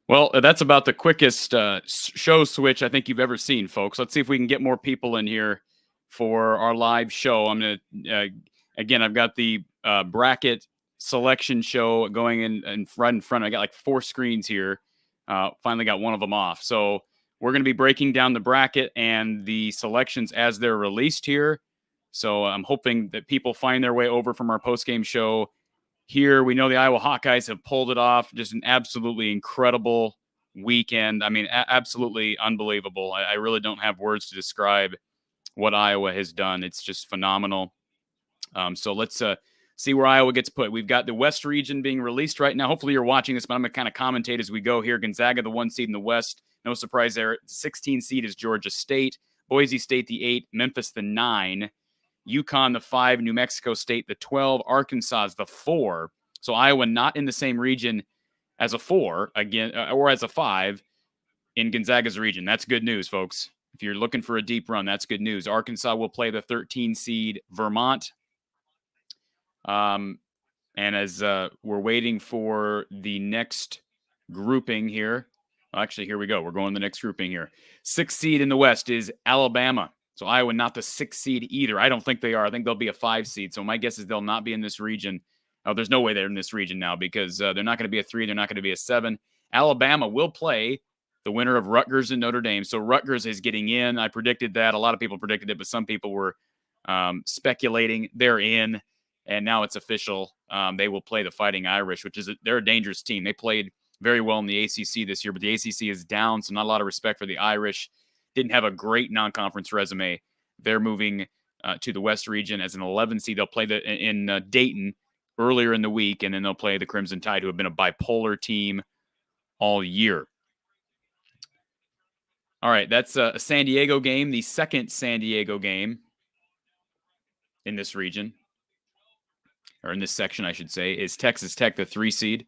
Well, that's about the quickest show switch I think you've ever seen, folks. Let's see if we can get more people in here for our live show. I'm going to, again, I've got the bracket selection show going in front. I got like 4 screens here. Finally got one of them off. So we're going to be breaking down the bracket and the selections as they're released here. So I'm hoping that people find their way over from our post-game show here. We know the Iowa Hawkeyes have pulled it off. Just an absolutely incredible weekend. I mean, absolutely unbelievable. I really don't have words to describe what Iowa has done. It's just phenomenal. So let's see where Iowa gets put. We've got the West region being released right now. Hopefully you're watching this, but I'm going to kind of commentate as we go here. Gonzaga, the 1 seed in the West. No surprise there. The 16 seed is Georgia State. Boise State, the 8. Memphis, the 9. UConn, the 5, New Mexico State, the 12, Arkansas is the 4. So Iowa not in the same region as a 4 again, or as a 5 in Gonzaga's region. That's good news, folks. If you're looking for a deep run, that's good news. Arkansas will play the 13 seed Vermont. And as we're waiting for the next grouping here, actually, here we go. We're going to the next grouping here. 6th seed in the West is Alabama. So Iowa not the 6th seed either. I don't think they are. I think they'll be a 5 seed. So my guess is they'll not be in this region. Oh, there's no way they're in this region now because they're not going to be a 3. They're not going to be a 7. Alabama will play the winner of Rutgers and Notre Dame. So Rutgers is getting in. I predicted that. A lot of people predicted it, but some people were speculating they're in. And now it's official. They will play the Fighting Irish, which is they're a dangerous team. They played very well in the ACC this year, but the ACC is down, so not a lot of respect for the Irish. Didn't have a great non-conference resume. They're moving to the West region as an 11 seed. They'll play in Dayton earlier in the week, and then they'll play the Crimson Tide, who have been a bipolar team all year. All right, that's a San Diego game, the second San Diego game in this region, or in this section, I should say, is Texas Tech, the 3 seed.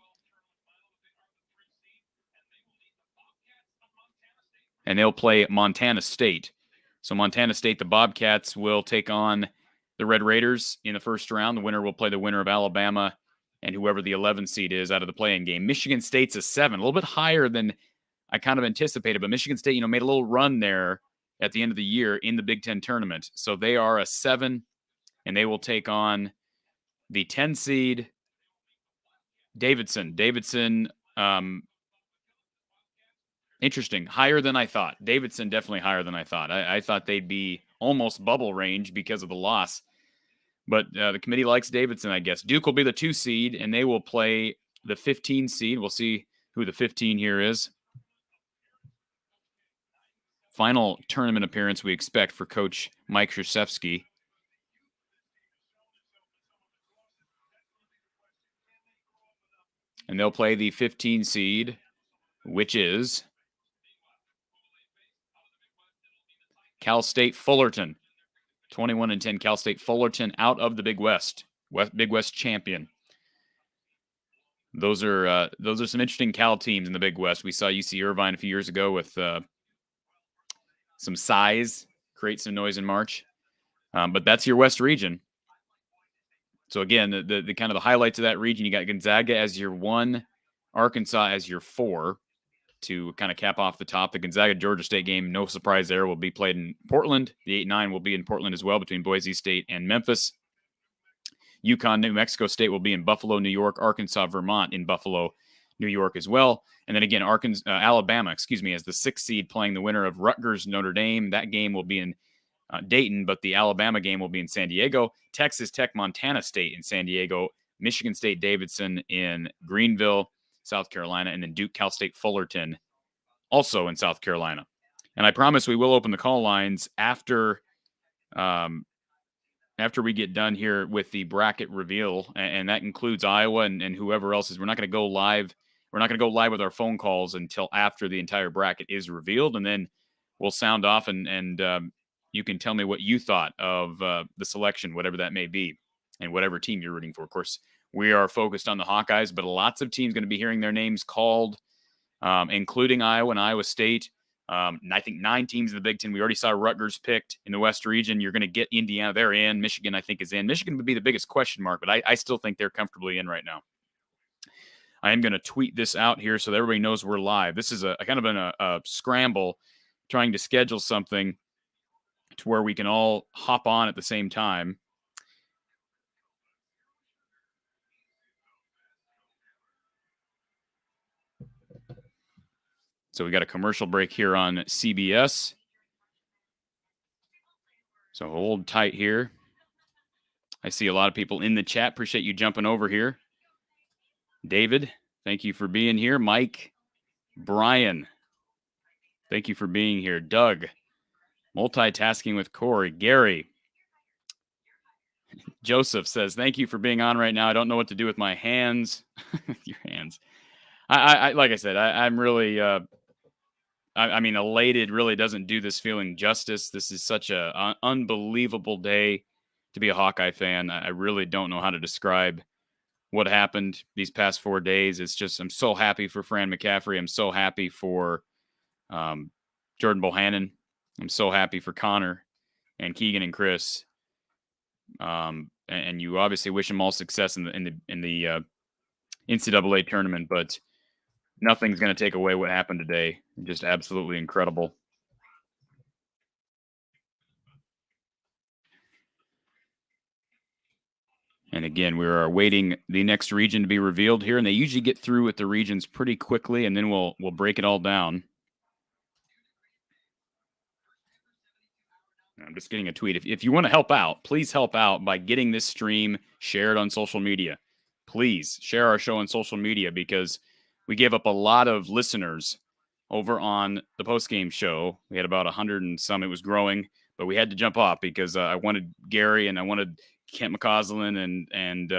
And they'll play Montana State. So Montana State, the Bobcats, will take on the Red Raiders in the first round. The winner will play the winner of Alabama and whoever the 11 seed is out of the play-in game. Michigan State's a 7, a little bit higher than I kind of anticipated, but Michigan State, made a little run there at the end of the year in the Big Ten tournament. So they are a 7, and they will take on the 10 seed Davidson. Interesting. Higher than I thought. Davidson definitely higher than I thought. I thought they'd be almost bubble range because of the loss. But the committee likes Davidson, I guess. Duke will be the 2 seed, and they will play the 15 seed. We'll see who the 15 here is. Final tournament appearance we expect for Coach Mike Krzyzewski. And they'll play the 15 seed, which is Cal State Fullerton. 21-10 Cal State Fullerton out of the Big West. Big West champion. Those are some interesting Cal teams in the Big West. We saw UC Irvine a few years ago with some size, create some noise in March. But that's your West region. So again, the kind of the highlights of that region, you got Gonzaga as your 1, Arkansas as your 4. To kind of cap off the top, the Gonzaga-Georgia State game, no surprise there, will be played in Portland. The 8-9 will be in Portland as well between Boise State and Memphis. UConn, New Mexico State will be in Buffalo, New York. Arkansas, Vermont in Buffalo, New York as well. And then again, Alabama, as the 6th seed playing the winner of Rutgers, Notre Dame. That game will be in Dayton, but the Alabama game will be in San Diego. Texas Tech, Montana State in San Diego. Michigan State, Davidson in Greenville, South Carolina, and then Duke, Cal State, Fullerton, also in South Carolina. And I promise we will open the call lines after we get done here with the bracket reveal, and that includes Iowa and whoever else is. We're not going to go live. We're not going to go live with our phone calls until after the entire bracket is revealed, and then we'll sound off and you can tell me what you thought of the selection, whatever that may be, and whatever team you're rooting for. Of course, we are focused on the Hawkeyes, but lots of teams going to be hearing their names called, including Iowa and Iowa State. I think 9 teams in the Big Ten. We already saw Rutgers picked in the West region. You're going to get Indiana. They're in. Michigan, I think, is in. Michigan would be the biggest question mark, but I still think they're comfortably in right now. I am going to tweet this out here so that everybody knows we're live. This is a kind of a scramble trying to schedule something to where we can all hop on at the same time. So we got a commercial break here on CBS. So hold tight here. I see a lot of people in the chat. Appreciate you jumping over here. David, thank you for being here. Mike, Brian, thank you for being here. Doug, multitasking with Corey. Gary, Joseph says, thank you for being on right now. I don't know what to do with my hands. Your hands. I like I said, I'm really, I mean, elated really doesn't do this feeling justice. This is such an unbelievable day to be a Hawkeye fan. I really don't know how to describe what happened these past 4 days. It's just, I'm so happy for Fran McCaffrey. I'm so happy for Jordan Bohannon. I'm so happy for Connor and Keegan and Chris. And you obviously wish them all success in the NCAA tournament, but nothing's going to take away what happened today. Just absolutely incredible. And again, we are awaiting the next region to be revealed here, and they usually get through with the regions pretty quickly, and then we'll break it all down. I'm just getting a tweet. If you want to help out, please help out by getting this stream shared on social media. Please share our show on social media because we gave up a lot of listeners over on the postgame show. We had about 100 and some. It was growing, but we had to jump off because I wanted Gary and I wanted Kent McCausland and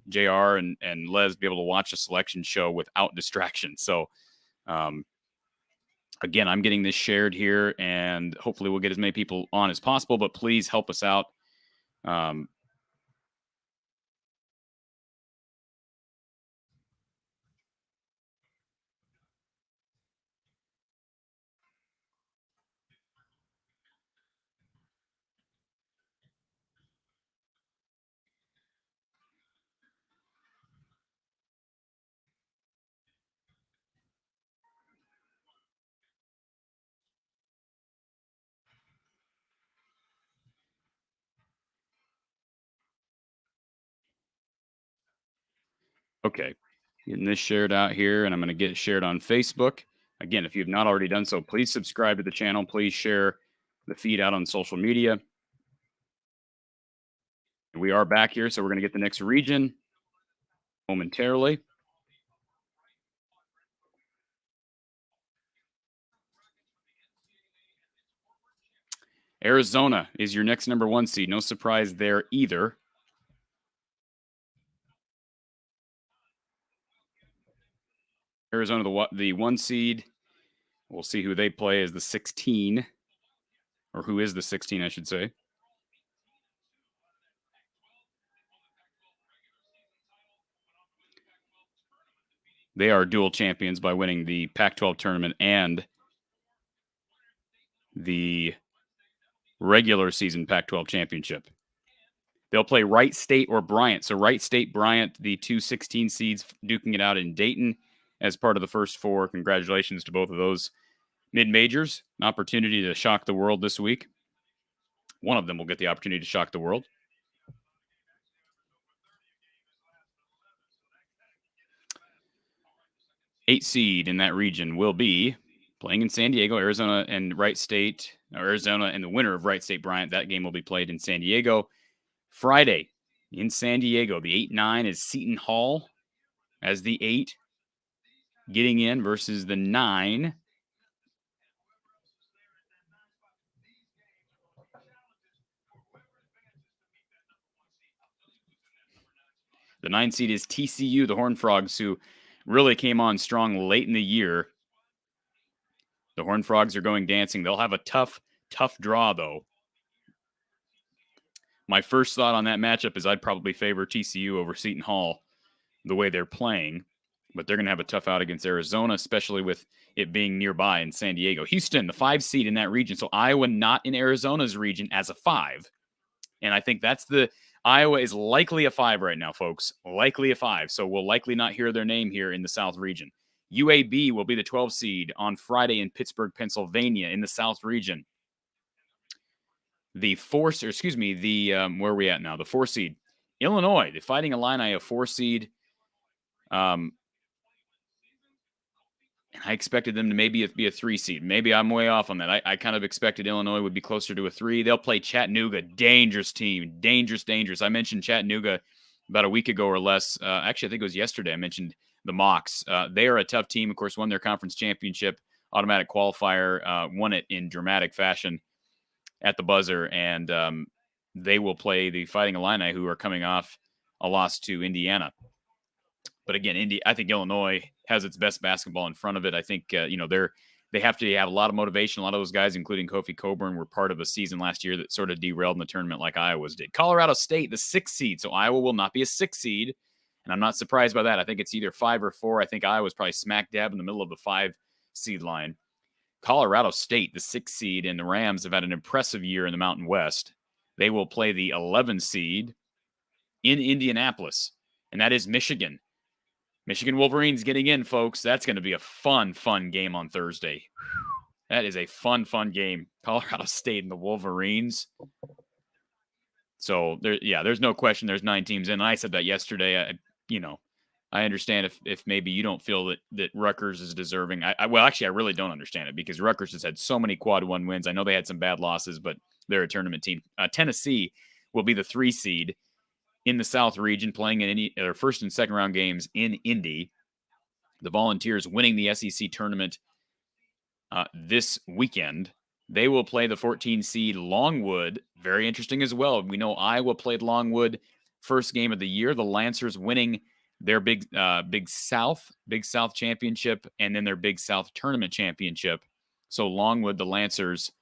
JR and Les to be able to watch a selection show without distraction. So, again, I'm getting this shared here, and hopefully we'll get as many people on as possible, but please help us out. Okay. Getting this shared out here, and I'm going to get it shared on Facebook. Again, if you have not already done so, please subscribe to the channel. Please share the feed out on social media. We are back here, so we're going to get the next region momentarily. Arizona is your next number 1 seed. No surprise there either. Arizona, the 1 seed. We'll see who they play as the 16, or who is the 16, I should say. They are dual champions by winning the Pac-12 tournament and the regular season Pac-12 championship. They'll play Wright State or Bryant. So Wright State, Bryant, the 2 16 seeds, duking it out in Dayton as part of the first 4. Congratulations to both of those mid-majors. An opportunity to shock the world this week. One of them will get the opportunity to shock the world. Eight seed in that region will be playing in San Diego, Arizona and Wright State, or Arizona and the winner of Wright State Bryant. That game will be played in San Diego. Friday in San Diego, the 8-9 is Seton Hall as the 8 getting in versus the 9. The 9 seed is TCU, the Horned Frogs, who really came on strong late in the year. The Horned Frogs are going dancing. They'll have a tough draw, though. My first thought on that matchup is I'd probably favor TCU over Seton Hall the way they're playing, but they're going to have a tough out against Arizona, especially with it being nearby in San Diego. Houston, the 5 seed in that region. So Iowa not in Arizona's region as a 5. And I think that's Iowa is likely a 5 right now, folks. Likely a 5. So we'll likely not hear their name here in the South region. UAB will be the 12 seed on Friday in Pittsburgh, Pennsylvania in the South region. The where are we at now? The 4 seed. Illinois, the Fighting Illini, a 4 seed. And I expected them to maybe be a 3 seed. Maybe I'm way off on that. I kind of expected Illinois would be closer to a 3. They'll play Chattanooga. Dangerous team. Dangerous. I mentioned Chattanooga about a week ago or less. Actually, I think it was yesterday. I mentioned the Mocs. They are a tough team. Of course, won their conference championship, automatic qualifier, won it in dramatic fashion at the buzzer. And they will play the Fighting Illini, who are coming off a loss to Indiana. But again, I think Illinois has its best basketball in front of it. I think, they have to have a lot of motivation. A lot of those guys, including Kofi Coburn, were part of a season last year that sort of derailed in the tournament like Iowa's did. Colorado State, the 6th seed. So Iowa will not be a 6 seed. And I'm not surprised by that. I think it's either 5 or 4. I think Iowa's probably smack dab in the middle of the 5 seed line. Colorado State, the 6th seed, and the Rams have had an impressive year in the Mountain West. They will play the 11 seed in Indianapolis, and that is Michigan. Michigan Wolverines getting in, folks. That's going to be a fun game on Thursday. That is a fun game. Colorado State and the Wolverines. So, there's no question there's 9 teams in. I said that yesterday. I understand if maybe you don't feel that Rutgers is deserving. I really don't understand it because Rutgers has had so many quad 1 wins. I know they had some bad losses, but they're a tournament team. Tennessee will be the 3 seed in the South region, playing in their first and second round games in Indy. The Volunteers winning the SEC tournament this weekend. They will play the 14 seed Longwood. Very interesting as well. We know Iowa played Longwood first game of the year. The Lancers winning their Big South championship and then their Big South tournament championship. So Longwood, the Lancers,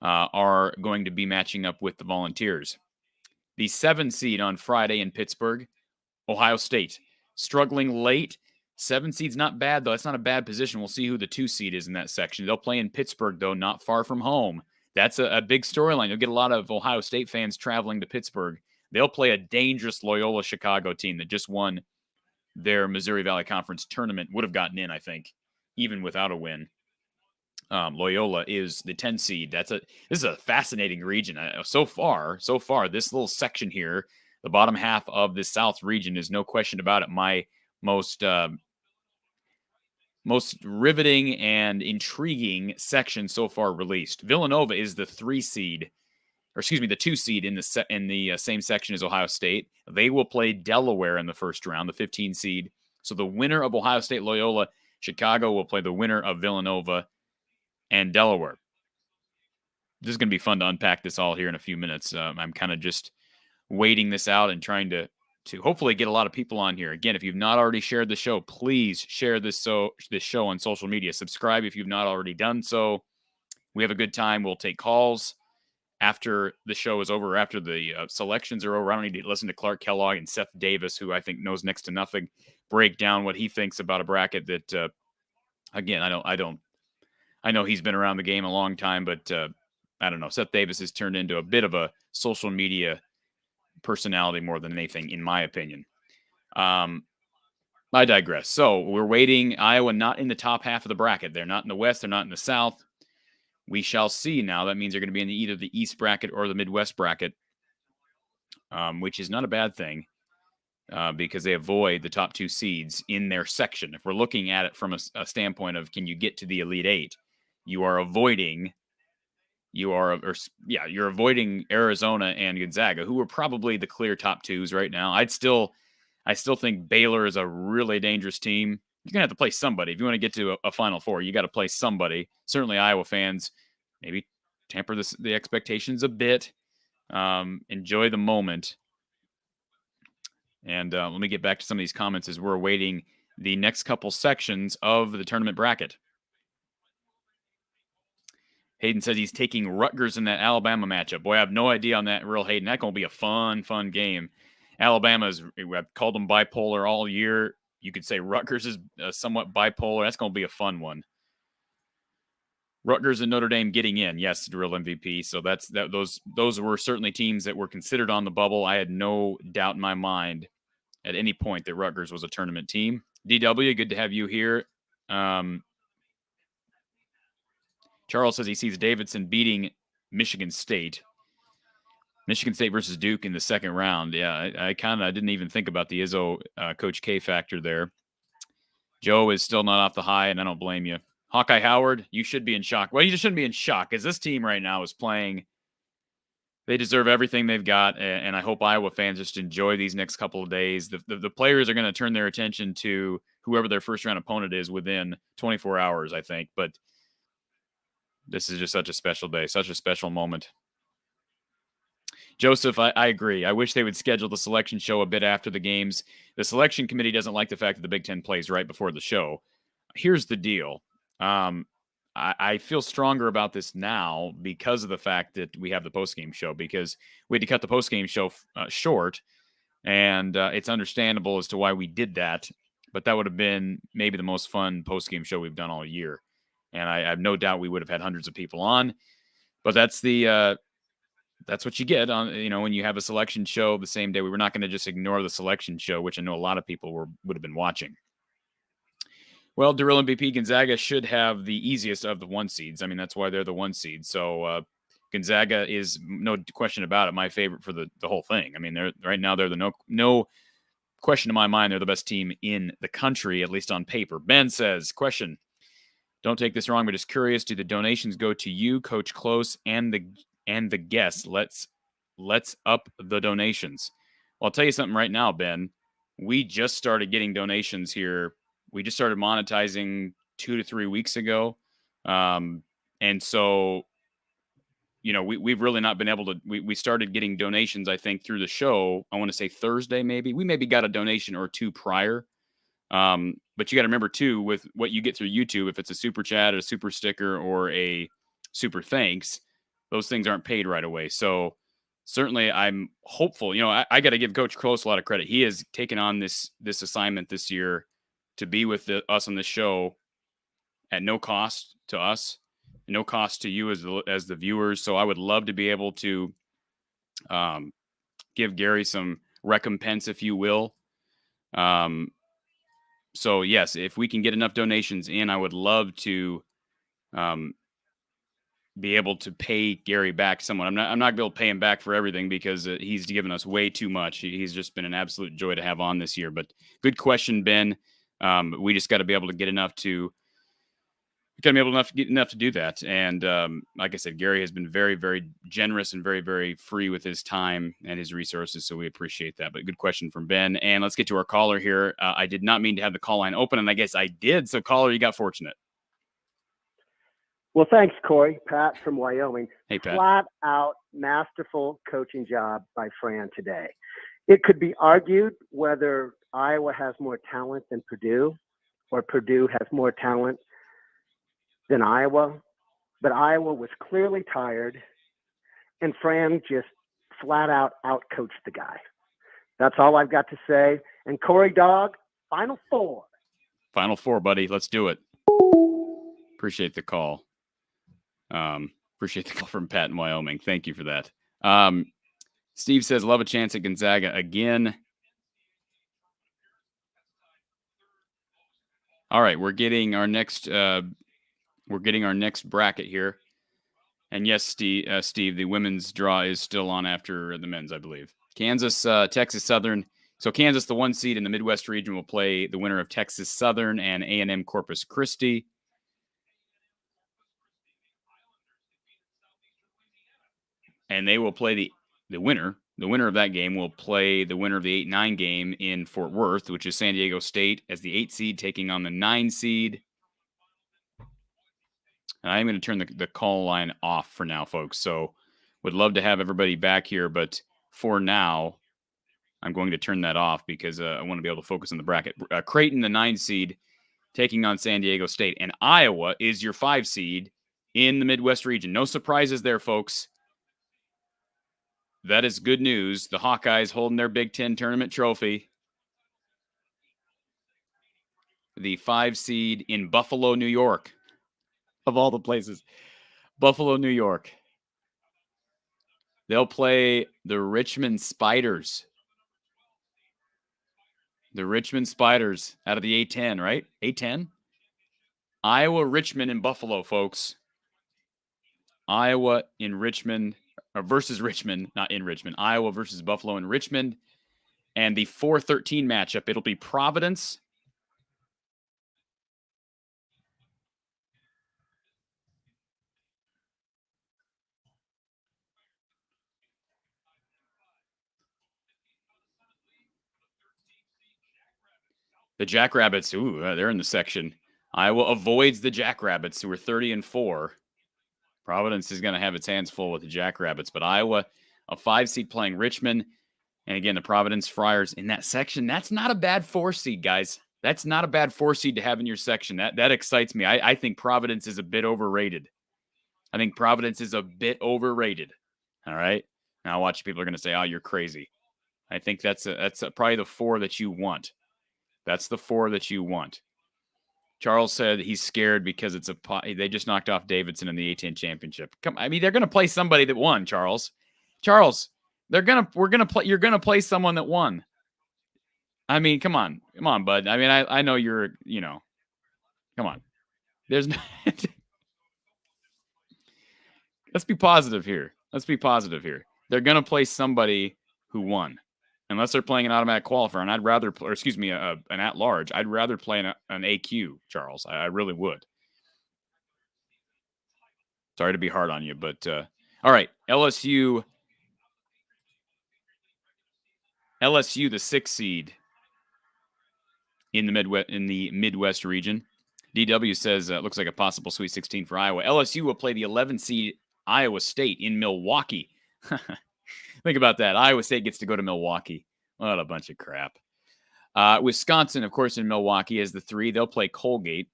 are going to be matching up with the Volunteers. The 7 seed on Friday in Pittsburgh, Ohio State. Struggling late. 7 seed's not bad, though. That's not a bad position. We'll see who the 2 seed is in that section. They'll play in Pittsburgh, though, not far from home. That's a big storyline. You'll get a lot of Ohio State fans traveling to Pittsburgh. They'll play a dangerous Loyola Chicago team that just won their Missouri Valley Conference tournament. Would have gotten in, I think, even without a win. Loyola is the 10 seed. This is a fascinating region. So far, this little section here, the bottom half of the South region is no question about it. My most riveting and intriguing section so far released. Villanova is the 3 seed, the 2 seed in the same section as Ohio State. They will play Delaware in the first round, the 15 seed. So the winner of Ohio State Loyola Chicago will play the winner of Villanova and Delaware. This is going to be fun to unpack this all here in a few minutes. I'm kind of just waiting this out and trying to hopefully get a lot of people on here. Again, if you've not already shared the show, please share this show on social media. Subscribe if you've not already done so. We have a good time. We'll take calls after the show is over, after the selections are over. I don't need to listen to Clark Kellogg and Seth Davis, who I think knows next to nothing, break down what he thinks about a bracket that, again, I know he's been around the game a long time, but I don't know. Seth Davis has turned into a bit of a social media personality more than anything, in my opinion. I digress. So we're waiting. Iowa not in the top half of the bracket. They're not in the West. They're not in the South. We shall see now. That means they're going to be in either the East bracket or the Midwest bracket, which is not a bad thing because they avoid the top 2 seeds in their section. If we're looking at it from a standpoint of can you get to the Elite 8, you're avoiding Arizona and Gonzaga, who are probably the clear top 2s right now. I still think Baylor is a really dangerous team. You're going to have to play somebody. If you want to get to a Final Four, you got to play somebody. Certainly Iowa fans, maybe temper the expectations a bit. Enjoy the moment. And let me get back to some of these comments as we're awaiting the next couple sections of the tournament bracket. Hayden says he's taking Rutgers in that Alabama matchup. Boy, I have no idea on that, real Hayden. That's going to be a fun game. I've called them bipolar all year. You could say Rutgers is somewhat bipolar. That's going to be a fun one. Rutgers and Notre Dame getting in. Yes, real MVP. So those were certainly teams that were considered on the bubble. I had no doubt in my mind at any point that Rutgers was a tournament team. DW, good to have you here. Charles says he sees Davidson beating Michigan State. Michigan State versus Duke in the second round. Yeah, I kind of didn't even think about the Izzo Coach K factor there. Joe is still not off the high, and I don't blame you. Hawkeye Howard, you should be in shock. Well, you just shouldn't be in shock because this team right now is playing. They deserve everything they've got, and I hope Iowa fans just enjoy these next couple of days. The players are going to turn their attention to whoever their first-round opponent is within 24 hours, I think. But this is just such a special day, such a special moment. Joseph, I agree. I wish they would schedule the selection show a bit after the games. The selection committee doesn't like the fact that the Big Ten plays right before the show. Here's the deal. I feel stronger about this now because of the fact that we have the postgame show, because we had to cut the postgame show short, and it's understandable as to why we did that, but that would have been maybe the most fun postgame show we've done all year, and I have no doubt we would have had hundreds of people on, but that's what you get on, when you have a selection show the same day. We were not going to just ignore the selection show, which I know a lot of people would have been watching. Well, Darrell MVP, Gonzaga should have the easiest of the one seeds. I mean, that's why they're the one seed. So Gonzaga is, no question about it, my favorite for the whole thing. I mean, right now they're the no question in my mind, they're the best team in the country, at least on paper. Ben says, question, don't take this wrong, but just curious, do the donations go to you, Coach Close, and the guests? Let's up the donations. Well, I'll tell you something right now, Ben. We just started getting donations here. We just started monetizing 2 to 3 weeks ago. And so, we've really not been able to, we started getting donations, I think, through the show. I want to say Thursday, maybe. We maybe got a donation or two prior. But you got to remember, too, with what you get through YouTube, if it's a super chat, a super sticker, or a super thanks, those things aren't paid right away. So certainly I'm hopeful. I got to give Coach Close a lot of credit. He has taken on this assignment this year to be with us on this show at no cost to us, no cost to you as the viewers. So I would love to be able to give Gary some recompense, if you will. So yes, if we can get enough donations in, I would love to be able to pay Gary back somewhat. I'm not going to be able to pay him back for everything because he's given us way too much. He's just been an absolute joy to have on this year. But good question, Ben. We just got to be able to get enough to do that. And like I said, Gary has been very, very generous and very, very free with his time and his resources. So we appreciate that. But good question from Ben. And let's get to our caller here. I did not mean to have the call line open, and I guess I did. So caller, you got fortunate. Well, thanks, Corey. Pat from Wyoming. Hey, Pat. Flat out masterful coaching job by Fran today. It could be argued whether Iowa has more talent than Purdue, or Purdue has more talent than Iowa, but Iowa was clearly tired, and Fran just flat out outcoached the guy. That's all I've got to say. And Corey Dog, Final Four. Final Four, buddy. Let's do it. Appreciate the call. Appreciate the call from Pat in Wyoming. Thank you for that. Steve says, love a chance at Gonzaga again. All right, we're getting our next bracket here. And yes, Steve, the women's draw is still on after the men's, I believe. Kansas, Texas Southern. So Kansas, the 1 seed in the Midwest region, will play the winner of Texas Southern and A&M Corpus Christi. And they will play the winner. The winner of that game will play the winner of the 8-9 game in Fort Worth, which is San Diego State as the 8 seed taking on the 9 seed. And I'm going to turn the call line off for now, folks. So would love to have everybody back here, but for now, I'm going to turn that off because I want to be able to focus on the bracket. Creighton, the 9 seed, taking on San Diego State. And Iowa is your 5 seed in the Midwest region. No surprises there, folks. That is good news. The Hawkeyes holding their Big Ten tournament trophy. The 5 seed in Buffalo, New York. of all the places. Buffalo, New York. They'll play the Richmond Spiders. The Richmond Spiders out of the A10, right? A10? Iowa, Richmond, and Buffalo, folks. Iowa in Richmond versus Richmond, not in Richmond. Iowa versus Buffalo in Richmond. And the 4-13 matchup, it'll be Providence. The Jackrabbits, they're in the section. Iowa avoids the Jackrabbits, who are 30-4. Providence is going to have its hands full with the Jackrabbits, but Iowa, a 5 seed playing Richmond. And again, the Providence Friars in that section. That's not a bad 4 seed, guys. That's not a bad 4 seed to have in your section. That excites me. I think Providence is a bit overrated. I think Providence is a bit overrated. All right. Now watch, people are going to say, "Oh, you're crazy." I think that's probably the 4 that you want. That's the 4 that you want. Charles said he's scared because they just knocked off Davidson in the A10 championship. They're going to play somebody that won, Charles. You're going to play someone that won. Come on, bud. I know come on. There's no, let's be positive here. They're going to play somebody who won. Unless they're playing an automatic qualifier, and I'd rather, an at-large. I'd rather play an AQ, Charles. I really would. Sorry to be hard on you, but all right. LSU, the 6 seed in the Midwest region. DW says looks like a possible Sweet 16 for Iowa. LSU will play the 11 seed Iowa State in Milwaukee. Think about that. Iowa State gets to go to Milwaukee. What a bunch of crap. Wisconsin, of course, in Milwaukee is the 3. They'll play Colgate.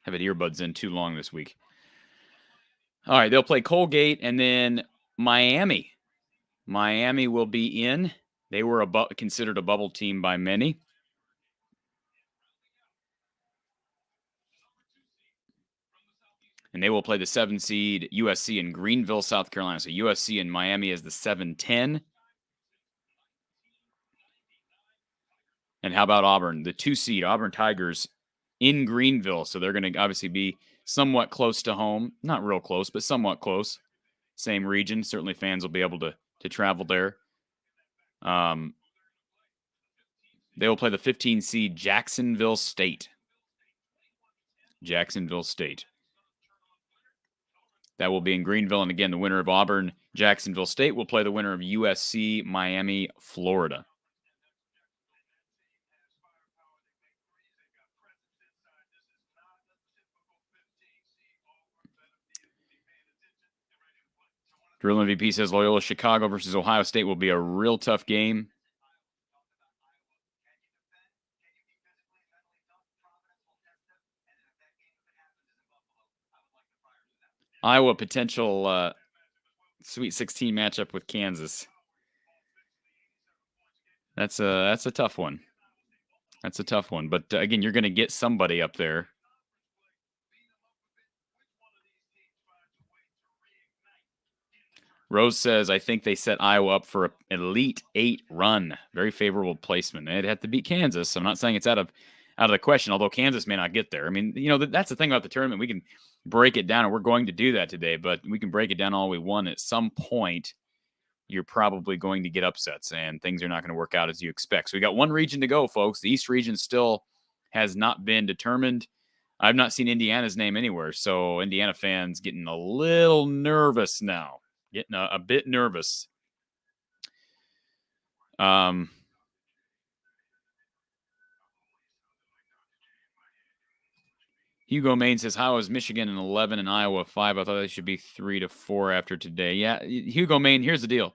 Have had earbuds in too long this week. All right, they'll play Colgate, and then Miami. Miami will be in. They were considered a bubble team by many. And they will play the 7 seed USC in Greenville, South Carolina. So USC and Miami is the 7-10. And how about Auburn? The 2 seed Auburn Tigers in Greenville. So they're going to obviously be somewhat close to home. Not real close, but somewhat close. Same region. Certainly fans will be able to travel there. They will play the 15 seed Jacksonville State. That will be in Greenville. And again, the winner of Auburn, Jacksonville State will play the winner of USC, Miami, Florida. Drill MVP says Loyola Chicago versus Ohio State will be a real tough game. Iowa potential Sweet 16 matchup with Kansas. That's a tough one. But again, you're going to get somebody up there. Rose says, I think they set Iowa up for an Elite 8 run. Very favorable placement. They'd have to beat Kansas. I'm not saying it's out of the question, although Kansas may not get there. That's the thing about the tournament. We can break it down, and we're going to do that today, but we can break it down all we want. At some point, you're probably going to get upsets, and things are not going to work out as you expect. So we got one region to go, folks. The East region still has not been determined. I've not seen Indiana's name anywhere, so Indiana fans getting a little nervous now. Getting a bit nervous. Hugo Main says, how is Michigan in 11 and Iowa 5? I thought they should be 3-4 after today. Yeah, Hugo Main, here's the deal.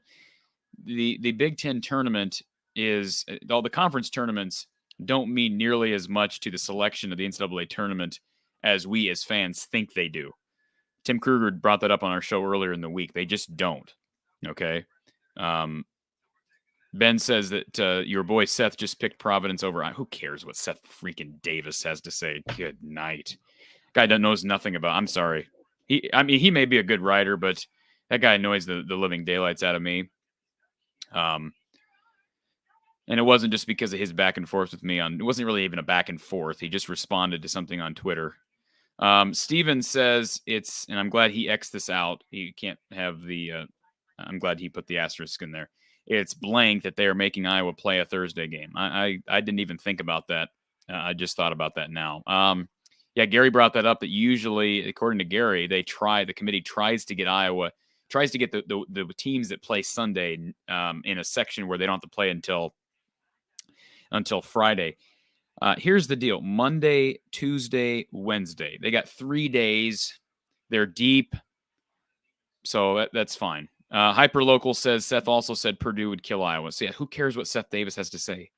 The Big Ten tournament is, all the conference tournaments don't mean nearly as much to the selection of the NCAA tournament as we as fans think they do. Tim Kruger brought that up on our show earlier in the week. They just don't. Okay. Ben says that your boy Seth just picked Providence over. Who cares what Seth freaking Davis has to say? Good night. Guy that knows nothing about. I'm sorry. He may be a good writer, but that guy annoys the living daylights out of me. And it wasn't just because of his back and forth with me it wasn't really even a back and forth. He just responded to something on Twitter. Steven says and I'm glad he X'd this out. He can't have I'm glad he put the asterisk in there. It's blank that they are making Iowa play a Thursday game. I didn't even think about that. I just thought about that now. Yeah, Gary brought that up, that usually, according to Gary, the committee tries to get the teams that play Sunday in a section where they don't have to play until Friday. Here's the deal. Monday, Tuesday, Wednesday. They got 3 days. They're deep. So that's fine. Hyperlocal says Seth also said Purdue would kill Iowa. So yeah, who cares what Seth Davis has to say?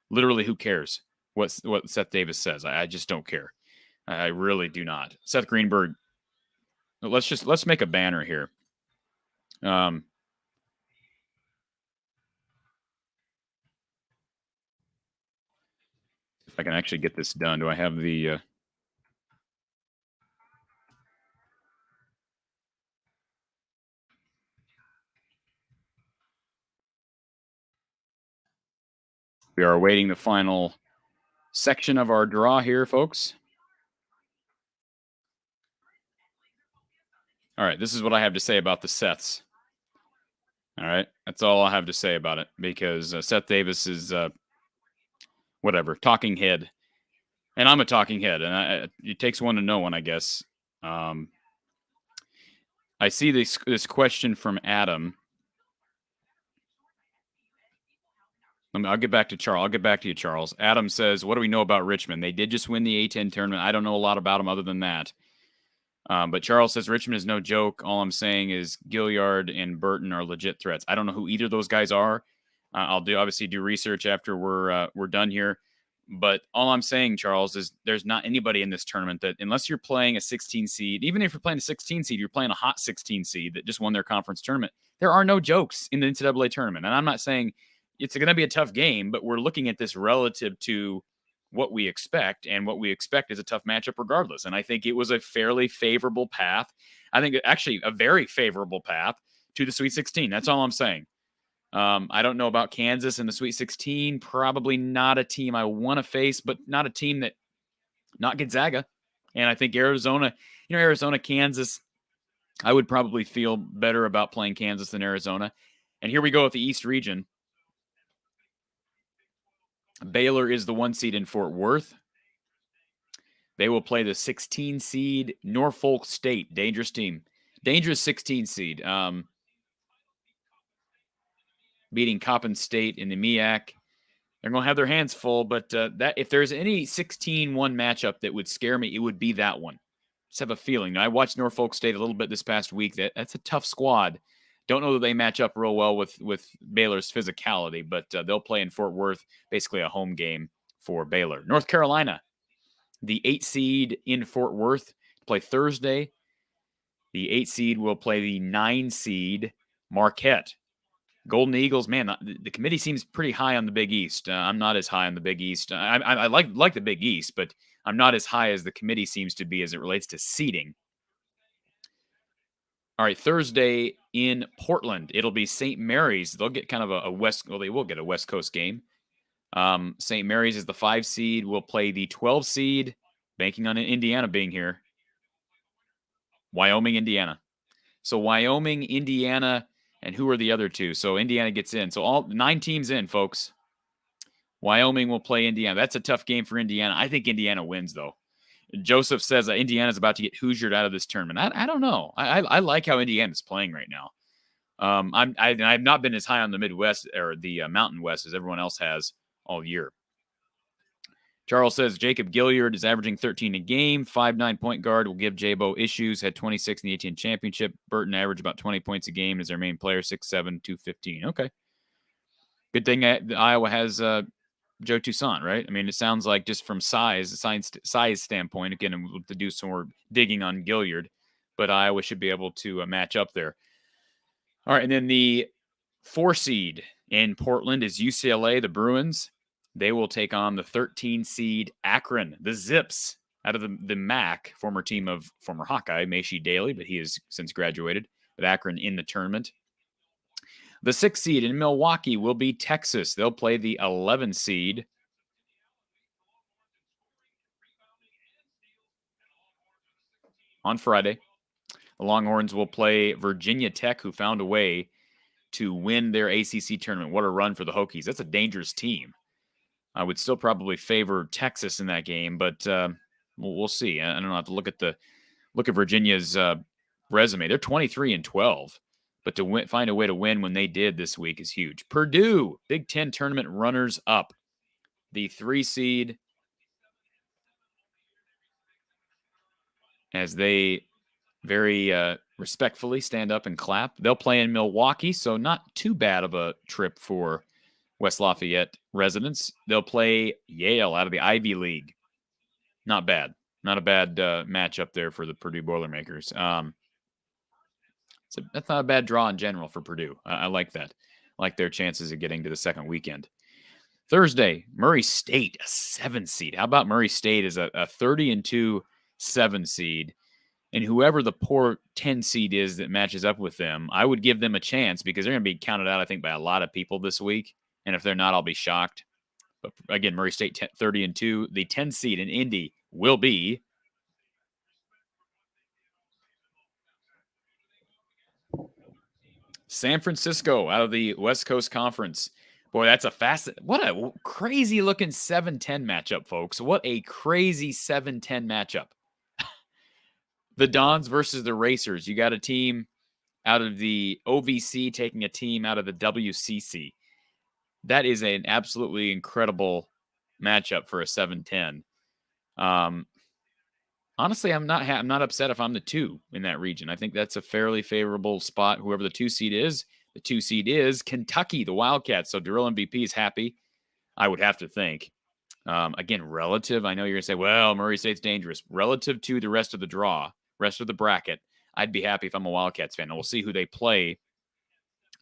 Literally, who cares what Seth Davis says? I just don't care. I really do not. Seth Greenberg. Let's make a banner here. If I can actually get this done. Do I have the... We are awaiting the final section of our draw here, folks. All right, this is what I have to say about the Seths. All right, that's all I have to say about it, because Seth Davis is whatever, talking head. And I'm a talking head, and it takes one to know one, I guess. I see this question from Adam. I'll get back to Charles. I'll get back to you, Charles. Adam says, what do we know about Richmond? They did just win the A10 tournament. I don't know a lot about them other than that. But Charles says Richmond is no joke. All I'm saying is Gilliard and Burton are legit threats. I don't know who either of those guys are. I'll obviously do research after we're done here. But all I'm saying, Charles, is there's not anybody in this tournament that, unless you're playing a 16 seed, even if you're playing a 16 seed, you're playing a hot 16 seed that just won their conference tournament. There are no jokes in the NCAA tournament. And I'm not saying it's going to be a tough game, but we're looking at this relative to what we expect, and what we expect is a tough matchup regardless. And I think it was a fairly favorable path. I think actually a very favorable path to the Sweet 16. That's all I'm saying. I don't know about Kansas in the Sweet 16. Probably not a team I want to face, but not a team that, not Gonzaga. And I think Arizona, Kansas, I would probably feel better about playing Kansas than Arizona. And here we go with the East region. Baylor is the 1 seed in Fort Worth. They will play the 16 seed Norfolk State. Dangerous team. Dangerous 16 seed. Beating Coppin State in the MEAC. They're going to have their hands full, but that if there's any 16-1 matchup that would scare me, it would be that one. Just have a feeling. Now, I watched Norfolk State a little bit this past week. That's a tough squad. Don't know that they match up real well with Baylor's physicality, but they'll play in Fort Worth, basically a home game for Baylor. North Carolina, the 8 seed in Fort Worth, play Thursday. The 8 seed will play the 9 seed Marquette. Golden Eagles, man, the committee seems pretty high on the Big East. I'm not as high on the Big East. I like the Big East, but I'm not as high as the committee seems to be as it relates to seeding. All right, Thursday in Portland, it'll be St. Mary's. They'll get kind of they will get a West Coast game. St. Mary's is the 5 seed. Will play the 12 seed, banking on Indiana being here. Wyoming, Indiana. So Wyoming, Indiana, and who are the other two? So Indiana gets in. So all 9 teams in, folks. Wyoming will play Indiana. That's a tough game for Indiana. I think Indiana wins, though. Joseph says Indiana's about to get Hoosiered out of this tournament. I don't know. I like how Indiana's playing right now. I've not been as high on the Midwest or the Mountain West as everyone else has all year. Charles says Jacob Gilliard is averaging 13 a game. 5'9" point guard will give Jabo issues. Had 26 in the A10 championship. Burton averaged about 20 points a game as their main player. 6'7", 215. Okay. Good thing Iowa has Joe Toussaint, right? I mean, it sounds like just from size standpoint, again, we'll have to do some more digging on Gilliard, but Iowa should be able to match up there. All right, and then the 4 seed In Portland is UCLA, the Bruins. They will take on the 13 seed Akron, the Zips, out of the MAC, former team of former Hawkeye, Macy Daly, but he has since graduated, but Akron in the tournament. The 6 seed in Milwaukee will be Texas. They'll play the 11 seed. On Friday. The Longhorns will play Virginia Tech, who found a way to win their ACC tournament. What a run for the Hokies. That's a dangerous team. I would still probably favor Texas in that game, but we'll see. I don't know. I have to look at Virginia's resume. They're 23-12, but to find a way to win when they did this week is huge. Purdue, Big Ten tournament runners up. The 3 seed, as they very respectfully stand up and clap. They'll play in Milwaukee, so not too bad of a trip for West Lafayette residents. They'll play Yale out of the Ivy League. Not bad. Not a bad matchup there for the Purdue Boilermakers. That's not a bad draw in general for Purdue. I like that. I like their chances of getting to the second weekend. Thursday, Murray State, a 7 seed. How about Murray State as a 30-2 7 seed? And whoever the poor 10 seed is that matches up with them, I would give them a chance because they're going to be counted out, I think, by a lot of people this week. And if they're not, I'll be shocked. But again, Murray State 30-2. The 10 seed in Indy will be San Francisco out of the West Coast Conference. Boy, that's what a crazy looking 7-10 matchup, folks. What a crazy 7-10 matchup. The Dons versus the Racers. You got a team out of the OVC taking a team out of the WCC. That is an absolutely incredible matchup for a 7-10. Honestly, I'm not upset if I'm the 2 in that region. I think that's a fairly favorable spot. Whoever the 2 seed is, the 2 seed is Kentucky, the Wildcats. So Drill MVP is happy, I would have to think. Again, relative. I know you're going to say, well, Murray State's dangerous. Relative to the rest of the draw, rest of the bracket, I'd be happy if I'm a Wildcats fan. And we'll see who they play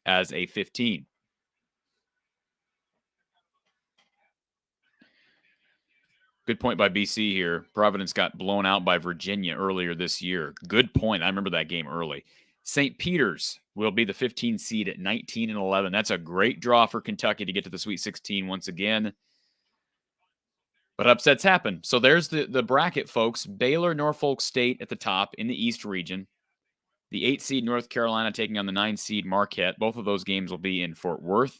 as a 15. Good point by BC here. Providence got blown out by Virginia earlier this year. Good point. I remember that game early. St. Peter's will be the 15 seed at 19-11. That's a great draw for Kentucky to get to the Sweet 16 once again. But upsets happen. So there's the bracket, folks. Baylor, Norfolk State at the top in the East region. The 8 seed North Carolina taking on the 9 seed Marquette. Both of those games will be in Fort Worth.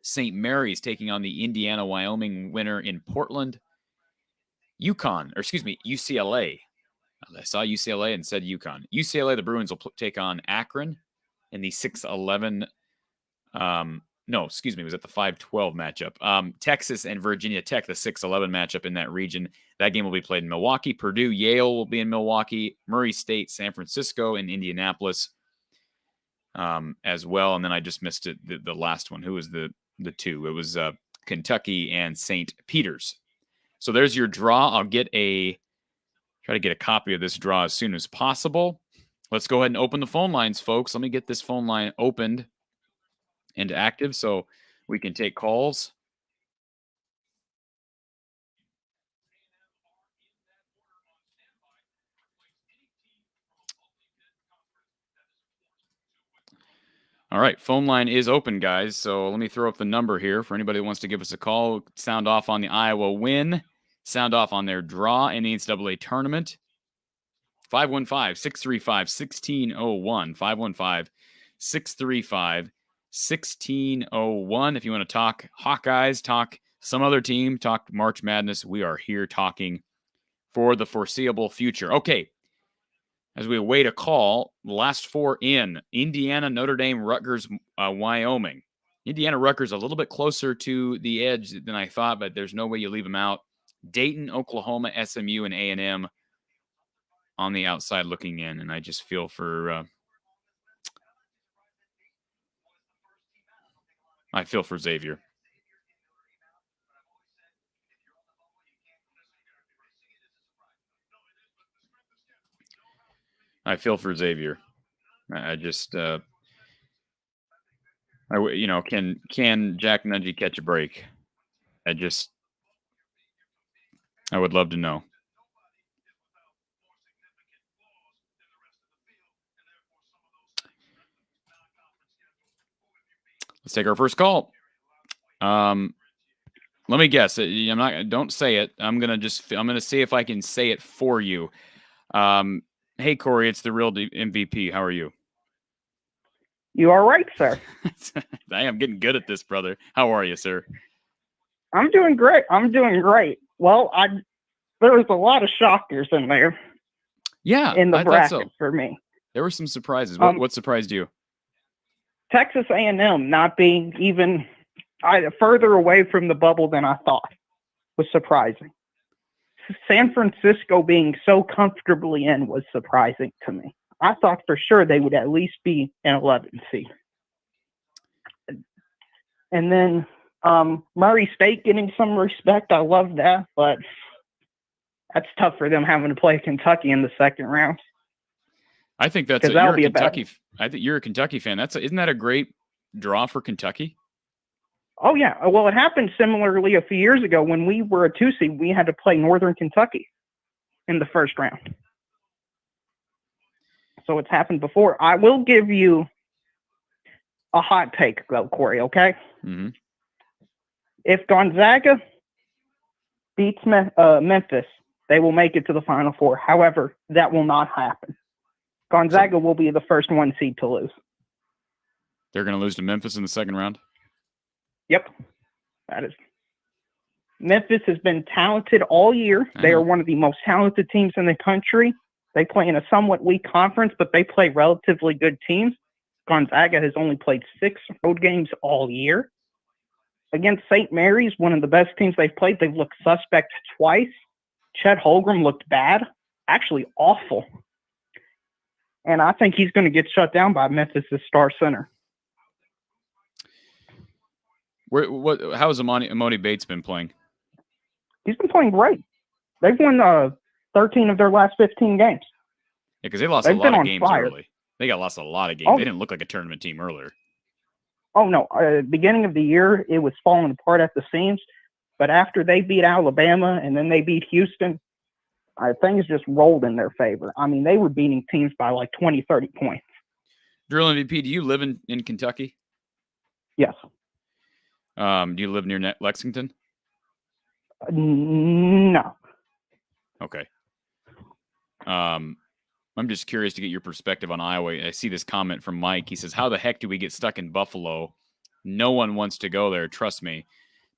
St. Mary's taking on the Indiana-Wyoming winner in Portland. UCLA. I saw UCLA and said UConn. UCLA, the Bruins will take on Akron in the 6-11. Was at the 5-12 matchup. Texas and Virginia Tech, the 6-11 matchup in that region. That game will be played in Milwaukee. Purdue, Yale will be in Milwaukee. Murray State, San Francisco, and Indianapolis as well. And then I just missed it. The last one. Who was the 2? It was Kentucky and St. Peter's. So there's your draw. I'll try to get a copy of this draw as soon as possible. Let's go ahead and open the phone lines, folks. Let me get this phone line opened and active so we can take calls. All right, phone line is open, guys. So let me throw up the number here for anybody that wants to give us a call. Sound off on the Iowa win. Sound off on their draw in the NCAA tournament. 515-635-1601. 515-635-1601. If you want to talk Hawkeyes, talk some other team, talk March Madness, we are here talking for the foreseeable future. Okay. As we await a call, the last 4 in: Indiana, Notre Dame, Rutgers, Wyoming. Indiana, Rutgers a little bit closer to the edge than I thought, but there's no way you leave them out. Dayton, Oklahoma, SMU, and A&M on the outside looking in, and I just feel for Xavier. I feel for Xavier. I just Can Jack Nungy catch a break? I would love to know. Let's take our first call. Let me guess. Don't say it. I'm going to see if I can say it for you. Hey, Corey, it's the real MVP. How are you? You are right, sir. I am getting good at this, brother. How are you, sir? I'm doing great. Well, there was a lot of shockers in there. Yeah, in the I bracket thought so. For me. There were some surprises. What surprised you? Texas A&M not being even further away from the bubble than I thought was surprising. San Francisco being so comfortably in was surprising to me. I thought for sure they would at least be an 11th seed. And then Murray State getting some respect. I love that, but that's tough for them having to play Kentucky in the second round. I think you're a Kentucky. I think you're a Kentucky fan. Isn't that a great draw for Kentucky? Oh yeah. Well, it happened similarly a few years ago when we were a 2 seed. We had to play Northern Kentucky in the first round. So it's happened before. I will give you a hot take, though, Corey. Okay. Mm-hmm. If Gonzaga beats Memphis, they will make it to the Final Four. However, that will not happen. Gonzaga will be the first 1 seed to lose. They're going to lose to Memphis in the second round? Yep. Memphis has been talented all year. They are one of the most talented teams in the country. They play in a somewhat weak conference, but they play relatively good teams. Gonzaga has only played 6 road games all year. Against St. Mary's, one of the best teams they've played, they've looked suspect twice. Chet Holmgren looked bad, actually awful. And I think he's going to get shut down by Memphis' star center. How has Emoni Bates been playing? He's been playing great. They've won 13 of their last 15 games. Yeah, because they lost a lot of games early. They lost a lot of games. They didn't look like a tournament team earlier. Oh, no. Beginning of the year, it was falling apart at the seams. But after they beat Alabama and then they beat Houston, things just rolled in their favor. I mean, they were beating teams by like 20, 30 points. Drill MVP, do you live in Kentucky? Yes. Do you live near Lexington? No. Okay. I'm just curious to get your perspective on Iowa. I see this comment from Mike. He says, how the heck do we get stuck in Buffalo? No one wants to go there. Trust me.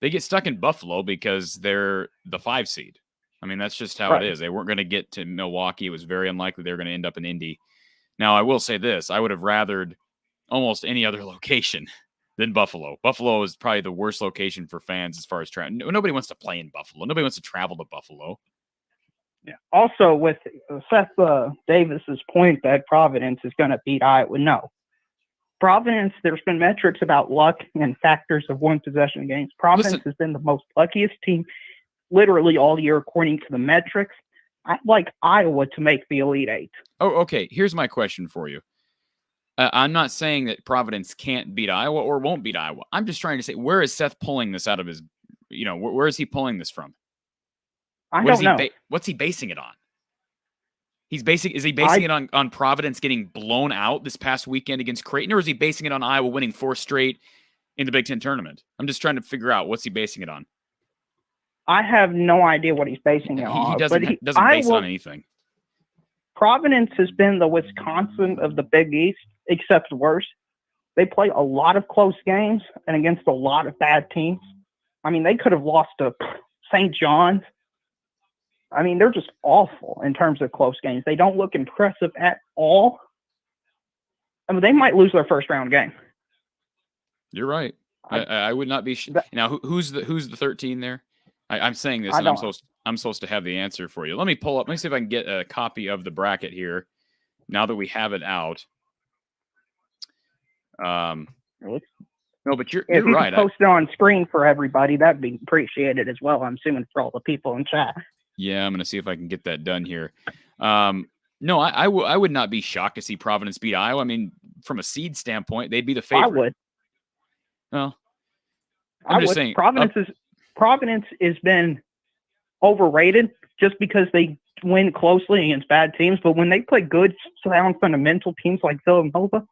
They get stuck in Buffalo because they're the 5 seed. I mean, that's just how it is. They weren't going to get to Milwaukee. It was very unlikely they were going to end up in Indy. Now, I will say this. I would have rathered almost any other location than Buffalo. Buffalo is probably the worst location for fans as far as travel. Nobody wants to play in Buffalo. Nobody wants to travel to Buffalo. Yeah. Also, with Seth Davis's point that Providence is going to beat Iowa, no. Providence, there's been metrics about luck and factors of one possession games. Providence has been the most luckiest team literally all year according to the metrics. I'd like Iowa to make the Elite Eight. Oh, okay. Here's my question for you. I'm not saying that Providence can't beat Iowa or won't beat Iowa. I'm just trying to say, where is Seth pulling this out of his, where is he pulling this from? I don't know. What's he basing it on? Is he basing it on Providence getting blown out this past weekend against Creighton, or is he basing it on Iowa winning 4 straight in the Big Ten tournament? I'm just trying to figure out what's he basing it on. I have no idea what he's basing it on. He doesn't base it on anything. Providence has been the Wisconsin of the Big East, except worse. They play a lot of close games and against a lot of bad teams. I mean, they could have lost to St. John's. I mean, they're just awful in terms of close games. They don't look impressive at all. I mean, they might lose their first round game. You're right. I would not be. Now, who's the 13 there? I'm saying this, and I'm supposed to have the answer for you. Let me pull up. Let me see if I can get a copy of the bracket here. Now that we have it out. No, but you're if you right. Post it on screen for everybody. That'd be appreciated as well. I'm assuming for all the people in chat. Yeah, I'm going to see if I can get that done here. No, I would not be shocked to see Providence beat Iowa. I mean, from a seed standpoint, they'd be the favorite. I would. Well, I'm just saying Providence has been overrated just because they win closely against bad teams. But when they play good, sound, fundamental teams like Villanova,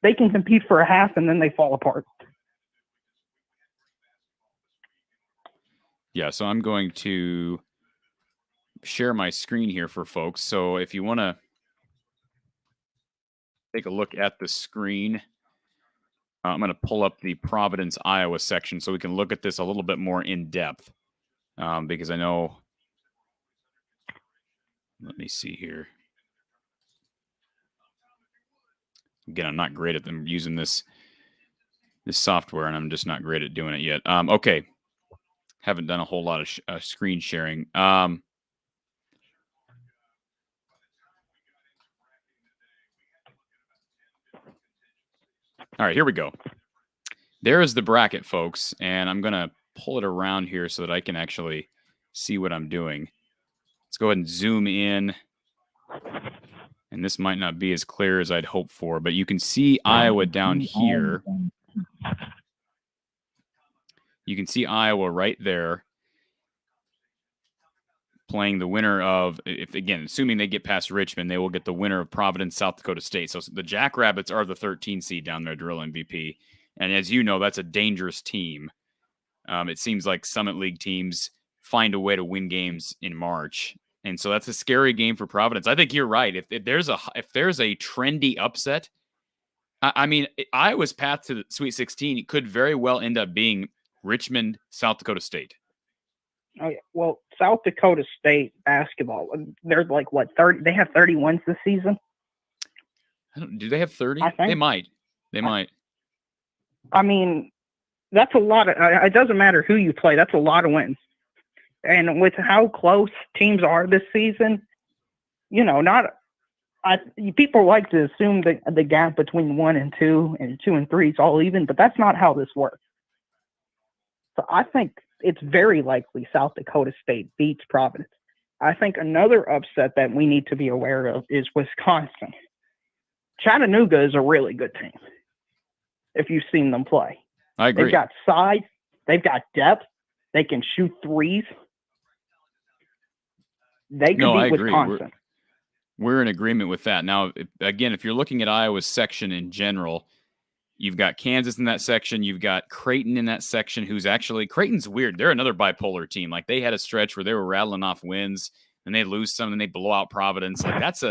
they can compete for a half and then they fall apart. Yeah, so I'm going to share my screen here for folks. So if you want to take a look at the screen, I'm going to pull up the Providence, Iowa section so we can look at this a little bit more in depth. Because I know, let me see here. Again, I'm not great at them using this software, and I'm just not great at doing it yet. Okay. Haven't done a whole lot of screen sharing. All right, here we go. There is the bracket, folks, and I'm going to pull it around here so that I can actually see what I'm doing. Let's go ahead and zoom in. And this might not be as clear as I'd hoped for, but you can see Iowa down here. You can see Iowa right there playing the winner of, if again, assuming they get past Richmond, they will get the winner of Providence, South Dakota State. So the Jackrabbits are the 13 seed down there, Drill MVP. And as you know, that's a dangerous team. It seems like Summit League teams find a way to win games in March. And so that's a scary game for Providence. I think you're right. If there's a trendy upset, I mean, Iowa's path to the Sweet 16 could very well end up being Richmond, South Dakota State. Oh, yeah. Well, South Dakota State basketball, they're like, what, 30? They have 30 wins this season? Do they have 30? They might. They might. I mean, that's a lot. It doesn't matter who you play. That's a lot of wins. And with how close teams are this season, people like to assume that the gap between 1 and 2 and 2 and 3 is all even, but that's not how this works. So I think it's very likely South Dakota State beats Providence. I think another upset that we need to be aware of is Wisconsin. Chattanooga is a really good team if you've seen them play. I agree. They've got size. They've got depth. They can shoot threes. They can beat Wisconsin. We're in agreement with that. Now, again, if you're looking at Iowa's section in general, you've got Kansas in that section. You've got Creighton in that section, who's actually – Creighton's weird. They're another bipolar team. Like, they had a stretch where they were rattling off wins, and they lose some, and they blow out Providence. Like, that's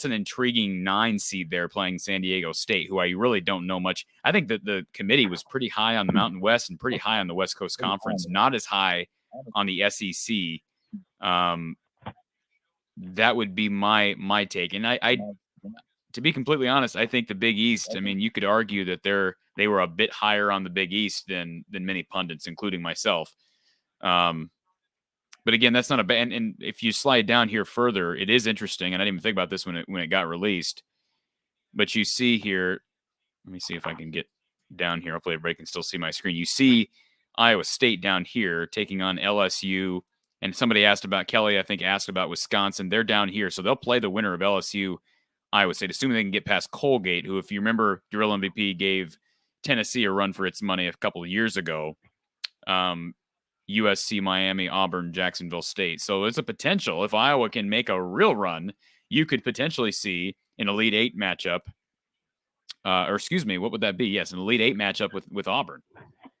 an intriguing 9 seed there playing San Diego State, who I really don't know much. I think that the committee was pretty high on the Mountain West and pretty high on the West Coast Conference, not as high on the SEC. That would be my take. And I to be completely honest, I think the Big East, I mean, you could argue that they were a bit higher on the Big East than many pundits, including myself. But again, that's not a bad. And if you slide down here further, it is interesting. And I didn't even think about this when it got released. But you see here, let me see if I can get down here. Hopefully everybody can still see my screen. You see Iowa State down here taking on LSU. And somebody asked about Kelly, I think asked about Wisconsin. They're down here. So they'll play the winner of LSU, Iowa State, assuming they can get past Colgate, who, if you remember, Drill MVP gave Tennessee a run for its money a couple of years ago. USC, Miami, Auburn, Jacksonville State. So there's a potential. If Iowa can make a real run, you could potentially see an Elite Eight matchup. What would that be? Yes, an Elite Eight matchup with Auburn.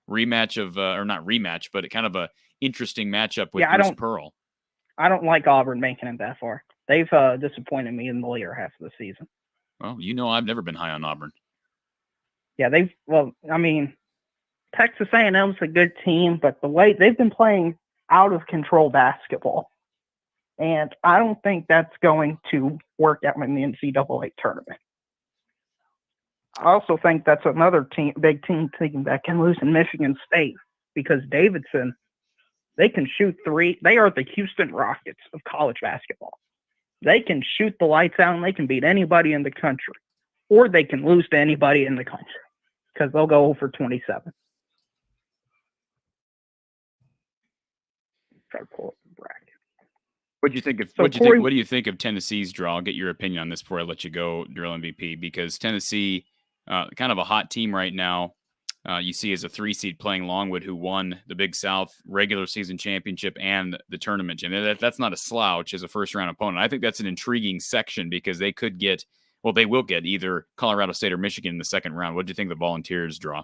Rematch of, or not rematch, but kind of a interesting matchup with Bruce Pearl. I don't like Auburn making it that far. They've disappointed me in the later half of the season. Well, I've never been high on Auburn. Yeah, Texas A&M's a good team, but the way they've been playing out of control basketball, and I don't think that's going to work out in the NCAA tournament. I also think that's another big team that can lose in Michigan State, because Davidson, they can shoot three. They are the Houston Rockets of college basketball. They can shoot the lights out and they can beat anybody in the country, or they can lose to anybody in the country because they'll go over 27. Try to pull up the bracket. What do you think of Tennessee's draw? I'll get your opinion on this before I let you go, Drill MVP, because Tennessee, kind of a hot team right now. You see as a 3 seed playing Longwood, who won the Big South regular season championship and the tournament. And that's not a slouch as a first round opponent. I think that's an intriguing section because they could get, well, they will get either Colorado State or Michigan in the second round. What do you think the Volunteers draw?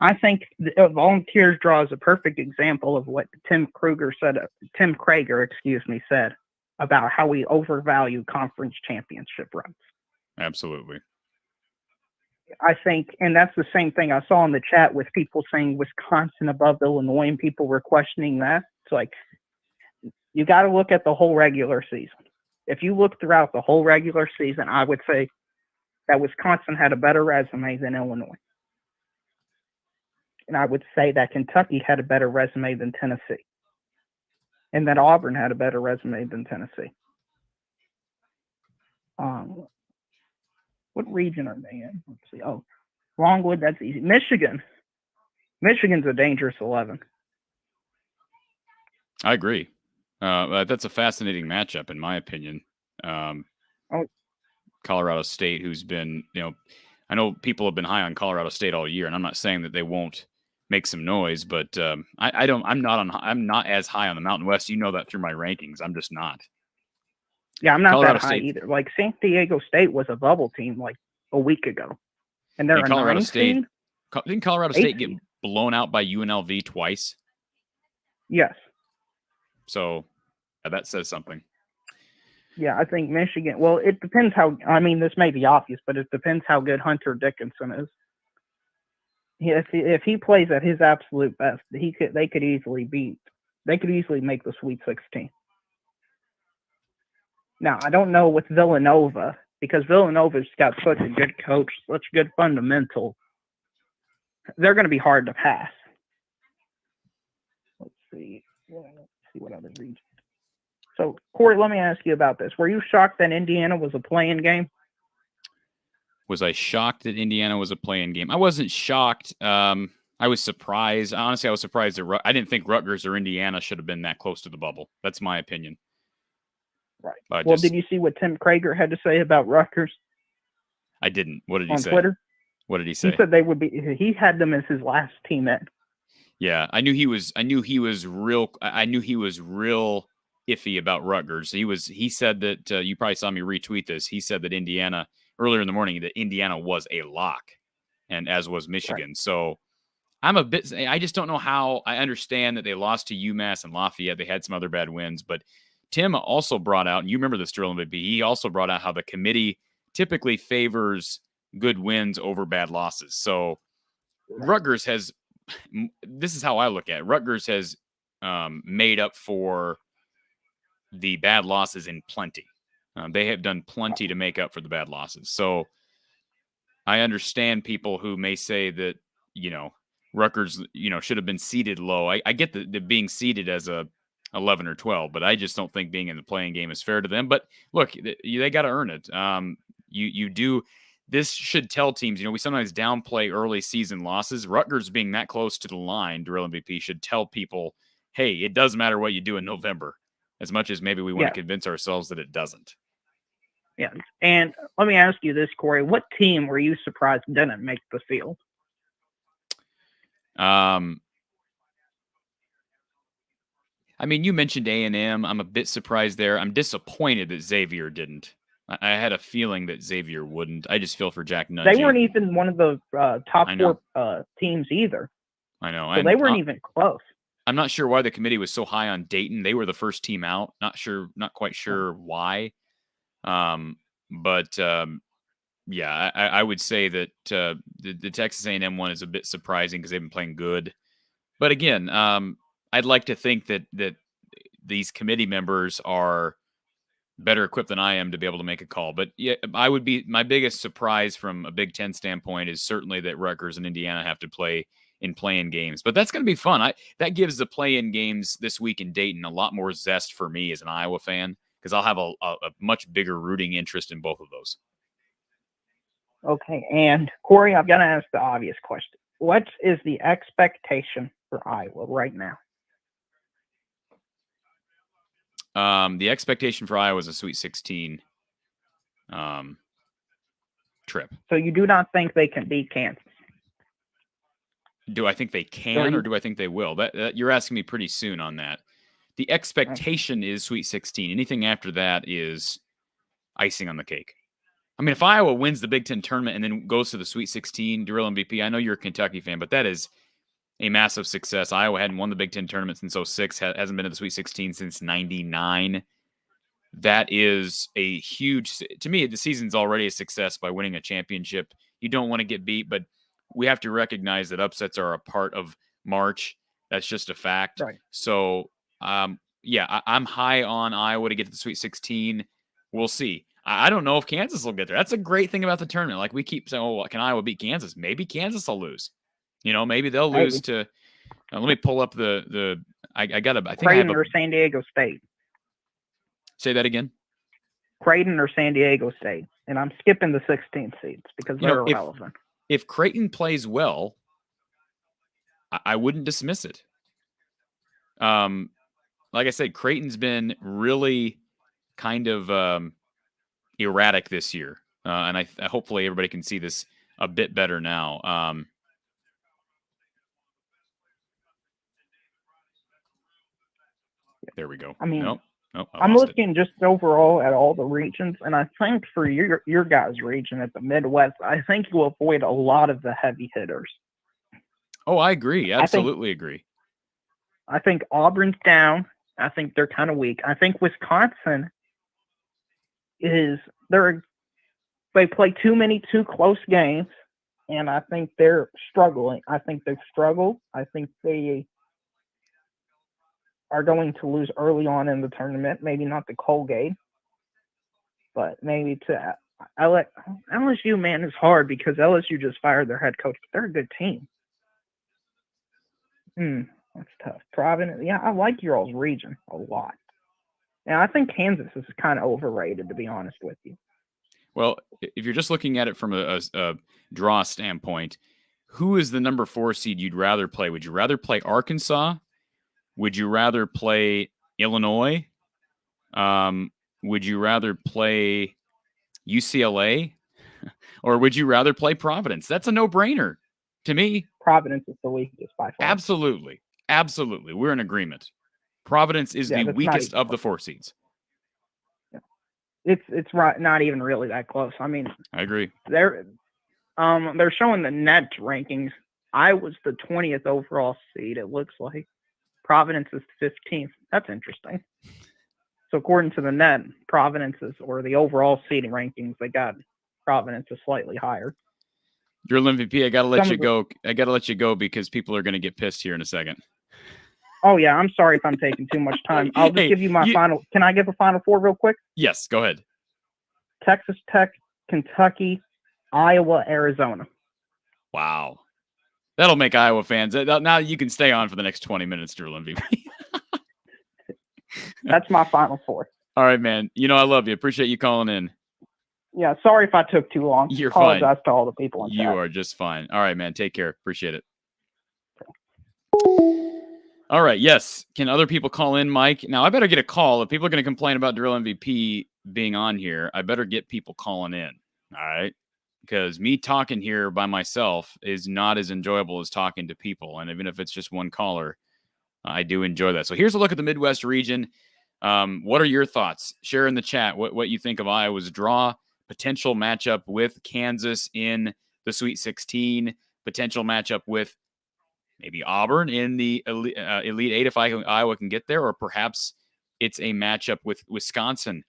I think the Volunteers draw is a perfect example of what Tim Krager said about how we overvalue conference championship runs. Absolutely. I think, and that's the same thing I saw in the chat with people saying Wisconsin above Illinois, and people were questioning that. It's like, you got to look at the whole regular season. If you look throughout the whole regular season, I would say that Wisconsin had a better resume than Illinois. And I would say that Kentucky had a better resume than Tennessee. And that Auburn had a better resume than Tennessee. What region are they in? Let's see. Oh, Longwood, that's easy. Michigan's a dangerous 11. I agree. That's a fascinating matchup, in my opinion. Colorado State, who's been, I know people have been high on Colorado State all year, and I'm not saying that they won't make some noise, but I'm not as high on the Mountain West. You know that through my rankings. I'm just not. Yeah, I'm not Colorado that high State either. Like San Diego State was a bubble team like a week ago, and they're a Colorado 9 State. seed? Didn't Colorado State get blown out by UNLV twice? Yes. So that says something. Yeah, I think Michigan. Well, it depends how. I mean, this may be obvious, but it depends how good Hunter Dickinson is. If he plays at his absolute best, they could easily make the Sweet 16. Now, I don't know with Villanova, because Villanova's got such a good coach, such good fundamental. They're going to be hard to pass. Let's see what other region. So, Corey, let me ask you about this. Were you shocked that Indiana was a play-in game? Was I shocked that Indiana was a play-in game? I wasn't shocked. I was surprised. Honestly, I was surprised that I didn't think Rutgers or Indiana should have been that close to the bubble. That's my opinion. Right. Well, did you see what Tim Krager had to say about Rutgers? I didn't. What did he say? On Twitter? What did he say? He said they would be. He had them as his last team in. Yeah, I knew he was real iffy about Rutgers. He said that you probably saw me retweet this. He said that Indiana earlier in the morning that Indiana was a lock, and as was Michigan. Right. So I just don't know how. I understand that they lost to UMass and Lafayette. They had some other bad wins, but Tim also brought out, and you remember this, Drill MVP, he also brought out how the committee typically favors good wins over bad losses. So Rutgers has, this is how I look at it. Rutgers has made up for the bad losses in plenty. They have done plenty to make up for the bad losses. So I understand people who may say that, Rutgers, should have been seeded low. I get the being seeded as a 11 or 12, but I just don't think being in the playing game is fair to them. But look, they got to earn it. You do. This should tell teams, we sometimes downplay early season losses. Rutgers being that close to the line, Drill MVP, should tell people, hey, it doesn't matter what you do in November, as much as maybe we want to convince ourselves that it doesn't. Yeah. And let me ask you this, Corey. What team were you surprised didn't make the field? I mean, you mentioned A&M. I'm a bit surprised there. I'm disappointed that Xavier didn't. I had a feeling that Xavier wouldn't. I just feel for Jack Nunge. They weren't even one of the top 4 teams either. I know. So they weren't even close. I'm not sure why the committee was so high on Dayton. They were the first team out. Not quite sure why. Yeah, I would say that the Texas A&M one is a bit surprising because they've been playing good. But again, I'd like to think that these committee members are better equipped than I am to be able to make a call. But yeah, my biggest surprise from a Big Ten standpoint is certainly that Rutgers and Indiana have to play in play-in games. But that's going to be fun. That gives the play-in games this week in Dayton a lot more zest for me as an Iowa fan, because I'll have a much bigger rooting interest in both of those. Okay, and Corey, I've got to ask the obvious question. What is the expectation for Iowa right now? The expectation for Iowa is a Sweet 16. trip. So you do not think they can beat Kansas? Do I think they can, or do I think they will? That you're asking me pretty soon on that. The expectation is Sweet 16. Anything after that is icing on the cake. I mean, if Iowa wins the Big Ten tournament and then goes to the Sweet 16, Drill MVP, I know you're a Kentucky fan, but that is a massive success. Iowa hadn't won the Big Ten tournament since 06, hasn't been to the Sweet 16 since 99. That is a huge, to me, the season's already a success by winning a championship. You don't want to get beat, but we have to recognize that upsets are a part of March. That's just a fact. Right. So, yeah, I'm high on Iowa to get to the Sweet 16. We'll see. I don't know if Kansas will get there. That's a great thing about the tournament. Like we keep saying, oh, can Iowa beat Kansas? Maybe Kansas will lose. Maybe they'll lose to. Let me pull up the. I got I think Creighton I have or San Diego State. Say that again. Creighton or San Diego State, and I'm skipping the 16 seeds because they're irrelevant. If Creighton plays well, I wouldn't dismiss it. Like I said, Creighton's been really kind of erratic this year, and I hopefully everybody can see this a bit better now. There we go. I mean, nope, I'm looking just overall at all the regions, and I think for your guys' region at the Midwest, I think you'll avoid a lot of the heavy hitters. Oh, I agree. Absolutely agree. I think Auburn's down. I think they're kind of weak. I think Wisconsin they play too close games, and I think they're struggling. I think they've struggled. I think they are going to lose early on in the tournament. Maybe not to Colgate, but maybe to LSU. Man, is hard because LSU just fired their head coach. But they're a good team. That's tough. Providence. Yeah, I like your all's region a lot. And I think Kansas is kind of overrated, to be honest with you. Well, if you're just looking at it from a draw standpoint, who is the number 4 seed you'd rather play? Would you rather play Arkansas? Would you rather play Illinois? Would you rather play UCLA? Or would you rather play Providence? That's a no-brainer to me. Providence is the weakest by far. Absolutely. Absolutely. We're in agreement. Providence is the weakest of the 4 seeds. Yeah. It's right, not even really that close. I mean, I agree. They're showing the net rankings. I was the 20th overall seed, it looks like. Providence is 15th. That's interesting. So according to the net, Providence is, or the overall seeding rankings, they got Providence is slightly higher. You're MVP. I gotta let you go. I gotta let you go because people are gonna get pissed here in a second. Oh yeah, I'm sorry if I'm taking too much time. I'll just give you my final. Can I give a final 4 real quick? Yes, go ahead. Texas Tech, Kentucky, Iowa, Arizona. Wow. That'll make Iowa fans. Now you can stay on for the next 20 minutes, Drew MVP. That's my final 4. All right, man. I love you. Appreciate you calling in. Yeah, sorry if I took too long. You're fine. Apologize to to all the people on chat. You are just fine. All right, man. Take care. Appreciate it. All right. Yes. Can other people call in, Mike? Now, I better get a call. If people are going to complain about Drill MVP being on here, I better get people calling in. All right. Because me talking here by myself is not as enjoyable as talking to people. And even if it's just one caller, I do enjoy that. So here's a look at the Midwest region. What are your thoughts? Share in the chat what you think of Iowa's draw, potential matchup with Kansas in the Sweet 16, potential matchup with maybe Auburn in the Elite 8 if Iowa can get there, or perhaps it's a matchup with Wisconsin.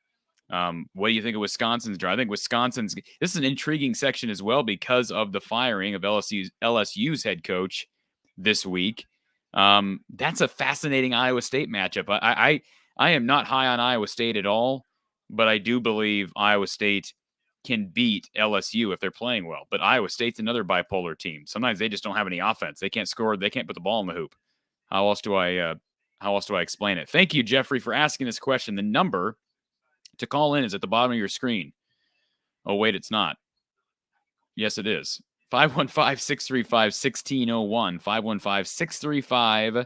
What do you think of Wisconsin's draw? I think this is an intriguing section as well because of the firing of LSU's head coach this week. That's a fascinating Iowa State matchup. I am not high on Iowa State at all, but I do believe Iowa State can beat LSU if they're playing well. But Iowa State's another bipolar team. Sometimes they just don't have any offense. They can't score. They can't put the ball in the hoop. How else do I explain it? Thank you, Jeffrey, for asking this question. The number to call in is at the bottom of your screen. Oh, wait, it's not. Yes, it is. 515-635-1601.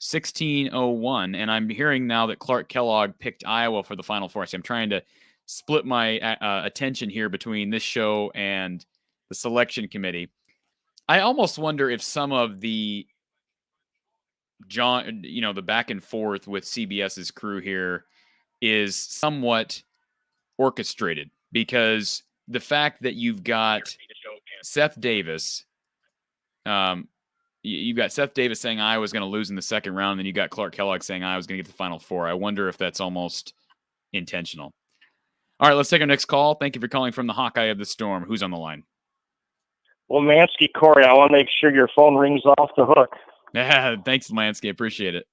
515-635-1601. And I'm hearing now that Clark Kellogg picked Iowa for the Final Four. So I'm trying to split my attention here between this show and the selection committee. I almost wonder if some of the the back and forth with CBS's crew here is somewhat orchestrated, because the fact that you've got Seth Davis, you've got Seth Davis saying Iowa's going to lose in the second round, and then you got Clark Kellogg saying Iowa's going to get the Final Four. I wonder if that's almost intentional. All right, let's take our next call. Thank you for calling from the Hawkeye of the Storm. Who's on the line? Well, Mansky, Corey, I want to make sure your phone rings off the hook. Yeah, thanks, Lansky. Appreciate it.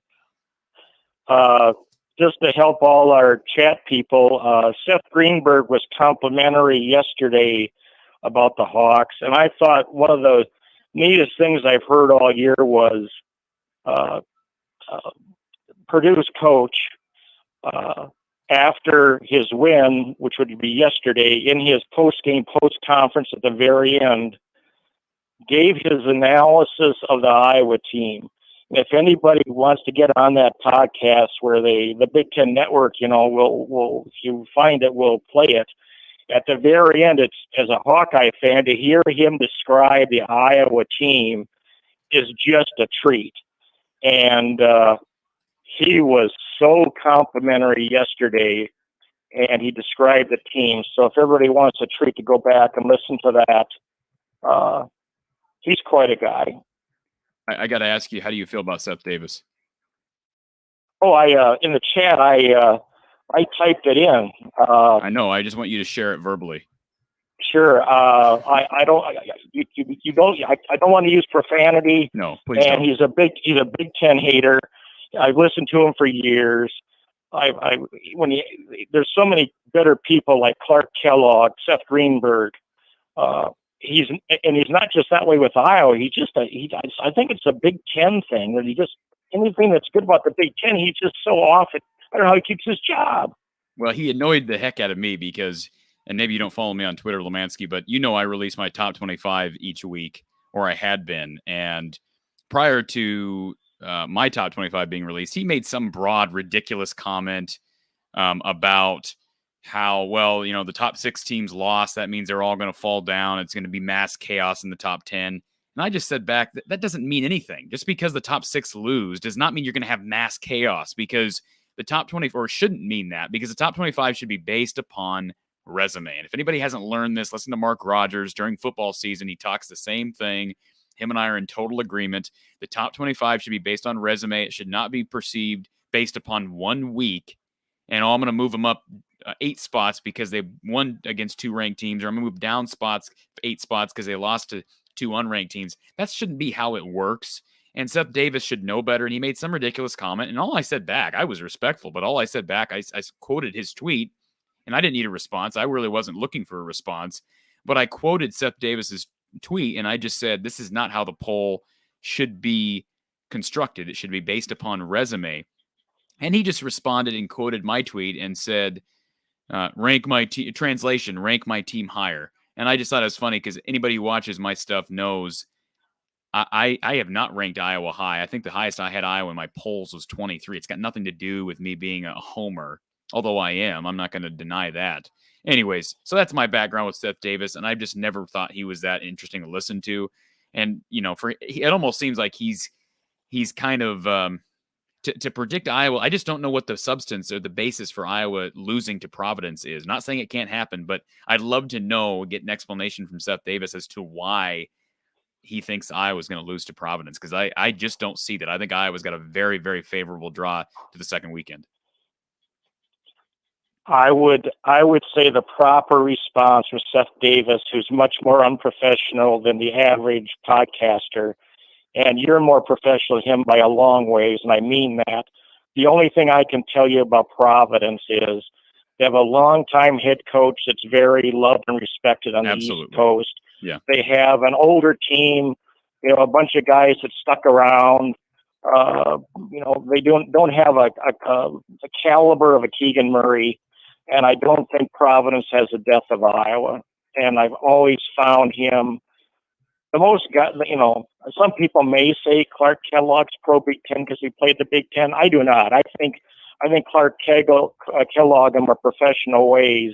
Just to help all our chat people, Seth Greenberg was complimentary yesterday about the Hawks, and I thought one of the neatest things I've heard all year was Purdue's coach, after his win, which would be yesterday, in his post-game, post-conference at the very end, gave his analysis of the Iowa team. And if anybody wants to get on that podcast where the Big Ten Network, will if you find it, will play it. At the very end, it's, as a Hawkeye fan, to hear him describe the Iowa team is just a treat. And he was so complimentary yesterday, and he described the team. So if everybody wants a treat to go back and listen to that, he's quite a guy. I got to ask you, how do you feel about Seth Davis? Oh, in the chat, I typed it in. I know. I just want you to share it verbally. Sure. I don't want to use profanity. No, please and don't. He's a Big Ten hater. I've listened to him for years. There's so many better people like Clark Kellogg, Seth Greenberg. He's not just that way with Iowa. I think it's a Big Ten thing that anything that's good about the Big Ten, he's just so off it. I don't know how he keeps his job. Well, he annoyed the heck out of me because, and maybe you don't follow me on Twitter, Lemansky, but I release my top 25 each week, or I had been. And prior to my top 25 being released, he made some broad, ridiculous comment about how, the top 6 teams lost. That means they're all going to fall down. It's going to be mass chaos in the top 10. And I just said back, that doesn't mean anything. Just because the top 6 lose does not mean you're going to have mass chaos, because the top 24 shouldn't mean that, because the top 25 should be based upon resume. And if anybody hasn't learned this, listen to Mark Rogers during football season. He talks the same thing. Him and I are in total agreement. The top 25 should be based on resume. It should not be perceived based upon 1 week. And I'm going to move them up 8 spots because they won against 2 ranked teams, or I'm going to move down 8 spots because they lost to 2 unranked teams. That shouldn't be how it works. And Seth Davis should know better. And he made some ridiculous comment. And all I said back, I was respectful, but all I said back, I quoted his tweet, and I didn't need a response. I really wasn't looking for a response, but I quoted Seth Davis's tweet, and I just said, this is not how the poll should be constructed. It should be based upon resume. And he just responded and quoted my tweet and said, rank my team, translation, rank my team higher. And I just thought it was funny because anybody who watches my stuff knows I have not ranked Iowa high. I think the highest I had Iowa in my polls was 23. It's got nothing to do with me being a homer, although I am. I'm not going to deny that. Anyways, so that's my background with Seth Davis, and I've just never thought he was that interesting to listen to. And, it almost seems like he's kind of to predict Iowa. I just don't know what the substance or the basis for Iowa losing to Providence is. Not saying it can't happen, but I'd love to get an explanation from Seth Davis as to why he thinks Iowa's going to lose to Providence, because I just don't see that. I think Iowa's got a very, very favorable draw to the second weekend. I would say the proper response from Seth Davis, who's much more unprofessional than the average podcaster, and you're more professional than him by a long ways, and I mean that. The only thing I can tell you about Providence is they have a longtime head coach that's very loved and respected on the East Coast. Yeah. They have an older team, a bunch of guys that stuck around. They don't have a caliber of a Keegan Murray, and I don't think Providence has the depth of Iowa. And I've always found him the most some people may say Clark Kellogg's pro Big Ten because he played the Big Ten. I do not. I think I think Clark Kellogg in more professional way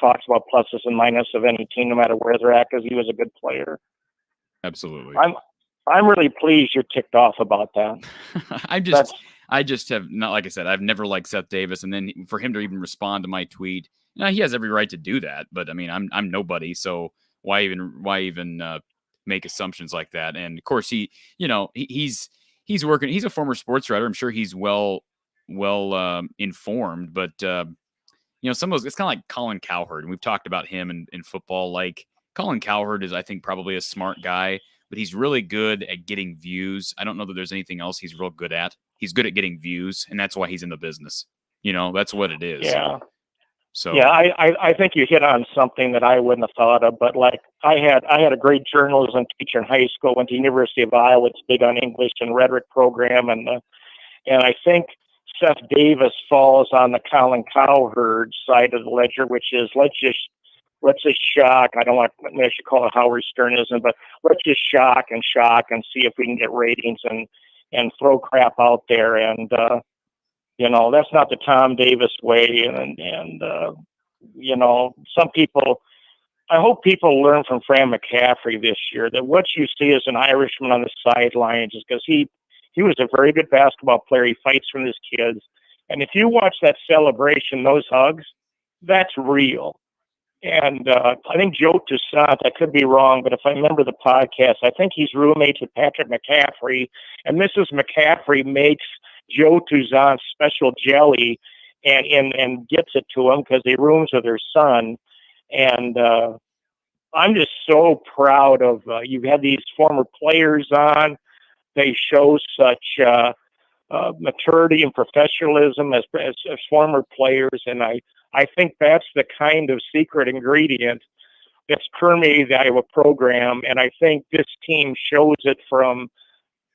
talks about pluses and minuses of any team, no matter where they're at, because he was a good player. Absolutely. I'm really pleased you're ticked off about that. I just have not, like I said, I've never liked Seth Davis, and then for him to even respond to my tweet, he has every right to do that. But I mean, I'm nobody, so why even make assumptions like that? And of course, he's working. He's a former sports writer. I'm sure he's well informed. But some of those, it's kind of like Colin Cowherd, and we've talked about him in football. Like Colin Cowherd is, I think, probably a smart guy, but he's really good at getting views. I don't know that there's anything else he's real good at. He's good at getting views, and that's why he's in the business. That's what it is. Yeah. So yeah, I think you hit on something that I wouldn't have thought of. But like I had a great journalism teacher in high school. Went to University of Iowa. It's big on English and rhetoric program, and I think Seth Davis falls on the Colin Cowherd side of the ledger, which is let's just shock. I should call it Howard Sternism, but let's just shock and see if we can get ratings and throw crap out there. And, that's not the Tom Davis way. And some people, I hope people learn from Fran McCaffrey this year that what you see as an Irishman on the sidelines is because he was a very good basketball player. He fights for his kids. And if you watch that celebration, those hugs, that's real. And I think Joe Toussaint, I could be wrong, but if I remember the podcast, I think he's roommates with Patrick McCaffrey. And Mrs. McCaffrey makes Joe Toussaint special jelly and gets it to him because he rooms with her son. And I'm just so proud of you've had these former players on. They show such maturity and professionalism as former players, and I think that's the kind of secret ingredient that's permeated the Iowa program, and I think this team shows it from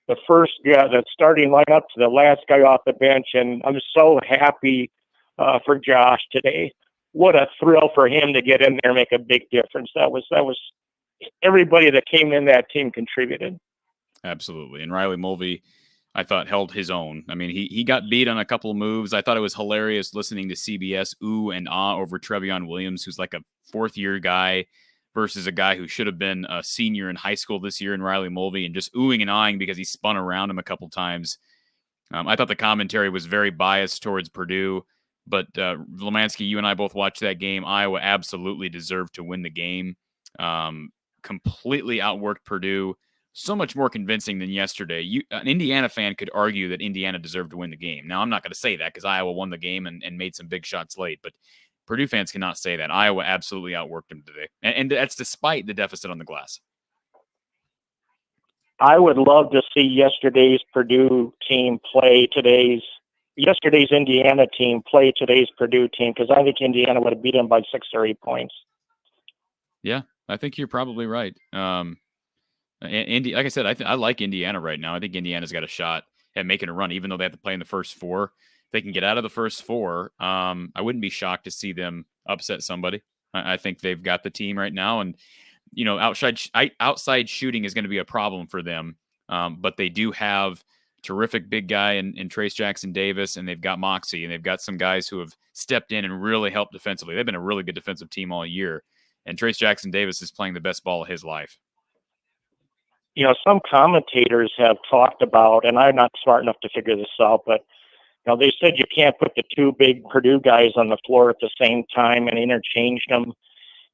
the first guy, the starting lineup, to the last guy off the bench, and I'm so happy for Josh today. What a thrill for him to get in there and make a big difference. That was everybody that came in that team contributed. Absolutely. And Riley Mulvey, I thought, held his own. I mean, he got beat on a couple of moves. I thought it was hilarious listening to CBS ooh and ah over Trevion Williams, who's like a fourth-year guy versus a guy who should have been a senior in high school this year in Riley Mulvey, and just oohing and ahhing because he spun around him a couple times. I thought the commentary was very biased towards Purdue, but Lemansky, you and I both watched that game. Iowa absolutely deserved to win the game. Completely outworked Purdue. So much more convincing than yesterday. An Indiana fan could argue that Indiana deserved to win the game. Now, I'm not going to say that because Iowa won the game and made some big shots late, but Purdue fans cannot say that. Iowa absolutely outworked them today, and that's despite the deficit on the glass. I would love to see yesterday's Purdue team play yesterday's Indiana team play today's Purdue team, because I think Indiana would have beat them by 6 or 8 points. Yeah, I think you're probably right. Like I said, I like Indiana right now. I think Indiana's got a shot at making a run, even though they have to play in the first 4. If they can get out of the first 4, I wouldn't be shocked to see them upset somebody. I think they've got the team right now, and outside shooting is going to be a problem for them. But they do have terrific big guy in Trace Jackson Davis, and they've got Moxie, and they've got some guys who have stepped in and really helped defensively. They've been a really good defensive team all year, and Trace Jackson Davis is playing the best ball of his life. Some commentators have talked about, and I'm not smart enough to figure this out, but they said you can't put the 2 big Purdue guys on the floor at the same time and interchange them.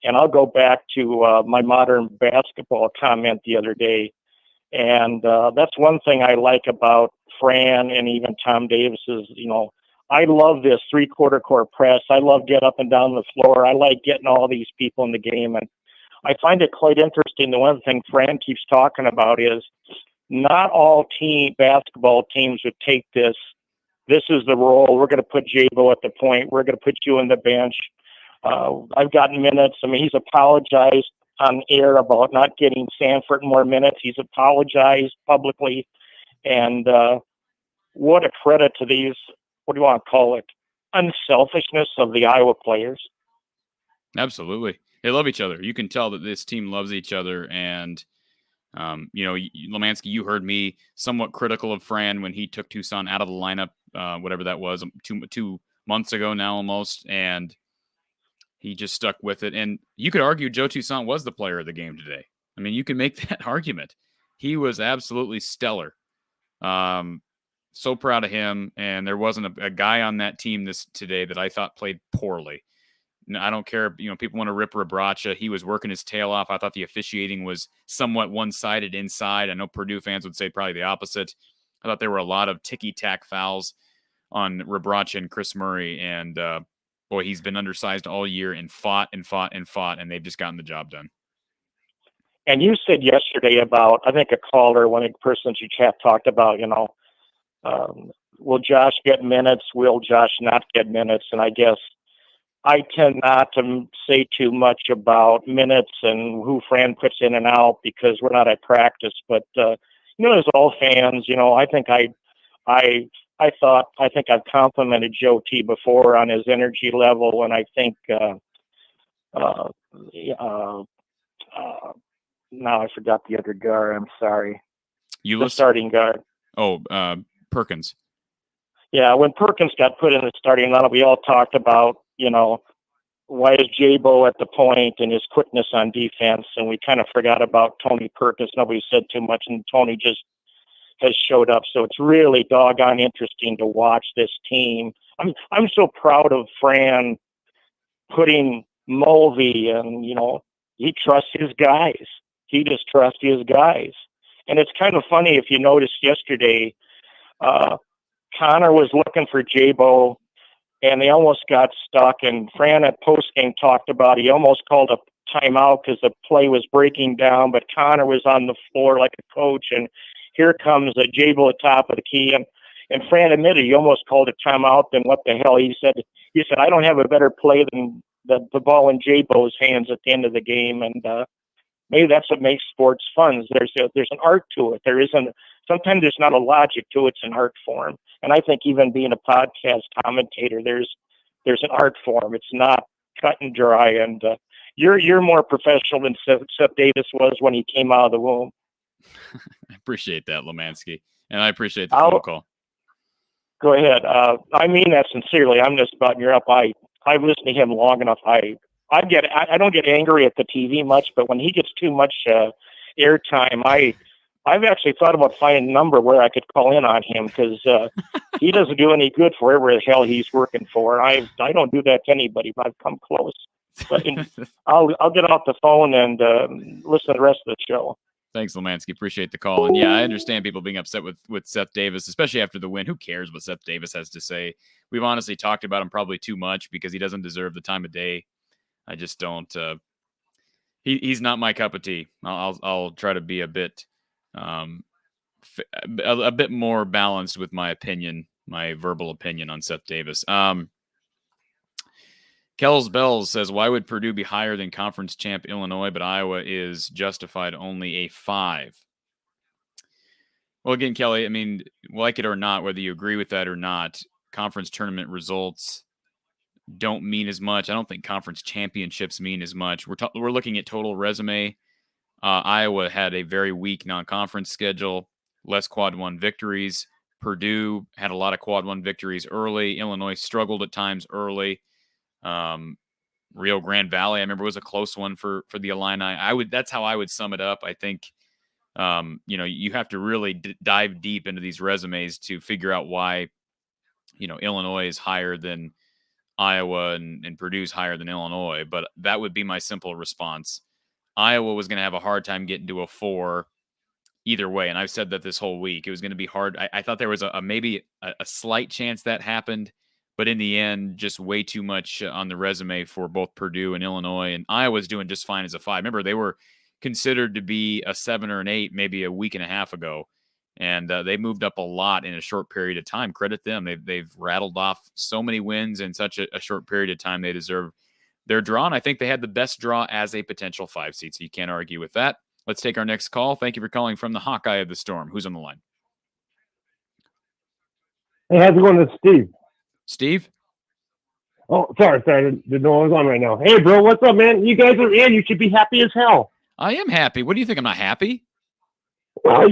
And I'll go back to my modern basketball comment the other day. And that's one thing I like about Fran and even Tom Davis is, I love this 3/4 court press. I love get up and down the floor. I like getting all these people in the game. And I find it quite interesting. The one thing Fran keeps talking about is not all basketball teams would take this. This is the role. We're going to put Jabo at the point. We're going to put you on the bench. I've gotten minutes. I mean, he's apologized on air about not getting Sanford more minutes. He's apologized publicly. And what a credit to these, what do you want to call it, unselfishness of the Iowa players. Absolutely. They love each other. You can tell that this team loves each other. And, Lemansky, you heard me somewhat critical of Fran when he took Toussaint out of the lineup whatever that was, 2 months ago now almost, and he just stuck with it. And you could argue Joe Toussaint was the player of the game today. I mean, you can make that argument. He was absolutely stellar. So proud of him. And there wasn't a guy on that team today that I thought played poorly. I don't care. People want to rip Rebraca. He was working his tail off. I thought the officiating was somewhat one-sided inside. I know Purdue fans would say probably the opposite. I thought there were a lot of ticky-tack fouls on Rebraca and Chris Murray. And, boy, he's been undersized all year and fought, and they've just gotten the job done. And you said yesterday about, I think a caller, one of the persons you chat talked about, will Josh get minutes? Will Josh not get minutes? And I guess I tend not to say too much about minutes and who Fran puts in and out because we're not at practice. But, as all fans, I think I've complimented Joe T before on his energy level. And I think, now I forgot the other guard. I'm sorry. The starting guard. Oh, Perkins. Yeah, when Perkins got put in the starting lineup, we all talked about, why is J-Bo at the point and his quickness on defense, and we kind of forgot about Tony Perkins. Nobody said too much, and Tony just has showed up. So it's really doggone interesting to watch this team. I'm so proud of Fran putting Mulvey, and he trusts his guys. He just trusts his guys. And it's kind of funny if you noticed yesterday, Connor was looking for J-Bo, and they almost got stuck. And Fran at postgame talked about he almost called a timeout because the play was breaking down, but Connor was on the floor like a coach. And here comes a J-Bo at top of the key. And Fran admitted he almost called a timeout. Then what the hell? He said, I don't have a better play than the ball in J-Bo's hands at the end of the game. And maybe that's what makes sports fun. There's an art to it. Sometimes there's not a logic to it. It's an art form. And I think even being a podcast commentator, there's an art form. It's not cut and dry. And you're more professional than Seth Davis was when he came out of the womb. I appreciate that, Lemansky. And I appreciate the phone call. Go ahead. I mean that sincerely. I'm just butting you up. I've listened to him long enough. I don't get angry at the TV much, but when he gets too much airtime, I've actually thought about finding a number where I could call in on him because he doesn't do any good for whatever the hell he's working for. I don't do that to anybody, but I've come close. But I'll get off the phone and listen to the rest of the show. Thanks, Lemansky. Appreciate the call. And yeah, I understand people being upset with Seth Davis, especially after the win. Who cares what Seth Davis has to say? We've honestly talked about him probably too much because he doesn't deserve the time of day. I just don't. He's not my cup of tea. I'll try to be a bit more balanced with my opinion, my verbal opinion on Seth Davis. Kells Bells says, why would Purdue be higher than conference champ Illinois, but Iowa is justified only a 5? Well, again, Kelly, I mean, like it or not, whether you agree with that or not, conference tournament results don't mean as much. I don't think conference championships mean as much. We're looking at total resume. Iowa had a very weak non-conference schedule, less quad 1 victories. Purdue had a lot of quad 1 victories early. Illinois struggled at times early. Rio Grande Valley, I remember, was a close one for the Illini. That's how I would sum it up. I think, you have to really dive deep into these resumes to figure out why, Illinois is higher than Iowa and Purdue's higher than Illinois. But that would be my simple response. Iowa was going to have a hard time getting to a 4 either way. And I've said that this whole week. It was going to be hard. I thought there was maybe a slight chance that happened. But in the end, just way too much on the resume for both Purdue and Illinois. And Iowa's doing just fine as a 5. Remember, they were considered to be a 7 or an 8 maybe a week and a half ago. And they moved up a lot in a short period of time. Credit them. They've rattled off so many wins in such a short period of time. They deserve their draw. And I think they had the best draw as a potential 5 seed. So you can't argue with that. Let's take our next call. Thank you for calling from the Hawkeye of the Storm. Who's on the line? Hey, how's it going? This is Steve. Steve? Oh, sorry. Didn't know I was on right now. Hey, bro, what's up, man? You guys are in. You should be happy as hell. I am happy. What do you think? I'm not happy? Well,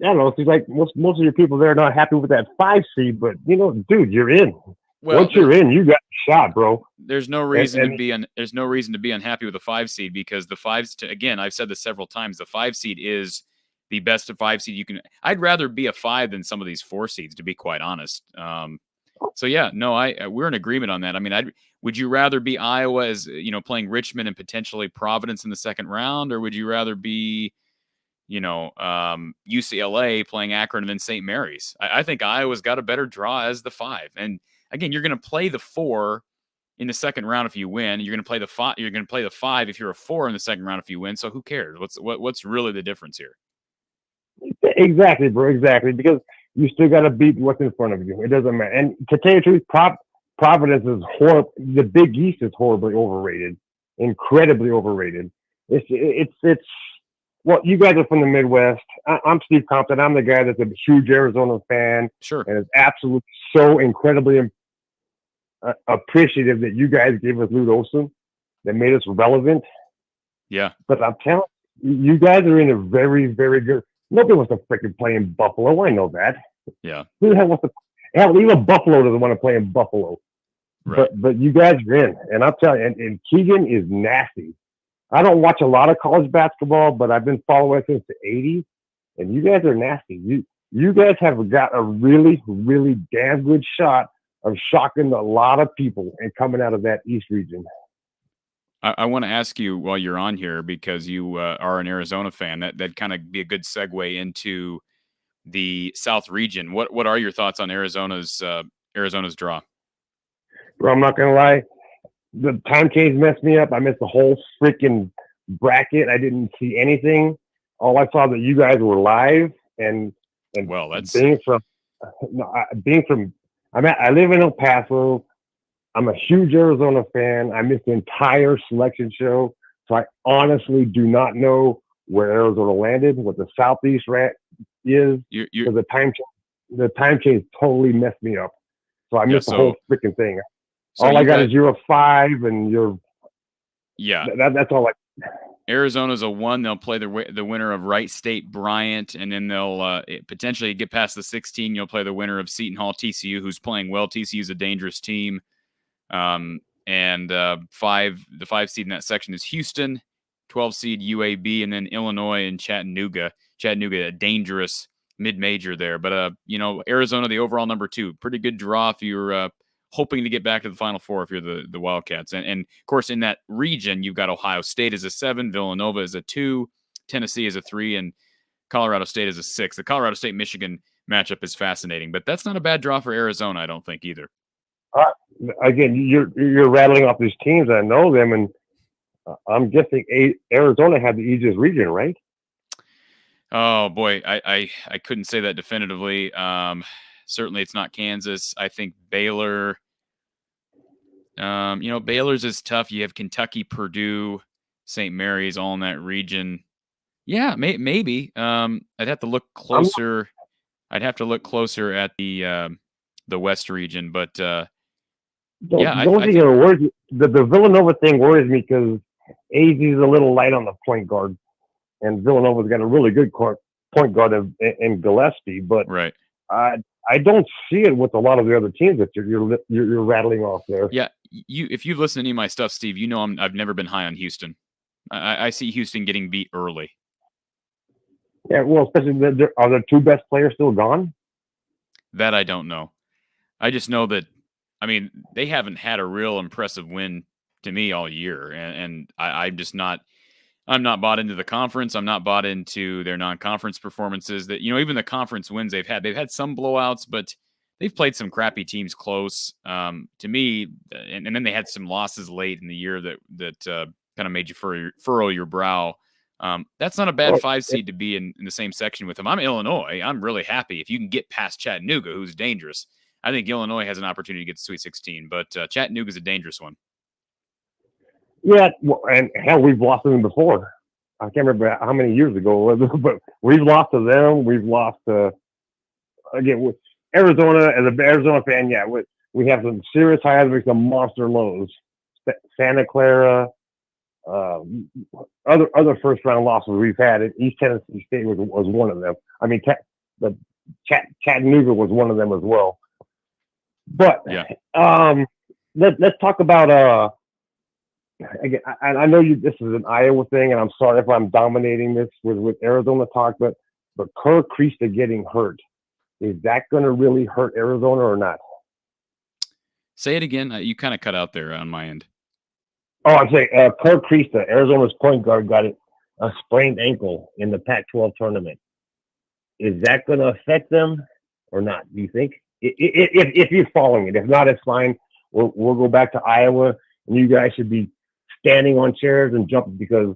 I don't know. It seems like most of your people there are not happy with that 5 seed, but dude, you're in. Well, Once you're in, you got a shot, bro. There's no reason there's no reason to be unhappy with the 5 seed, because the again, I've said this several times, the 5 seed is the best of 5 seed you can. I'd rather be a 5 than some of these 4 seeds, to be quite honest. So yeah, no, we're in agreement on that. I mean, would you rather be Iowa as playing Richmond and potentially Providence in the second round, or would you rather be UCLA playing Akron and then St. Mary's? I think Iowa's got a better draw as the 5. And again, you're going to play the 4 in the second round if you win. You're going to play the 5. You're going to play the 5 if you're a 4 in the second round if you win. So who cares? What's really the difference here? Exactly, bro. Exactly, because you still got to beat what's in front of you. It doesn't matter. And to tell you the truth, Providence is horrible. The Big East is horribly overrated, incredibly overrated. It's. Well, you guys are from the Midwest. I'm Steve Compton. I'm the guy that's a huge Arizona fan. Sure. And is absolutely so incredibly appreciative that you guys gave us Lute Olson, that made us relevant. Yeah. But I'm telling you, guys are in a very, very good. Nobody wants to freaking play in Buffalo. I know that. Yeah. Who the hell wants to? Hell, even Buffalo doesn't want to play in Buffalo. Right. But you guys are in. And I'm telling you, and Keegan is nasty. I don't watch a lot of college basketball, but I've been following it since the 80s, and you guys are nasty. You guys have got a really, really damn good shot of shocking a lot of people and coming out of that East region. I want to ask you while you're on here, because you are an Arizona fan, that kind of be a good segue into the South region. What are your thoughts on Arizona's draw? Bro, I'm not going to lie. The time change messed me up. I missed the whole freaking bracket. I didn't see anything. All I saw that you guys were live, and well, that's being from. I live in El Paso. I'm a huge Arizona fan. I missed the entire selection show, so I honestly do not know where Arizona landed, what the Southeast is. Because the time change totally messed me up. So I missed the whole freaking thing. So all I got is you're a 5, and you're. Yeah. That's all I. Arizona's a 1. They'll play the winner of Wright State Bryant, and then they'll potentially get past the 16. You'll play the winner of Seton Hall TCU, who's playing well. TCU is a dangerous team. And the 5 seed in that section is Houston, 12 seed UAB, and then Illinois and Chattanooga. Chattanooga, a dangerous mid-major there. But Arizona, the overall number 2, pretty good draw if you're hoping to get back to the Final Four if you're the Wildcats. And of course, in that region, you've got Ohio State as a 7, Villanova as a 2, Tennessee as a 3, and Colorado State as a 6. The Colorado State-Michigan matchup is fascinating, but that's not a bad draw for Arizona, I don't think, either. Again, you're rattling off these teams. I know them, and I'm guessing Arizona had the easiest region, right? Oh, boy, I couldn't say that definitively. Certainly, it's not Kansas. I think Baylor. Baylor's is tough. You have Kentucky, Purdue, St. Mary's, all in that region. Yeah, maybe. I'd have to look closer. I'd have to look closer at the West region, but the Villanova thing worries me because AZ is a little light on the point guard, and Villanova's got a really good point guard in Gillespie, but right. I don't see it with a lot of the other teams that you're rattling off there. Yeah, if you've listened to any of my stuff, Steve, I've never been high on Houston. I see Houston getting beat early. Yeah, well, especially are the 2 best players still gone? That I don't know. I just know that, they haven't had a real impressive win to me all year, and I'm just not. I'm not bought into the conference. I'm not bought into their non-conference performances. That even the conference wins they've had some blowouts, but they've played some crappy teams close. To me, and then they had some losses late in the year that kind of made you furrow your brow. That's not a bad 5 seed to be in the same section with them. I'm Illinois. I'm really happy if you can get past Chattanooga, who's dangerous. I think Illinois has an opportunity to get to Sweet 16, but Chattanooga is a dangerous one. Yeah, and hell, we've lost to them before. I can't remember how many years ago, but we've lost to them. We've lost to, again, with Arizona. As an Arizona fan, yeah, we have some serious highs and some monster lows. Santa Clara, other first round losses we've had. East Tennessee State was one of them. I mean, Chattanooga was one of them as well. But yeah. Let's talk about again. I know this is an Iowa thing, and I'm sorry if I'm dominating this with Arizona talk, but Kerr Kriesta getting hurt, is that going to really hurt Arizona or not? Say it again. You kind of cut out there on my end. Oh, I'm saying Kerr Kriesta, Arizona's point guard, got a sprained ankle in the Pac-12 tournament. Is that going to affect them or not? Do you think? If you're following it, if not, it's fine. We'll go back to Iowa, and you guys should be standing on chairs and jumping because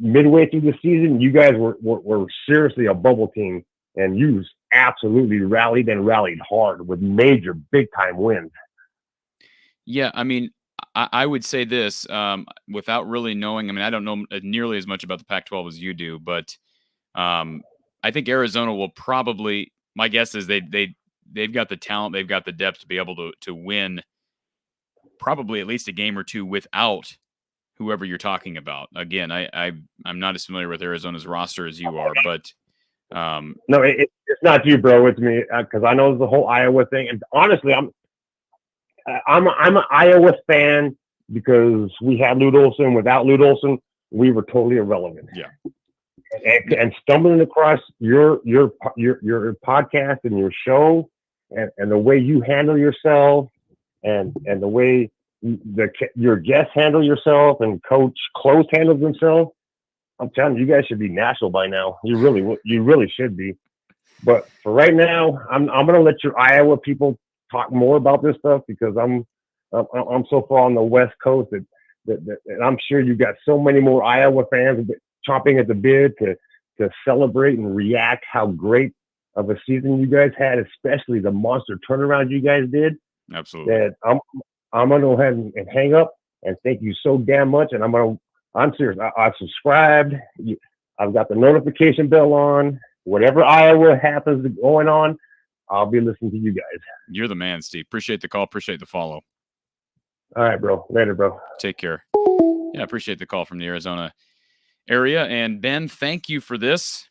midway through the season, you guys were seriously a bubble team, and you absolutely rallied hard with major big-time wins. Yeah, I mean, I would say this without really knowing. I mean, I don't know nearly as much about the Pac-12 as you do, but I think Arizona will probably. My guess is they've got the talent, they've got the depth to be able to win probably at least a game or two without whoever you're talking about. Again, I'm not as familiar with Arizona's roster as you are, but no, it's not you, bro. It's me because I know the whole Iowa thing, and honestly, I'm an Iowa fan because we had Lute Olson. Without Lute Olson, we were totally irrelevant. Yeah. And stumbling across your podcast and your show and the way you handle yourself and the way your guests handle yourself and Coach Close handles himself, I'm telling you, you guys should be national by now. You really should be. But for right now, I'm gonna let your Iowa people talk more about this stuff because I'm so far on the West Coast that I'm sure you got so many more Iowa fans chomping at the bit to celebrate and react how great of a season you guys had, especially the monster turnaround you guys did. Absolutely. That I'm gonna go ahead and hang up and thank you so damn much. And I'm serious. I subscribed. I've got the notification bell on. Whatever Iowa happens going on, I'll be listening to you guys. You're the man, Steve. Appreciate the call. Appreciate the follow. All right, bro. Later, bro. Take care. Yeah, appreciate the call from the Arizona area. And Ben, thank you for this.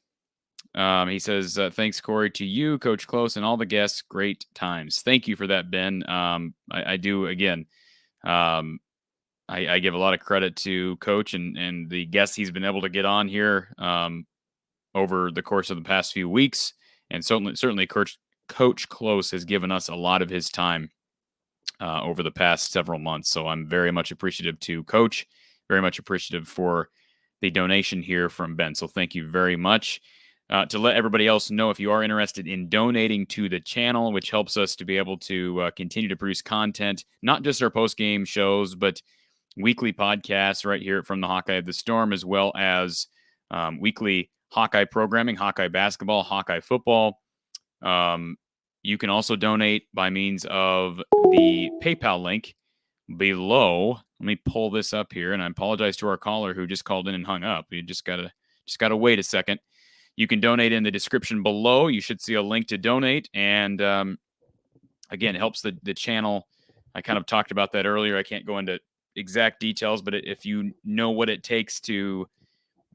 He says, thanks, Corey, to you, Coach Close, and all the guests. Great times. Thank you for that, Ben. I do, again, I give a lot of credit to Coach and the guests he's been able to get on here over the course of the past few weeks. And certainly Coach Close has given us a lot of his time over the past several months. So I'm very much appreciative to Coach, very much appreciative for the donation here from Ben. So thank you very much. To let everybody else know, if you are interested in donating to the channel, which helps us to be able to continue to produce content, not just our post-game shows, but weekly podcasts right here from the Hawkeye of the Storm, as well as weekly Hawkeye programming, Hawkeye basketball, Hawkeye football. You can also donate by means of the PayPal link below. Let me pull this up here, and I apologize to our caller who just called in and hung up. You just gotta wait a second. You can donate in the description below. You should see a link to donate, and again, it helps the channel. I kind of talked about that earlier. I can't go into exact details, but if you know what it takes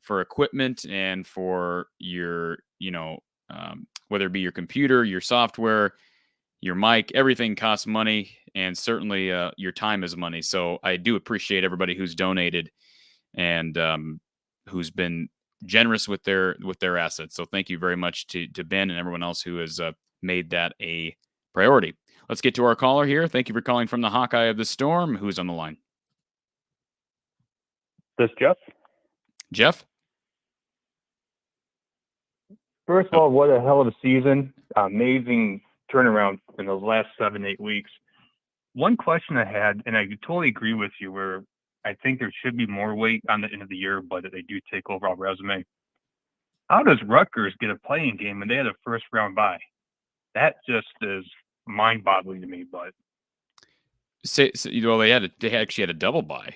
for equipment and for your, whether it be your computer, your software, your mic, everything costs money, and certainly your time is money. So I do appreciate everybody who's donated and who's been generous with their assets. So thank you very much to Ben and everyone else who has made that a priority. Let's get to our caller here. Thank you for calling from the Hawkeye of the Storm. Who's on the line? This Jeff. Jeff? First of all, what a hell of a season. Amazing turnaround in those last 7-8 weeks. One question I had, and I totally agree with you, where I think there should be more weight on the end of the year, but they do take overall resume. How does Rutgers get a playing game when they had a first round bye? That just is mind boggling to me. But they actually had a double bye.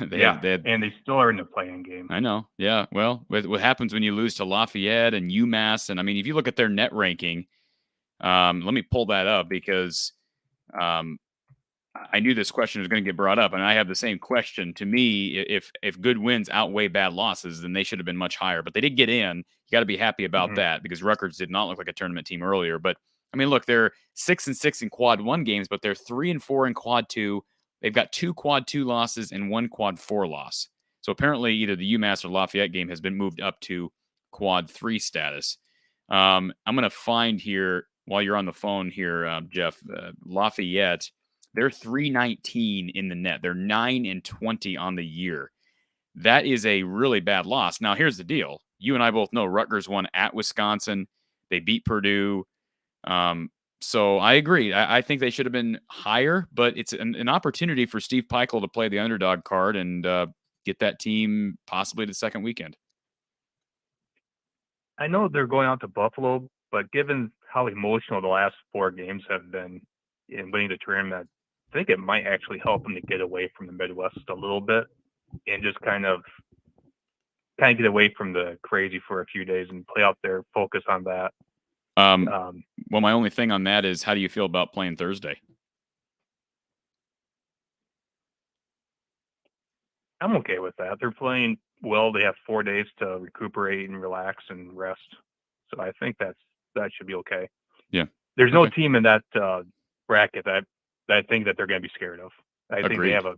They had, and they still are in the playing game. I know. Yeah. Well, what happens when you lose to Lafayette and UMass? And I mean, if you look at their net ranking, let me pull that up because I knew this question was going to get brought up, and I have the same question. To me, if good wins outweigh bad losses, then they should have been much higher. But they did get in. You got to be happy about that because Rutgers did not look like a tournament team earlier. But I mean, look, they're 6-6 in quad 1 games, but they're 3-4 in quad 2. They've got 2 quad 2 losses and 1 quad 4 loss. So apparently, either the UMass or Lafayette game has been moved up to quad 3 status. I'm going to find here while you're on the phone here, Jeff, Lafayette. They're 319 in the net. They're 9-20 on the year. That is a really bad loss. Now, here's the deal. You and I both know Rutgers won at Wisconsin. They beat Purdue. So I agree. I think they should have been higher, but it's an opportunity for Steve Peichel to play the underdog card and get that team possibly to the second weekend. I know they're going out to Buffalo, but given how emotional the last 4 games have been in winning the tournament, I think it might actually help them to get away from the Midwest a little bit and just kind of get away from the crazy for a few days and play out their focus on that. Well, my only thing on that is, how do you feel about playing Thursday? I'm okay with that. They're playing well. They have 4 days to recuperate and relax and rest. So I think that should be okay. Yeah. There's no team in that bracket that I think that they're going to be scared of. I think they have a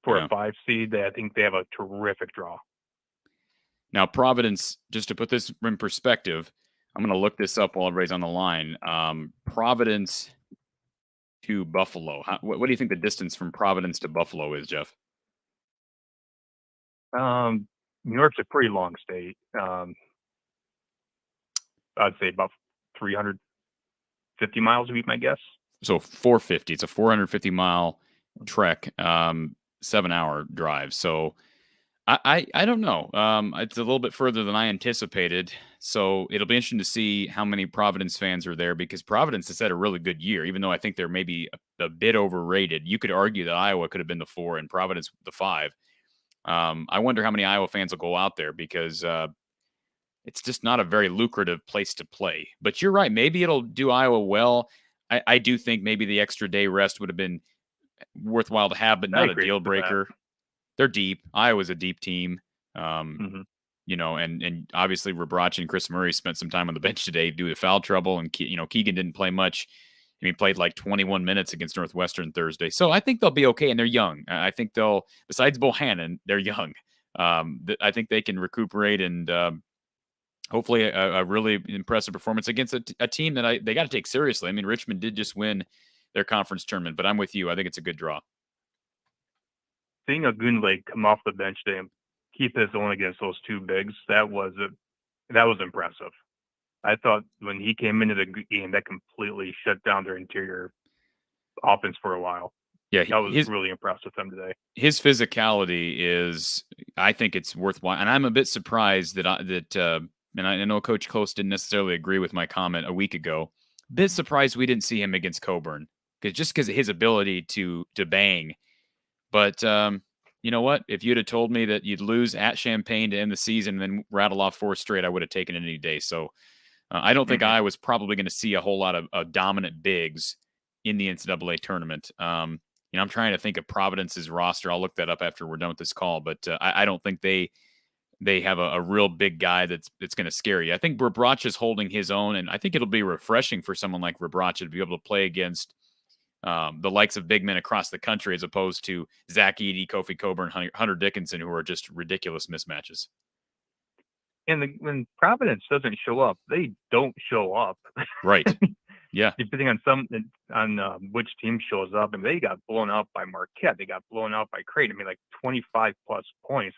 5 seed. I think they have a terrific draw. Now, Providence, just to put this in perspective, I'm going to look this up while everybody's on the line. Providence to Buffalo. What do you think the distance from Providence to Buffalo is, Jeff? New York's a pretty long state. I'd say about 350 miles would be my guess. So 450. It's a 450-mile trek, 7-hour drive. So I don't know. It's a little bit further than I anticipated. So it'll be interesting to see how many Providence fans are there, because Providence has had a really good year, even though I think they're maybe a bit overrated. You could argue that Iowa could have been the 4 and Providence the 5. I wonder how many Iowa fans will go out there, because it's just not a very lucrative place to play. But you're right. Maybe it'll do Iowa well. I do think maybe the extra day rest would have been worthwhile to have, but not a deal breaker. They're deep. Iowa's a deep team. You know, and obviously Rebrach and Chris Murray spent some time on the bench today due to foul trouble. And, Keegan didn't play much. He played like 21 minutes against Northwestern Thursday. So I think they'll be okay, and they're young. I think they'll, besides Bohannon, they're young. I think they can recuperate and hopefully a really impressive performance against a team that they got to take seriously. I mean, Richmond did just win their conference tournament, but I'm with you. I think it's a good draw. Seeing Agunle come off the bench today and keep his own against those 2 bigs, that was impressive. I thought when he came into the game, that completely shut down their interior offense for a while. Yeah, I was really impressed with him today. His physicality is, I think it's worthwhile. And I'm a bit surprised that and I know Coach Close didn't necessarily agree with my comment a week ago. A bit surprised we didn't see him against Coburn, because of his ability to bang. But you know what? If you'd have told me that you'd lose at Champaign to end the season and then rattle off 4 straight, I would have taken it any day. So I don't think I was probably going to see a whole lot of dominant bigs in the NCAA tournament. I'm trying to think of Providence's roster. I'll look that up after we're done with this call, but I don't think they have a real big guy that's going to scare you. I think Rebrach is holding his own, and I think it'll be refreshing for someone like Rebrach to be able to play against the likes of big men across the country, as opposed to Zach Edey, Kofi Coburn, Hunter Dickinson, who are just ridiculous mismatches. And when Providence doesn't show up, they don't show up. Right. Yeah. Depending on which team shows up, and they got blown out by Marquette. They got blown out by Creighton. Like 25 plus points.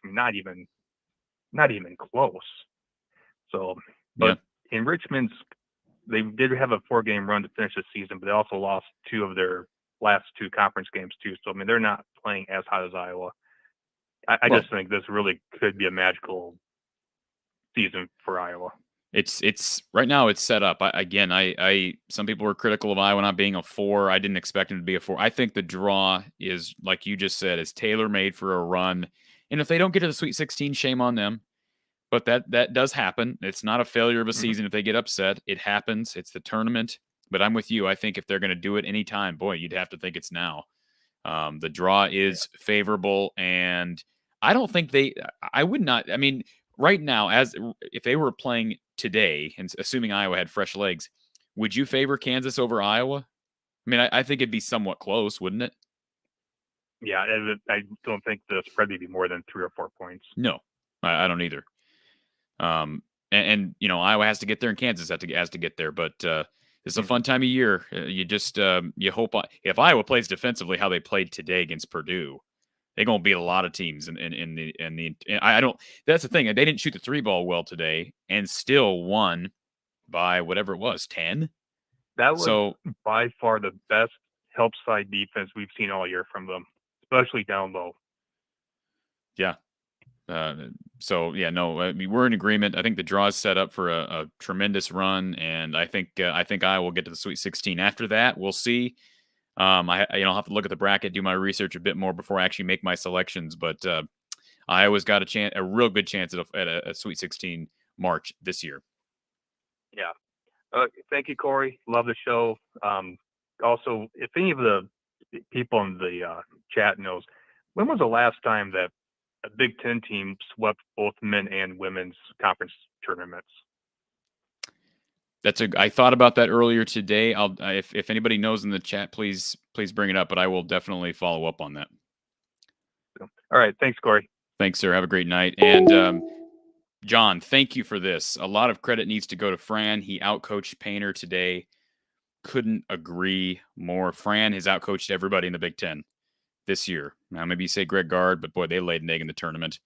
not even close. So, but in Richmond's, they did have a 4-game run to finish the season, but they also lost 2 of their last 2 conference games too. So they're not playing as hot as Iowa. I just think this really could be a magical season for Iowa. It's right now it's set up. Some people were critical of Iowa not being a 4. I didn't expect them to be a 4. I think the draw is, like you just said, is tailor-made for a run. And if they don't get to the Sweet 16, shame on them. But that does happen. It's not a failure of a season if they get upset. It happens. It's the tournament. But I'm with you. I think if they're going to do it anytime, boy, you'd have to think it's now. The draw is favorable, and I don't think I would not. I mean, right now, if they were playing today, and assuming Iowa had fresh legs, would you favor Kansas over Iowa? I mean, I think it'd be somewhat close, wouldn't it? Yeah, and I don't think the spread would be more than 3 or 4 points. No, I don't either. And Iowa has to get there, and Kansas has to get there. But it's a fun time of year. You just you hope if Iowa plays defensively how they played today against Purdue, they're going to beat a lot of teams. I don't. That's the thing. They didn't shoot the 3-ball well today, and still won by whatever it was, 10. That was by far the best help side defense we've seen all year from them, especially down low. Yeah. We're in agreement. I think the draw is set up for a tremendous run, and I think I will get to the Sweet 16. After that, we'll see. I'll have to look at the bracket, do my research a bit more before I actually make my selections. But Iowa's got a real good chance at a Sweet 16 March this year. Yeah. Thank you, Corey. Love the show. Also, if any of the people in the chat knows, when was the last time that a Big Ten team swept both men and women's conference tournaments? I thought about that earlier today. If anybody knows in the chat, please bring it up. But I will definitely follow up on that. All right, thanks, Corey. Thanks, sir. Have a great night. And John, thank you for this. A lot of credit needs to go to Fran. He outcoached Painter today. Couldn't agree more. Fran has outcoached everybody in the Big Ten this year. Now, maybe you say Greg Gard, but boy, they laid an egg in the tournament.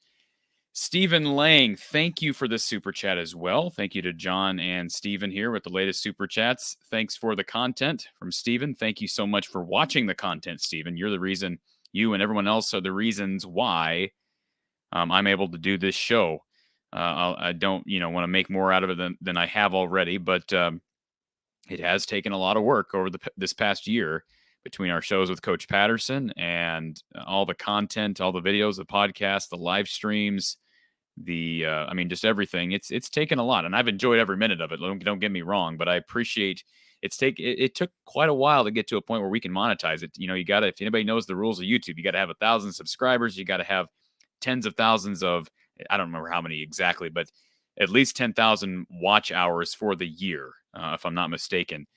Stephen Lang, thank you for this super chat as well. Thank you to John and Stephen here with the latest super chats. Thanks for the content from Stephen. Thank you so much for watching the content, Stephen. You're the reason, you and everyone else are the reasons why I'm able to do this show. I don't, want to make more out of it than I have already, but it has taken a lot of work over this past year between our shows with Coach Patterson and all the content, all the videos, the podcasts, the live streams, just everything. It's taken a lot, and I've enjoyed every minute of it. Don't get me wrong, but I appreciate it took quite a while to get to a point where we can monetize it. You got to, if anybody knows the rules of YouTube, you got to have 1,000 subscribers. You got to have tens of thousands of, I don't remember how many exactly, but at least 10,000 watch hours for the year, if I'm not mistaken.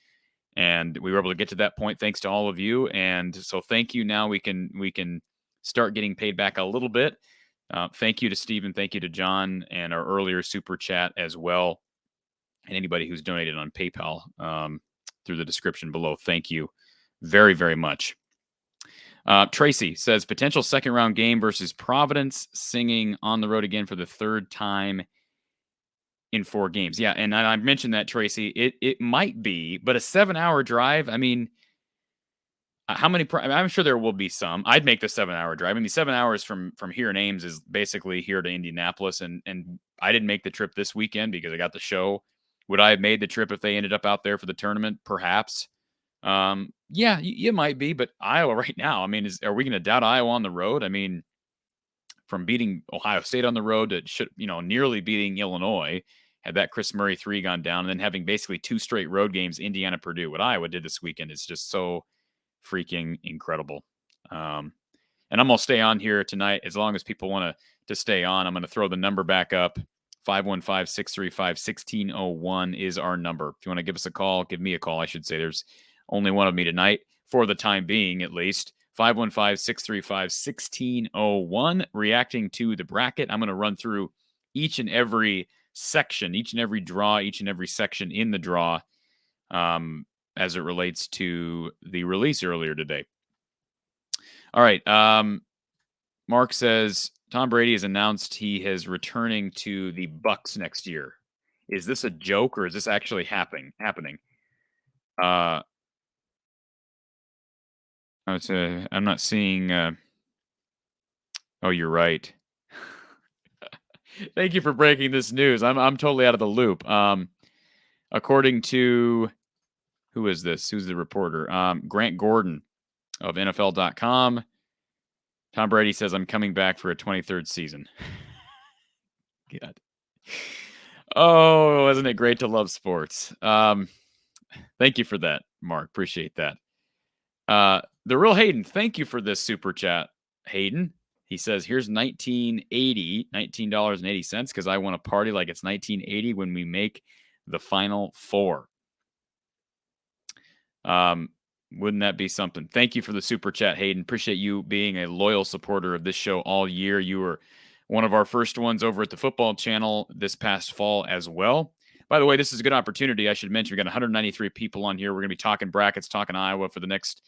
And we were able to get to that point thanks to all of you. And so thank you. Now we can start getting paid back a little bit. Thank you to Stephen. Thank you to John and our earlier super chat as well. And anybody who's donated on PayPal through the description below. Thank you very, very much. Tracy says potential second round game versus Providence, singing on the road again for the third time in 4 games. Yeah, and I mentioned that, Tracy. It might be, but a 7-hour drive, I mean, how many? I'm sure there will be some. I'd make the 7-hour drive. I mean, 7 hours from here in Ames is basically here to Indianapolis, and I didn't make the trip this weekend because I got the show. Would I have made the trip if they ended up out there for the tournament? Perhaps. Yeah, you might be, but Iowa right now, I mean, are we going to doubt Iowa on the road? I mean, from beating Ohio State on the road to nearly beating Illinois, had that Chris Murray 3 gone down, and then having basically 2 straight road games, Indiana, Purdue. What Iowa did this weekend is just so freaking incredible. And I'm going to stay on here tonight as long as people want to stay on. I'm going to throw the number back up. 515-635-1601 is our number. If you want to give us a call, give me a call, I should say. There's only one of me tonight, for the time being at least. 515-635-1601. Reacting to the bracket. I'm going to run through each and every section, each and every draw, each and every section in the draw as it relates to the release earlier today. All right. Mark says Tom Brady has announced he is returning to the Bucs next year. Is this a joke or is this actually happening? I'm not seeing. Oh, you're right. Thank you for breaking this news. I'm totally out of the loop. According to, who is this? Who's the reporter? Grant Gordon of NFL.com. Tom Brady says, I'm coming back for a 23rd season. God. Oh, isn't it great to love sports? Thank you for that, Mark. Appreciate that. The real Hayden, thank you for this super chat, Hayden. He says, here's $19.80, because I want to party like it's 1980 when we make the Final Four. Wouldn't that be something? Thank you for the super chat, Hayden. Appreciate you being a loyal supporter of this show all year. You were one of our first ones over at the football channel this past fall as well. By the way, this is a good opportunity. I should mention we got 193 people on here. We're going to be talking brackets, talking Iowa for the next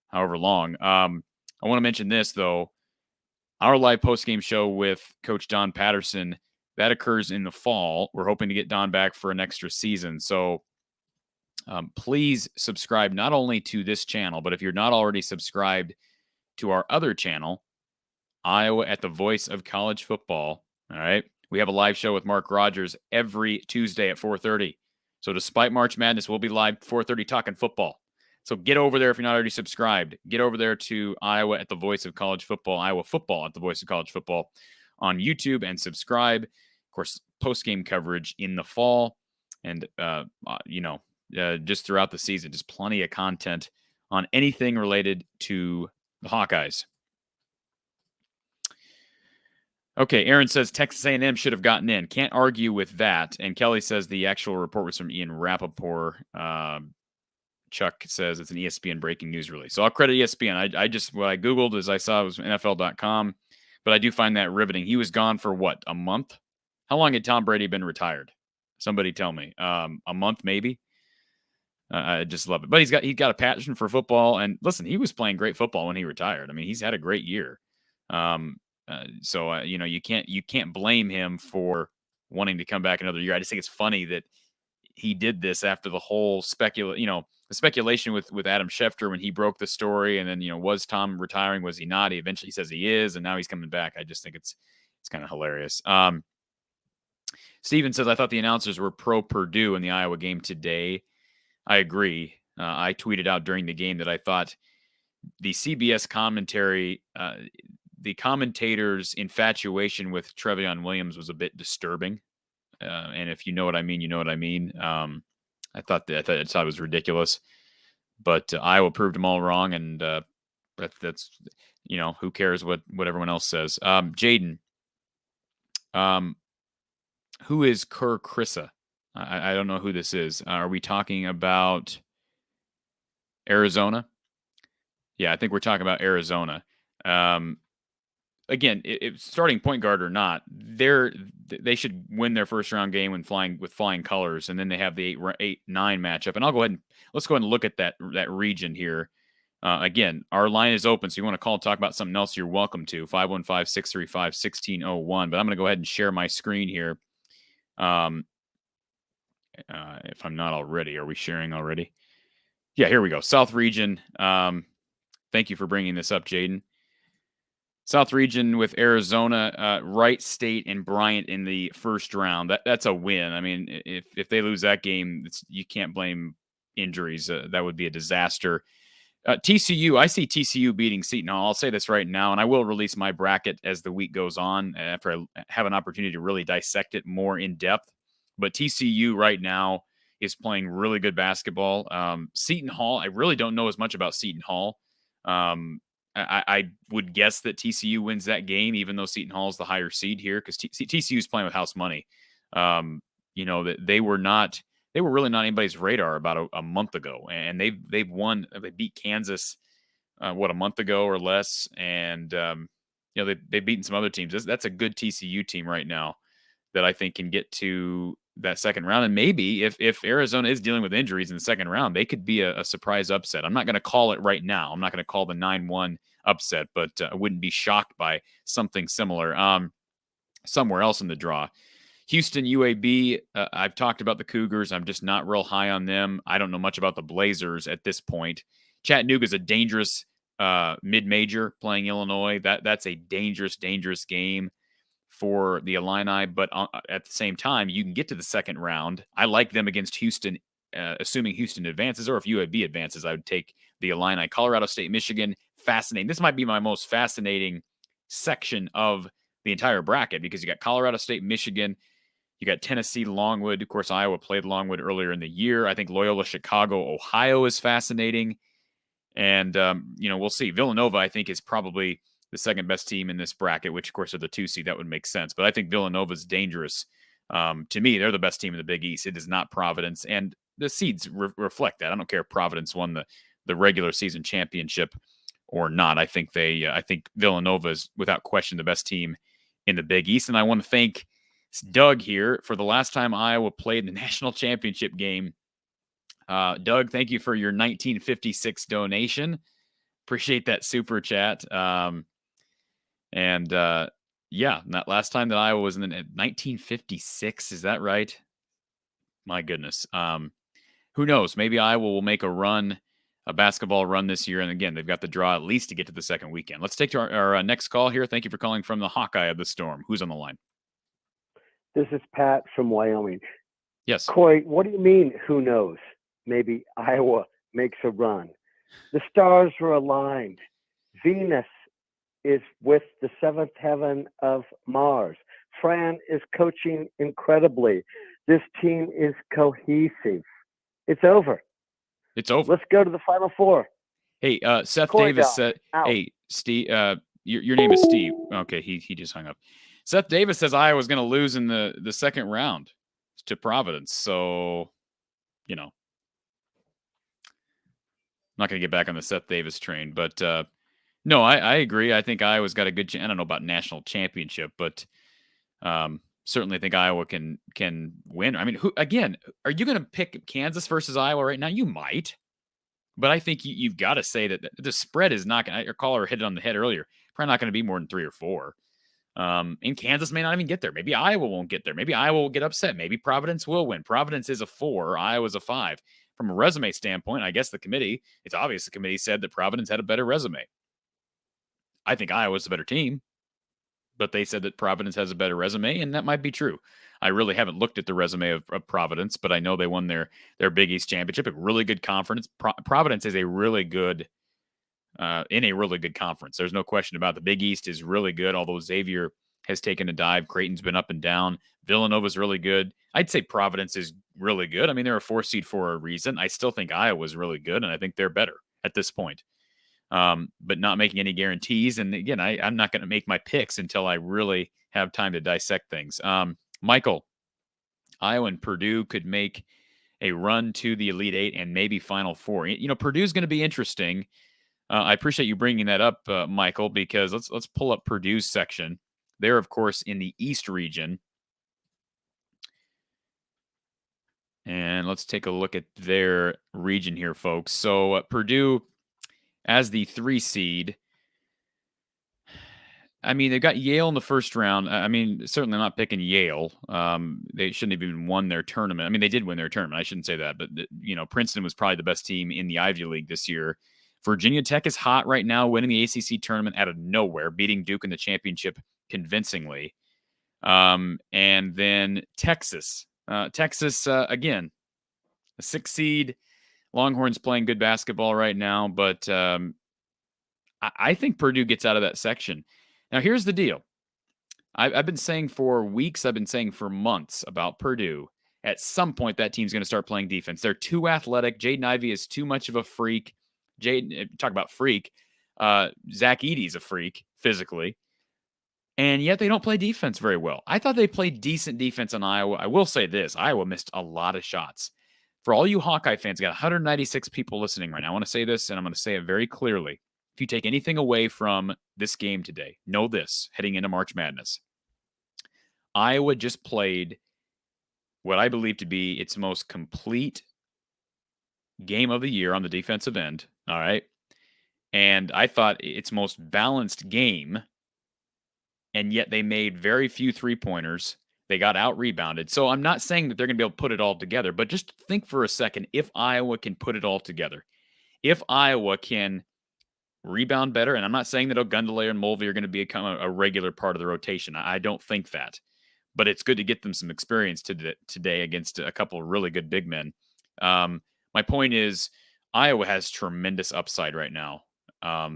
however long. I want to mention this, though. Our live postgame show with Coach Don Patterson, that occurs in the fall. We're hoping to get Don back for an extra season. So please subscribe not only to this channel, but if you're not already subscribed to our other channel, Iowa at the Voice of College Football. All right. We have a live show with Mark Rogers every Tuesday at 4:30. So despite March Madness, we'll be live 4:30 talking football. So get over there if you're not already subscribed. Get over there to Iowa at the Voice of College Football, Iowa Football at the Voice of College Football on YouTube, and subscribe. Of course, post-game coverage in the fall and, just throughout the season. Just plenty of content on anything related to the Hawkeyes. Okay, Aaron says Texas A&M should have gotten in. Can't argue with that. And Kelly says the actual report was from Ian Rappaport. Chuck says it's an ESPN breaking news release. So I'll credit ESPN. What I Googled as I saw it was NFL.com, but I do find that riveting. He was gone for what, a month? How long had Tom Brady been retired? Somebody tell me. A month, maybe? I just love it. But he got a passion for football. And listen, he was playing great football when he retired. I mean, he's had a great year. You can't blame him for wanting to come back another year. I just think it's funny that he did this after the whole speculation with Adam Schefter when he broke the story, and then, was Tom retiring? Was he not? He eventually says he is, and now he's coming back. I just think it's kind of hilarious. Steven says, I thought the announcers were pro Purdue in the Iowa game today. I agree. I tweeted out during the game that I thought the CBS commentary, the commentators' infatuation with Trevion Williams was a bit disturbing. And if you know what I mean, you know what I mean. I thought it was ridiculous, but Iowa proved them all wrong, and that's who cares what everyone else says. Jaden, who is Kerr Krissa? I don't know who this is. Are we talking about Arizona? Yeah, I think we're talking about Arizona. Again, if starting point guard or not, they should win their first round game with flying colors, and then they have the 8-9 matchup. And let's go ahead and look at that region here. Again, our line is open, so you want to call and talk about something else, you're welcome to. 515-635-1601. But I'm going to go ahead and share my screen here. If I'm not already, are we sharing already? Yeah, here we go. South region. Thank you for bringing this up, Jaden. South region with Arizona, Wright State, and Bryant in the first round. That's a win. I mean, if they lose that game, you can't blame injuries. That would be a disaster. TCU, I see TCU beating Seton Hall. I'll say this right now, and I will release my bracket as the week goes on after I have an opportunity to really dissect it more in depth. But TCU right now is playing really good basketball. Seton Hall, I really don't know as much about Seton Hall. I would guess that TCU wins that game, even though Seton Hall is the higher seed here, because TCU is playing with house money. That they were really not anybody's radar about a month ago, and they've won. They beat Kansas, a month ago or less, and they've beaten some other teams. That's a good TCU team right now that I think can get to that second round. And maybe if Arizona is dealing with injuries in the second round, they could be a surprise upset. I'm not going to call it right now. I'm not going to call the 9-1 upset, but I wouldn't be shocked by something similar somewhere else in the draw. Houston, UAB, I've talked about the Cougars. I'm just not real high on them. I don't know much about the Blazers at this point. Chattanooga is a dangerous mid-major playing Illinois. That's a dangerous game for the Illini, but at the same time, you can get to the second round. I like them against Houston, assuming Houston advances, or if UAB advances, I would take the Illini. Colorado State, Michigan, fascinating. This might be my most fascinating section of the entire bracket, because you got Colorado State, Michigan, you got Tennessee, Longwood. Of course, Iowa played Longwood earlier in the year. I think Loyola Chicago, Ohio is fascinating. And, we'll see. Villanova, I think, is probably the second best team in this bracket, which, of course, are the 2 seed. That would make sense. But I think Villanova is dangerous. To me, they're the best team in the Big East. It is not Providence. And the seeds reflect that. I don't care if Providence won the regular season championship or not. I think I think Villanova is, without question, the best team in the Big East. And I want to thank Doug here for the last time Iowa played in the national championship game. Doug, thank you for your 1956 donation. Appreciate that super chat. That last time that Iowa was in 1956, is that right? My goodness. Who knows? Maybe Iowa will make a basketball run this year. And again, they've got the draw at least to get to the second weekend. Let's take to our next call here. Thank you for calling from the Hawkeye of the Storm. Who's on the line? This is Pat from Wyoming. Yes. Coy, what do you mean, who knows? Maybe Iowa makes a run. The stars were aligned. Venus is with the seventh heaven of Mars. Fran is coaching incredibly. This team is cohesive. It's over. It's over. Let's go to the Final Four. Hey, Seth Coy Davis said, hey, Steve, your name is Steve. Okay, he just hung up. Seth Davis says Iowa's going to lose in the second round to Providence. So, I'm not going to get back on the Seth Davis train. But, no, I agree. I think Iowa's got a good chance. I don't know about national championship, but certainly think Iowa can win. I mean, are you going to pick Kansas versus Iowa right now? You might. But I think you've got to say that the spread is not going to – your caller hit it on the head earlier. Probably not going to be more than 3 or 4. And Kansas may not even get there. Maybe Iowa won't get there. Maybe Iowa will get upset. Maybe Providence will win. Providence is a 4. Iowa's a 5. From a resume standpoint, I guess it's obvious the committee said that Providence had a better resume. I think Iowa's a better team, but they said that Providence has a better resume, and that might be true. I really haven't looked at the resume of Providence, but I know they won their Big East championship, a really good conference. Providence is a really good in a really good conference. There's no question about it. The Big East is really good, although Xavier has taken a dive. Creighton's been up and down. Villanova's really good. I'd say Providence is really good. I mean, they're a 4 seed for a reason. I still think Iowa's really good, and I think they're better at this point. But not making any guarantees. And again, I'm not going to make my picks until I really have time to dissect things. Michael, Iowa and Purdue could make a run to the Elite Eight and maybe Final Four. Purdue's going to be interesting. I appreciate you bringing that up, Michael, because let's pull up Purdue's section. They're, of course, in the East region. And let's take a look at their region here, folks. So Purdue, as the 3 seed, I mean, they've got Yale in the first round. I mean, certainly not picking Yale. They shouldn't have even won their tournament. I mean, they did win their tournament. I shouldn't say that. But, Princeton was probably the best team in the Ivy League this year. Virginia Tech is hot right now, winning the ACC tournament out of nowhere, beating Duke in the championship convincingly. And then Texas. Again, a 6 seed. Longhorns playing good basketball right now, but I think Purdue gets out of that section. Now, here's the deal. I've been saying for weeks, I've been saying for months about Purdue. At some point, that team's going to start playing defense. They're too athletic. Jaden Ivey is too much of a freak. Talk about freak. Zach Edey's a freak physically. And yet they don't play defense very well. I thought they played decent defense on Iowa. I will say this. Iowa missed a lot of shots. For all you Hawkeye fans, got 196 people listening right now. I want to say this, and I'm going to say it very clearly. If you take anything away from this game today, know this, heading into March Madness. Iowa just played what I believe to be its most complete game of the year on the defensive end. All right. And I thought its most balanced game, and yet they made very few 3-pointers. They got out-rebounded. So I'm not saying that they're going to be able to put it all together, but just think for a second, if Iowa can put it all together, if Iowa can rebound better, and I'm not saying that Ogundele and Mulvey are going to become a regular part of the rotation. I don't think that. But it's good to get them some experience today against a couple of really good big men. My point is, Iowa has tremendous upside right now.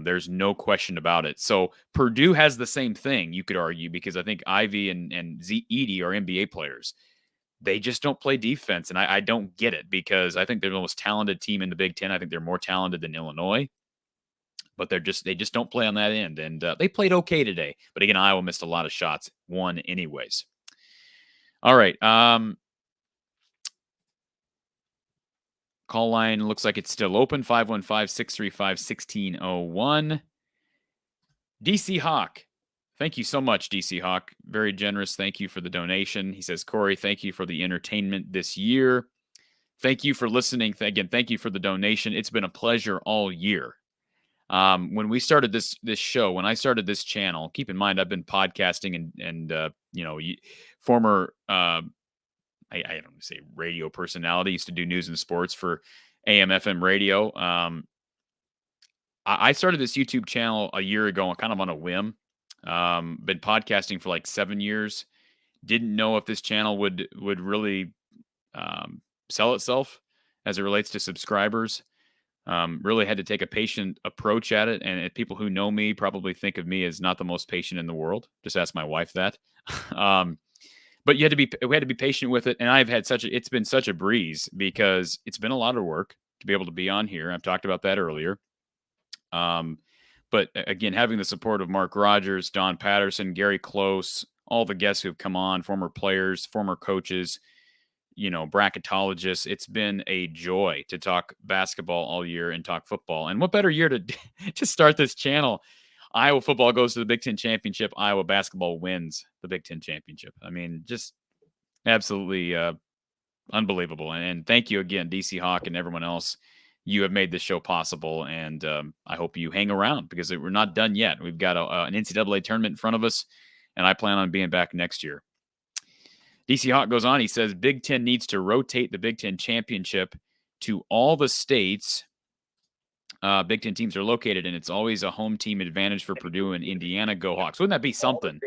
There's no question about it. So Purdue has the same thing, you could argue, because I think Ivy and Edey are NBA players. They just don't play defense, and I don't get it, because I think they're the most talented team in the Big Ten. I think they're more talented than Illinois. but they just don't play on that end. And they played okay today. But again, Iowa missed a lot of shots, won anyways. All right. Call line looks like it's still open, 515-635-1601. DC Hawk. Thank you so much, DC Hawk. Very generous. Thank you for the donation. He says, Corey, thank you for the entertainment this year. Thank you for listening. Again, thank you for the donation. It's been a pleasure all year. When we started this show, when I started this channel, keep in mind, I've been podcasting and former, I don't want to say radio personality, used to do news and sports for AM, FM radio. I started this YouTube channel a year ago, kind of on a whim. Been podcasting for like 7 years. Didn't know if this channel would really sell itself as it relates to subscribers. Really had to take a patient approach at it. And people who know me probably think of me as not the most patient in the world. Just ask my wife that. But we had to be patient with it. And it's been such a breeze because it's been a lot of work to be able to be on here. I've talked about that earlier. But again, having the support of Mark Rogers, Don Patterson, Gary Close, all the guests who've come on, former players, former coaches, bracketologists, it's been a joy to talk basketball all year and talk football. And what better year to start this channel? Iowa football goes to the Big Ten Championship. Iowa basketball wins the Big Ten Championship. I mean, just absolutely unbelievable. And thank you again, DC Hawk and everyone else. You have made this show possible, and I hope you hang around because we're not done yet. We've got an NCAA tournament in front of us, and I plan on being back next year. DC Hawk goes on. He says, Big Ten needs to rotate the Big Ten Championship to all the states Big Ten teams are located in. It's always a home team advantage for Purdue and Indiana. Go Hawks. Wouldn't that be something?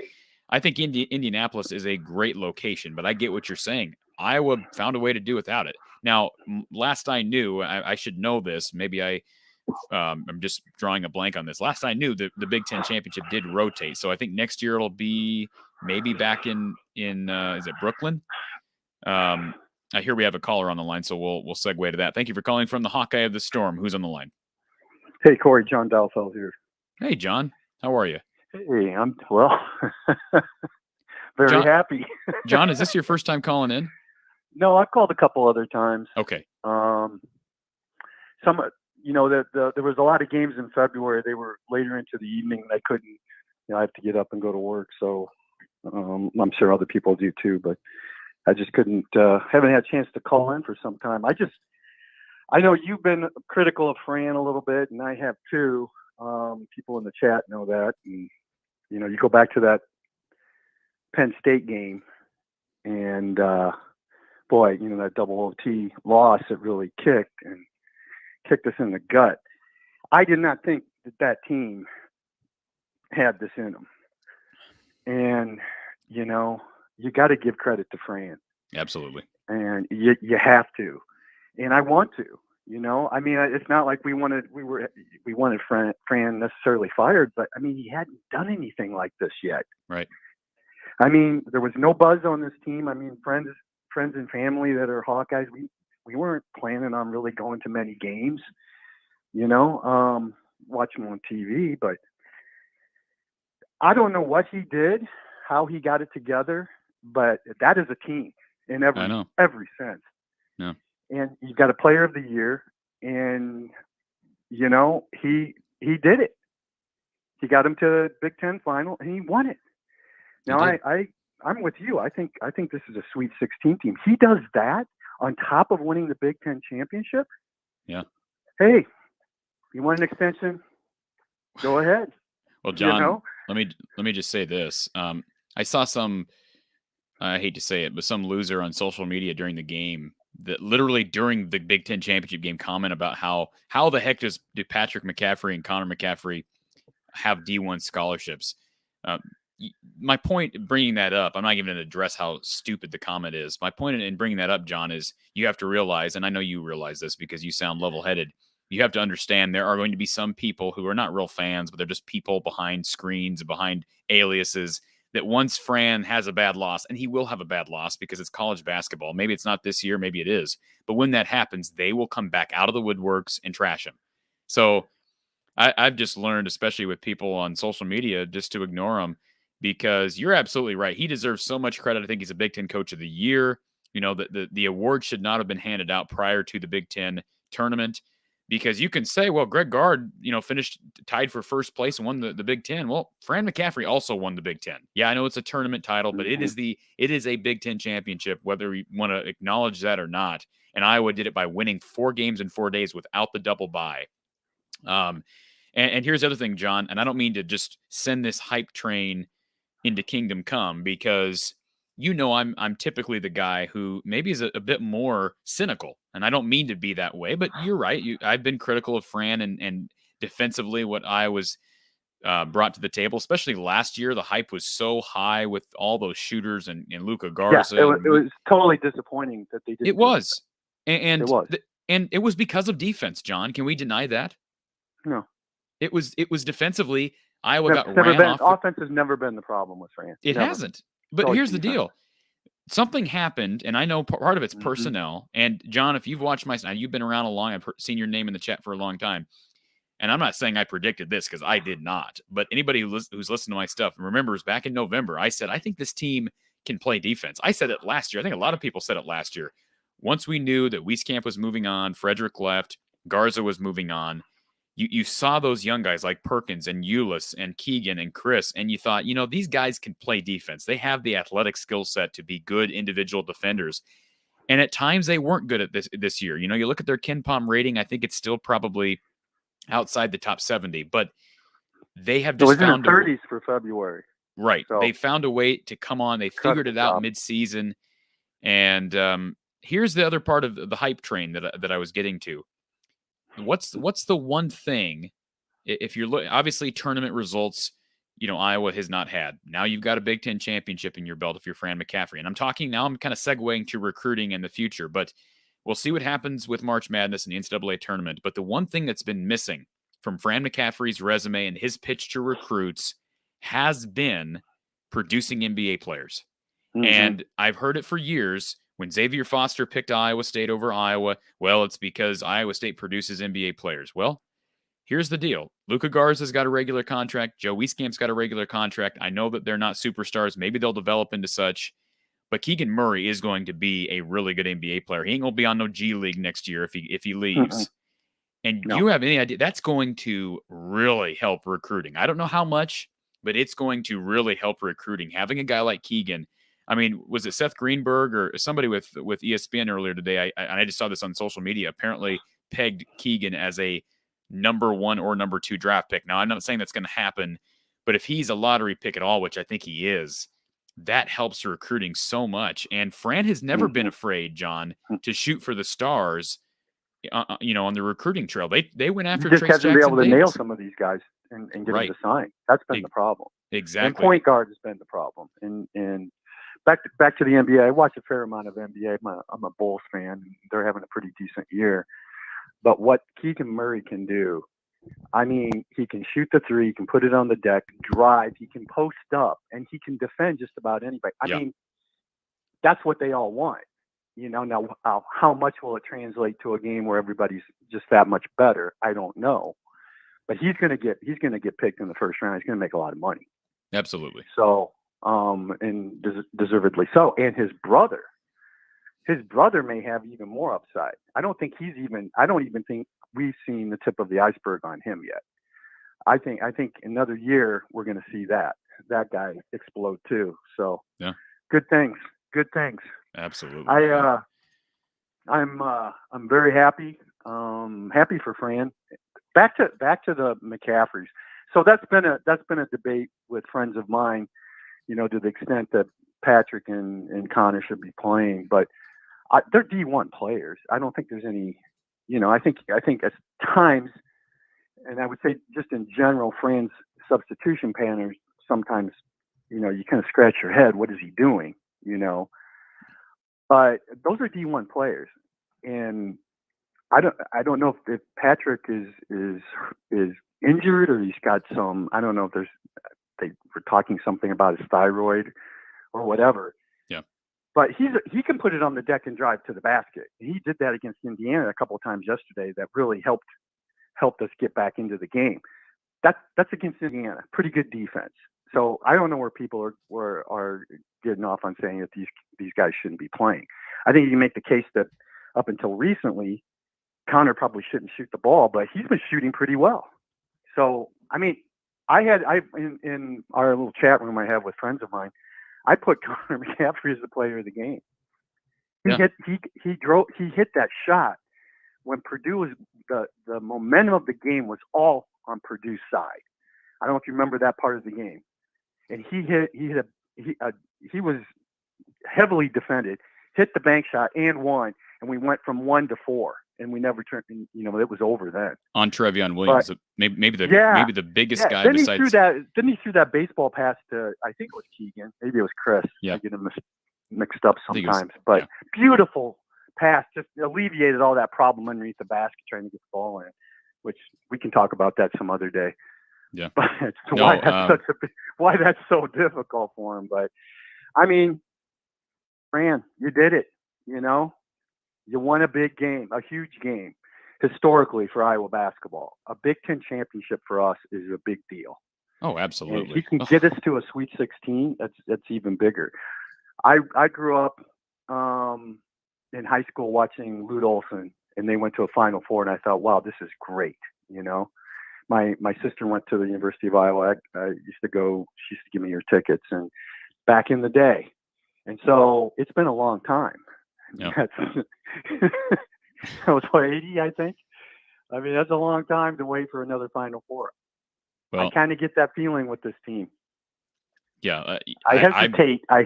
I think Indianapolis is a great location, but I get what you're saying. Iowa found a way to do without it. Now, last I knew, I should know this. Maybe I'm just drawing a blank on this. Last I knew, the Big Ten Championship did rotate. So I think next year it'll be maybe back in is it Brooklyn? I hear we have a caller on the line, so we'll segue to that. Thank you for calling from the Hawkeye of the Storm. Who's on the line? Hey, Corey, John Dalfeld here. Hey, John. How are you? Hey, I'm well. Very happy. John, is this your first time calling in? No, I've called a couple other times. Okay. There was a lot of games in February. They were later into the evening, and I couldn't. I have to get up and go to work. So I'm sure other people do too, but I just couldn't. Haven't had a chance to call in for some time. I know you've been critical of Fran a little bit, and I have too. People in the chat know that, and you go back to that Penn State game, and boy, that double OT loss, it really kicked us in the gut. I did not think that team had this in them, and you got to give credit to Fran. Absolutely, and you have to, and I want to. I mean, it's not like we wanted Fran necessarily fired, but I mean, he hadn't done anything like this yet. Right. I mean, there was no buzz on this team. I mean, friends and family that are Hawkeyes, we weren't planning on really going to many games, watch them on TV, but I don't know what he did, how he got it together, but that is a team in every sense. Yeah. And you got a player of the year, and he did it. He got him to the Big Ten final, and he won it. Now I'm with you. I think this is a Sweet 16 team. He does that on top of winning the Big Ten championship. Yeah. Hey, you want an extension? Go ahead. Well, John, let me just say this. I saw some. I hate to say it, but some loser on social media during the game that literally during the Big Ten championship game comment about how the heck do Patrick McCaffrey and Connor McCaffrey have D1 scholarships. My point in bringing that up, I'm not even going to address how stupid the comment is. My point in bringing that up, John, is you have to realize, and I know you realize this because you sound level-headed, you have to understand there are going to be some people who are not real fans, but they're just people behind screens, behind aliases, that once Fran has a bad loss, and he will have a bad loss because it's college basketball. Maybe it's not this year, maybe it is. But when that happens, they will come back out of the woodworks and trash him. So I've just learned, especially with people on social media, just to ignore them because you're absolutely right. He deserves so much credit. I think he's a Big Ten Coach of the Year. You know, the award should not have been handed out prior to the Big Ten tournament because you can say, well, Greg Gard, finished tied for first place and won the Big Ten. Well, Fran McCaffrey also won the Big Ten. Yeah, I know it's a tournament title, but it is a Big Ten championship, whether you want to acknowledge that or not. And Iowa did it by winning 4 games in 4 days without the double bye. And here's the other thing, John, and I don't mean to just send this hype train into Kingdom Come because I'm typically the guy who maybe is a bit more cynical, and I don't mean to be that way, but you're right. I've been critical of Fran and defensively what I was brought to the table, especially last year. The hype was so high with all those shooters and Luka Garza. Yeah, it was totally disappointing that they didn't. It was, and it was, and it was because of defense. John, can we deny that? No. It was defensively. Iowa got ran off. Offense has never been the problem with Fran. It hasn't. But here's the deal. Something happened, and I know part of it's personnel. And, John, if you've watched you've been around a long, I've seen your name in the chat for a long time. And I'm not saying I predicted this because I did not. But anybody who's listened to my stuff remembers back in November, I said, I think this team can play defense. I said it last year. I think a lot of people said it last year. Once we knew that Wieskamp was moving on, Frederick left, Garza was moving on, you saw those young guys like Perkins and Ulis and Keegan and Chris, and you thought, these guys can play defense. They have the athletic skill set to be good individual defenders. And at times they weren't good at this year. You look at their KenPom rating, I think it's still probably outside the top 70, but they have just found in the 30s for February. Right. So, they found a way to come on. They figured it out mid-season. And here's the other part of the hype train that I was getting to. What's the one thing, if you're looking, obviously tournament results, Iowa has not had. Now you've got a Big Ten championship in your belt if you're Fran McCaffrey. And I'm kind of segueing to recruiting in the future, but we'll see what happens with March Madness and the NCAA tournament. But the one thing that's been missing from Fran McCaffrey's resume and his pitch to recruits has been producing NBA players. And I've heard it for years. When Xavier Foster picked Iowa State over Iowa, well, it's because Iowa State produces NBA players. Well, here's the deal. Luka Garza's got a regular contract. Joe Wieskamp's got a regular contract. I know that they're not superstars. Maybe they'll develop into such. But Keegan Murray is going to be a really good NBA player. He ain't going to be on no G League next year if he leaves. And do you have any idea? That's going to really help recruiting. I don't know how much, but it's going to really help recruiting. Having a guy like Keegan, I mean, was it Seth Greenberg or somebody with ESPN earlier today? I just saw this on social media. Apparently pegged Keegan as a number 1 or number 2 draft pick. Now, I'm not saying that's going to happen, but if he's a lottery pick at all, which I think he is, that helps recruiting so much. And Fran has never been afraid, John, to shoot for the stars, on the recruiting trail. They went after Trace Jackson Jackson. Just hasn't been able to nail Davis. some of these guys and get them to sign. That's been the problem. Exactly. And point guard has been the problem. And back to the NBA. I watch a fair amount of NBA. I'm a Bulls fan. They're having a pretty decent year. But what Keegan Murray can do, I mean, he can shoot the three, he can put it on the deck, drive, he can post up, and he can defend just about anybody. I mean, that's what they all want. Now how much will it translate to a game where everybody's just that much better? I don't know. But he's going to get picked in the first round. He's going to make a lot of money. Absolutely. So, and deservedly so. And his brother may have even more upside. I don't even think we've seen the tip of the iceberg on him yet. I think another year we're going to see that guy explode too. So good things. Absolutely. I'm very happy. Happy for Fran. Back to the McCaffreys. So that's been a debate with friends of mine, to the extent that Patrick and Connor should be playing, but they're D1 players. I don't think there's any, I think at times, and I would say just in general, Fran's substitution patterns, sometimes, you kind of scratch your head. What is he doing? But those are D1 players. And I don't know if Patrick is injured or he's got some, I don't know if they were talking something about his thyroid or whatever. Yeah. But he can put it on the deck and drive to the basket. He did that against Indiana a couple of times yesterday. That really helped helped us get back into the game. That's against Indiana, pretty good defense. So I don't know where people are getting off on saying that these guys shouldn't be playing. I think you can make the case that up until recently, Connor probably shouldn't shoot the ball, but he's been shooting pretty well. So, I mean, in our little chat room I have with friends of mine, I put Connor McCaffrey as the player of the game. He hit that shot when Purdue was the momentum of the game was all on Purdue's side. I don't know if you remember that part of the game. And he was heavily defended, hit the bank shot and won, and we went from 1 to 4. And we never turned. It was over then. On Trevion Williams, but, maybe the biggest guy. Then besides... he threw that baseball pass to, I think it was Keegan, maybe it was Chris. Yeah. I get him mixed up sometimes. But beautiful pass, just alleviated all that problem underneath the basket trying to get the ball in, which we can talk about that some other day. Yeah. But why that's so difficult for him. But I mean, Fran, you did it. You won a big game, a huge game, historically for Iowa basketball. A Big Ten championship for us is a big deal. Oh, absolutely. And if you can get us to a Sweet 16, that's even bigger. I grew up in high school watching Lute Olson, and they went to a Final Four, and I thought, wow, this is great. My sister went to the University of Iowa. I used to go. She used to give me her tickets, and back in the day. And so it's been a long time. Yeah. That was 80, I think. I mean, that's a long time to wait for another Final Four. Well, I kind of get that feeling with this team. Yeah, I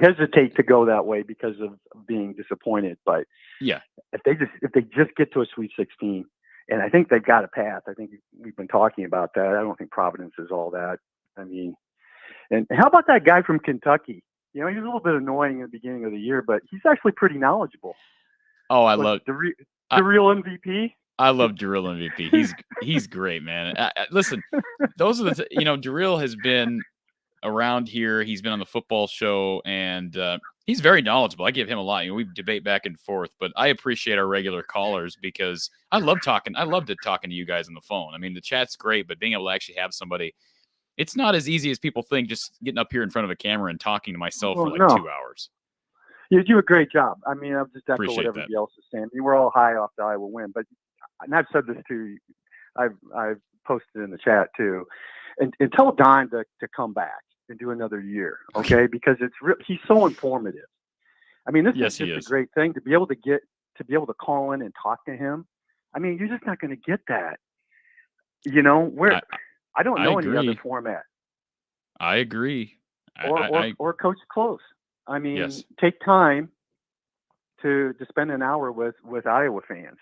hesitate to go that way because of being disappointed. But yeah, if they just get to a Sweet 16, and I think they've got a path. I think we've been talking about that. I don't think Providence is all that. I mean, and how about that guy from Kentucky? He was a little bit annoying at the beginning of the year, but he's actually pretty knowledgeable. Oh, I love the real MVP. I love Jarrell MVP. He's great, man. Listen, those are Jarrell has been around here. He's been on the football show, and he's very knowledgeable. I give him a lot. We debate back and forth, but I appreciate our regular callers because I love talking to you guys on the phone. I mean, the chat's great, but being able to actually have somebody. It's not as easy as people think, just getting up here in front of a camera and talking to myself for 2 hours. You do a great job. I mean, I'll just echo Appreciate what everybody else is saying. I mean, we're all high off the Iowa win, but and I've said this too. I've posted in the chat too, and tell Don to come back and do another year, okay? Because he's so informative. I mean, this is just a great thing to be able to call in and talk to him. I mean, you're just not going to get that. I don't know any other format. I agree. Or Coach Close. I mean, take time to spend an hour with Iowa fans.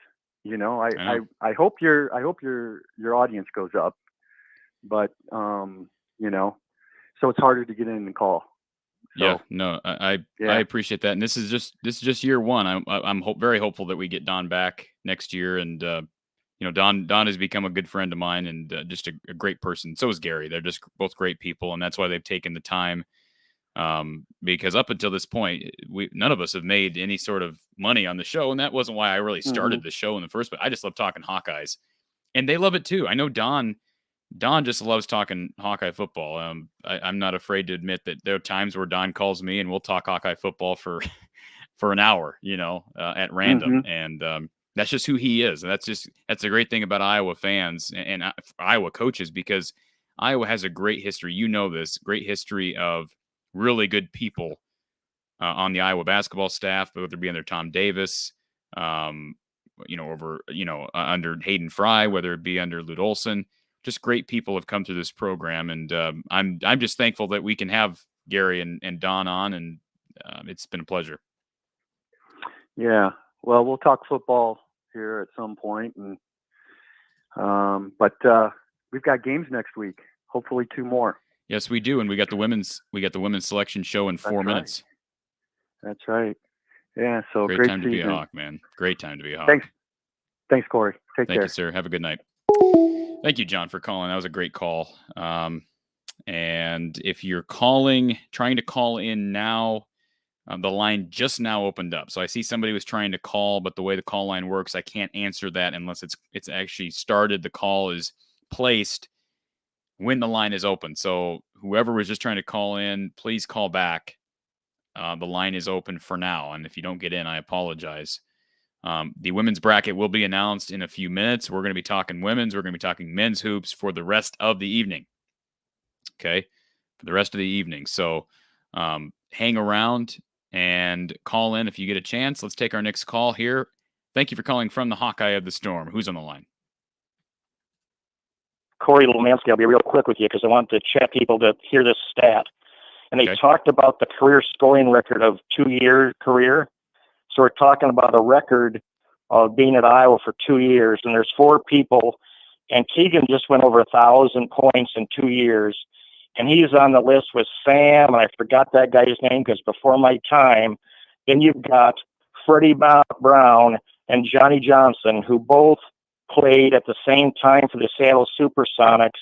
I hope your audience goes up, but so it's harder to get in and call. So, I appreciate that, and this is just year one. I'm very hopeful that we get Don back next year, and Don has become a good friend of mine and just a great person. So is Gary. They're just both great people, and that's why they've taken the time. Because up until this point, none of us have made any sort of money on the show, and that wasn't why I really started the show in the first place. I just love talking Hawkeyes, and they love it too. I know Don just loves talking Hawkeye football. I'm not afraid to admit that there are times where Don calls me and we'll talk Hawkeye football for an hour, at random, and that's just who he is. And that's a great thing about Iowa fans and Iowa coaches, because Iowa has a great history. Great history of really good people on the Iowa basketball staff, whether it be under Tom Davis, under Hayden Fry, whether it be under Lute Olson. Just great people have come through this program, and I'm just thankful that we can have Gary and Don on, and it's been a pleasure. Yeah, well, we'll talk football here at some point, and but we've got games next week. Hopefully, 2 more. Yes, we do, and we got the women's selection show in 4 minutes. That's right. Yeah, so great time to be a Hawk, man. Great time to be a Hawk. Thanks, Corey. Take care. Thank you, sir. Have a good night. Thank you, John, for calling. That was a great call. And if you're trying to call in now, The line just now opened up. So I see somebody was trying to call, but the way the call line works, I can't answer that unless it's actually started. The call is placed when the line is open. So whoever was just trying to call in, please call back. The line is open for now. And if you don't get in, I apologize. The women's bracket will be announced in a few minutes. We're going to be talking women's. We're going to be talking men's hoops for the rest of the evening. Okay. For the rest of the evening. So hang around and call in if you get a chance. Let's take our next call here. Thank you for calling from the Hawkeye of the Storm. Who's on the line? Corey Lemansky, I'll be real quick with you because I want the chat people to hear this stat. And they talked about the career scoring record of 2-year career. So we're talking about a record of being at Iowa for 2 years. And there's 4 people. And Keegan just went over 1,000 points in 2 years. And he's on the list with Sam, and I forgot that guy's name because before my time. Then you've got Freddie Brown and Johnny Johnson, who both played at the same time for the Seattle Supersonics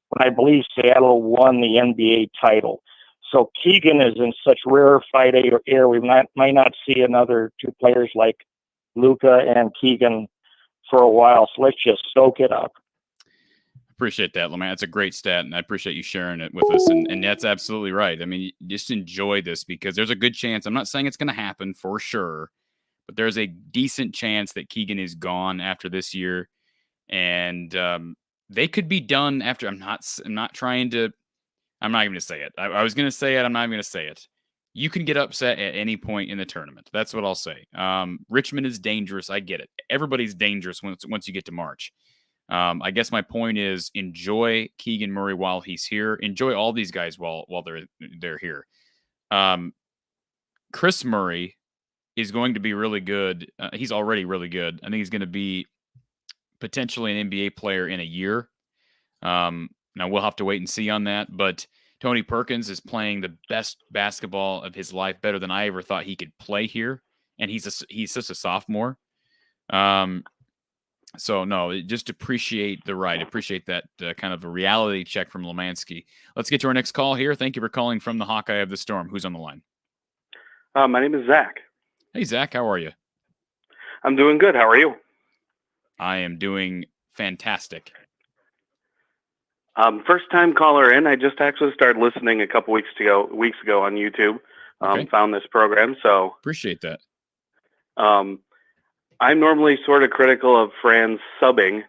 when I believe Seattle won the NBA title. So Keegan is in such rarefied air. We might not see another 2 players like Luka and Keegan for a while. So let's just soak it up. Appreciate that, Lamar. That's a great stat, and I appreciate you sharing it with us. And that's absolutely right. I mean, just enjoy this because there's a good chance. I'm not saying it's going to happen for sure, but there's a decent chance that Keegan is gone after this year, and they could be done after. I'm not even going to say it. I was going to say it. I'm not even going to say it. You can get upset at any point in the tournament. That's what I'll say. Richmond is dangerous. I get it. Everybody's dangerous once you get to March. I guess my point is enjoy Keegan Murray while he's here. Enjoy all these guys while they're here. Chris Murray is going to be really good. He's already really good. I think he's going to be potentially an NBA player in a year. Now we'll have to wait and see on that. But Tony Perkins is playing the best basketball of his life, better than I ever thought he could play here, and he's just a sophomore. So, no, just appreciate the ride. Appreciate that kind of a reality check from Lemansky. Let's get to our next call here. Thank you for calling from the Hawkeye of the Storm. Who's on the line? My name is Zach. Hey, Zach. How are you? I'm doing good. How are you? I am doing fantastic. First-time caller in. I just actually started listening a couple weeks ago on YouTube. Found this program, so appreciate that. I'm normally sort of critical of Fran's subbing,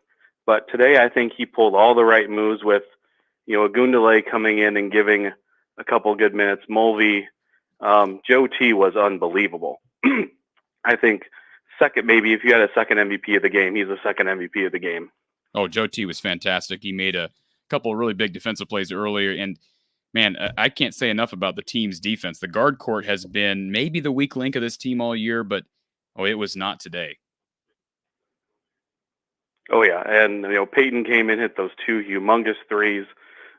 but today I think he pulled all the right moves with, Agundale coming in and giving a couple good minutes. Mulvey, Joe T was unbelievable. I think maybe if you had a second MVP of the game, he's the second MVP of the game. Oh, Joe T was fantastic. He made a couple of really big defensive plays earlier, and man, I can't say enough about the team's defense. The guard court has been maybe the weak link of this team all year, but it was not today. Oh yeah, and Peyton came in, hit those 2 humongous threes,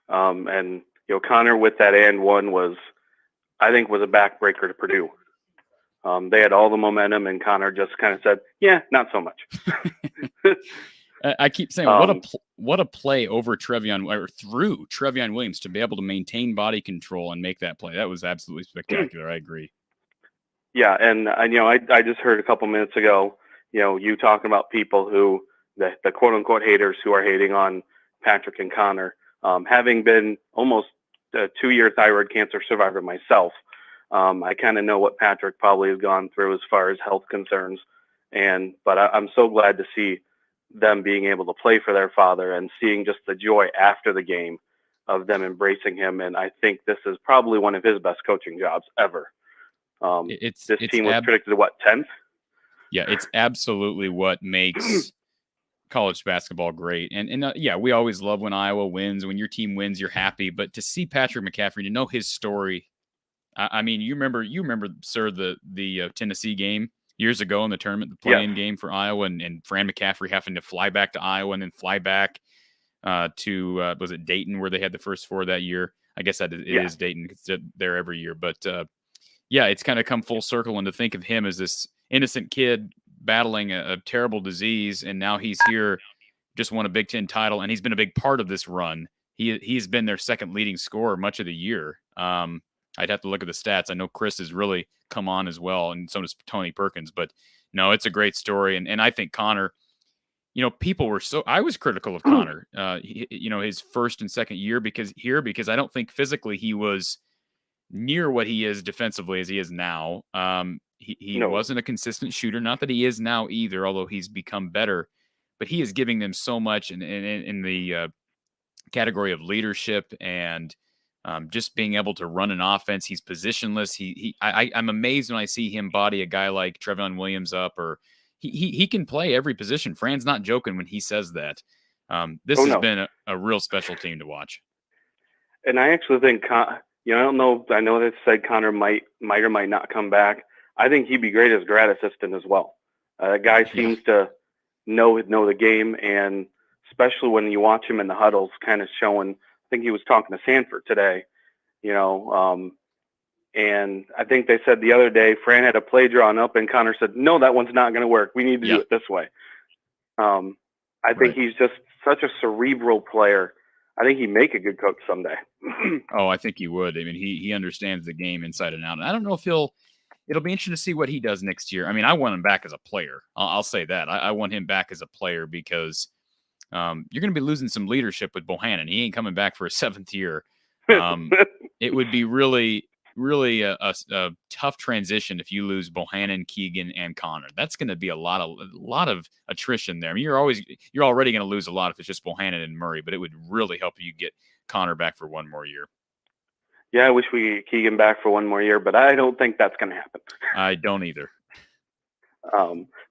and Connor with that and one was a backbreaker to Purdue. They had all the momentum, and Connor just kind of said, "Yeah, not so much." I keep saying, what a play over Trevion or through Trevion Williams to be able to maintain body control and make that play. That was absolutely spectacular. I agree. Yeah, and I just heard a couple minutes ago, you talking about people who the quote unquote haters who are hating on Patrick and Connor. Having been almost a 2-year thyroid cancer survivor myself, I kind of know what Patrick probably has gone through as far as health concerns. But I'm so glad to see them being able to play for their father and seeing just the joy after the game of them embracing him. And I think this is probably one of his best coaching jobs ever. This team was predicted to 10th? Yeah, it's absolutely what makes college basketball great. And yeah, we always love when Iowa wins. When your team wins, you're happy. But to see Patrick McCaffrey, to know his story, I mean, you remember, sir, the Tennessee game years ago in the tournament, the play-in game for Iowa, and Fran McCaffrey having to fly back to Iowa and then fly back to was it Dayton where they had the first 4 that year? I guess it is Dayton because they're there every year. But yeah, it's kind of come full circle, and to think of him as this innocent kid battling a terrible disease, and now he's here, just won a Big Ten title, and he's been a big part of this run. He's been their second leading scorer much of the year. I'd have to look at the stats. I know Chris has really come on as well, and so does Tony Perkins. But no, it's a great story, and I think Connor. People were I was critical of Connor. His first and second year because I don't think physically he was near what he is defensively as he is now. He wasn't a consistent shooter. Not that he is now either, although he's become better. But he is giving them so much in the category of leadership and just being able to run an offense. He's positionless. I'm amazed when I see him body a guy like Trevion Williams up, or he can play every position. Fran's not joking when he says that. This has been a real special team to watch. And I actually think, I don't know. I know they said Connor might or might not come back. I think he'd be great as grad assistant as well. That guy seems to know the game, and especially when you watch him in the huddles, kind of showing. I think he was talking to Sanford today, and I think they said the other day Fran had a play drawn up, and Connor said, "No, that one's not going to work. We need to do it this way." I think he's just such a cerebral player. I think he'd make a good coach someday. Oh, I think he would. I mean, he understands the game inside and out. And I don't know if it'll be interesting to see what he does next year. I mean, I want him back as a player. I'll say that. I want him back as a player because you're going to be losing some leadership with Bohannon. He ain't coming back for a seventh year. It would be really a tough transition if you lose Bohannon, Keegan, and Connor. That's going to be a lot of attrition there. I mean, you're already going to lose a lot if it's just Bohannon and Murray, but it would really help you get Connor back for one more year. Yeah, I wish we could get Keegan back for one more year, but I don't think that's going to happen. I don't either.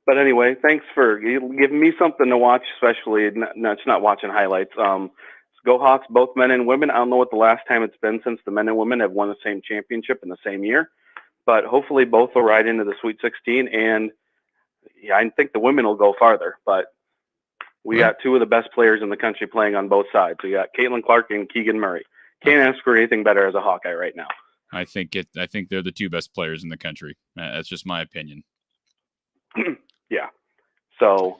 But anyway, thanks for giving me something to watch, especially not watching highlights. Go Hawks, both men and women. I don't know what the last time it's been since the men and women have won the same championship in the same year, but hopefully both will ride into the Sweet 16. And I think the women will go farther, but we got two of the best players in the country playing on both sides. We got Caitlyn Clark and Keegan Murray. Can't ask for anything better as a Hawkeye right now. I think they're the two best players in the country. That's just my opinion. Yeah. So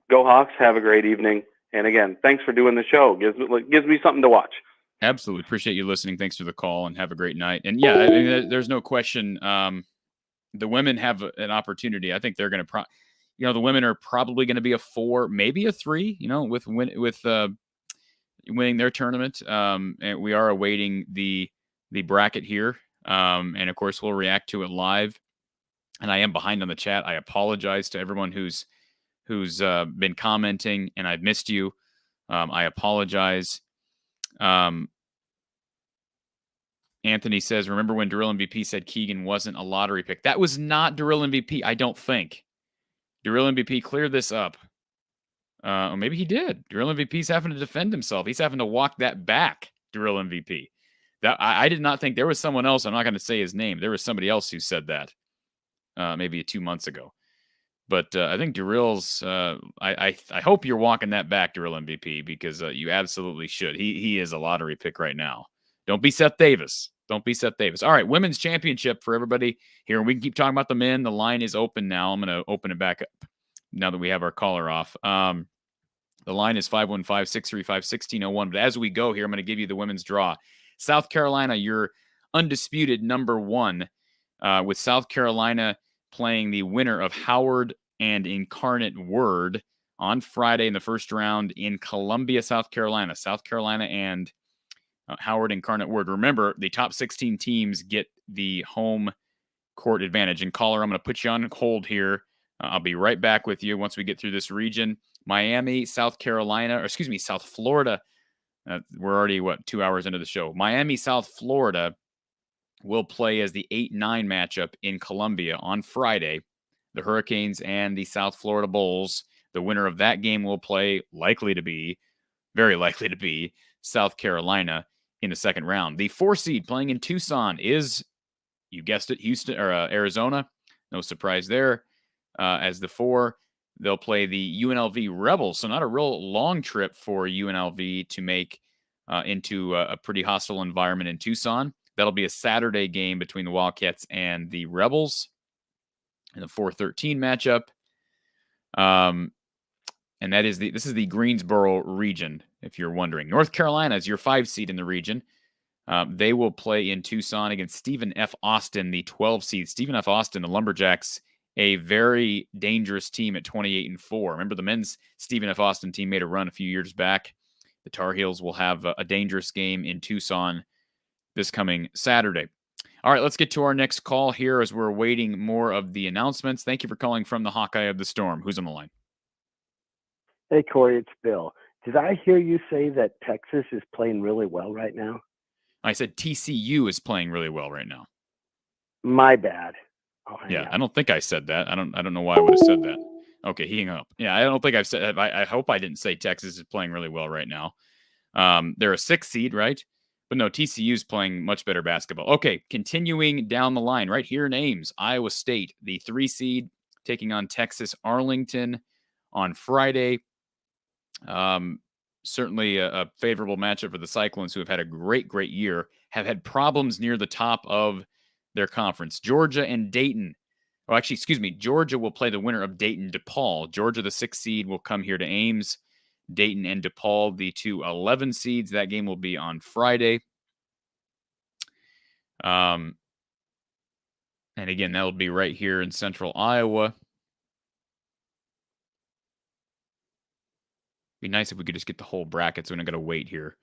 go Hawks. Have a great evening. And again, thanks for doing the show. Gives me something to watch. Absolutely. Appreciate you listening. Thanks for the call and have a great night. And yeah, I mean, there's no question. The women have an opportunity. I think they're going to the women are probably going to be a 4, maybe a 3, with winning their tournament. And we are awaiting the bracket here. And of course we'll react to it live. And I am behind on the chat. I apologize to everyone who's been commenting, and I've missed you. I apologize. Anthony says, remember when Darrell MVP said Keegan wasn't a lottery pick? That was not Darrell MVP, I don't think. Darrell MVP cleared this up. Or maybe he did. Darrell MVP's having to defend himself. He's having to walk that back, Darrell MVP. I did not think there was someone else. I'm not going to say his name. There was somebody else who said that maybe 2 months ago. But I think Darrell's. I hope you're walking that back, Darrell MVP, because you absolutely should. He is a lottery pick right now. Don't be Seth Davis. Don't be Seth Davis. All right, women's championship for everybody here. We can keep talking about the men. The line is open now. I'm going to open it back up now that we have our caller off. The line is 515-635-1601. But as we go here, I'm going to give you the women's draw. South Carolina, your undisputed number 1, with South Carolina playing the winner of Howard and Incarnate Word on Friday in the first round in Columbia, South Carolina. South Carolina and Howard Incarnate Word. Remember, the top 16 teams get the home court advantage. And caller, I'm going to put you on hold here. I'll be right back with you once we get through this region. Miami, South Florida. We're already, 2 hours into the show. Miami, South Florida will play as the 8-9 matchup in Columbia on Friday. The Hurricanes and the South Florida Bulls. The winner of that game will play, very likely to be, South Carolina in the second round. The 4 seed playing in Tucson is, you guessed it, Houston or Arizona. No surprise there. As the 4, they'll play the UNLV Rebels. So not a real long trip for UNLV to make into a pretty hostile environment in Tucson. That'll be a Saturday game between the Wildcats and the Rebels in the 4-13 matchup. And this is the Greensboro region, if you're wondering. North Carolina is your 5 seed in the region. They will play in Tucson against Stephen F. Austin, the 12 seed. Stephen F. Austin, the Lumberjacks, a very dangerous team at 28-4. Remember, the men's Stephen F. Austin team made a run a few years back. The Tar Heels will have a dangerous game in Tucson this coming Saturday. All right, let's get to our next call here as we're awaiting more of the announcements. Thank you for calling from the Hawkeye of the Storm. Who's on the line? Hey, Corey, it's Bill. Did I hear you say that Texas is playing really well right now? I said TCU is playing really well right now. My bad. Yeah, I don't think I said that. I don't know why I would have said that. Okay, he hung up. Yeah, I don't think I've said. I hope I didn't say Texas is playing really well right now. They're a 6 seed, right? But no, TCU is playing much better basketball. Okay, continuing down the line, right here in Ames, Iowa State, the 3 seed, taking on Texas Arlington on Friday. Certainly a favorable matchup for the Cyclones, who have had a great year, have had problems near the top of their conference. Georgia and Dayton. Oh, actually, excuse me. Georgia will play the winner of Dayton-DePaul. Georgia, the 6 seed, will come here to Ames. Dayton and DePaul, the 2 11 seeds. That game will be on Friday. And again, that will be right here in central Iowa. Be nice if we could just get the whole bracket, so we're not going to wait here.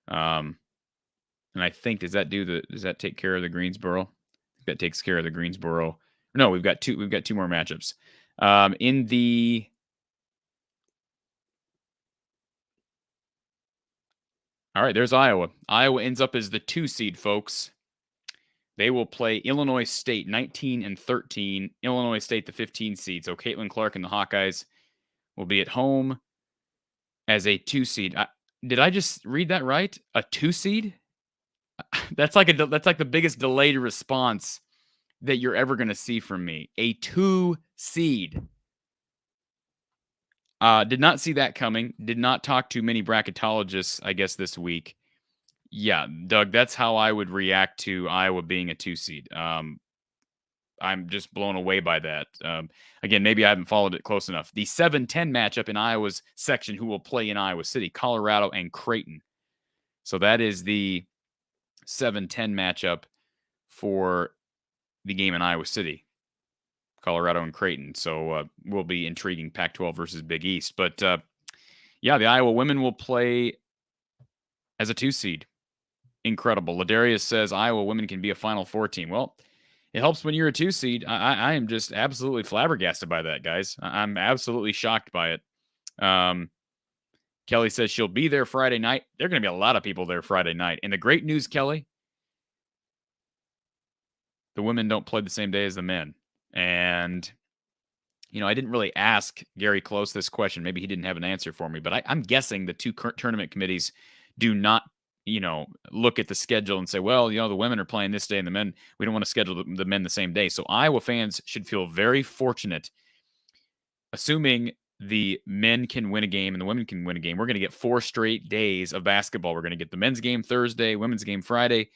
And I think, does that take care of the Greensboro? I think that takes care of the Greensboro. No, we've got two more matchups. In the All right, there's Iowa. Iowa ends up as the 2 seed, folks. They will play Illinois State, 19-13. Illinois State, the 15 seed. So Caitlyn Clark and the Hawkeyes will be at home as a 2 seed. Did I just read that right? A 2 seed? That's like the biggest delayed response that you're ever going to see from me. A 2 seed. Did not see that coming. Did not talk to many bracketologists, I guess, this week. Yeah, Doug, that's how I would react to Iowa being a 2 seed. I'm just blown away by that. Again, maybe I haven't followed it close enough. The 7-10 matchup in Iowa's section, who will play in Iowa City, Colorado and Creighton. So that is the 7-10 matchup for the game in Iowa City, Colorado and Creighton. So will be intriguing, Pac-12 versus Big East. But yeah, the Iowa women will play as a 2 seed. Incredible. Ladarius says Iowa women can be a Final Four team. Well, it helps when you're a 2 seed. I am just absolutely flabbergasted by that, guys. I'm absolutely shocked by it. Kelly says she'll be there Friday night. There are going to be a lot of people there Friday night. And the great news, Kelly, the women don't play the same day as the men. And, I didn't really ask Gary Close this question. Maybe he didn't have an answer for me. But I'm guessing the 2 tournament committees do not look at the schedule and say, well, the women are playing this day and the men, we don't want to schedule the men the same day. So Iowa fans should feel very fortunate, assuming the men can win a game and the women can win a game. We're going to get 4 straight days of basketball. We're going to get the men's game Thursday, women's game Friday,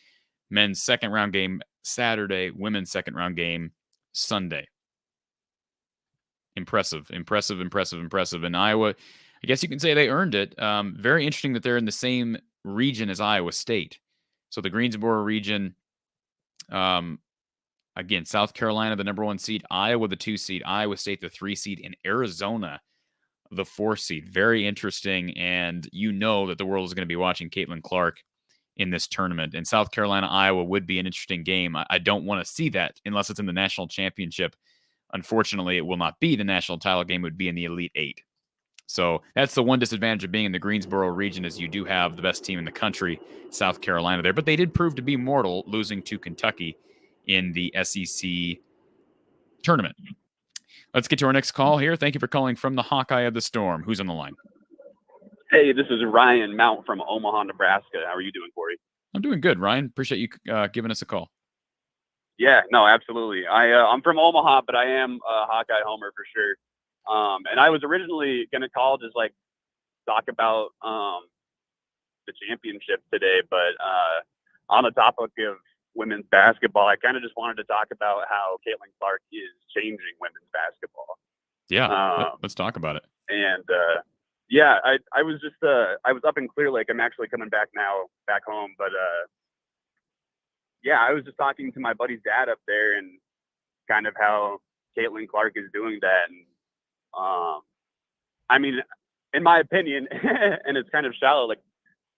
men's second round game Saturday, women's second round game Sunday. Impressive. And Iowa, I guess you can say they earned it. Very interesting that they're in the same region as Iowa State. So the Greensboro region, again, South Carolina, the number 1 seed, Iowa, the 2 seed, Iowa State, the 3 seed, and Arizona, the 4 seed. Very interesting. And that the world is going to be watching Caitlyn Clark in this tournament. And South Carolina, Iowa would be an interesting game. I don't want to see that unless it's in the national championship. Unfortunately, it will not be the national title game. It would be in the Elite 8. So that's the one disadvantage of being in the Greensboro region, is you do have the best team in the country, South Carolina, there. But they did prove to be mortal, losing to Kentucky in the SEC tournament. Let's get to our next call here. Thank you for calling from the Hawkeye of the Storm. Who's on the line? Hey, this is Ryan Mount from Omaha, Nebraska. How are you doing, Corey? I'm doing good, Ryan. Appreciate you giving us a call. Yeah, no, absolutely. I'm from Omaha, but I am a Hawkeye homer for sure. And I was originally going to call just talk about the championship today, but on the topic of women's basketball, I kind of just wanted to talk about how Caitlyn Clark is changing women's basketball. Yeah, let's talk about it. And yeah, I was up in Clear Lake. I'm actually coming back home, but yeah, I was just talking to my buddy's dad up there and kind of how Caitlyn Clark is doing that. And I mean, in my opinion, and it's kind of shallow, like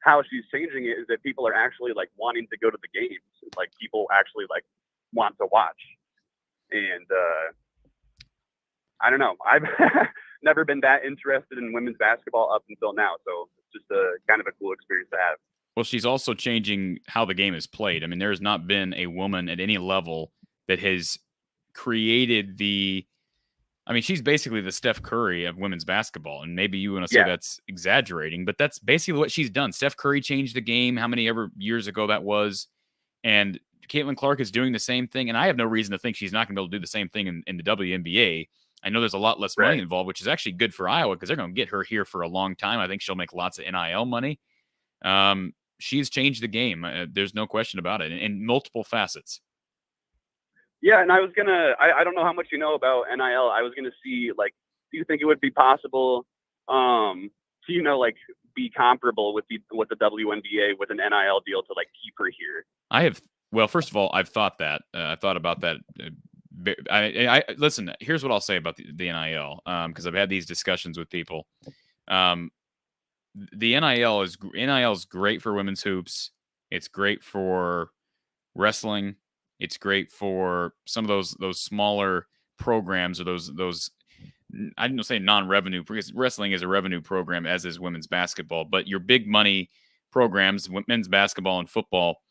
how she's changing it is that people are actually like wanting to go to the games. Like people actually like want to watch. And I don't know. I've never been that interested in women's basketball up until now. So it's just a kind of a cool experience to have. Well, she's also changing how the game is played. I mean, there has not been a woman at any level that has created I mean, she's basically the Steph Curry of women's basketball. And maybe you want to say that's exaggerating, but that's basically what she's done. Steph Curry changed the game, how many ever years ago that was. And Caitlyn Clark is doing the same thing. And I have no reason to think she's not going to be able to do the same thing in the WNBA. I know there's a lot less money involved, which is actually good for Iowa because they're going to get her here for a long time. I think she'll make lots of NIL money. She's changed the game. There's no question about it in multiple facets. Yeah, and I was I don't know how much you know about NIL. I was gonna see, like, do you think it would be possible to, like, be comparable with the WNBA with an NIL deal to like keep her here? Well, first of all, I've thought that. I thought about that. I listen. Here's what I'll say about the NIL, because I've had these discussions with people. The NIL is great for women's hoops. It's great for wrestling. It's great for some of those smaller programs or those I don't say non-revenue because wrestling is a revenue program, as is women's basketball. But your big money programs, men's basketball and football,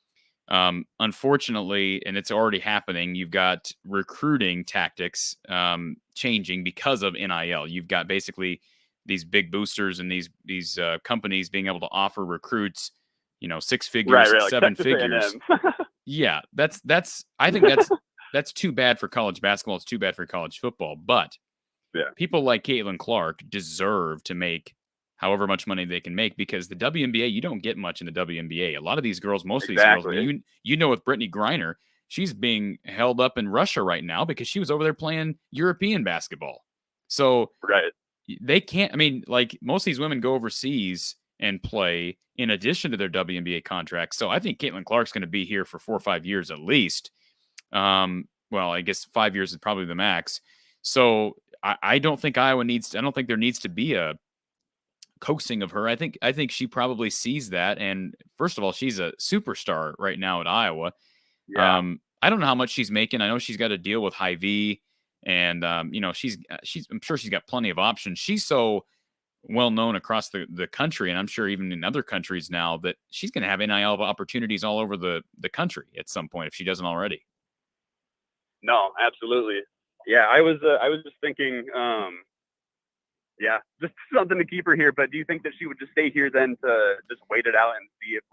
unfortunately, and it's already happening, you've got recruiting tactics changing because of NIL. You've got basically these big boosters and these companies being able to offer recruits, 6 figures, right, 7 figures. Yeah, I think that's too bad for college basketball. It's too bad for college football. But people like Caitlyn Clark deserve to make however much money they can make because the WNBA, you don't get much in the WNBA. A lot of these girls, most of these girls, with Brittany Griner, she's being held up in Russia right now because she was over there playing European basketball. So they can't. I mean, like most of these women go overseas and play in addition to their WNBA contracts. So I think Caitlyn Clark's going to be here for 4 or 5 years at least. Well, I guess 5 years is probably the max. So I don't think I don't think there needs to be a coaxing of her. I think she probably sees that. And first of all, she's a superstar right now at Iowa. Yeah. I don't know how much she's making. I know she's got a deal with Hy-Vee and I'm sure she's got plenty of options. She's so well known across the country, and I'm sure even in other countries now, that she's going to have NIL opportunities all over the country at some point if she doesn't already. No, absolutely. Yeah, I was just thinking, just something to keep her here. But do you think that she would just stay here then to just wait it out and see if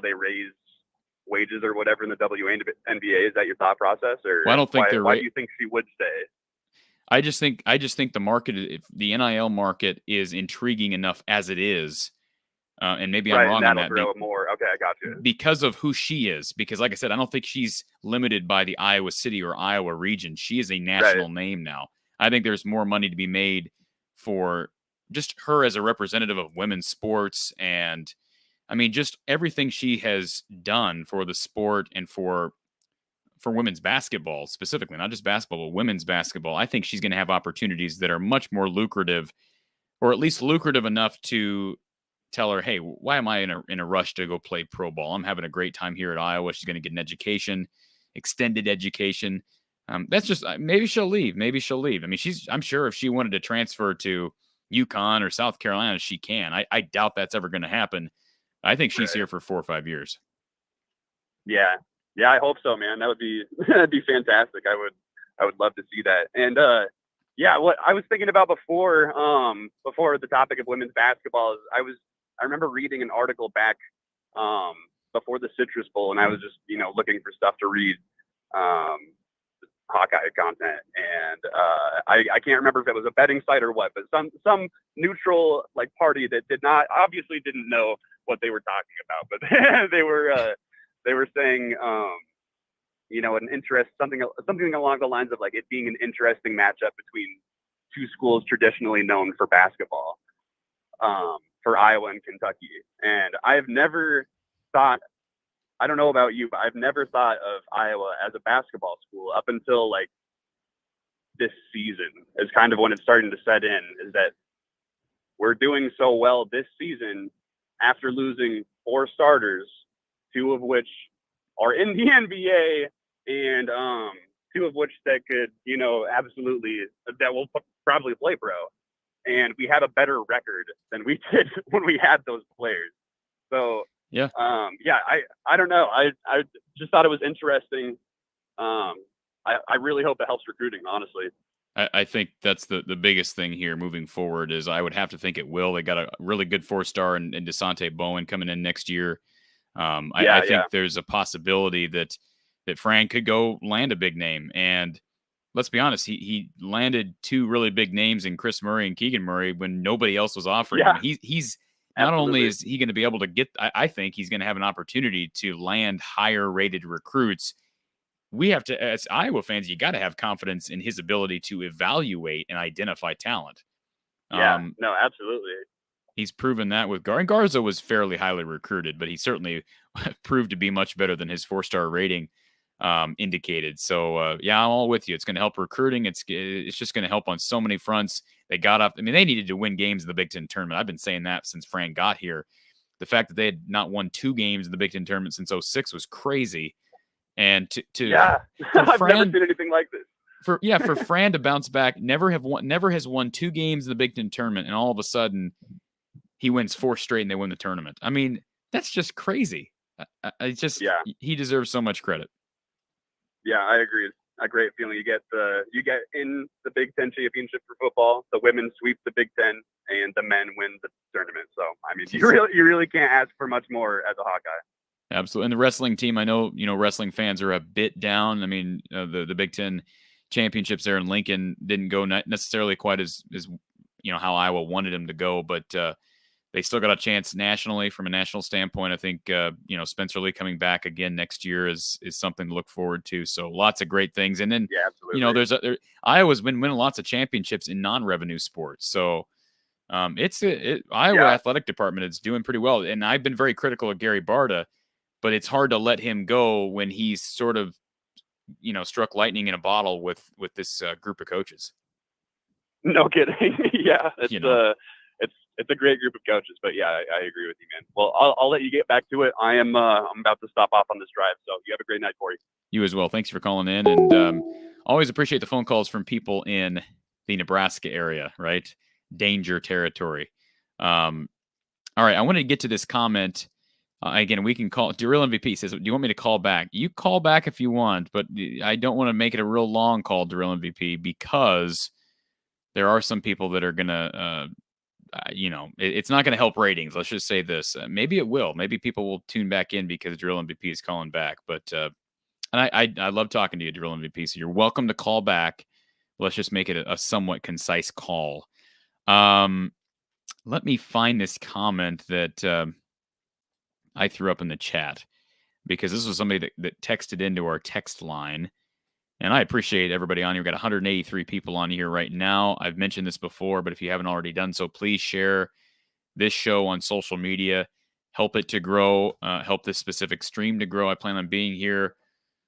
they raise wages or whatever in the WNBA? Is that your thought process, or I don't think why do you think she would stay? I just think the market, the NIL market, is intriguing enough as it is, and maybe I'm wrong on that. Grow more. Okay, I got you. Because of who she is, because like I said, I don't think she's limited by the Iowa City or Iowa region. She is a national name now. I think there's more money to be made for just her as a representative of women's sports, and I mean just everything she has done for the sport and for women's basketball specifically, not just basketball, but women's basketball. I think she's going to have opportunities that are much more lucrative, or at least lucrative enough to tell her, hey, why am I in a rush to go play pro ball? I'm having a great time here at Iowa. She's going to get an education, extended education. That's just, maybe she'll leave. I mean, I'm sure if she wanted to transfer to UConn or South Carolina, she can. I doubt that's ever going to happen. I think she's here for 4 or 5 years. Yeah. Yeah, I hope so, man. that'd be fantastic. I would love to see that. And what I was thinking about before the topic of women's basketball is I remember reading an article back before the Citrus Bowl, and I was just looking for stuff to read, Hawkeye content, and I can't remember if it was a betting site or what, but some neutral party that obviously didn't know what they were talking about, but they were saying, an interest, something along the lines of it being an interesting matchup between two schools traditionally known for basketball, for Iowa and Kentucky. And I've never thought I don't know about you, but I've never thought of Iowa as a basketball school up until like this season is kind of when it's starting to set in, is that we're doing so well this season after losing 4 starters, 2 of which are in the NBA and 2 of which that could, absolutely, that will probably play pro. And we have a better record than we did when we had those players. So, I don't know. I just thought it was interesting. I really hope it helps recruiting, honestly. I think that's the biggest thing here moving forward is I would have to think it will. They got a really good 4-star in DeSante Bowen coming in next year. I think there's a possibility that Fran could go land a big name. And let's be honest, he landed 2 really big names in Chris Murray and Keegan Murray when nobody else was offering him. He's not only is he going to be able to get, I think he's going to have an opportunity to land higher rated recruits. We have to, as Iowa fans, you got to have confidence in his ability to evaluate and identify talent. No, absolutely. He's proven that with Garza. Garza was fairly highly recruited, but he certainly proved to be much better than his 4-star rating indicated. So, I'm all with you. It's going to help recruiting. It's just going to help on so many fronts. They got up. I mean, they needed to win games in the Big Ten tournament. I've been saying that since Fran got here. The fact that they had not won 2 games in the Big Ten tournament since 2006 was crazy. And I've never seen anything like this. For Fran to bounce back, never has won 2 games in the Big Ten tournament, and all of a sudden he wins 4 straight and they win the tournament. I mean, that's just crazy. He deserves so much credit. Yeah, I agree. It's a great feeling. You get in the Big Ten championship for football. The women sweep the Big Ten, and the men win the tournament. So, I mean, you really can't ask for much more as a Hawkeye. Absolutely. And the wrestling team, I know, wrestling fans are a bit down. I mean, the Big Ten championships there in Lincoln didn't go necessarily quite as how Iowa wanted them to go, but they still got a chance nationally from a national standpoint. I think, Spencer Lee coming back again next year is something to look forward to. So lots of great things. And then, absolutely. Iowa's been winning lots of championships in non-revenue sports. So Iowa athletic department is doing pretty well. And I've been very critical of Gary Barta, but it's hard to let him go when he's sort of, struck lightning in a bottle with this group of coaches. No kidding. It's a great group of coaches, but I agree with you, man. Well, I'll let you get back to it. I'm about to stop off on this drive, so you have a great night, Corey. You as well. Thanks for calling in, and always appreciate the phone calls from people in the Nebraska area, right? Danger territory. All right, I wanted to get to this comment. Again, we can call. Real MVP says, do you want me to call back? You call back if you want, but I don't want to make it a real long call to Real MVP because there are some people that are going to, it's not going to help ratings. Let's just say this. Maybe it will. Maybe people will tune back in because Drill MVP is calling back. But and I love talking to you, Drill MVP, so you're welcome to call back. Let's just make it a somewhat concise call. Let me find this comment that I threw up in the chat because this was somebody that texted into our text line. And I appreciate everybody on here. We've got 183 people on here right now. I've mentioned this before, but if you haven't already done so, please share this show on social media. Help it to grow. Help this specific stream to grow. I plan on being here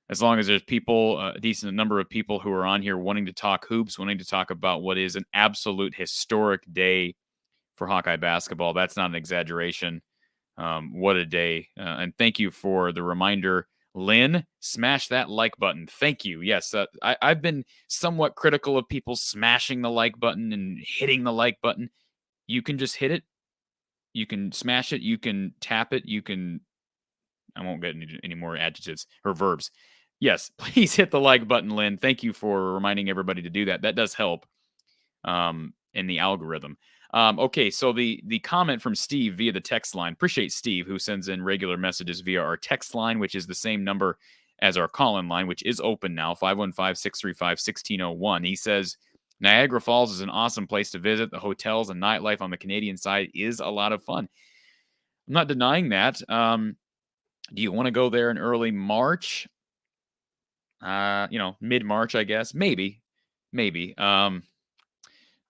as long as there's people, a decent number of people who are on here wanting to talk hoops, wanting to talk about what is an absolute historic day for Hawkeye basketball. That's not an exaggeration. What a day. And thank you for the reminder. Lynn, smash that like button. Thank you. Yes, I've been somewhat critical of people smashing the like button and hitting the like button. You can just hit it. You can smash it. You can tap it. You can... I won't get any more adjectives or verbs. Yes, please hit the like button, Lynn. Thank you for reminding everybody to do that. That does help in the algorithm. Okay, so the comment from Steve via the text line. Appreciate Steve, who sends in regular messages via our text line, which is the same number as our call-in line, which is open now, 515-635-1601. He says, Niagara Falls is an awesome place to visit. The hotels and nightlife on the Canadian side is a lot of fun. I'm not denying that. Do you want to go there in early March? Mid-March, I guess. Maybe.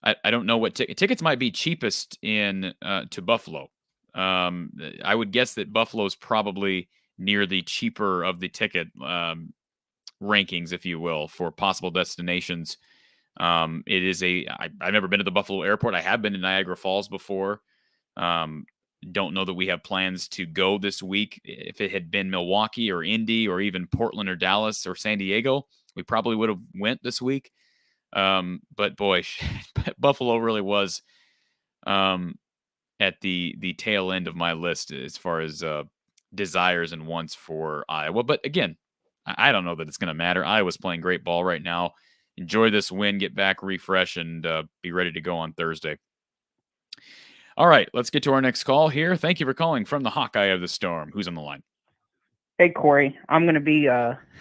I don't know what tickets might be cheapest in to Buffalo. I would guess that Buffalo's probably near the cheaper of the ticket rankings, if you will, for possible destinations. It is I've never been to the Buffalo Airport. I have been to Niagara Falls before. Don't know that we have plans to go this week. If it had been Milwaukee or Indy or even Portland or Dallas or San Diego, we probably would have went this week. But boy, Buffalo really was at the tail end of my list as far as desires and wants for Iowa. But again, I don't know that it's going to matter. Iowa's playing great ball right now. Enjoy this win, get back, refresh, and be ready to go on Thursday. All right, let's get to our next call here. Thank you for calling from the Hawkeye of the Storm. Who's on the line? Hey, Corey. I'm going to be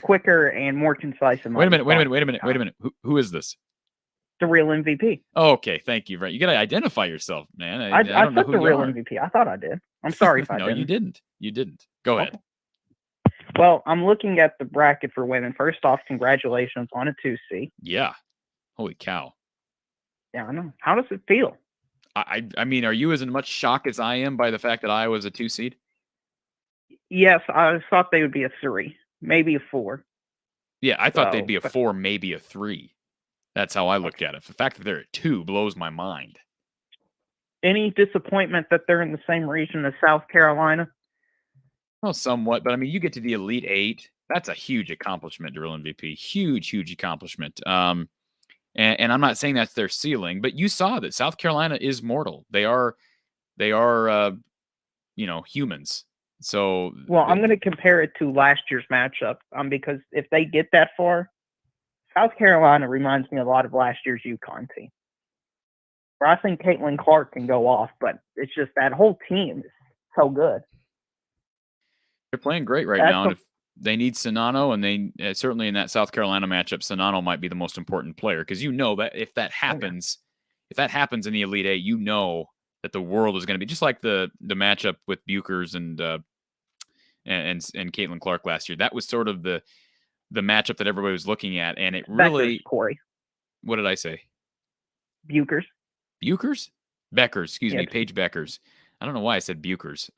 quicker and more concise. Wait a minute. Who is this? The real MVP. Oh, okay, thank you. Right, you got to identify yourself, man. I don't know said who the you real are. MVP. I thought I did. I'm sorry if I no, didn't. you didn't. Go ahead. Well, I'm looking at the bracket for women. First off, congratulations on a 2C. Yeah. Holy cow. Yeah, I know. How does it feel? I mean, are you as much shock as I am by the fact that Iowa's a 2 seed? Yes, I thought they would be a 3, maybe a 4. Yeah, I thought they'd be a 4, maybe a 3. That's how I looked at it. The fact that they're a 2 blows my mind. Any disappointment that they're in the same region as South Carolina? Well, somewhat, but I mean, you get to the Elite 8. That's a huge accomplishment, Drill MVP. Huge accomplishment. And I'm not saying that's their ceiling, but you saw that South Carolina is mortal. They are humans. So, well, I'm going to compare it to last year's matchup because if they get that far, South Carolina reminds me a lot of last year's UConn team. Where I think Caitlyn Clark can go off, but it's just that whole team is so good. They're playing great right now, and if they need Sonano, and they certainly in that South Carolina matchup, Sonano might be the most important player because you know that if that happens in the Elite Eight, you know that the world is going to be just like the matchup with Buchers and Caitlyn Clark last year. That was sort of the matchup that everybody was looking at, and it really. Beckers, Corey. What did I say? Beckers. Excuse me, Paige Beckers. I don't know why I said Buchers.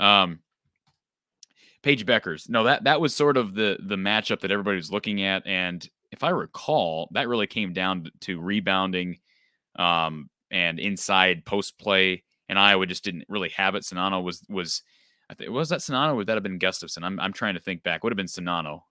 Paige Beckers. No, that was sort of the matchup that everybody was looking at, and if I recall, that really came down to rebounding and inside post play, and Iowa just didn't really have it. Sonano was that Sonano, or would that have been Gustafson? I'm trying to think back. Would have been Sonano.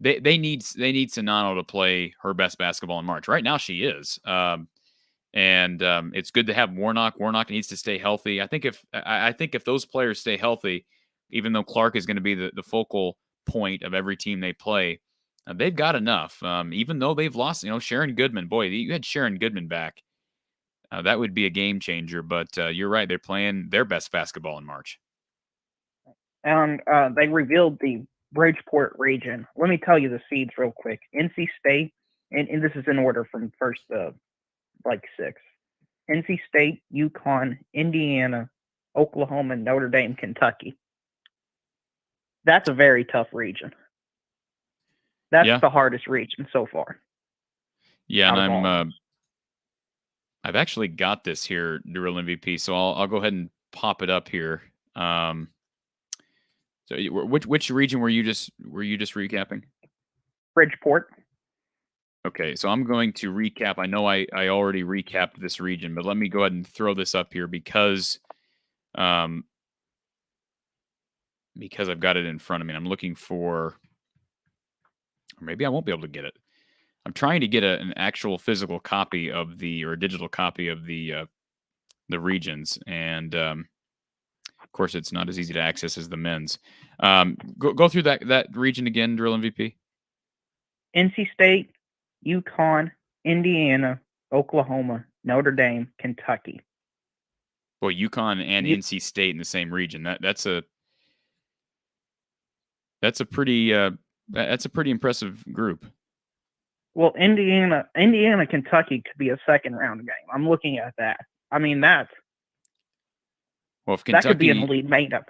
They need Sonano to play her best basketball in March. Right now, she is. And it's good to have Warnock. Warnock needs to stay healthy. I think if those players stay healthy, even though Clark is going to be the focal point of every team they play, they've got enough. Even though they've lost, Sharon Goodman. Boy, you had Sharon Goodman back. That would be a game changer. But you're right. They're playing their best basketball in March. And they revealed the Bridgeport region. Let me tell you the seeds real quick. NC State, and this is in order from first to 6. NC State, UConn, Indiana, Oklahoma, Notre Dame, Kentucky. That's a very tough region. That's the hardest region so far. Yeah, and I've actually got this here, Drill MVP. So I'll go ahead and pop it up here. So which region were you just recapping? Bridgeport. Okay, so I'm going to recap. I know I already recapped this region, but let me go ahead and throw this up here because I've got it in front of me. I'm looking for, or maybe I won't be able to get it. I'm trying to get an actual physical copy of or a digital copy of the regions, and of course, it's not as easy to access as the men's. Go through that region again, Drill MVP. NC State, UConn, Indiana, Oklahoma, Notre Dame, Kentucky. Boy, UConn and NC State in the same region. That's a pretty impressive group. Well, Indiana, Kentucky could be a second round game. I'm looking at that. I mean, that could be an elite matchup.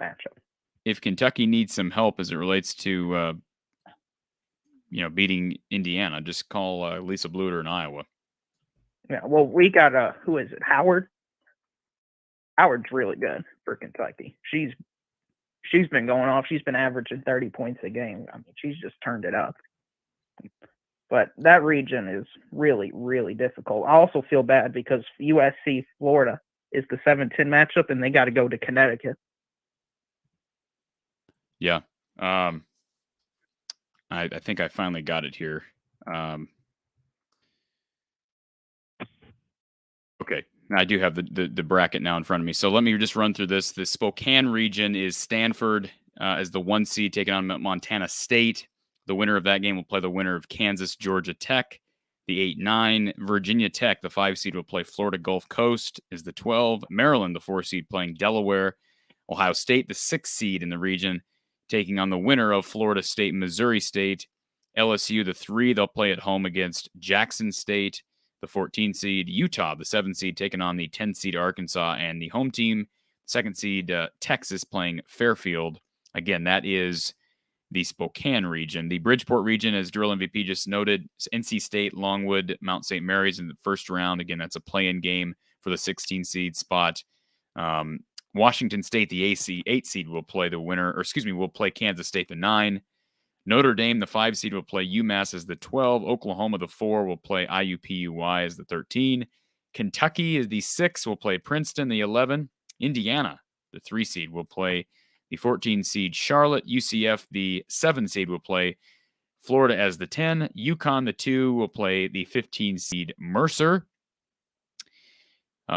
If Kentucky needs some help as it relates to beating Indiana, just call Lisa Bluter in Iowa. Yeah, well, we got who is it? Howard. Howard's really good for Kentucky. She's she's been going off. She's been averaging 30 points a game. I mean, she's just turned it up. But that region is really, really difficult. I also feel bad because USC Florida is the 7-10 matchup, and they got to go to Connecticut. Yeah. I think I finally got it here. Okay. I do have the bracket now in front of me. So let me just run through this. The Spokane region is Stanford as the 1 seed taking on Montana State. The winner of that game will play the winner of Kansas, Georgia Tech. The 8-9, Virginia Tech, the 5 seed, will play Florida Gulf Coast, is the 12. Maryland, the 4 seed, playing Delaware. Ohio State, the 6 seed in the region, taking on the winner of Florida State, Missouri State. LSU, the 3, they'll play at home against Jackson State. The 14 seed, Utah, the 7 seed, taking on the 10 seed Arkansas. And the home team, 2nd seed, Texas, playing Fairfield. Again, that is the Spokane region. The Bridgeport region, as Drill MVP just noted, NC State, Longwood, Mount St. Mary's in the first round. Again, that's a play-in game for the 16 seed spot. Washington State, the 8 seed, will play the winner, will play Kansas State, the 9. Notre Dame, the 5 seed, will play UMass as the 12. Oklahoma, the 4, will play IUPUI as the 13. Kentucky is the 6, will play Princeton, the 11. Indiana, the 3 seed, will play the 14 seed Charlotte. UCF, the 7 seed, will play Florida as the 10. UConn, the 2, will play the 15 seed Mercer.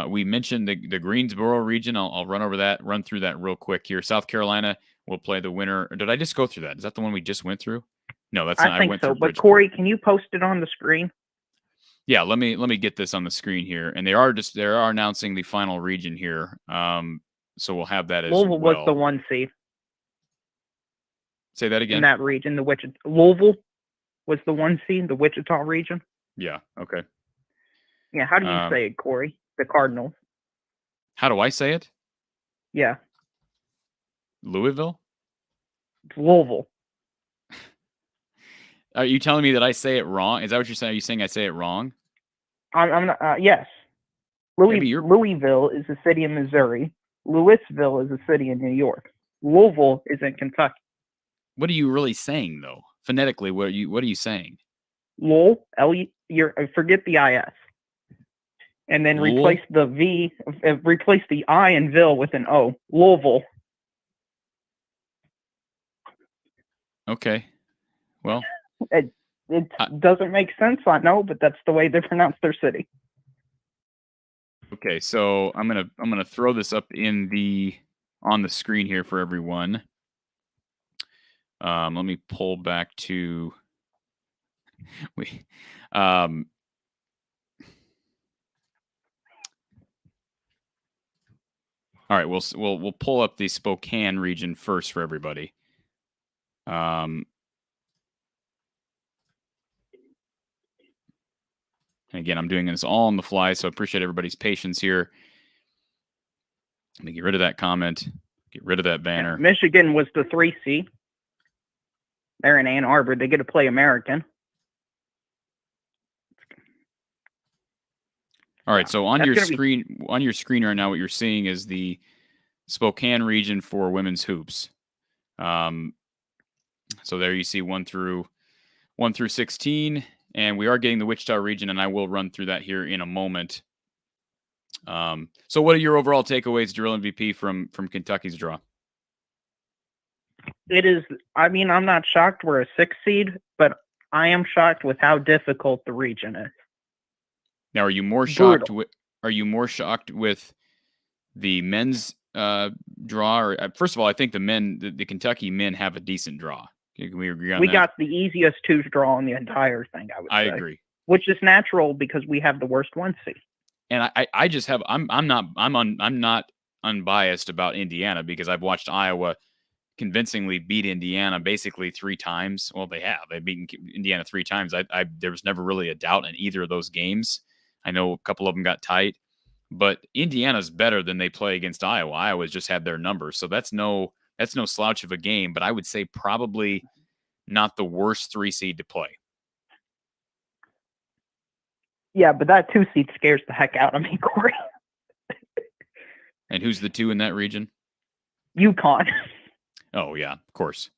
We mentioned the Greensboro region. I'll run through that real quick here. South Carolina will play the winner. Or did I just go through that? Is that the one we just went through? No, that's not. I think I went so. through But Bridgeport. Corey, can you post it on the screen? Yeah, let me get this on the screen here. And they are announcing the final region here. So we'll have that as Louisville well. was the 1 seed. Say that again. In that region, Louisville was the 1 seed, the Wichita region. Yeah. Okay. Yeah. How do you say it, Corey? The Cardinals. How do I say it? Yeah. Louisville? It's Louisville. Are you telling me that I say it wrong? Is that what you're saying? Are you saying I say it wrong? I'm not. Yes. Louisville is a city in Missouri. Louisville is a city in New York. Louisville is in Kentucky. What are you really saying, though? Phonetically, what are you saying? Lowell, forget the IS. And then replace the V, replace the I in Ville with an O. Louisville. Okay. Well, it doesn't make sense, I know, but that's the way they pronounce their city. Okay, so I'm gonna throw this up on the screen here for everyone. Let me pull back to all right, we'll pull up the Spokane region first for everybody. And again, I'm doing this all on the fly, so I appreciate everybody's patience here. Let me get rid of that comment. Get rid of that banner. Michigan was the 3 seed. They're in Ann Arbor. They get to play American. All right, so on your screen right now, what you're seeing is the Spokane region for women's hoops. So there you see 1 through 16, and we are getting the Wichita region, and I will run through that here in a moment. So what are your overall takeaways, Drill MVP, from Kentucky's draw? It is. I mean, I'm not shocked we're a 6 seed, but I am shocked with how difficult the region is. Now, are you more shocked with the men's draw? Or, first of all, I think the Kentucky men have a decent draw. Can we agree on that? We got the easiest 2 draw in the entire thing, I would say. I agree. Which is natural because we have the worst 1 seed. And I just have I'm not unbiased about Indiana because I've watched Iowa convincingly beat Indiana basically 3 times. Well, they have. They've beaten Indiana 3 times. There was never really a doubt in either of those games. I know a couple of them got tight, but Indiana's better than they play against Iowa. Iowa's just had their numbers, so that's no slouch of a game. But I would say probably not the worst 3 seed to play. Yeah, but that 2 seed scares the heck out of me, Corey. And who's the 2 in that region? UConn. Oh, yeah, of course.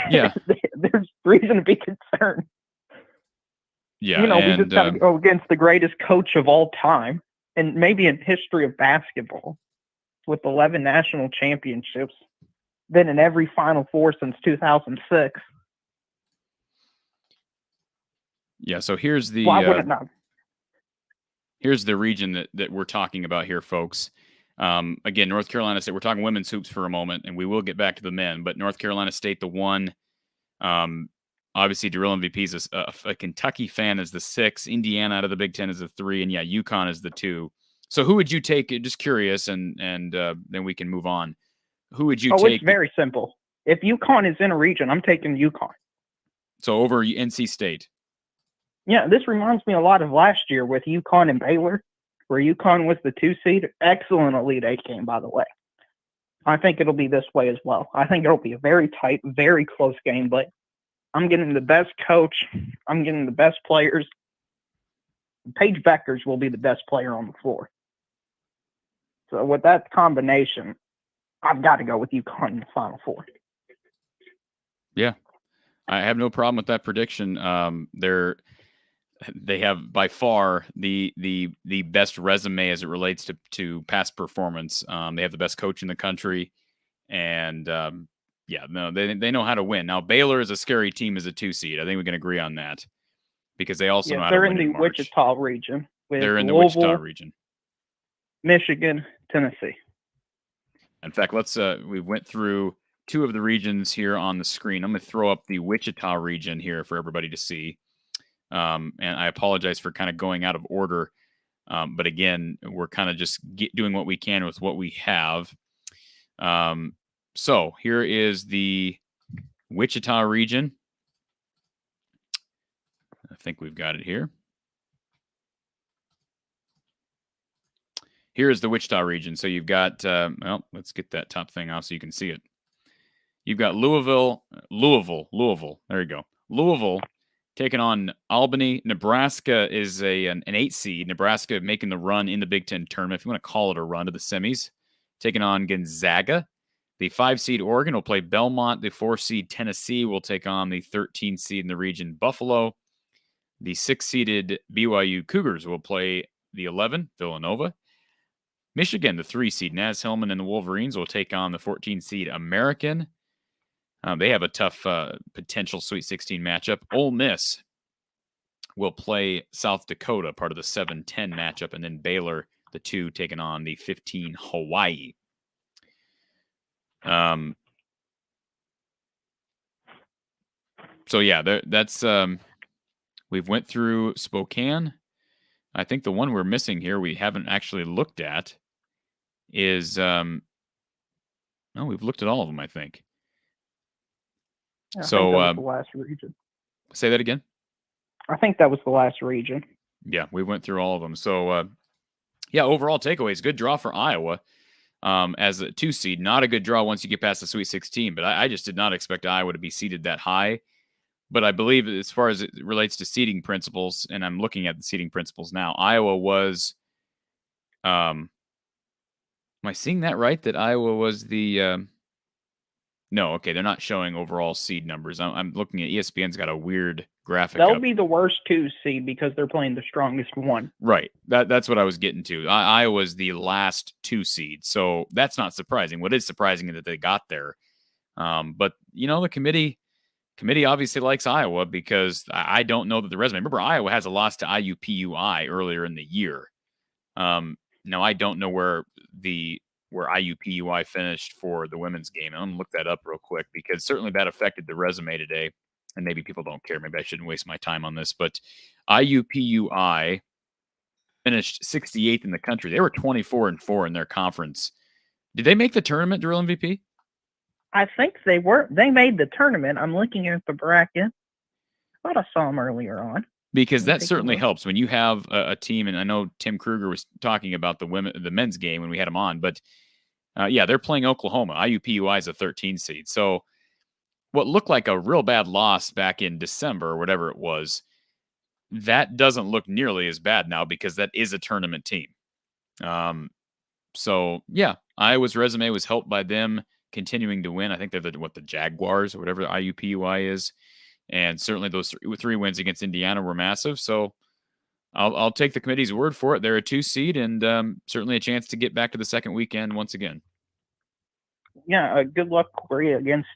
Yeah. There's reason to be concerned. Yeah. You know, we just got to go against the greatest coach of all time and maybe in history of basketball with 11 national championships, been in every Final Four since 2006. Yeah, so here's the Why would it not? Here's the region that we're talking about here, folks. Again, North Carolina State, we're talking women's hoops for a moment, and we will get back to the men, but North Carolina State, the one. Obviously, Drill MVP is a Kentucky fan is the 6, Indiana out of the Big Ten is the 3, and yeah, UConn is the 2. So who would you take? Just curious, and then we can move on. Who would you take? It's very simple. If UConn is in a region, I'm taking UConn. So over NC State. Yeah, this reminds me a lot of last year with UConn and Baylor, where UConn was the 2 seed. Excellent Elite 8 game, by the way. I think it'll be this way as well. I think it'll be a very tight, very close game, but I'm getting the best coach. I'm getting the best players. Paige Beckers will be the best player on the floor. So with that combination, I've got to go with UConn in the Final Four. Yeah, I have no problem with that prediction. They have by far the best resume as it relates to past performance. They have the best coach in the country, and they know how to win. Now Baylor is a scary team as a 2 seed. I think we can agree on that because they also know how to win. They're in the Wichita region. They're in the Louisville, Wichita region. Michigan, Tennessee. In fact, we went through 2 of the regions here on the screen. I'm going to throw up the Wichita region here for everybody to see. And I apologize for kind of going out of order. But again, we're kind of just doing what we can with what we have. So here is the Wichita region. I think we've got it here. Here is the Wichita region. So you've got, let's get that top thing off so you can see it. You've got Louisville. There you go. Louisville taking on Albany. Nebraska is an 8 seed. Nebraska making the run in the Big Ten tournament, if you want to call it a run to the semis. Taking on Gonzaga. The 5 seed Oregon will play Belmont. The 4 seed Tennessee will take on the 13 seed in the region, Buffalo. The 6 seeded BYU Cougars will play the 11, Villanova. Michigan, the 3 seed Naz Hillman and the Wolverines will take on the 14 seed American. They have a tough potential Sweet 16 matchup. Ole Miss will play South Dakota, part of the 7-10 matchup, and then Baylor, the 2, taking on the 15 Hawaii. So yeah, that's we've went through Spokane. I think the one we're missing here we haven't actually looked at is we've looked at all of them, I think. I think that was the last region. Say that again. I think that was the last region. Yeah, we went through all of them. So overall takeaways, good draw for Iowa as a 2 seed. Not a good draw once you get past the Sweet 16, but I just did not expect Iowa to be seeded that high. But I believe as far as it relates to seeding principles, and I'm looking at the seeding principles now, Iowa was am I seeing that right? That Iowa was the no, okay, they're not showing overall seed numbers. I'm looking at ESPN's got a weird graphic. They'll be the worst 2 seed because they're playing the strongest 1. Right. That's what I was getting to. Iowa's the last 2 seed, so that's not surprising. What is surprising is that they got there. But the committee obviously likes Iowa because I don't know that the resume. Remember, Iowa has a loss to IUPUI earlier in the year. Now I don't know where IUPUI finished for the women's game. I'm going to look that up real quick because certainly that affected the resume today. And maybe people don't care. Maybe I shouldn't waste my time on this. But IUPUI finished 68th in the country. They were 24-4 in their conference. Did they make the tournament, Drill MVP? I think they were. They made the tournament. I'm looking at the bracket. I thought I saw them earlier on. Because that certainly helps when you have a team, and I know Tim Kruger was talking about the men's game when we had him on, but they're playing Oklahoma. IUPUI is a 13 seed. So what looked like a real bad loss back in December or whatever it was, that doesn't look nearly as bad now because that is a tournament team. So yeah, Iowa's resume was helped by them continuing to win. I think they're the Jaguars or whatever the IUPUI is. And certainly those three wins against Indiana were massive. So I'll take the committee's word for it. They're a 2 seed and certainly a chance to get back to the second weekend once again. Yeah, good luck, Corey, against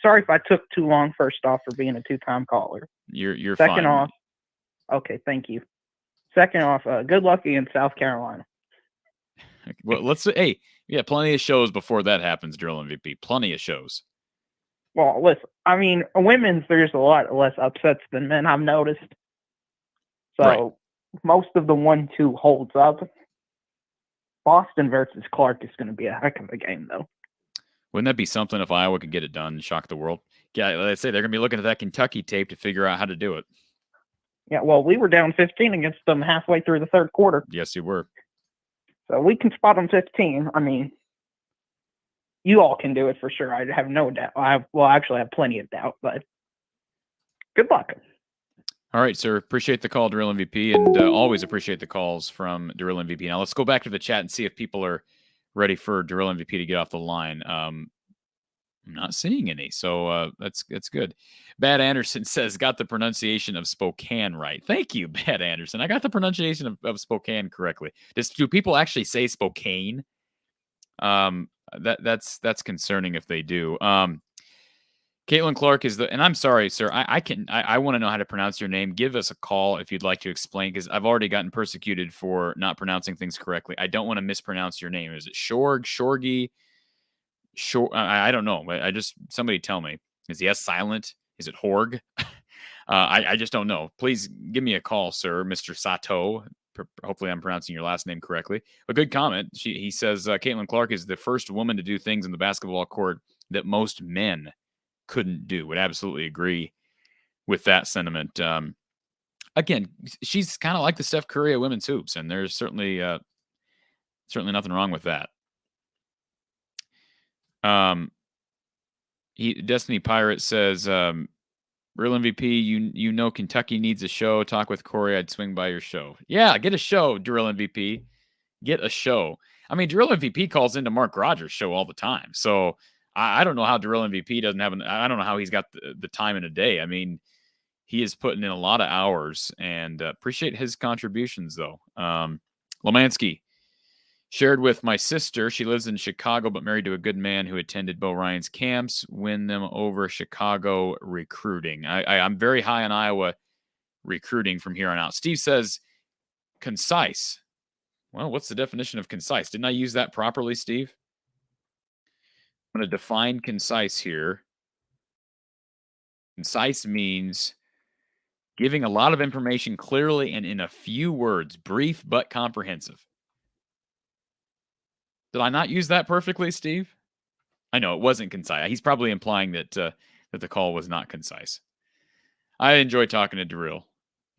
sorry if I took too long, first off, for being a two-time caller. You're Second fine. off, okay, thank you. Second off, good luck against South Carolina. Well, plenty of shows before that happens, Drill MVP. Plenty of shows. Well, listen, I mean, women's, there's a lot less upsets than men, I've noticed. So most of the 1-2 holds up. Boston versus Clark is going to be a heck of a game, though. Wouldn't that be something if Iowa could get it done and shock the world? Yeah, let's say they're going to be looking at that Kentucky tape to figure out how to do it. Yeah, well, we were down 15 against them halfway through the third quarter. Yes, you were. So we can spot them 15. I mean, you all can do it for sure. I have no doubt. I actually have plenty of doubt, but good luck. All right, sir. Appreciate the call, Drill MVP, and always appreciate the calls from Drill MVP. Now let's go back to the chat and see if people are ready for Drill MVP to get off the line. I'm not seeing any, so that's good. Bad Anderson says, got the pronunciation of Spokane right. Thank you, Bad Anderson. I got the pronunciation of Spokane correctly. Do people actually say Spokane? That's concerning if they do. Caitlyn Clark is and I'm sorry, sir. I want to know how to pronounce your name. Give us a call if you'd like to explain, because I've already gotten persecuted for not pronouncing things correctly. I don't want to mispronounce your name. Is it Shorgy? I don't know. Somebody tell me. Is the S silent? Is it Horg? I just don't know. Please give me a call, sir, Mr. Sato. Hopefully I'm pronouncing your last name correctly. A good comment. He says, Caitlyn Clark is the first woman to do things in the basketball court that most men couldn't do. Would absolutely agree with that sentiment. Again, she's kind of like the Steph Curry of women's hoops, and there's certainly nothing wrong with that. Destiny Pirate says, Real MVP, you know Kentucky needs a show. Talk with Corey. I'd swing by your show. Yeah, get a show, Drill MVP. Get a show. I mean, Drill MVP calls into Mark Rogers' show all the time. So I don't know how Drill MVP doesn't have I don't know how he's got the time in a day. I mean, he is putting in a lot of hours, and appreciate his contributions, though. Lemansky shared with my sister. She lives in Chicago, but married to a good man who attended Bo Ryan's camps. Win them over Chicago recruiting. I'm very high on Iowa recruiting from here on out. Steve says, concise. Well, what's the definition of concise? Didn't I use that properly, Steve? I'm going to define concise here. Concise means giving a lot of information clearly and in a few words, brief but comprehensive. Did I not use that perfectly, Steve? I know it wasn't concise. He's probably implying that the call was not concise. I enjoy talking to Drill,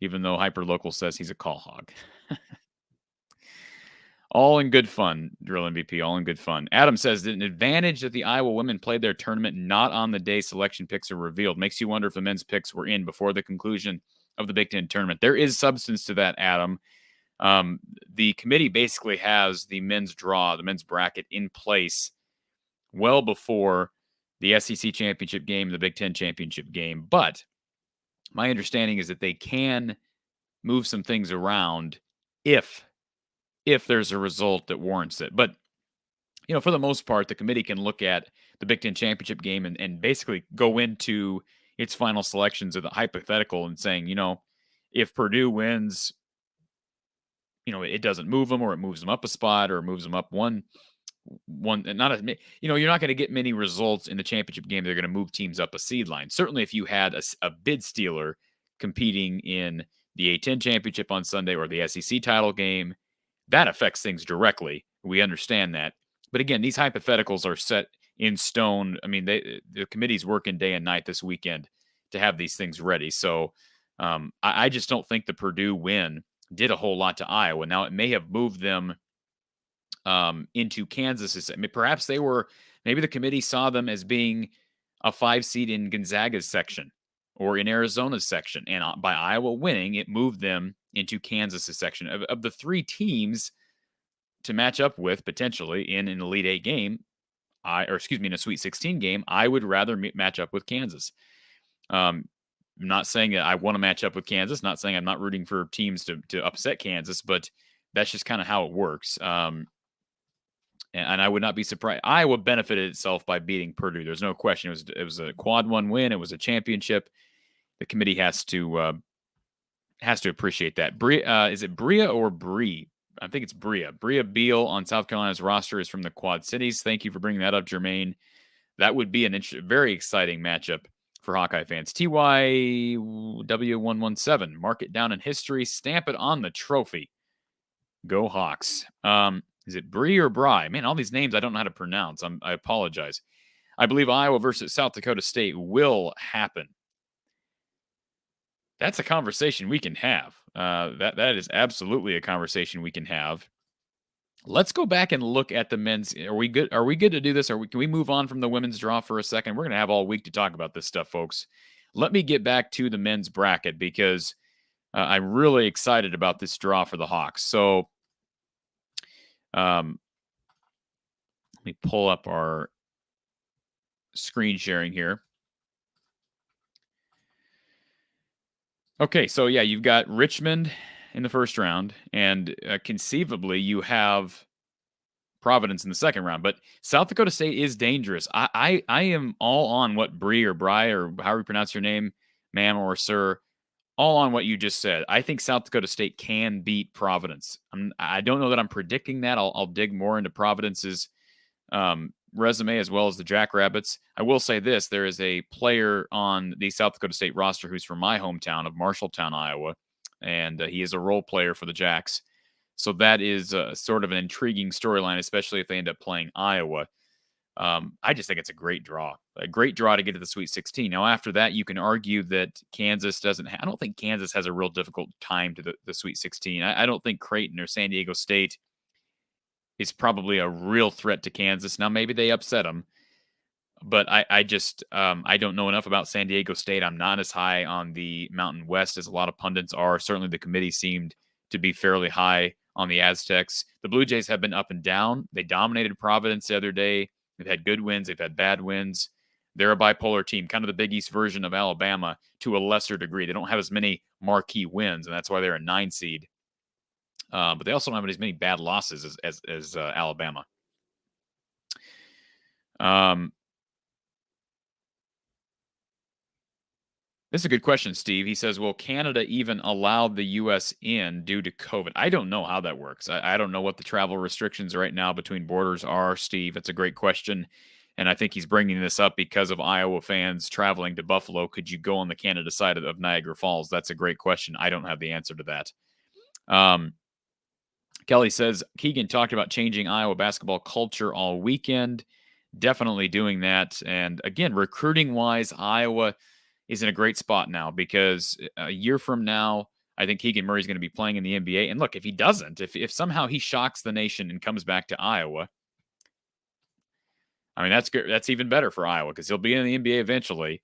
even though Hyperlocal says he's a call hog. All in good fun, Drill MVP, all in good fun. Adam says that an advantage that the Iowa women played their tournament not on the day selection picks are revealed. Makes you wonder if the men's picks were in before the conclusion of the Big Ten tournament. There is substance to that, Adam. The committee basically has the men's draw, the men's bracket in place well before the SEC championship game, the Big Ten championship game. But my understanding is that they can move some things around if there's a result that warrants it. But, for the most part, the committee can look at the Big Ten championship game and basically go into its final selections of the hypothetical and saying, if Purdue wins, it doesn't move them, or it moves them up a spot, or it moves them up one. You're not going to get many results in the championship game. They're going to move teams up a seed line. Certainly, if you had a bid stealer competing in the A10 championship on Sunday or the SEC title game, that affects things directly. We understand that. But again, these hypotheticals are set in stone. I mean, the committee's working day and night this weekend to have these things ready. So I just don't think the Purdue win did a whole lot to Iowa. Now, it may have moved them into Kansas. I mean, perhaps maybe the committee saw them as being a 5 seed in Gonzaga's section or in Arizona's section. And by Iowa winning, it moved them into Kansas's section. Of the 3 teams to match up with potentially in an Elite Eight game, in a Sweet 16 game, I would rather match up with Kansas. I'm not saying that I want to match up with Kansas, not saying I'm not rooting for teams to upset Kansas, but that's just kind of how it works. And I would not be surprised. Iowa benefited itself by beating Purdue. There's no question. It was a quad one win. It was a championship. The committee has to appreciate that. Is it Bria or Bree? I think it's Bria. Bria Beal on South Carolina's roster is from the Quad Cities. Thank you for bringing that up, Jermaine. That would be very exciting matchup for Hawkeye fans. TYW117. Mark it down in history. Stamp it on the trophy. Go Hawks. Is it Bree or Bry? Man, all these names I don't know how to pronounce. I apologize. I believe Iowa versus South Dakota State will happen. That's a conversation we can have. That is absolutely a conversation we can have. Let's go back and look at the men's. Are we good? Are we good to do this? Can we move on from the women's draw for a second? We're going to have all week to talk about this stuff, folks. Let me get back to the men's bracket because I'm really excited about this draw for the Hawks. So let me pull up our screen sharing here. Okay, so yeah, you've got Richmond in the first round, and conceivably you have Providence in the second round. But South Dakota State is dangerous. I am all on what Bree or Bry or however you pronounce your name, ma'am or sir, all on what you just said. I think South Dakota State can beat Providence. I don't know that I'm predicting that. I'll dig more into Providence's resume as well as the Jackrabbits. I will say this. There is a player on the South Dakota State roster who's from my hometown of Marshalltown, Iowa, and he is a role player for the Jacks. So that is sort of an intriguing storyline, especially if they end up playing Iowa. I just think it's a great draw to get to the Sweet 16. Now, after that, you can argue that Kansas doesn't I don't think Kansas has a real difficult time to the Sweet 16. I don't think Creighton or San Diego State is probably a real threat to Kansas. Now, maybe they upset them, but I just I don't know enough about San Diego State. I'm not as high on the Mountain West as a lot of pundits are. Certainly the committee seemed to be fairly high on the Aztecs. The Blue Jays have been up and down. They dominated Providence the other day. They've had good wins. They've had bad wins. They're a bipolar team, kind of the Big East version of Alabama to a lesser degree. They don't have as many marquee wins, and that's why they're a 9 seed. But they also don't have as many bad losses as Alabama. This is a good question, Steve. He says, will Canada even allow the U.S. in due to COVID? I don't know how that works. I don't know what the travel restrictions right now between borders are, Steve. It's a great question. And I think he's bringing this up because of Iowa fans traveling to Buffalo. Could you go on the Canada side of Niagara Falls? That's a great question. I don't have the answer to that. Kelly says, Keegan talked about changing Iowa basketball culture all weekend. Definitely doing that. And again, recruiting-wise, Iowa is in a great spot now because a year from now, I think Keegan Murray's going to be playing in the NBA. And look, if he doesn't, if somehow he shocks the nation and comes back to Iowa, I mean, that's good. That's even better for Iowa because he'll be in the NBA eventually.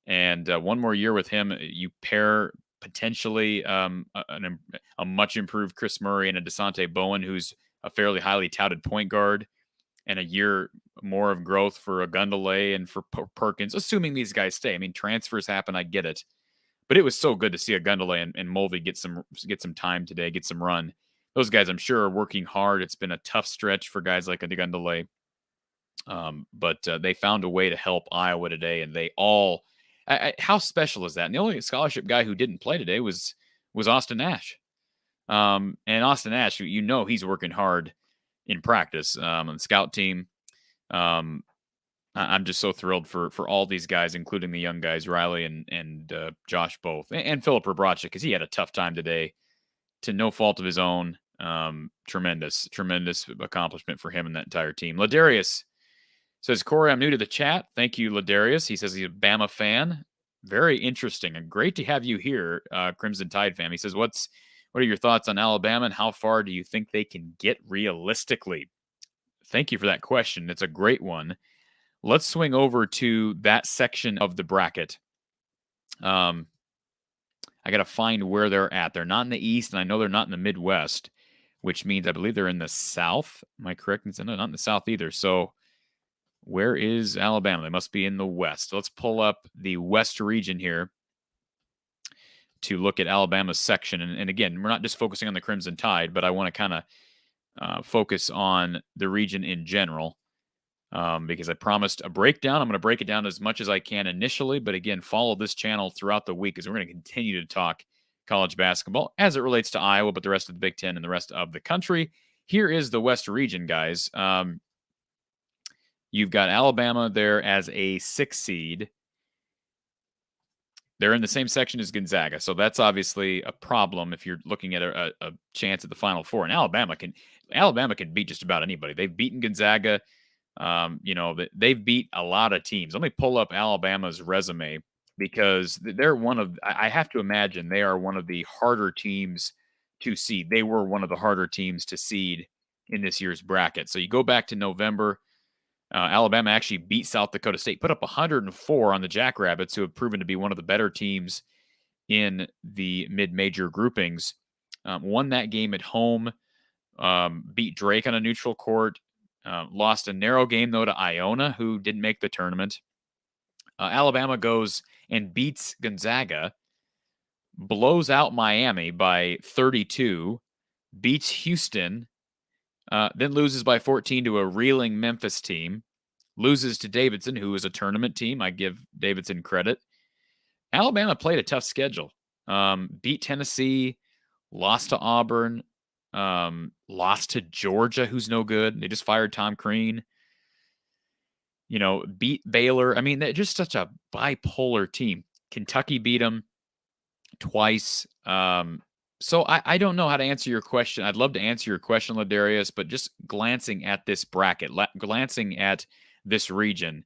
And one more year with him, you pair potentially a much improved Chris Murray and a DeSante Bowen, who's a fairly highly touted point guard, and a year more of growth for Ogundele and for Perkins, assuming these guys stay. I mean, transfers happen. I get it. But it was so good to see Ogundele and Mulvey get some time today, get some run. Those guys, I'm sure, are working hard. It's been a tough stretch for guys like Ogundele. But they found a way to help Iowa today, and they all how special is that? And the only scholarship guy who didn't play today was Austin Nash. And Austin Nash, he's working hard in practice on the scout team. I'm just so thrilled for all these guys, including the young guys, Riley and Josh both, and Philip Rebracha, because he had a tough time today to no fault of his own. Tremendous accomplishment for him and that entire team. Ladarius says, Corey, I'm new to the chat. Thank you, Ladarius. He says he's a Bama fan. Very interesting and great to have you here, Crimson Tide fan. He says, what are your thoughts on Alabama and how far do you think they can get realistically? Thank you for that question. It's a great one. Let's swing over to that section of the bracket. I got to find where they're at. They're not in the East, and I know they're not in the Midwest, which means I believe they're in the South. Am I correct? No, not in the South either. So Where is Alabama? They must be in the West. Let's pull up the West region here to look at Alabama's section. And again, we're not just focusing on the Crimson Tide, but I want to kind of focus on the region in general because I promised a breakdown. I'm going to break it down as much as I can initially, but again, follow this channel throughout the week because we're going to continue to talk college basketball as it relates to Iowa, but the rest of the Big Ten and the rest of the country. Here is the West region, guys. You've got Alabama there as a 6 seed. They're in the same section as Gonzaga, so that's obviously a problem if you're looking at a chance at the Final Four. And Alabama can beat just about anybody. They've beaten Gonzaga. They've beat a lot of teams. Let me pull up Alabama's resume because they're I have to imagine they are one of the harder teams to seed. They were one of the harder teams to seed in this year's bracket. So you go back to November. Alabama actually beat South Dakota State, put up 104 on the Jackrabbits, who have proven to be one of the better teams in the mid-major groupings. Won that game at home, beat Drake on a neutral court, lost a narrow game, though, to Iona, who didn't make the tournament. Alabama goes and beats Gonzaga, blows out Miami by 32, beats Houston, then loses by 14 to a reeling Memphis team, loses to Davidson, who is a tournament team. I give Davidson credit. Alabama played a tough schedule. Beat Tennessee, lost to Auburn, lost to Georgia, who's no good. They just fired Tom Crean. Beat Baylor. I mean, they're just such a bipolar team. Kentucky beat them twice. So I don't know how to answer your question. I'd love to answer your question, Ladarius, but just glancing at this bracket, glancing at this region,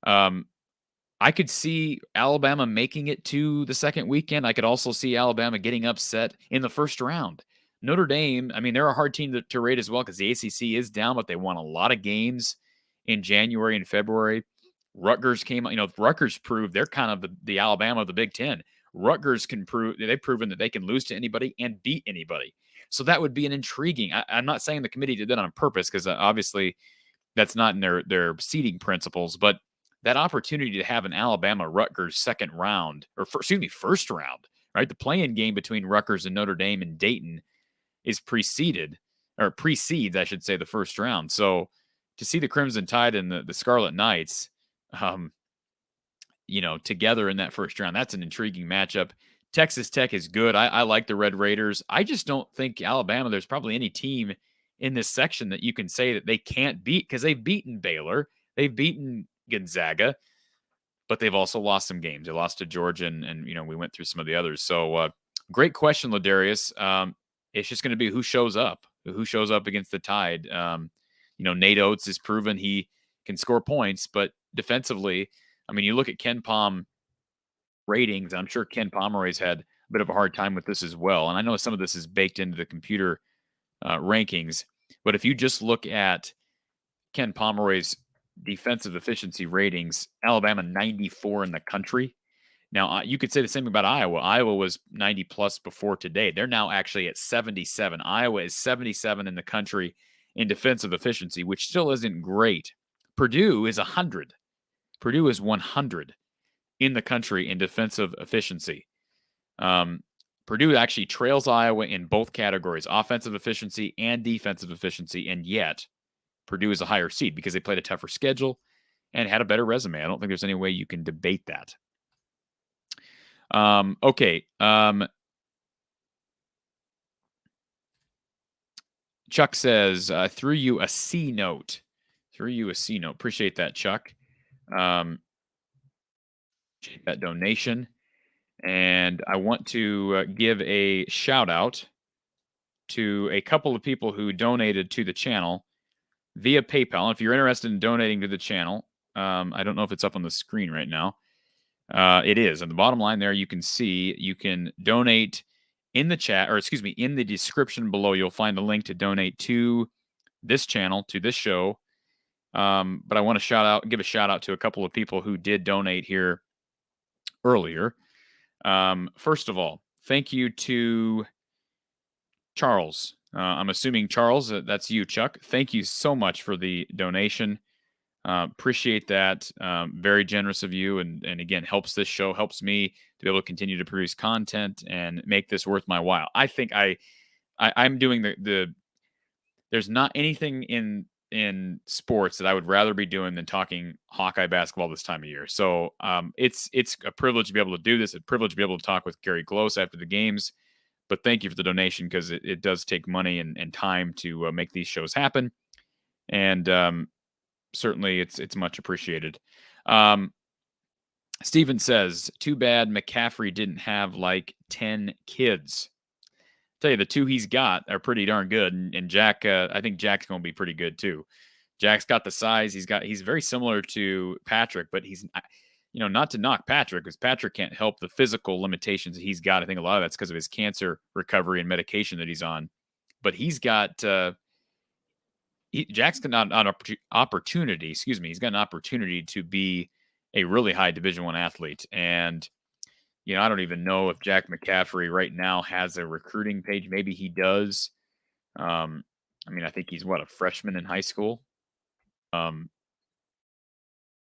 I could see Alabama making it to the second weekend. I could also see Alabama getting upset in the first round. Notre Dame, I mean, they're a hard team to rate as well because the ACC is down, but they won a lot of games in January and February. Rutgers came, Rutgers proved they're kind of the Alabama of the Big Ten. Rutgers they've proven that they can lose to anybody and beat anybody. So that would be an intriguing. I'm not saying the committee did that on purpose because obviously that's not in their seeding principles, but that opportunity to have an Alabama-Rutgers first round, right? The play-in game between Rutgers and Notre Dame and Dayton is precedes, I should say, the first round. So to see the Crimson Tide and the Scarlet Knights, together in that first round, that's an intriguing matchup. Texas Tech is good. I like the Red Raiders. I just don't think Alabama, there's probably any team in this section that you can say that they can't beat because they've beaten Baylor. They've beaten Gonzaga, but they've also lost some games. They lost to Georgia, and we went through some of the others. So great question, Ladarius. It's just going to be who shows up against the Tide. Nate Oates has proven he can score points, but defensively, I mean, you look at Ken Pom ratings. I'm sure Ken Pomeroy's had a bit of a hard time with this as well. And I know some of this is baked into the computer rankings, but if you just look at Ken Pomeroy's defensive efficiency ratings, Alabama 94 in the country. Now, you could say the same about Iowa. Iowa was 90 plus before today. They're now actually at 77. Iowa is 77 in the country in defensive efficiency, which still isn't great. Purdue is 100. Purdue is 100 in the country in defensive efficiency. Purdue actually trails Iowa in both categories, offensive efficiency and defensive efficiency, and yet Purdue is a higher seed because they played a tougher schedule and had a better resume. I don't think there's any way you can debate that. Okay. Chuck says, threw you a C note. Appreciate that, Chuck. Appreciate that donation. And I want to give a shout out to a couple of people who donated to the channel via PayPal. If you're interested in donating to the channel, I don't know if it's up on the screen right now. It is. On the bottom line there, you can see you can donate in the chat, in the description below. You'll find a link to donate to this channel, to this show. But I want to give a shout out to a couple of people who did donate here earlier. First of all, thank you to Charles. I'm assuming, Charles, that's you, Chuck. Thank you so much for the donation. Appreciate that. Very generous of you. And again, helps this show, helps me to be able to continue to produce content and make this worth my while. I think I'm doing there's not anything in sports that I would rather be doing than talking Hawkeye basketball this time of year. So it's a privilege to be able to do this, a privilege to be able to talk with Gary Glose after the games. But thank you for the donation, because it does take money and time to make these shows happen. And certainly it's much appreciated. Steven says, too bad McCaffrey didn't have like 10 kids. Tell you, the two he's got are pretty darn good, and Jack, I think Jack's going to be pretty good too. Jack's got the size. He's very similar to Patrick, but he's, not to knock Patrick, because Patrick can't help the physical limitations that he's got. I think a lot of that's because of his cancer recovery and medication that he's on. But he's got Jack's got an opportunity. Excuse me, he's got an opportunity to be a really high Division I athlete, and I don't even know if Jack McCaffrey right now has a recruiting page. Maybe he does. I think he's a freshman in high school.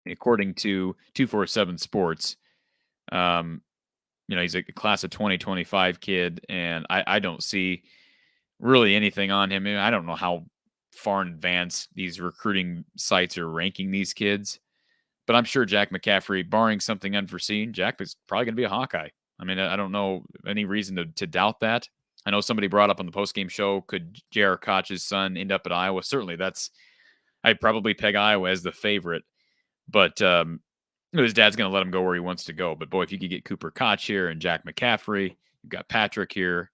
According to 247 Sports, he's a class of 2025 kid, and I don't see really anything on him. I don't know how far in advance these recruiting sites are ranking these kids. But I'm sure Jack McCaffrey, barring something unforeseen, Jack is probably going to be a Hawkeye. I don't know any reason to doubt that. I know somebody brought up on the postgame show, could J.R. Koch's son end up at Iowa? Certainly, I'd probably peg Iowa as the favorite. But his dad's going to let him go where he wants to go. But, boy, if you could get Cooper Koch here and Jack McCaffrey, you've got Patrick here.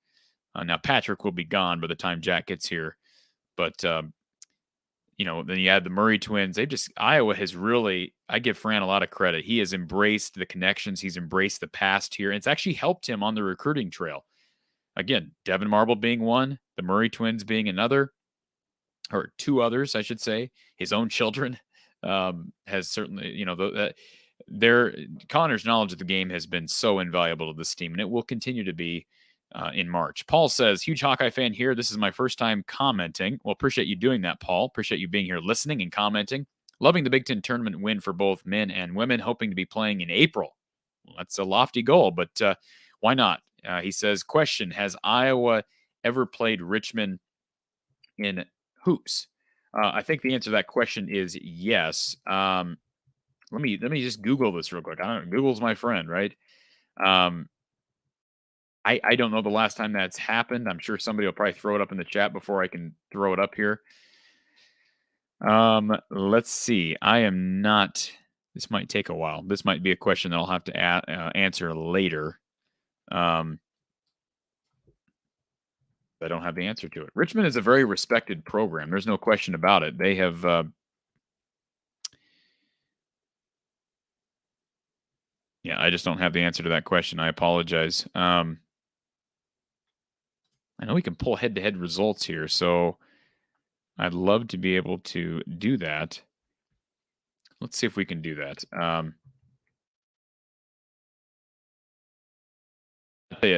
Now, Patrick will be gone by the time Jack gets here. But, then you add the Murray twins. Iowa has really, I give Fran a lot of credit. He has embraced the connections. He's embraced the past here. And it's actually helped him on the recruiting trail. Again, Devin Marble being one, the Murray twins being another, or two others, I should say. His own children has certainly, Connor's knowledge of the game has been so invaluable to this team, and it will continue to be in March. Paul says, huge Hawkeye fan here. This is my first time commenting. Well, appreciate you doing that, Paul. Appreciate you being here listening and commenting. Loving the Big Ten tournament win for both men and women. Hoping to be playing in April. Well, that's a lofty goal, but why not? He says, question, has Iowa ever played Richmond in hoops? I think the answer to that question is yes. Let me just Google this real quick. I don't know. Google's my friend, right? I don't know the last time that's happened. I'm sure somebody will probably throw it up in the chat before I can throw it up here. Let's see. I am not. This might take a while. This might be a question that I'll have to answer later. I don't have the answer to it. Richmond is a very respected program. There's no question about it. They have. I just don't have the answer to that question. I apologize. I know we can pull head-to-head results here, so I'd love to be able to do that. Let's see if we can do that.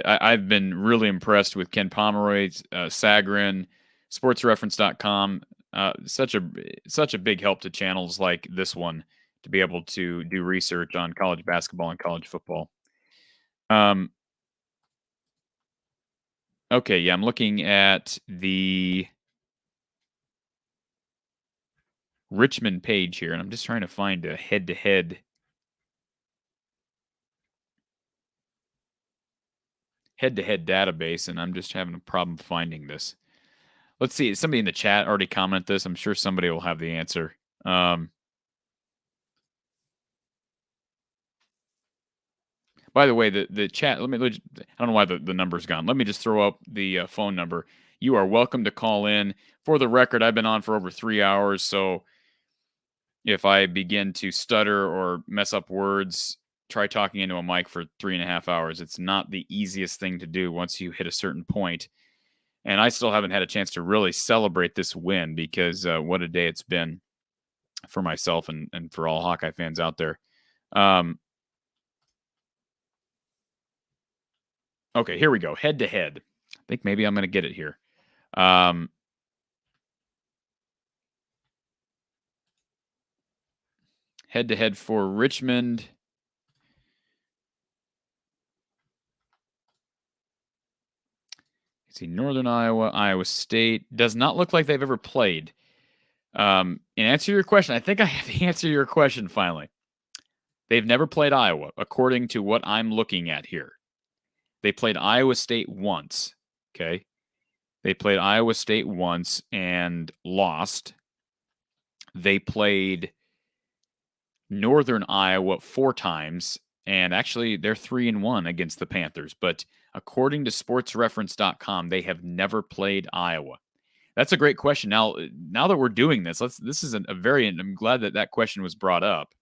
I've been really impressed with Ken Pomeroy, Sagarin, sportsreference.com. Such a big help to channels like this one to be able to do research on college basketball and college football. Okay, yeah, I'm looking at the Richmond page here, and I'm just trying to find a head-to-head database, and I'm just having a problem finding this. Let's see. Somebody in the chat already commented this. I'm sure somebody will have the answer. By the way, the chat, I don't know why the number's gone. Let me just throw up the phone number. You are welcome to call in. For the record, I've been on for over 3 hours, so if I begin to stutter or mess up words, try talking into a mic for 3.5 hours. It's not the easiest thing to do once you hit a certain point. And I still haven't had a chance to really celebrate this win, because what a day it's been for myself and for all Hawkeye fans out there. Okay, here we go. Head to head. I think maybe I'm going to get it here. head-to-head for Richmond. See, Northern Iowa, Iowa State. Does not look like they've ever played. In answer to your question, I think I have the answer to your question finally. They've never played Iowa, according to what I'm looking at here. They played Iowa State once, okay? They played Iowa State once and lost. They played Northern Iowa 4 times, and actually they're 3-1 against the Panthers. But according to sportsreference.com, they have never played Iowa. That's a great question. Now that we're doing this, this is a very, and I'm glad that question was brought up.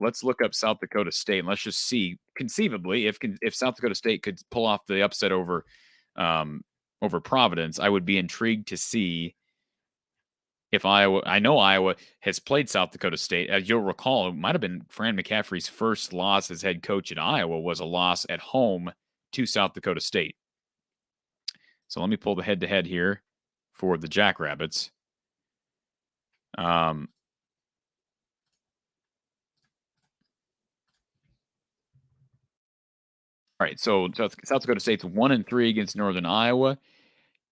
Let's look up South Dakota State and let's just see conceivably if South Dakota State could pull off the upset over Providence. I would be intrigued to see if Iowa. I know Iowa has played South Dakota State. As you'll recall, it might have been Fran McCaffrey's first loss as head coach at Iowa was a loss at home to South Dakota State. So let me pull the head-to-head here for the Jackrabbits. All right, so South Dakota State's 1-3 against Northern Iowa,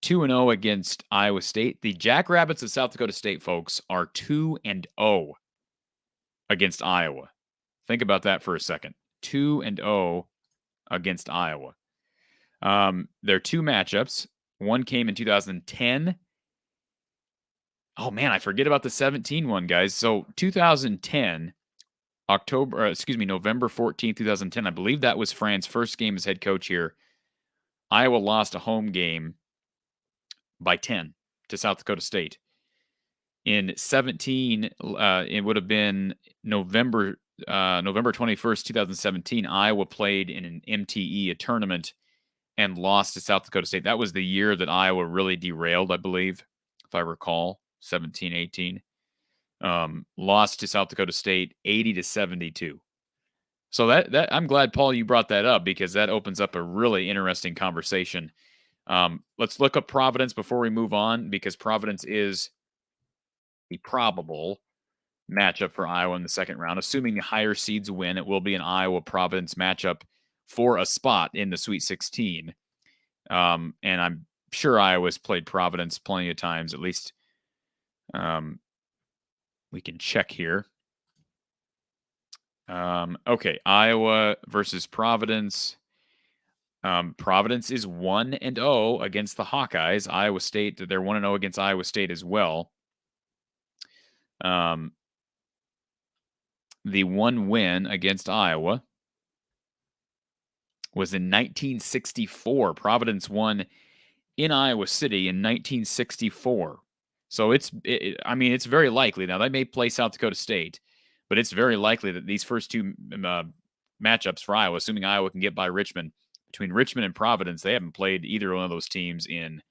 2-0 against Iowa State. The Jackrabbits of South Dakota State, folks, are 2-0 against Iowa. Think about that for a second. 2-0 against Iowa. Their 2 matchups. One came in 2010. Oh, man, I forget about the 17 one, guys. So 2010, November 14th, 2010. I believe that was Fran's first game as head coach here. Iowa lost a home game by 10 to South Dakota State. In 17, it would have been November 21st, 2017. Iowa played in an MTE, a tournament, and lost to South Dakota State. That was the year that Iowa really derailed, I believe, if I recall, 17-18. Lost to South Dakota State 80-72. So that I'm glad, Paul, you brought that up because that opens up a really interesting conversation. Let's look up Providence before we move on because Providence is the probable matchup for Iowa in the second round. Assuming the higher seeds win, it will be an Iowa-Providence matchup for a spot in the Sweet 16. And I'm sure Iowa's played Providence plenty of times, at least. We can check here. Okay, Iowa versus Providence. Providence is 1-0 against the Hawkeyes. Iowa State, they're 1-0 against Iowa State as well. The one win against Iowa was in 1964. Providence won in Iowa City in 1964. So it's very likely. Now, they may play South Dakota State, but it's very likely that these first 2 matchups for Iowa, assuming Iowa can get by Richmond, between Richmond and Providence, they haven't played either one of those teams in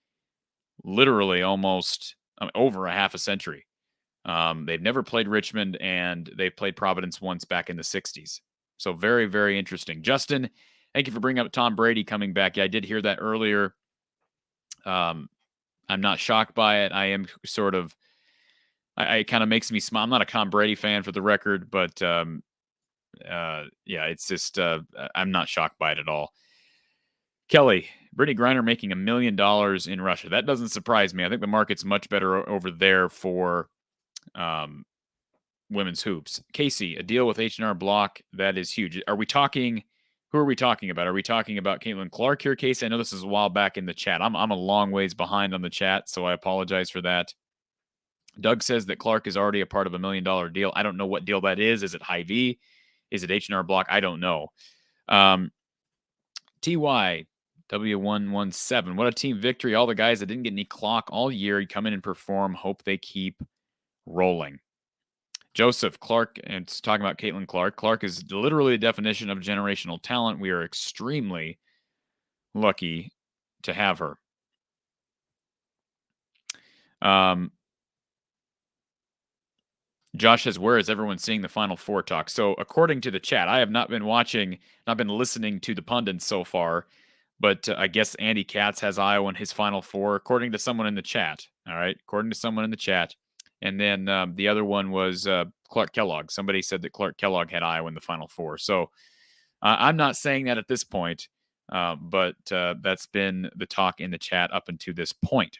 literally almost over a half a century. They've never played Richmond, and they played Providence once back in the 60s. So very, very interesting. Justin, thank you for bringing up Tom Brady coming back. Yeah, I did hear that earlier. I'm not shocked by it. I am sort of, it kind of makes me smile. I'm not a Tom Brady fan for the record, but yeah, it's just, I'm not shocked by it at all. Kelly, Brittany Griner making $1 million in Russia. That doesn't surprise me. I think the market's much better over there for women's hoops. Casey, a deal with H&R Block, that is huge. Who are we talking about? Are we talking about Caitlyn Clark here, Casey? I know this is a while back in the chat. I'm a long ways behind on the chat, so I apologize for that. Doug says that Clark is already a part of $1 million deal. I don't know what deal that is. Is it Hy-Vee? Is it H&R Block? I don't know. TY W117. What a team victory. All the guys that didn't get any clock all year come in and perform. Hope they keep rolling. Joseph Clark, and it's talking about Caitlyn Clark. Clark is literally the definition of generational talent. We are extremely lucky to have her. Josh says, where is everyone seeing the Final Four talk? So according to the chat, I have not been listening to the pundits so far, but I guess Andy Katz has Iowa in his Final Four, according to someone in the chat. All right, according to someone in the chat. And then the other one was Clark Kellogg. Somebody said that Clark Kellogg had Iowa in the Final Four. So I'm not saying that at this point, but that's been the talk in the chat up until this point.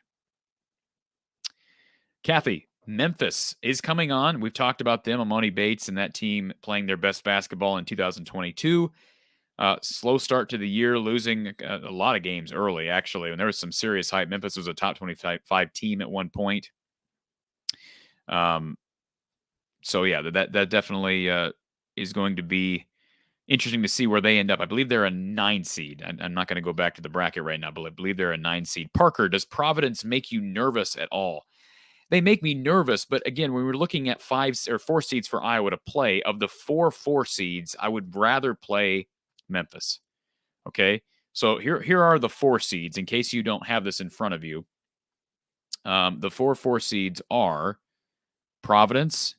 Kathy, Memphis is coming on. We've talked about them, Amoni Bates and that team playing their best basketball in 2022. Slow start to the year, losing a lot of games early, actually. And there was some serious hype. Memphis was a top 25 team at one point. So, yeah, that definitely is going to be interesting to see where they end up. I believe they're a 9 seed. I'm not going to go back to the bracket right now, but I believe they're a 9 seed. Parker, does Providence make you nervous at all? They make me nervous, but again, when we're looking at 5 or 4 seeds for Iowa to play, of the 4 seeds, I would rather play Memphis. Okay, so here are the 4 seeds in case you don't have this in front of you. The 4 seeds are Providence,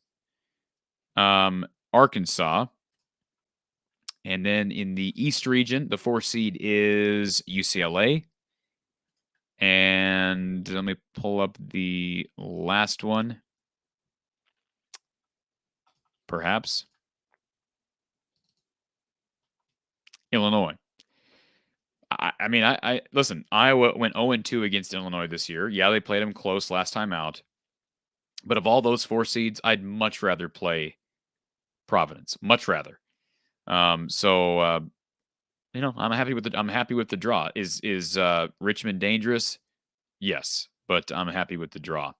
Arkansas, and then in the East region, the 4 seed is UCLA. And let me pull up the last one. Perhaps Illinois. I mean, listen, Iowa went 0-2 against Illinois this year. Yeah, they played them close last time out. But of all those 4 seeds, I'd much rather play Providence. Much rather. You know, I'm happy with the draw. Is Richmond dangerous? Yes, but I'm happy with the draw.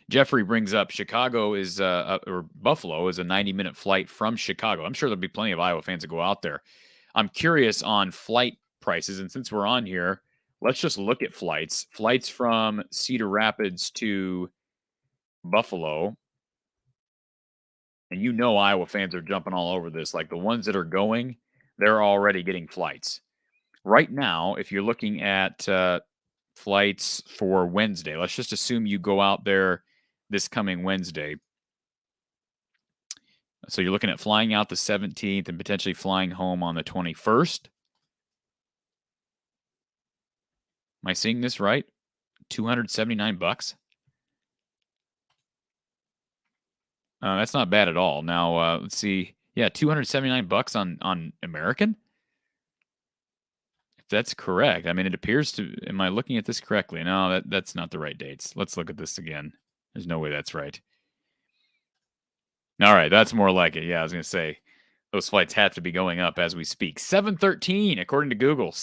Jeffrey brings up Chicago is or Buffalo is a 90-minute flight from Chicago. I'm sure there'll be plenty of Iowa fans that go out there. I'm curious on flight prices, and since we're on here, let's just look at flights. Flights from Cedar Rapids to Buffalo. And you know Iowa fans are jumping all over this. Like the ones that are going, they're already getting flights. Right now, if you're looking at flights for Wednesday, let's just assume you go out there this coming Wednesday. So you're looking at flying out the 17th and potentially flying home on the 21st. Am I seeing this right? $279. That's not bad at all. Now, let's see. Yeah, $279 on American? If that's correct. I mean, it appears to... Am I looking at this correctly? No, that's not the right dates. Let's look at this again. There's no way that's right. All right, that's more like it. Yeah, I was going to say, those flights have to be going up as we speak. $713, according to Google.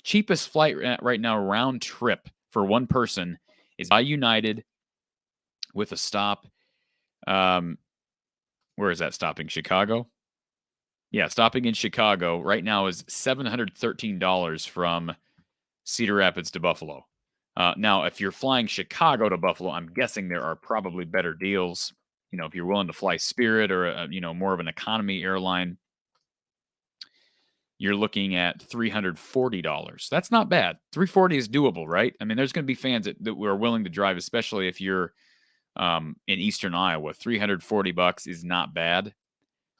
Cheapest flight right now, round trip for one person, is by United with a stop. Where is that stopping? Chicago? Yeah, stopping in Chicago right now is $713 from Cedar Rapids to Buffalo. Now, if you're flying Chicago to Buffalo, I'm guessing there are probably better deals. You know, if you're willing to fly Spirit or, more of an economy airline, you're looking at $340. That's not bad. $340 is doable, right? I mean, there's going to be fans that are willing to drive, especially if you're in Eastern Iowa. $340 is not bad.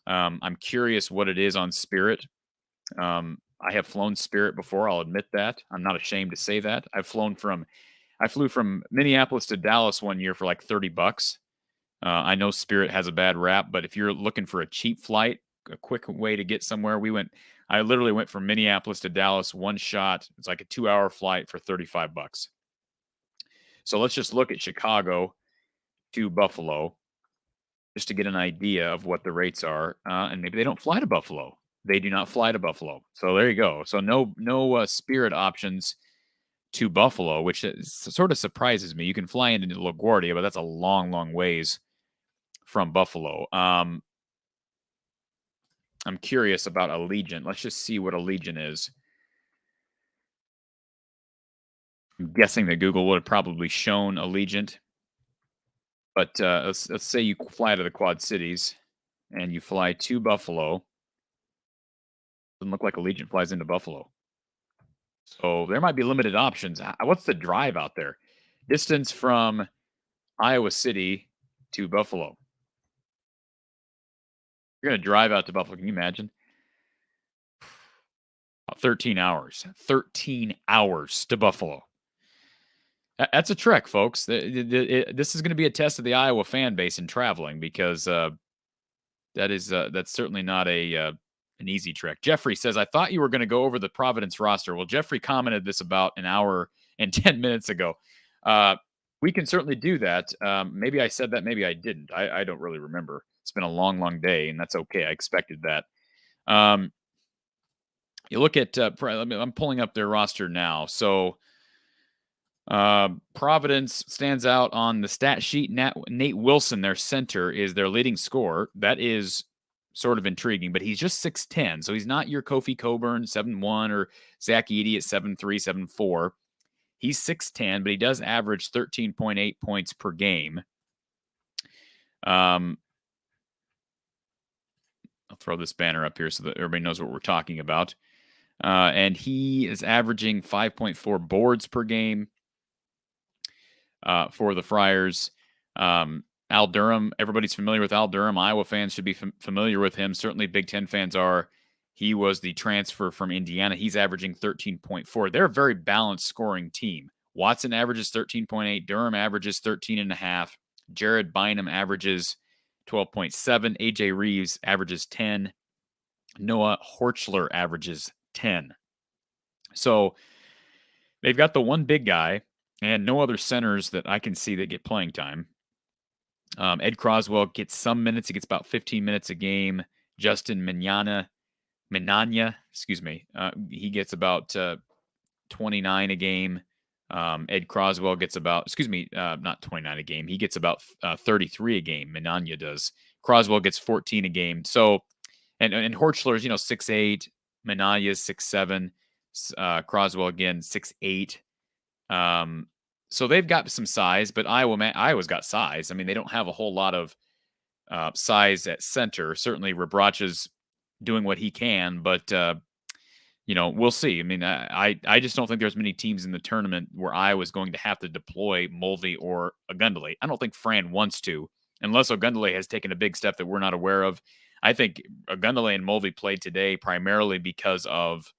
I'm curious what it is on Spirit. I have flown Spirit before. I'll admit that. I'm not ashamed to say that. I flew from Minneapolis to Dallas one year for like $30. I know Spirit has a bad rap, but if you're looking for a cheap flight, a quick way to get somewhere, I literally went from Minneapolis to Dallas one shot. It's like a 2-hour flight for $35. So let's just look at Chicago to Buffalo just to get an idea of what the rates are. And maybe they don't fly to Buffalo. They do not fly to Buffalo. So there you go. So no Spirit options to Buffalo, which sort of surprises me. You can fly into LaGuardia, but that's a long, long ways from Buffalo. I'm curious about Allegiant. Let's just see what Allegiant is. I'm guessing that Google would have probably shown Allegiant. But let's say you fly to the Quad Cities and you fly to Buffalo. Doesn't look like Allegiant flies into Buffalo. So there might be limited options. What's the drive out there? Distance from Iowa City to Buffalo. You're going to drive out to Buffalo. Can you imagine? 13 hours. 13 hours to Buffalo. That's a trek, folks. This is going to be a test of the Iowa fan base in traveling, because that's certainly not an easy trek. Jeffrey says, I thought you were going to go over the Providence roster. Well, Jeffrey commented this about an hour and 10 minutes ago. We can certainly do that. Maybe I said that, maybe I didn't. I don't really remember. It's been a long, long day, and that's okay. I expected that. You look at, I'm pulling up their roster now. So Providence stands out on the stat sheet. Nate Wilson, their center, is their leading scorer. That is sort of intriguing, but he's just 6'10", so he's not your Kofi Coburn 7'1" or Zach Edey at 7'3", 7'4". He's 6'10", but he does average 13.8 points per game. I'll throw this banner up here so that everybody knows what we're talking about. And he is averaging 5.4 boards per game for the Friars. Al Durham, everybody's familiar with Al Durham. Iowa fans should be familiar with him. Certainly Big Ten fans are. He was the transfer from Indiana. He's averaging 13.4. They're a very balanced scoring team. Watson averages 13.8. Durham averages 13.5. Jared Bynum averages 12.7. AJ Reeves averages 10. Noah Horchler averages 10. So they've got the one big guy and no other centers that I can see that get playing time. Ed Croswell gets some minutes. He gets about 15 minutes a game. Justin Minanya, he gets about 29 a game. Ed Croswell gets about, not 29 a game. He gets about 33 a game. Minanya does. Croswell gets 14 a game. So, and Horchler's, 6'8". Minanya's 6'7". Croswell again 6'8". So they've got some size, but Iowa's got size. I mean, they don't have a whole lot of size at center. Certainly, Rebracha's doing what he can, but we'll see. I mean, I just don't think there's many teams in the tournament where Iowa's going to have to deploy Mulvey or Ogundele. I don't think Fran wants to, unless Ogundele has taken a big step that we're not aware of. I think Ogundele and Mulvey played today primarily because of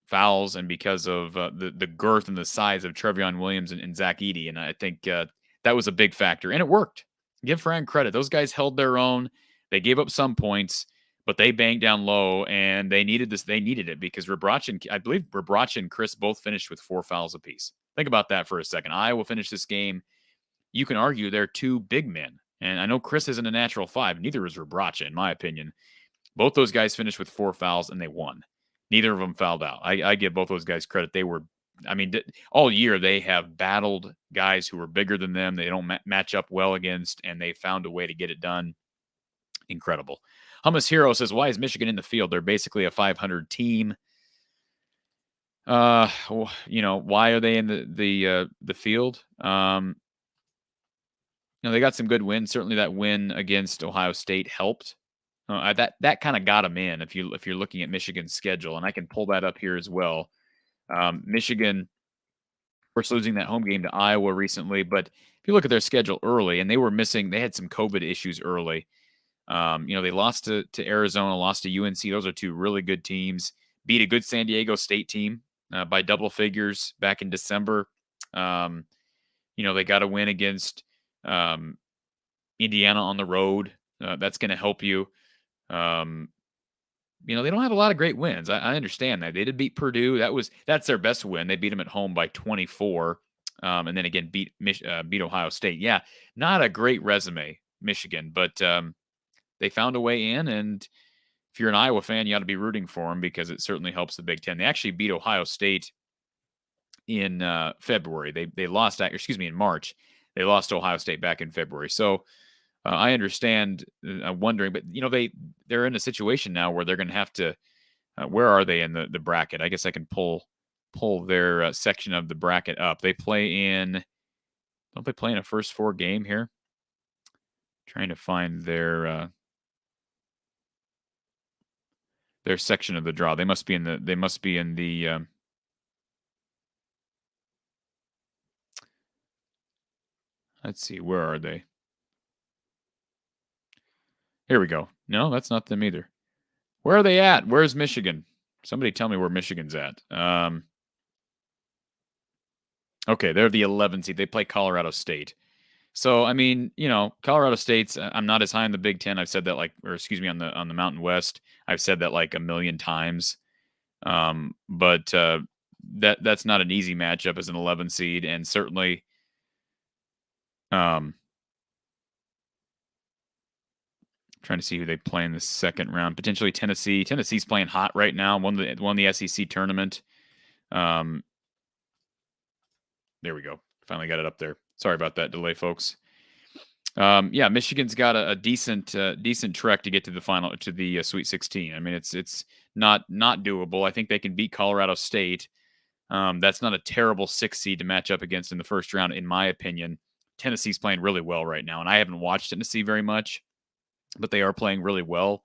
fouls and because of the girth and the size of Trevion Williams and Zach Edey. And I think that was a big factor. And it worked. Give Fran credit. Those guys held their own. They gave up some points, but they banged down low, and they needed this. They needed it because I believe Rebracha and Chris both finished with 4 fouls apiece. Think about that for a second. Iowa finished this game. You can argue they're 2 big men. And I know Chris isn't a natural 5. Neither is Rebracha, in my opinion. Both those guys finished with 4 fouls, and they won. Neither of them fouled out. I give both those guys credit. They were, all year they have battled guys who are bigger than them. They don't match up well against, and they found a way to get it done. Incredible. Hummus Hero says, why is Michigan in the field? They're basically a 500 team. Why are they in the field? They got some good wins. Certainly that win against Ohio State helped. That kind of got them in if you're looking at Michigan's schedule, and I can pull that up here as well. Michigan, of course, losing that home game to Iowa recently, but if you look at their schedule early, and they had some COVID issues early. They lost to Arizona, lost to UNC. Those are 2 really good teams. Beat a good San Diego State team by double figures back in December. They got a win against Indiana on the road. That's going to help you. They don't have a lot of great wins. I understand that. They did beat Purdue. That's their best win. They beat them at home by 24. And then again, beat Ohio State. Yeah, not a great resume, Michigan, but they found a way in. And if you're an Iowa fan, you ought to be rooting for them because it certainly helps the Big Ten. They actually beat Ohio State in February. They lost in March. They lost to Ohio State back in February. So I understand wondering, but they're in a situation now where they're going to have to. Where are they in the bracket? I guess I can pull their section of the bracket up. They play in. Don't they play in a first 4 game here? Trying to find their section of the draw. They must be in the. Let's see. Where are they? Here we go. No, that's not them either. Where are they at? Where's Michigan? Somebody tell me where Michigan's at. Okay, they're the 11 seed. They play Colorado State. So I mean, Colorado State's. I'm not as high in the Big Ten. I've said that on the Mountain West. I've said that like a million times. But that's not an easy matchup as an 11 seed, and certainly, trying to see who they play in the second round. Potentially Tennessee. Tennessee's playing hot right now. Won the SEC tournament. There we go. Finally got it up there. Sorry about that delay, folks. Yeah, Michigan's got a decent trek to get to the Sweet 16. I mean, it's not doable. I think they can beat Colorado State. That's not a terrible 6 seed to match up against in the first round, in my opinion. Tennessee's playing really well right now, and I haven't watched Tennessee very much, but they are playing really well.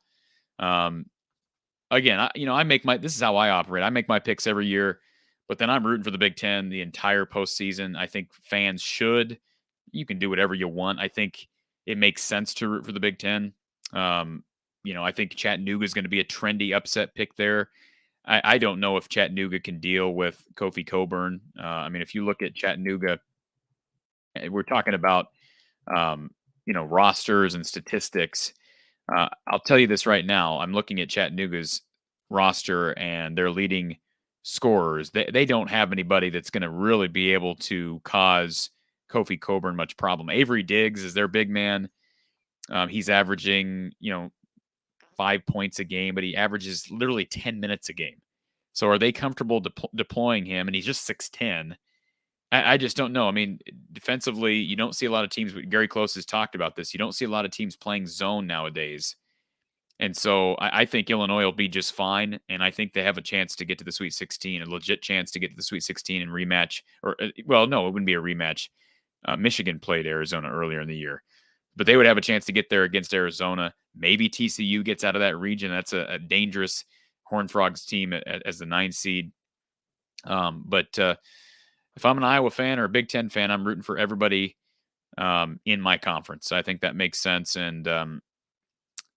Again, this is how I operate. I make my picks every year, but then I'm rooting for the Big Ten the entire postseason. I think fans should. You can do whatever you want. I think it makes sense to root for the Big Ten. I think Chattanooga is going to be a trendy upset pick there. I don't know if Chattanooga can deal with Kofi Cockburn. I mean, if you look at Chattanooga, we're talking about, rosters and statistics. I'll tell you this right now. I'm looking at Chattanooga's roster and their leading scorers. They don't have anybody that's going to really be able to cause Kofi Cockburn much problem. Avery Diggs is their big man. He's averaging, 5 points a game, but he averages literally 10 minutes a game. So are they comfortable deploying him? And he's just 6'10". I just don't know. I mean, defensively, you don't see a lot of teams. Gary Close has talked about this. You don't see a lot of teams playing zone nowadays. And so I think Illinois will be just fine. And I think they have a chance to get to the Sweet 16, a legit chance to get to the Sweet 16 and rematch. No, it wouldn't be a rematch. Michigan played Arizona earlier in the year, but they would have a chance to get there against Arizona. Maybe TCU gets out of that region. That's a dangerous Horned Frogs team as the 9 seed. But if I'm an Iowa fan or a Big Ten fan, I'm rooting for everybody in my conference. I think that makes sense. And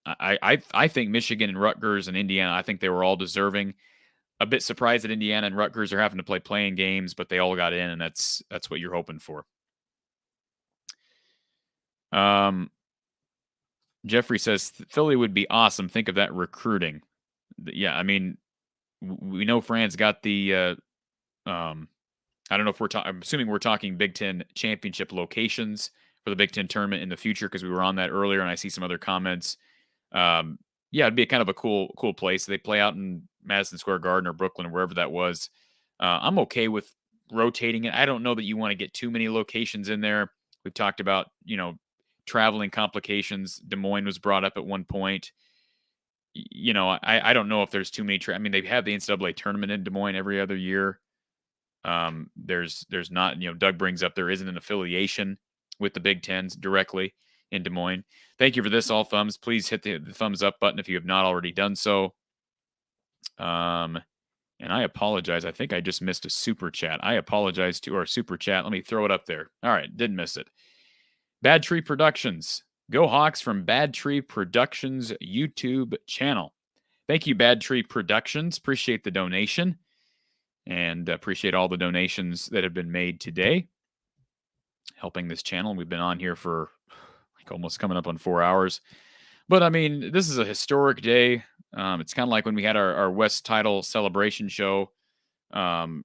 I think Michigan and Rutgers and Indiana, I think they were all deserving. A bit surprised that Indiana and Rutgers are having to play playing games, but they all got in, and that's what you're hoping for. Jeffrey says Philly would be awesome. Think of that recruiting. Yeah, I mean, we know Fran's got the. I don't know if I'm assuming we're talking Big Ten championship locations for the Big Ten tournament in the future, because we were on that earlier, and I see some other comments. Yeah, it'd be kind of a cool place. They play out in Madison Square Garden or Brooklyn or wherever that was. I'm okay with rotating it. I don't know that you want to get too many locations in there. We've talked about, traveling complications. Des Moines was brought up at one point. I don't know if there's too many. I mean, they have the NCAA tournament in Des Moines every other year. There's not, Doug brings up there isn't an affiliation with the Big Tens directly in Des Moines. Thank you for this, all thumbs. Please hit the thumbs up button if you have not already done so. And I apologize. I think I just missed a super chat. I apologize to our super chat. Let me throw it up there. All right, didn't miss it. Bad Tree Productions. Go Hawks from Bad Tree Productions YouTube channel. Thank you, Bad Tree Productions. Appreciate the donation. And appreciate all the donations that have been made today, helping this channel. We've been on here for almost coming up on 4 hours. But, I mean, this is a historic day. It's kind of like when we had our West title celebration show. I'm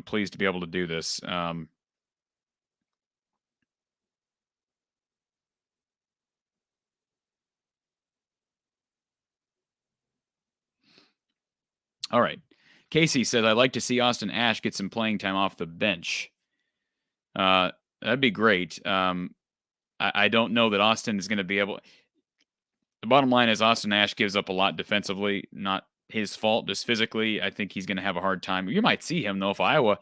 pleased to be able to do this. All right. Casey said, I'd like to see Austin Ash get some playing time off the bench. That'd be great. I don't know that Austin is going to be able. The bottom line is Austin Ash gives up a lot defensively. Not his fault, just physically. I think he's going to have a hard time. You might see him, though, if Iowa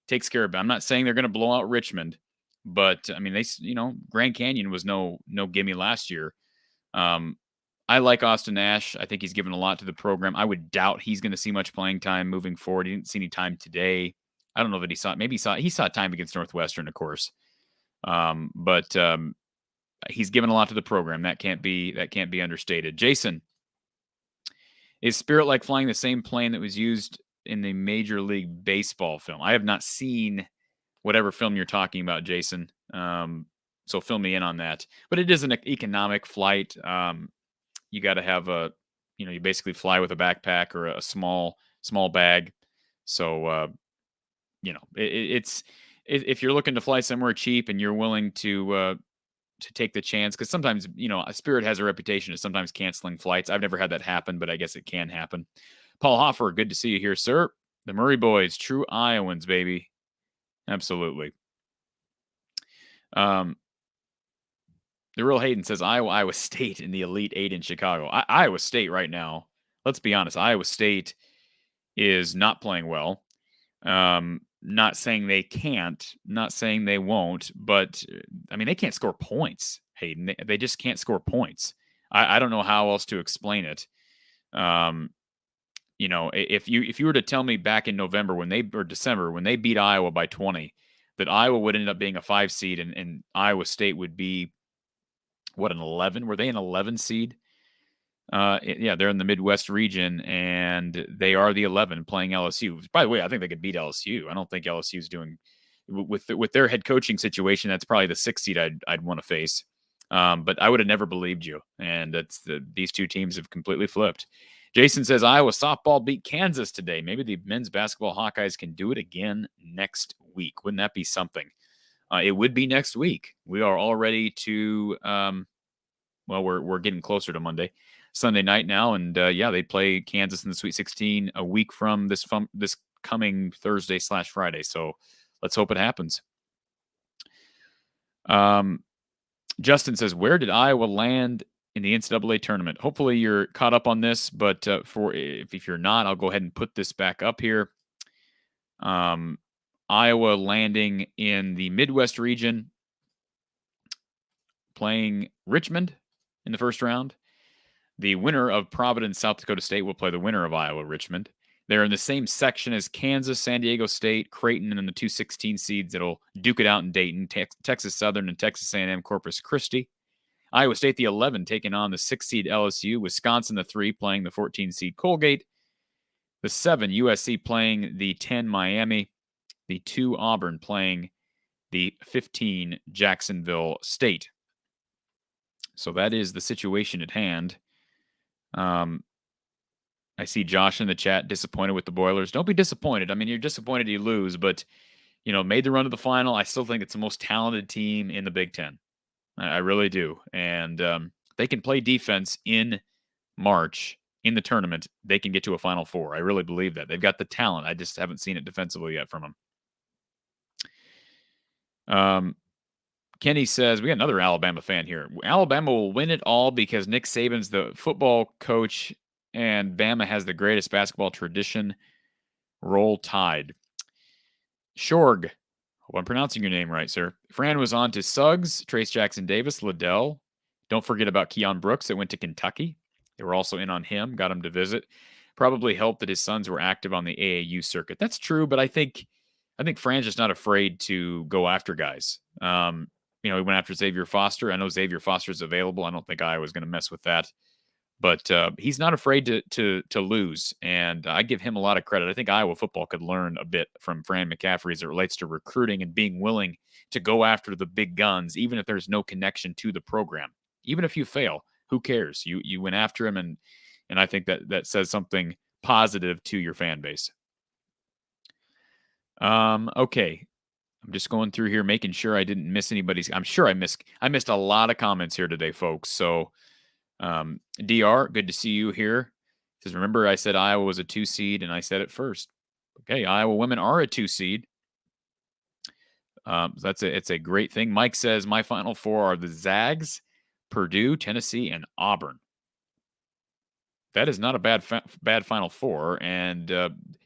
takes care of him. I'm not saying they're going to blow out Richmond, but, I mean, Grand Canyon was no gimme last year. I like Austin Ash. I think he's given a lot to the program. I would doubt he's going to see much playing time moving forward. He didn't see any time today. I don't know that he saw time against Northwestern, of course. But he's given a lot to the program. That can't be understated. Jason, is Spirit like flying the same plane that was used in the Major League Baseball film. I have not seen whatever film you're talking about, Jason. So fill me in on that. But it is an economic flight. You got to have you basically fly with a backpack or a small bag. So, it's if you're looking to fly somewhere cheap and you're willing to take the chance, because sometimes, Spirit has a reputation of sometimes canceling flights. I've never had that happen, but I guess it can happen. Paul Hoffer, good to see you here, sir. The Murray boys, true Iowans, baby. Absolutely. The real Hayden says Iowa State in the Elite Eight in Chicago. Iowa State right now, let's be honest, Iowa State is not playing well. Not saying they can't, not saying they won't, but they can't score points, Hayden. They just can't score points. I don't know how else to explain it. If you were to tell me back in November or December when they beat Iowa by 20, that Iowa would end up being a 5 seed and Iowa State would be an 11? Were they an 11 seed? Yeah, they're in the Midwest region, and they are the 11 playing LSU. By the way, I think they could beat LSU. I don't think LSU is doing with their head coaching situation. That's probably the 6th seed I'd want to face. But I would have never believed you. And these two teams have completely flipped. Jason says Iowa softball beat Kansas today. Maybe the men's basketball Hawkeyes can do it again next week. Wouldn't that be something? It would be next week. We are already to we're getting closer to Monday. Sunday night now, and they play Kansas in the Sweet 16 a week from this coming Thursday/Friday. So let's hope it happens. Justin says, where did Iowa land in the NCAA tournament? Hopefully you're caught up on this, but if you're not, I'll go ahead and put this back up here. Iowa landing in the Midwest region, playing Richmond in the first round. The winner of Providence, South Dakota State will play the winner of Iowa, Richmond. They're in the same section as Kansas, San Diego State, Creighton, and then the 2 16 seeds that'll duke it out in Dayton, Texas Southern, and Texas A&M Corpus Christi. Iowa State, the 11, taking on the 6 seed LSU. Wisconsin, the 3, playing the 14 seed Colgate. The 7, USC, playing the 10 Miami. The 2, Auburn, playing the 15 Jacksonville State. So that is the situation at hand. I see Josh in the chat disappointed with the Boilers. Don't be disappointed. You're disappointed you lose, but made the run to the final. I still think it's the most talented team in the Big Ten. I really do. And they can play defense in March in the tournament. They can get to a Final Four. I really believe that. They've got the talent. I just haven't seen it defensively yet from them. Kenny says, we got another Alabama fan here. Alabama will win it all because Nick Saban's the football coach and Bama has the greatest basketball tradition. Roll Tide. Shorg. Hope I'm pronouncing your name right, sir. Fran was on to Suggs, Trace Jackson Davis, Liddell. Don't forget about Keon Brooks that went to Kentucky. They were also in on him, got him to visit. Probably helped that his sons were active on the AAU circuit. That's true, but I think Fran's just not afraid to go after guys. He went after Xavier Foster. I know Xavier Foster's available. I don't think Iowa's going to mess with that. But he's not afraid to lose, and I give him a lot of credit. I think Iowa football could learn a bit from Fran McCaffrey as it relates to recruiting and being willing to go after the big guns, even if there's no connection to the program. Even if you fail, who cares? You went after him, and I think that says something positive to your fan base. Okay. I'm just going through here, making sure I didn't miss anybody's. I'm sure I missed a lot of comments here today, folks. So, DR, good to see you here. Says, remember I said Iowa was a 2 seed, and I said it first. Okay, Iowa women are a 2 seed. It's a great thing. Mike says my Final Four are the Zags, Purdue, Tennessee, and Auburn. That is not a bad Final Four. And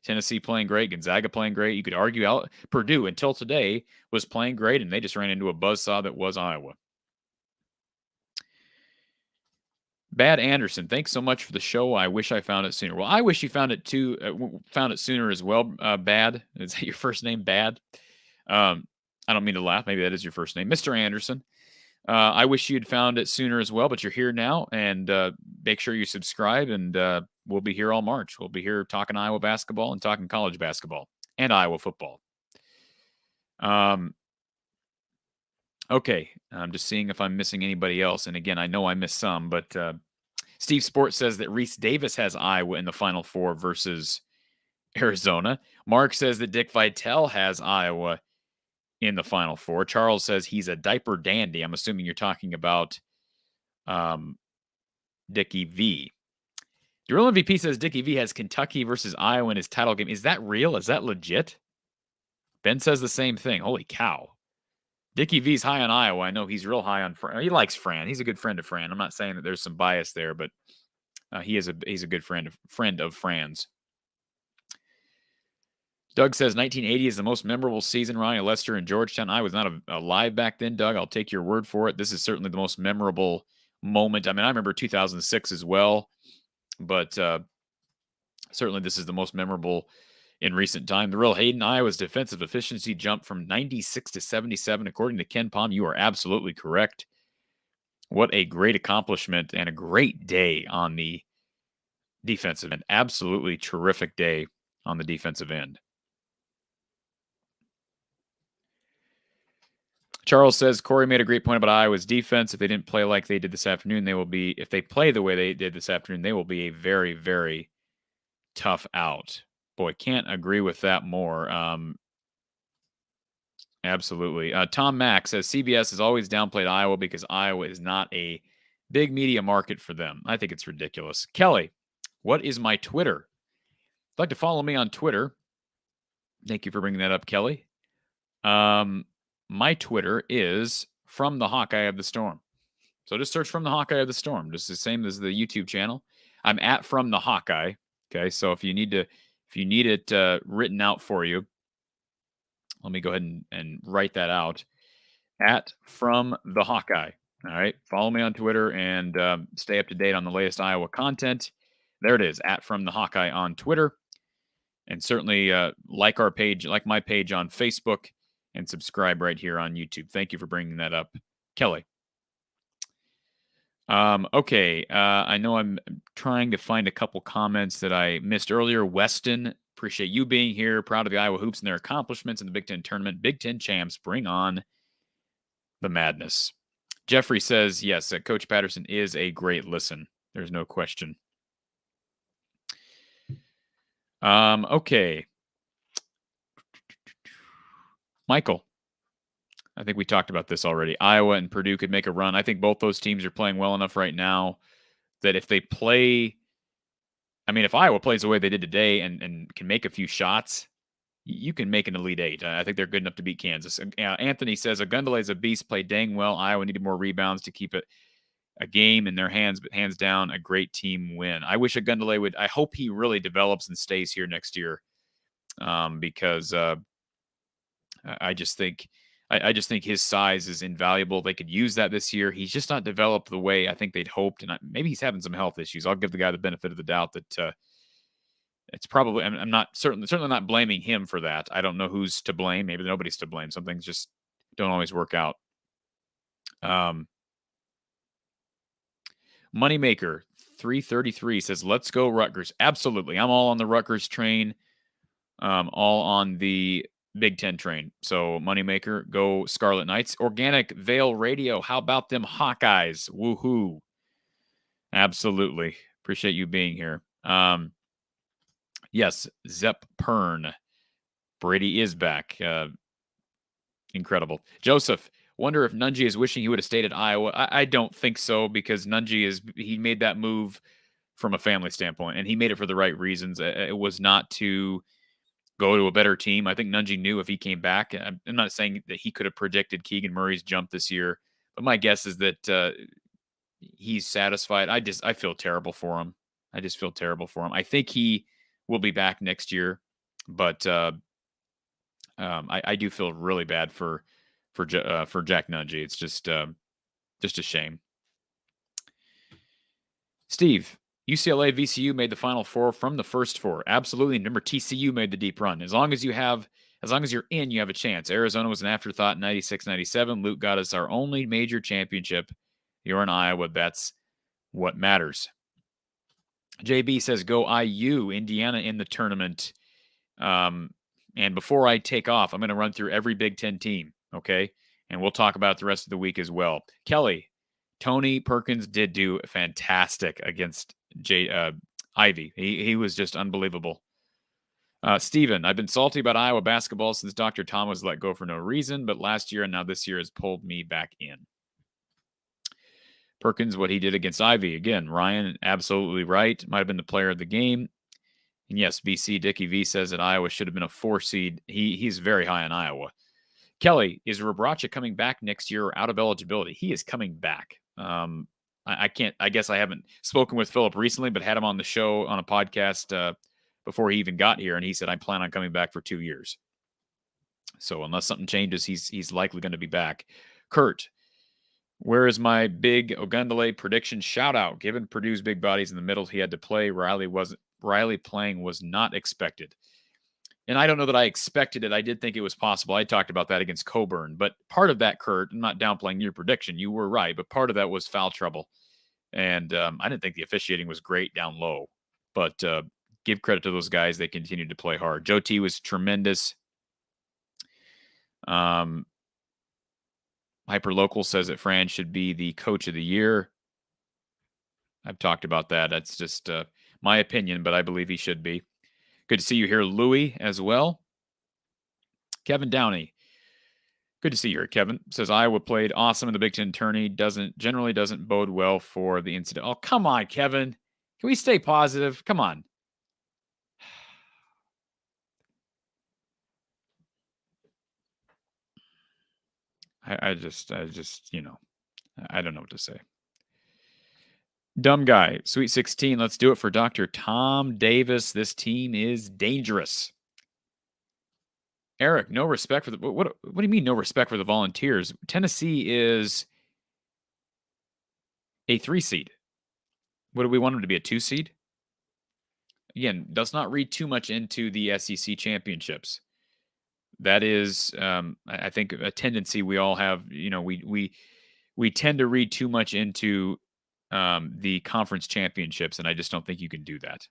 Tennessee playing great, Gonzaga playing great. You could argue Purdue until today was playing great, and they just ran into a buzzsaw that was Iowa. Bad Anderson, thanks so much for the show. I wish I found it sooner. Well, I wish you found it too. Found it sooner as well. Bad. Is that your first name? Bad. I don't mean to laugh. Maybe that is your first name, Mr. Anderson. I wish you'd found it sooner as well, but you're here now, and make sure you subscribe, and we'll be here all March. We'll be here talking Iowa basketball and talking college basketball and Iowa football. Okay, I'm just seeing if I'm missing anybody else, and again, I know I missed some, but Steve Sports says that Reese Davis has Iowa in the Final Four versus Arizona. Mark says that Dick Vitale has Iowa in the Final Four. Charles says he's a diaper dandy. I'm assuming you're talking about Dickie V. The real MVP says Dickie V has Kentucky versus Iowa in his title game. Is that real? Is that legit? Ben says the same thing. Holy cow. Dickie V's high on Iowa. I know he's real high on Fran. He likes Fran. He's a good friend of Fran. I'm not saying that there's some bias there, but he's a good friend of Fran's. Doug says 1980 is the most memorable season. Ronnie Lester and Georgetown. I was not alive back then, Doug. I'll take your word for it. This is certainly the most memorable moment. I mean, I remember 2006 as well, but certainly this is the most memorable in recent time. The real Hayden, Iowa's defensive efficiency jumped from 96 to 77, according to Ken Palm. You are absolutely correct. What a great accomplishment and a great day on the defensive end. Absolutely terrific day on the defensive end. Charles says Corey made a great point about Iowa's defense. If they didn't play like they did this afternoon, if they play the way they did this afternoon, they will be a very, very tough out. Boy, can't agree with that more. Absolutely. Tom Mack says CBS has always downplayed Iowa because Iowa is not a big media market for them. I think it's ridiculous. Kelly, what is my Twitter? If you'd like to follow me on Twitter, thank you for bringing that up, Kelly. My Twitter is From the Hawkeye of the Storm. So just search From the Hawkeye of the Storm, just the same as the YouTube channel. I'm at From the Hawkeye. Okay, so if you need it written out for you, let me go ahead and write that out. At From the Hawkeye. All right, follow me on Twitter and stay up to date on the latest Iowa content. There it is, at From the Hawkeye on Twitter. And certainly like our page, like my page on Facebook, and subscribe right here on YouTube. Thank you for bringing that up, Kelly. Okay, I know I'm trying to find a couple comments that I missed earlier. Weston, appreciate you being here. Proud of the Iowa Hoops and their accomplishments in the Big Ten tournament. Big Ten champs, bring on the madness. Jeffrey says, yes, Coach Patterson is a great listen. There's no question. Okay. Michael, I think we talked about this already. Iowa and Purdue could make a run. I think both those teams are playing well enough right now that if they play, I mean, if Iowa plays the way they did today and can make a few shots, you can make an Elite Eight. I think they're good enough to beat Kansas. Anthony says, Ogundele is a beast, played dang well. Iowa needed more rebounds to keep it a game in their hands, but hands down, a great team win. I wish Ogundele would. I hope he really develops and stays here next year because I just think his size is invaluable. They could use that this year. He's just not developed the way I think they'd hoped, and maybe he's having some health issues. I'll give the guy the benefit of the doubt that it's probably. I'm not certainly not blaming him for that. I don't know who's to blame. Maybe nobody's to blame. Some things just don't always work out. Moneymaker 333 says, "Let's go Rutgers." Absolutely, I'm all on the Rutgers train. All on the Big Ten train. So Moneymaker, go Scarlet Knights. Organic Veil Radio, how about them Hawkeyes? Woohoo. Absolutely. Appreciate you being here. Yes, Zep Pern. Brady is back. Incredible. Joseph, wonder if Nungy is wishing he would have stayed at Iowa. I don't think so because Nungy he made that move from a family standpoint, and he made it for the right reasons. It was not to go to a better team. I think Nungy knew if he came back. I'm not saying that he could have predicted Keegan Murray's jump this year, but my guess is that he's satisfied. I feel terrible for him. I just feel terrible for him. I think he will be back next year, but I do feel really bad for Jack Nungy. It's just a shame. Steve, UCLA, VCU made the Final Four from the first four. Absolutely. Remember, TCU made the deep run. As long as As long as you're in, you have a chance. Arizona was an afterthought in 96, 97. Luke got us our only major championship. You're in Iowa. That's what matters. JB says, go IU, Indiana in the tournament. And before I take off, I'm going to run through every Big Ten team, okay? And we'll talk about the rest of the week as well. Kelly, Tony Perkins did do fantastic against Ivy. He was just unbelievable. Steven, I've been salty about Iowa basketball since Dr. Tom was let go for no reason, but last year and now this year has pulled me back in. Perkins, what he did against Ivy. Again, Ryan, absolutely right. Might have been the player of the game. And yes, BC Dickie V says that Iowa should have been a 4 seed. He's very high on Iowa. Kelly, is Rebracha coming back next year or out of eligibility? He is coming back. I guess I haven't spoken with Philip recently, but had him on the show on a podcast before he even got here. And he said, I plan on coming back for 2 years. So unless something changes, he's likely going to be back. Kurt, where is my big Ogundele prediction? Shout out. Given Purdue's big bodies in the middle, he had to play. Riley playing was not expected. And I don't know that I expected it. I did think it was possible. I talked about that against Coburn. But part of that, Kurt, I'm not downplaying your prediction. You were right. But part of that was foul trouble. And I didn't think the officiating was great down low. But give credit to those guys. They continued to play hard. Joe T was tremendous. Hyperlocal says that Fran should be the coach of the year. I've talked about that. That's just my opinion, but I believe he should be. Good to see you here, Louie, as well. Kevin Downey. Good to see you here, Kevin. Says Iowa played awesome in the Big Ten tourney. Generally doesn't bode well for the incident. Oh, come on, Kevin. Can we stay positive? Come on. I just, you know, I don't know what to say. Dumb guy, Sweet 16. Let's do it for Dr. Tom Davis. This team is dangerous. Eric, no respect for the what do you mean no respect for the Volunteers? Tennessee is a 3 seed. What do we want them to be, a 2 seed? Again, does not read too much into the SEC championships. That is, I think, a tendency we all have. You know, we tend to read too much into the conference championships, and I just don't think you can do that.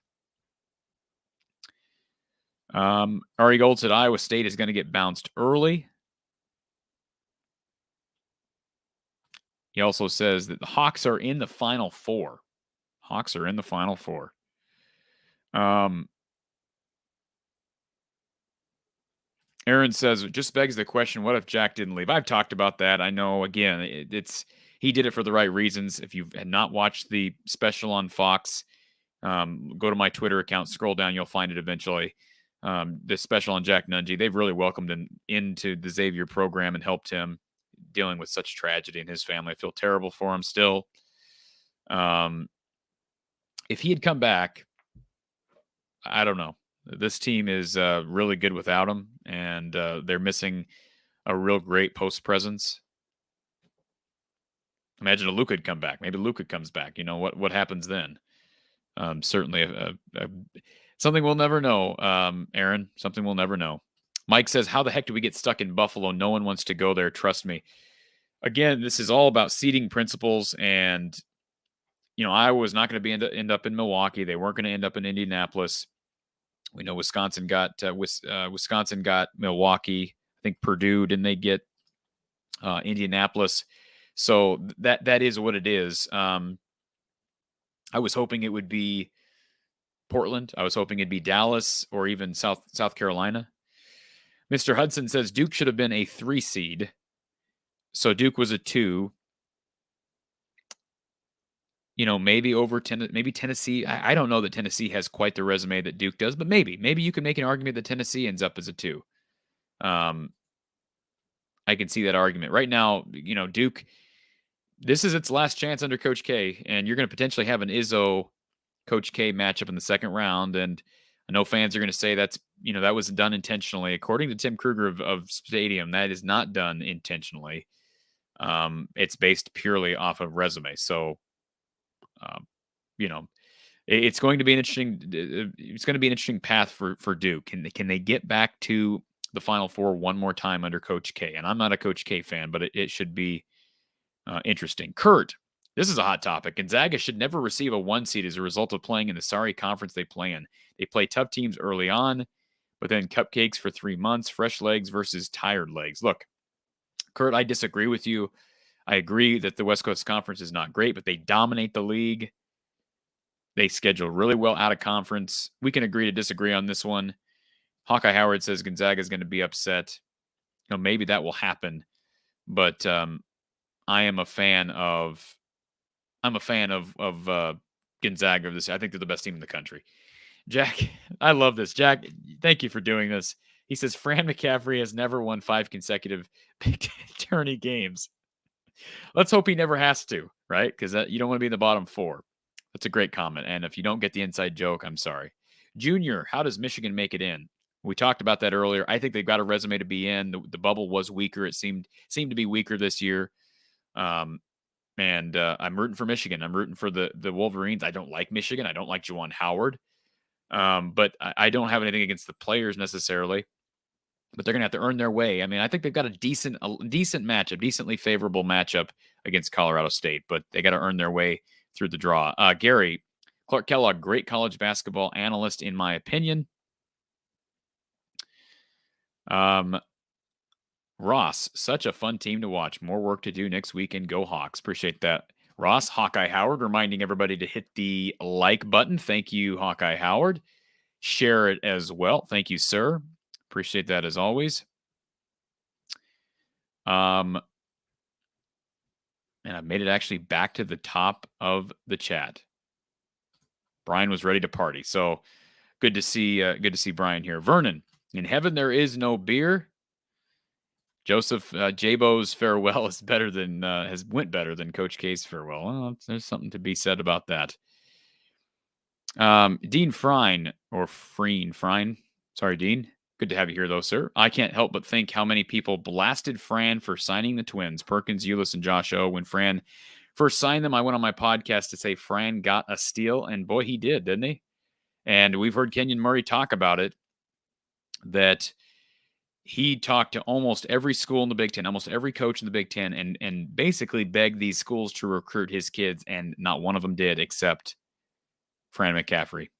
Ari Gold said Iowa State is going to get bounced early. He also says that the Hawks are in the Final Four. Hawks are in the Final Four. Aaron says, it just begs the question, what if Jack didn't leave? I've talked about that. I know, again, he did it for the right reasons. If you had not watched the special on Fox, go to my Twitter account, scroll down, you'll find it eventually. The special on Jack Nungy, they've really welcomed him into the Xavier program and helped him dealing with such tragedy in his family. I feel terrible for him still. If he had come back, I don't know. This team is really good without him, and they're missing a real great post presence. Imagine if Luke had come back. Maybe Luke comes back. You know, what happens then? Certainly something we'll never know, Aaron. Something we'll never know. Mike says, how the heck do we get stuck in Buffalo? No one wants to go there. Trust me. Again, this is all about seeding principles, and you know, Iowa was not going to end up in Milwaukee. They weren't going to end up in Indianapolis. We know Wisconsin got Milwaukee. I think Purdue, didn't they get Indianapolis? So that is what it is. I was hoping it would be Portland. I was hoping it'd be Dallas or even South Carolina. Mr. Hudson says Duke should have been a 3 seed. So Duke was a 2. You know, maybe maybe Tennessee. I don't know that Tennessee has quite the resume that Duke does, but maybe you can make an argument that Tennessee ends up as a 2. I can see that argument right now. You know, Duke, this is its last chance under Coach K, and you're going to potentially have an Izzo Coach K matchup in the second round. And I know fans are going to say that was done intentionally. According to Tim Kruger of Stadium, that is not done intentionally. It's based purely off of resume. So, you know, it's going to be an interesting path for Duke. Can they get back to the Final Four one more time under Coach K. And I'm not a Coach K fan, but it should be interesting. Kurt, this is a hot topic. Gonzaga should never receive a 1 seed as a result of playing in the sorry conference they play in. They play tough teams early on, but then cupcakes for 3 months, fresh legs versus tired legs. Look, Kurt, I disagree with you. I agree that the West Coast Conference is not great, but they dominate the league. They schedule really well out of conference. We can agree to disagree on this one. Hawkeye Howard says Gonzaga is going to be upset. Maybe that will happen, but I am a fan of Gonzaga this year. I think they're the best team in the country. Jack, I love this. Jack, thank you for doing this. He says Fran McCaffrey has never won 5 consecutive Big Ten tourney games. Let's hope he never has to, right? Because you don't want to be in the bottom 4. That's a great comment. And if you don't get the inside joke, I'm sorry. Junior, how does Michigan make it in? We talked about that earlier. I think they've got a resume to be in. The bubble was weaker. It seemed to be weaker this year. And I'm rooting for Michigan. I'm rooting for the Wolverines. I don't like Michigan. I don't like Juwan Howard. But I don't have anything against the players necessarily. But they're going to have to earn their way. I mean, I think they've got a decent matchup, decently favorable matchup against Colorado State. But they got to earn their way through the draw. Gary, Clark Kellogg, great college basketball analyst, in my opinion. Ross, such a fun team to watch. More work to do next weekend. Go Hawks. Appreciate that. Ross, Hawkeye Howard, reminding everybody to hit the like button. Thank you, Hawkeye Howard. Share it as well. Thank you, sir. Appreciate that as always. And I've made it actually back to the top of the chat. Brian was ready to party. So good to see Brian here. Vernon, in heaven there is no beer. Joseph, Jabo's farewell is better than went better than Coach K's farewell. Well, there's something to be said about that. Dean Frine or Frine. Sorry, Dean. Good to have you here, though, sir. I can't help but think how many people blasted Fran for signing the twins, Perkins, Ulis, and Josh O. When Fran first signed them, I went on my podcast to say Fran got a steal, and boy, he did, didn't he? And we've heard Kenyon Murray talk about it, that he talked to almost every school in the Big Ten, almost every coach in the Big Ten, and basically begged these schools to recruit his kids, and not one of them did except Fran McCaffrey.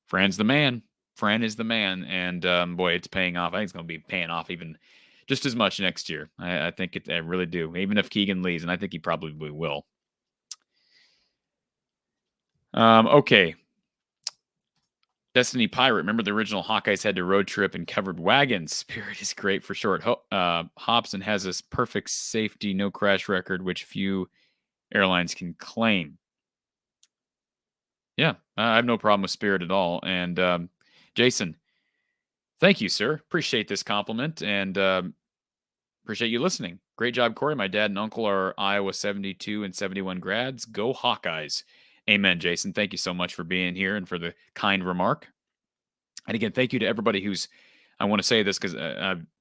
Fran's the man. Fran is the man, and boy, it's paying off. I think it's going to be paying off even just as much next year. I think I really do, even if Keegan leaves, and I think he probably will. Okay. Destiny Pirate. Remember the original Hawkeyes had to road trip and covered wagons. Spirit is great for short. Hobson has this perfect safety, no crash record, which few airlines can claim. Yeah, I have no problem with Spirit at all. And Jason, thank you, sir. Appreciate this compliment and appreciate you listening. Great job, Corey. My dad and uncle are Iowa 72 and 71 grads. Go Hawkeyes. Amen, Jason. Thank you so much for being here and for the kind remark. And again, thank you to everybody I want to say this because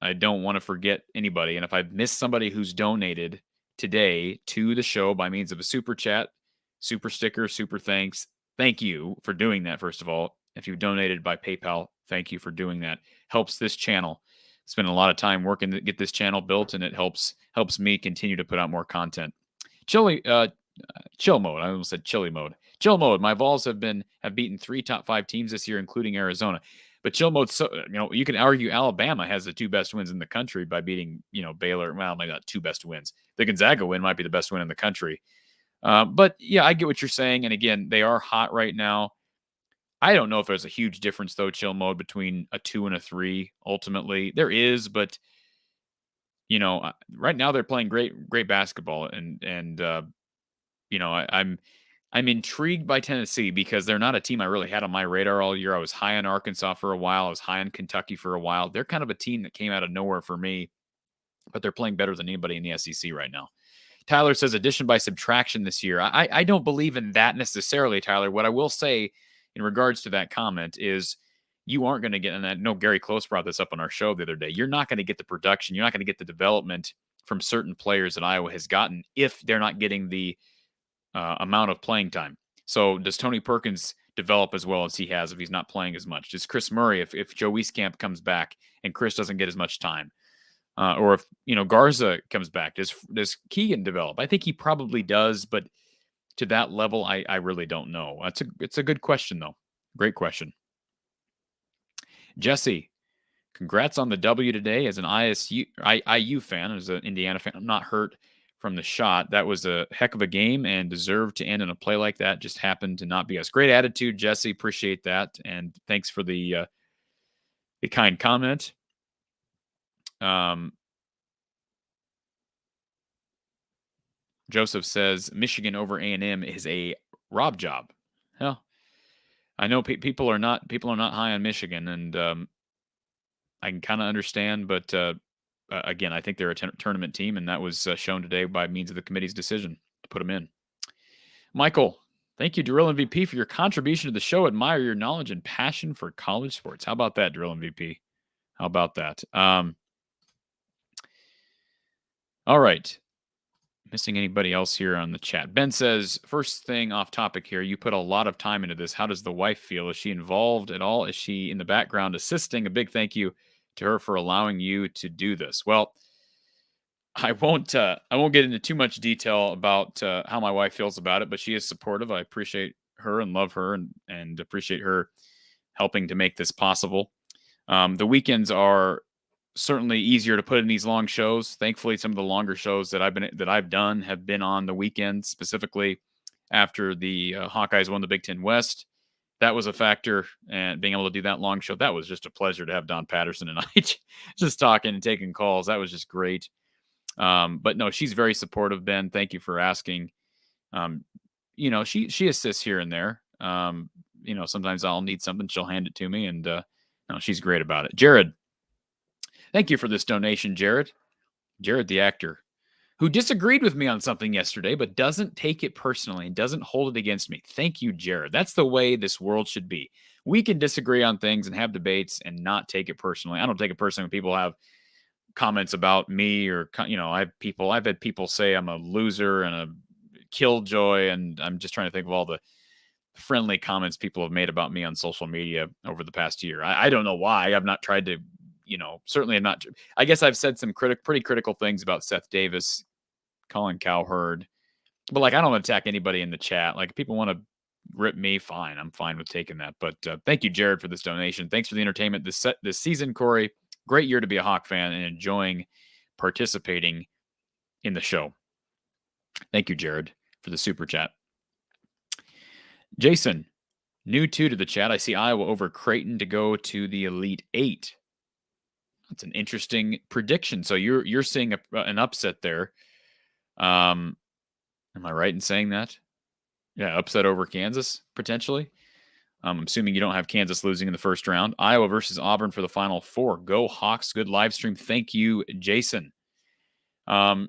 I don't want to forget anybody. And if I've missed somebody who's donated today to the show by means of a super chat, super sticker, super thanks, thank you for doing that, first of all. If you donated by PayPal, thank you for doing that. Helps this channel. Spend a lot of time working to get this channel built, and it helps me continue to put out more content. Chill mode. I almost said chili mode. Chill mode. My Vols have beaten 3 top 5 teams this year, including Arizona. But chill mode, so you can argue Alabama has the 2 best wins in the country by beating Baylor. Well, maybe not 2 best wins. The Gonzaga win might be the best win in the country. But yeah, I get what you're saying. And again, they are hot right now. I don't know if there's a huge difference though, chill mode, between a 2 and a 3. Ultimately, there is, but right now they're playing great basketball, and I'm intrigued by Tennessee because they're not a team I really had on my radar all year. I was high on Arkansas for a while. I was high on Kentucky for a while. They're kind of a team that came out of nowhere for me, but they're playing better than anybody in the SEC right now. Tyler says addition by subtraction this year. I don't believe in that necessarily, Tyler. What I will say in regards to that comment is you aren't going to get, and I know Gary Close brought this up on our show the other day, you're not going to get the production, you're not going to get the development from certain players that Iowa has gotten if they're not getting the amount of playing time. So does Tony Perkins develop as well as he has if he's not playing as much? Does Chris Murray, if Joe Wieskamp comes back and Chris doesn't get as much time, or if Garza comes back, does Keegan develop? I think he probably does, but to that level, I really don't know. It's a good question though. Great question. Jesse, congrats on the W today. As an IU fan, as an Indiana fan, I'm not hurt from the shot. That was a heck of a game and deserved to end in a play like that. Just happened to not be us. Great attitude, Jesse. Appreciate that. And thanks for the kind comment. Joseph says Michigan over A&M is a Rob job. Well, I know people are not high on Michigan, and I can kind of understand, but again, I think they're a tournament team, and that was shown today by means of the committee's decision to put them in. Michael, thank you, Drill MVP, for your contribution to the show. Admire your knowledge and passion for college sports. How about that, Drill MVP? How about that? All right. Missing anybody else here on the chat? Ben says, first thing off topic here, you put a lot of time into this. How does the wife feel? Is she involved at all? Is she in the background assisting? A big thank you to her for allowing you to do this. Well, I won't get into too much detail about how my wife feels about it, but she is supportive. I appreciate her and love her and appreciate her helping to make this possible. The weekends are certainly easier to put in these long shows. Thankfully, some of the longer shows that I've done have been on the weekends, specifically after the Hawkeyes won the Big Ten West. That was a factor, and being able to do that long show, that was just a pleasure to have Don Patterson and I just talking and taking calls. That was just great. But no, she's very supportive, Ben. Thank you for asking. She assists here and there. Sometimes I'll need something, she'll hand it to me, and no, she's great about it. Jared, thank you for this donation, Jared. Jared, the actor, who disagreed with me on something yesterday, but doesn't take it personally and doesn't hold it against me. Thank you, Jared. That's the way this world should be. We can disagree on things and have debates and not take it personally. I don't take it personally when people have comments about me, or I've had people say I'm a loser and a killjoy, and I'm just trying to think of all the friendly comments people have made about me on social media over the past year. I don't know why. I've not tried to, certainly I'm not. I guess I've said some pretty critical things about Seth Davis, Colin Cowherd, but I don't attack anybody in the chat. If people want to rip me, fine. I'm fine with taking that. But thank you, Jared, for this donation. Thanks for the entertainment this season, Corey. Great year to be a Hawk fan and enjoying participating in the show. Thank you, Jared, for the super chat. Jason, new 2 to the chat. I see Iowa over Creighton to go to the Elite 8. That's an interesting prediction. So you're seeing an upset there. Am I right in saying that? Yeah, upset over Kansas, potentially. I'm assuming you don't have Kansas losing in the first round. Iowa versus Auburn for the Final Four. Go Hawks. Good live stream. Thank you, Jason. Let's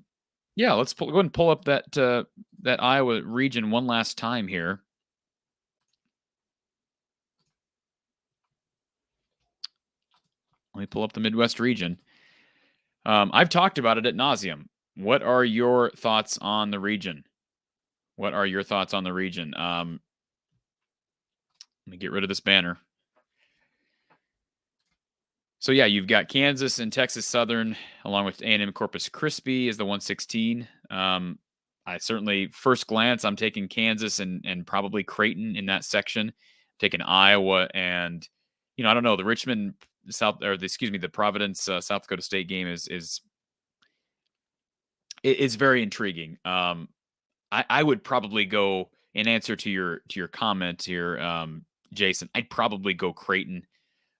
go ahead and pull up that Iowa region one last time here. Let me pull up the Midwest region. I've talked about it ad nauseum. What are your thoughts on the region? Let me get rid of this banner. So yeah, you've got Kansas and Texas Southern, along with A&M Corpus Christi is the 116. I certainly, first glance, I'm taking Kansas and probably Creighton in that section. I'm taking Iowa and, I don't know, the Richmond the Providence South Dakota State game is very intriguing. I would probably go, in answer to your comment here, Jason, I'd probably go Creighton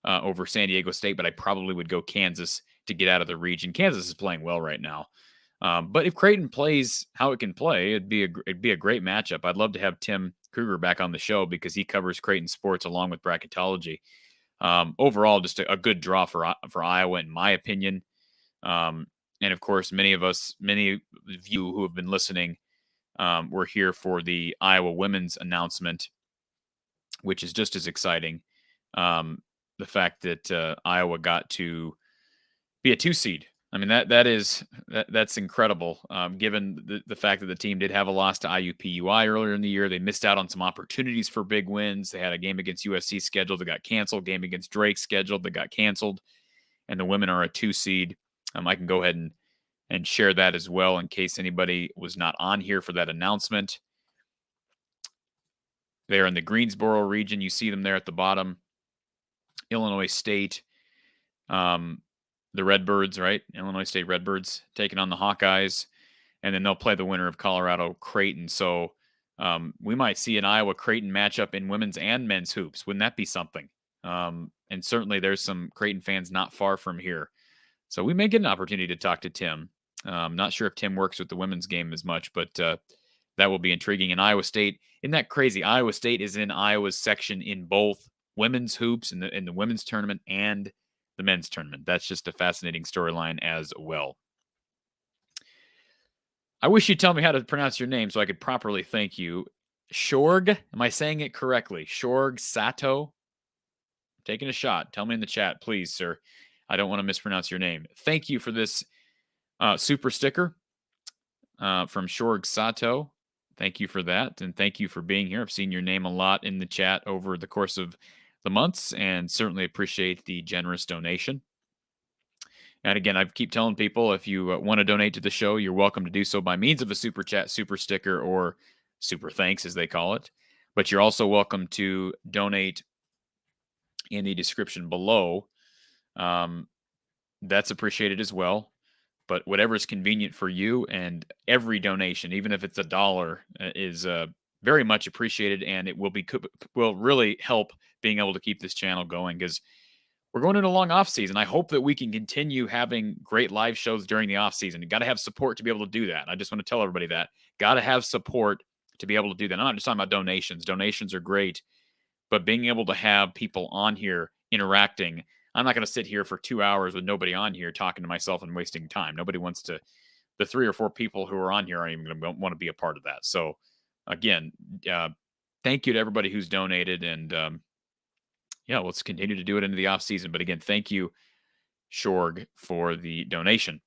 over San Diego State, but I probably would go Kansas to get out of the region. Kansas is playing well right now. But if Creighton plays how it can play, it'd be a great matchup. I'd love to have Tim Kruger back on the show because he covers Creighton sports along with bracketology. Overall, just a good draw for Iowa, in my opinion. And of course, many of you who have been listening, were here for the Iowa women's announcement, which is just as exciting. The fact that Iowa got to be a 2 seed. I mean, that is that's incredible. Given the fact that the team did have a loss to IUPUI earlier in the year, they missed out on some opportunities for big wins. They had a game against USC scheduled that got canceled, game against Drake scheduled that got canceled, and the women are a 2 seed. I can go ahead and share that as well in case anybody was not on here for that announcement. They're in the Greensboro region. You see them there at the bottom. Illinois State, the Redbirds, right? Illinois State Redbirds taking on the Hawkeyes, and then they'll play the winner of Colorado Creighton. So we might see an Iowa Creighton matchup in women's and men's hoops. Wouldn't that be something? And certainly there's some Creighton fans not far from here. So we may get an opportunity to talk to Tim. Not sure if Tim works with the women's game as much, but that will be intriguing. In Iowa State, isn't that crazy? Iowa State is in Iowa's section in both women's hoops in the women's tournament and the men's tournament. That's just a fascinating storyline as well. I wish you'd tell me how to pronounce your name so I could properly thank you. Shorg, am I saying it correctly? Shorg Sato? I'm taking a shot. Tell me in the chat, please, sir. I don't want to mispronounce your name. Thank you for this super sticker from Shorg Sato. Thank you for that, and thank you for being here. I've seen your name a lot in the chat over the course of the months, and certainly appreciate the generous donation. And again, I keep telling people, if you want to donate to the show, you're welcome to do so by means of a super chat, super sticker, or super thanks, as they call it. But you're also welcome to donate in the description below. That's appreciated as well. But whatever is convenient for you, and every donation, even if it's $1, is very much appreciated, and it will really help being able to keep this channel going, because we're going into a long off season. I hope that we can continue having great live shows during the off season. You got to have support to be able to do that. I just want to tell everybody that. Got to have support to be able to do that. I'm not just talking about donations. Donations are great, but being able to have people on here interacting. I'm not going to sit here for 2 hours with nobody on here talking to myself and wasting time. Nobody wants to. The 3 or 4 people who are on here aren't even going to want to be a part of that. So, again, thank you to everybody who's donated, and yeah, let's continue to do it into the off season. But again, thank you, Shorg, for the donation.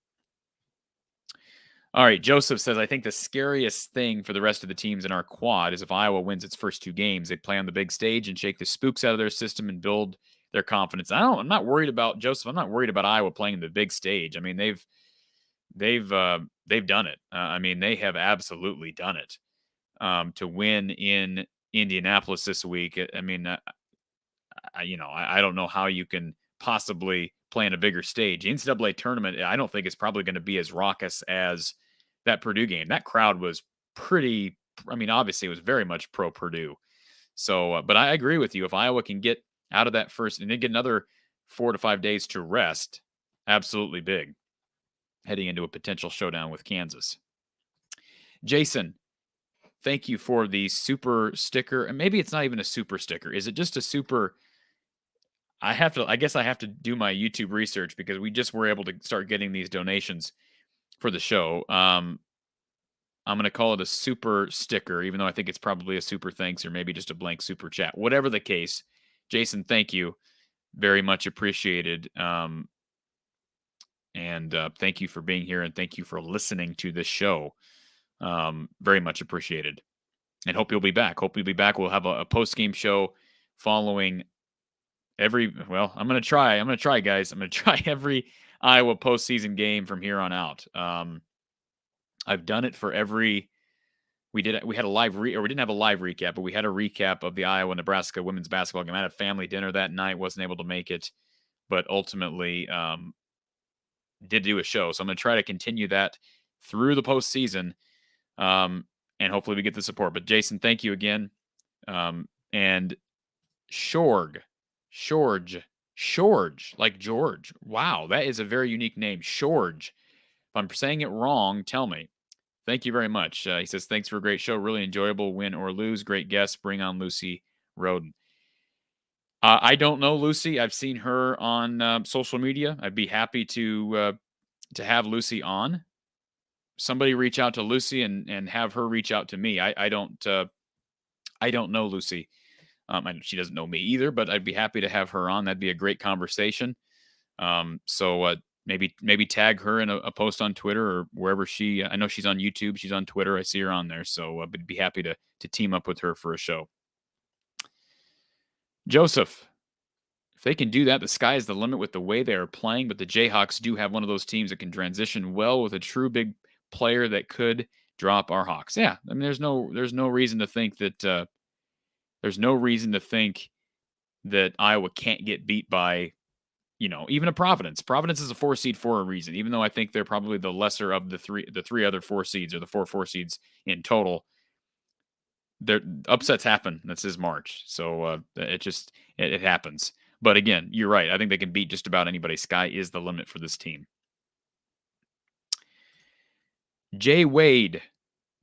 All right, Joseph says, I think the scariest thing for the rest of the teams in our quad is if Iowa wins its first 2 games, they play on the big stage and shake the spooks out of their system and build their confidence. I'm not worried about Joseph. I'm not worried about Iowa playing the big stage. I mean, they've done it. I mean, they have absolutely done it. To win in Indianapolis this week. I mean, I don't know how you can possibly play in a bigger stage. The NCAA tournament, I don't think it's probably going to be as raucous as that Purdue game. That crowd was pretty. I mean, obviously, it was very much pro Purdue. So, but I agree with you. If Iowa can get out of that first and then get another 4 to 5 days to rest, absolutely big, heading into a potential showdown with Kansas. Jason, thank you for the super sticker. And maybe it's not even a super sticker. Is it just a super? I guess I have to do my YouTube research, because we just were able to start getting these donations for the show. I'm going to call it a super sticker, even though I think it's probably a super thanks or maybe just a blank super chat. Whatever the case, Jason, thank you. Very much appreciated. And thank you for being here, and thank you for listening to this show. Very much appreciated. And hope you'll be back. We'll have a post-game show following I'm going to try, guys. I'm going to try every Iowa postseason game from here on out. I've done it for every. We had a live we didn't have a live recap, but we had a recap of the Iowa-Nebraska women's basketball game. I had a family dinner that night, wasn't able to make it, but ultimately did do a show. So I'm going to try to continue that through the postseason, and hopefully we get the support. But Jason, thank you again. And Shorg, like George. Wow, that is a very unique name, Shorg. If I'm saying it wrong, tell me. Thank you very much. He says, thanks for a great show. Really enjoyable, win or lose. Great guest. Bring on Lucy Roden. I don't know Lucy. I've seen her on social media. I'd be happy to have Lucy on. Somebody reach out to Lucy and have her reach out to me. I don't know Lucy. She doesn't know me either, but I'd be happy to have her on. That'd be a great conversation. So maybe tag her in a post on Twitter or wherever I know she's on YouTube. She's on Twitter. I see her on there. So I'd be happy to team up with her for a show. Joseph, if they can do that, the sky is the limit with the way they are playing. But the Jayhawks do have one of those teams that can transition well with a true big player that could drop our Hawks. Yeah, I mean, there's no reason to think that that Iowa can't get beat by, even a Providence. Providence is a 4 seed for a reason, even though I think they're probably the lesser of the three other 4 seeds, or the four seeds in total. Their upsets happen. This is March. So it happens. But again, you're right. I think they can beat just about anybody. Sky is the limit for this team. Jay Wade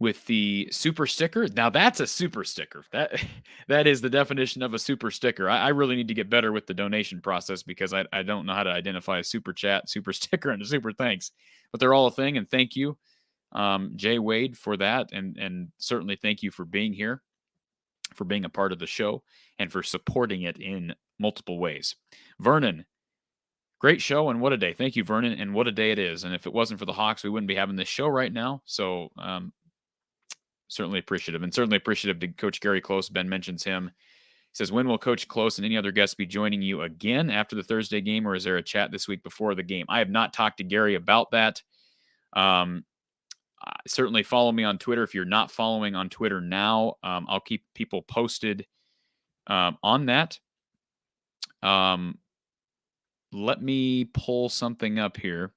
with the super sticker. Now that's a super sticker. That is the definition of a super sticker. I really need to get better with the donation process, because I don't know how to identify a super chat, super sticker, and a super thanks. But they're all a thing, and thank you, Jay Wade, for that. And certainly thank you for being here, for being a part of the show, and for supporting it in multiple ways. Vernon, great show, and what a day. Thank you, Vernon, and what a day it is. And if it wasn't for the Hawks, we wouldn't be having this show right now. So certainly appreciative, and certainly appreciative to Coach Gary Close. Ben mentions him. He says, when will Coach Close and any other guests be joining you again after the Thursday game, or is there a chat this week before the game? I have not talked to Gary about that. Certainly follow me on Twitter. If you're not following on Twitter now, I'll keep people posted on that. Let me pull something up here.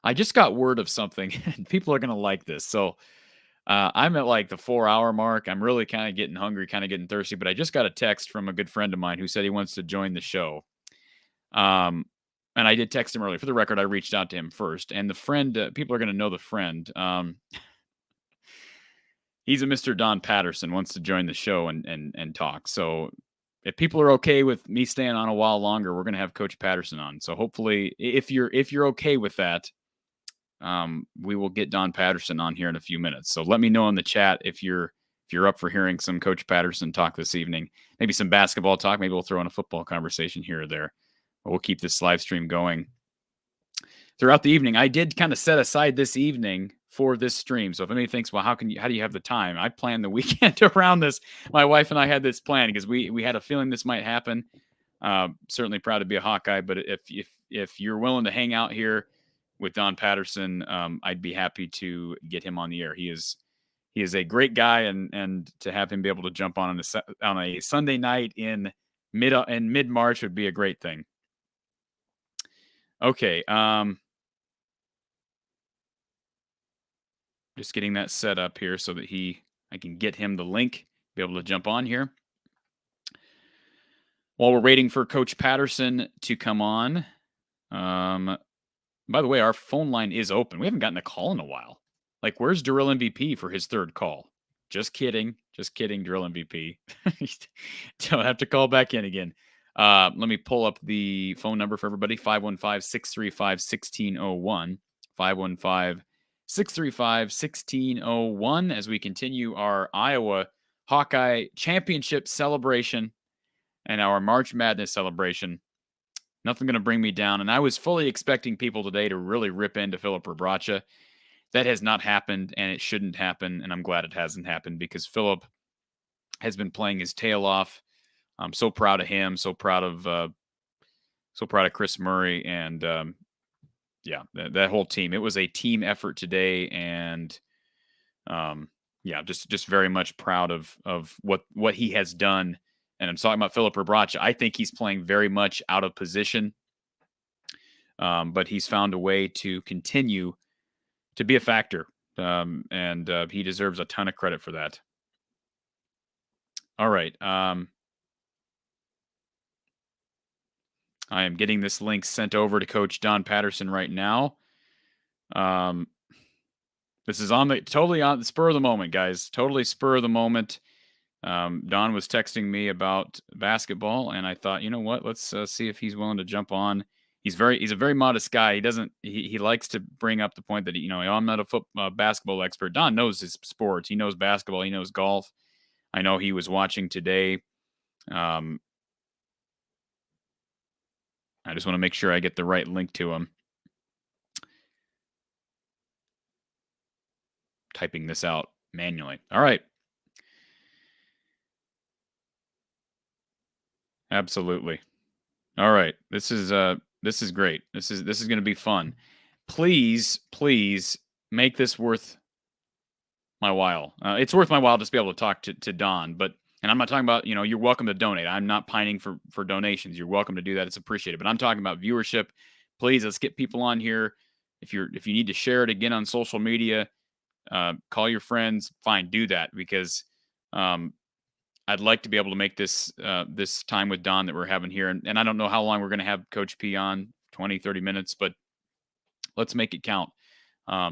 I just got word of something, and people are going to like this. So I'm at like the 4-hour mark. I'm really kind of getting hungry, kind of getting thirsty, but I just got a text from a good friend of mine who said he wants to join the show. And I did text him earlier. For the record, I reached out to him first. And the friend, people are going to know the friend. He's a Mr. Don Patterson, wants to join the show and talk. So if people are okay with me staying on a while longer, we're going to have Coach Patterson on. So hopefully, if you're okay with that, we will get Don Patterson on here in a few minutes. So let me know in the chat if you're up for hearing some Coach Patterson talk this evening. Maybe some basketball talk. Maybe we'll throw in a football conversation here or there. But we'll keep this live stream going throughout the evening. I did kind of set aside this evening for this stream. So if anybody thinks, well, how do you have the time? I planned the weekend around this. My wife and I had this plan because we had a feeling this might happen. Certainly proud to be a Hawkeye, but if you're willing to hang out here with Don Patterson, I'd be happy to get him on the air. He is a great guy, and to have him be able to jump on a Sunday night in mid-March would be a great thing. Okay. Just getting that set up here so that I can get him the link, be able to jump on here. While we're waiting for Coach Patterson to come on, by the way, our phone line is open. We haven't gotten a call in a while. Like, where's Drill MVP for his third call? Just kidding, Drill MVP. Don't have to call back in again. Let me pull up the phone number for everybody, 515-635-1601, 515-635-1601, as we continue our Iowa Hawkeye Championship celebration and our March Madness celebration. Nothing going to bring me down. And I was fully expecting people today to really rip into Filip Rebraca. That has not happened, and it shouldn't happen. And I'm glad it hasn't happened, because Filip has been playing his tail off. I'm so proud of him. So proud of Chris Murray, and that whole team. It was a team effort today, and just very much proud of what he has done. And I'm talking about Filip Rebraca. I think he's playing very much out of position, but he's found a way to continue to be a factor, and he deserves a ton of credit for that. All right. I am getting this link sent over to Coach Don Patterson right now. This is totally on the spur of the moment, guys. Totally spur of the moment. Don was texting me about basketball, and I thought, you know what? Let's see if he's willing to jump on. He's a very modest guy. He likes to bring up the point that, I'm not a basketball expert. Don knows his sports. He knows basketball. He knows golf. I know he was watching today. I just want to make sure I get the right link to him. typing this out manually. All right. Absolutely. All right. This is great. This is going to be fun. Please make this worth my while. It's worth my while just to be able to talk to Don, and I'm not talking about, you're welcome to donate. I'm not pining for donations. You're welcome to do that. It's appreciated. But I'm talking about viewership. Please, let's get people on here. If you need to share it again on social media, call your friends, fine, do that, because I'd like to be able to make this this time with Don that we're having here. And I don't know how long we're going to have Coach P on, 20, 30 minutes, but let's make it count.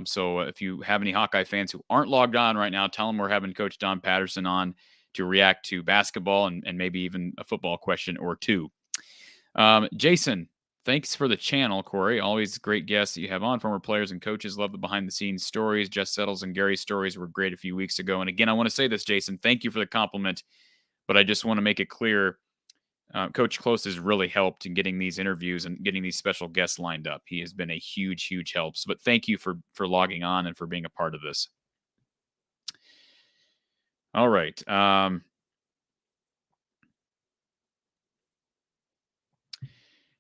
So if you have any Hawkeye fans who aren't logged on right now, tell them we're having Coach Don Patterson on to react to basketball and maybe even a football question or two. Jason, thanks for the channel, Corey. Always great guests that you have on. Former players and coaches love the behind-the-scenes stories. Jess Settles and Gary's stories were great a few weeks ago. And again, I want to say this, Jason, thank you for the compliment, but I just want to make it clear, Coach Close has really helped in getting these interviews and getting these special guests lined up. He has been a huge help. But thank you for logging on and for being a part of this. All right.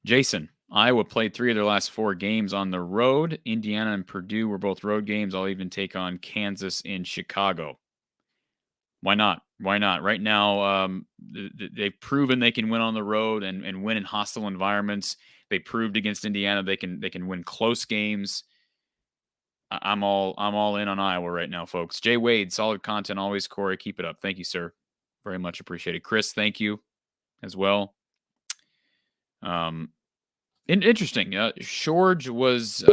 Jason, Iowa played 3 of their last 4 games on the road. Indiana and Purdue were both road games. I'll even take on Kansas and Chicago. Why not? Why not? Right now, they've proven they can win on the road and win in hostile environments. They proved against Indiana they can win close games. I'm all in on Iowa right now, folks. Jay Wade, solid content always. Corey, keep it up. Thank you, sir. Very much appreciated. Chris, thank you as well. Interesting. Shorge was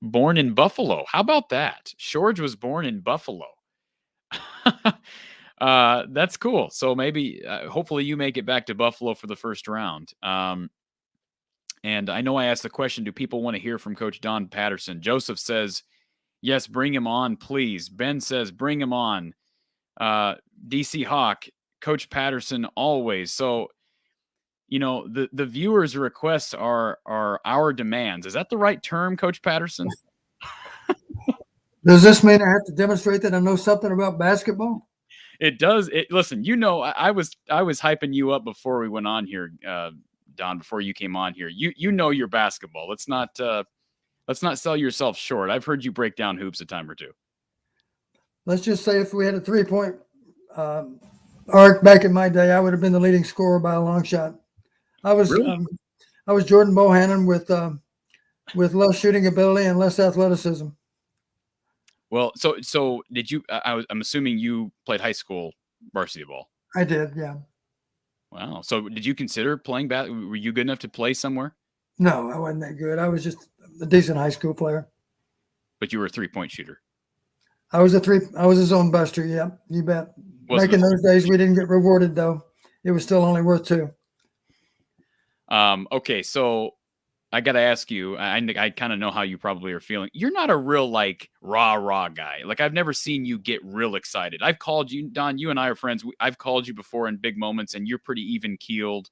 born in Buffalo. How about that? Shorge was born in Buffalo. That's cool. So maybe, hopefully you make it back to Buffalo for the first round. And I know I asked the question, do people want to hear from Coach Don Patterson? Joseph says, yes, bring him on, please. Ben says, bring him on. DC Hawk, Coach Patterson, always. So, the viewers' requests are our demands. Is that the right term, Coach Patterson? Does this mean I have to demonstrate that I know something about basketball? It does. Listen, I was hyping you up before we went on here, Don. Before you came on here, you know your basketball. Let's not sell yourself short. I've heard you break down hoops a time or two. Let's just say if we had a 3-point arc back in my day, I would have been the leading scorer by a long shot. I was Really? I was Jordan Bohannon with less shooting ability and less athleticism. Well, so did you? I'm assuming you played high school varsity ball. I did, yeah. Wow. So did you consider playing Were you good enough to play somewhere? No, I wasn't that good. I was just a decent high school player. But you were a 3-point shooter. I was a zone buster. Yeah, you bet. Wasn't Back in those days, we didn't get rewarded though. It was still only worth 2. Okay, so I got to ask you, I kind of know how you probably are feeling. You're not a real rah guy. I've never seen you get real excited. I've called you, Don, you and I are friends. I've called you before in big moments and you're pretty even keeled.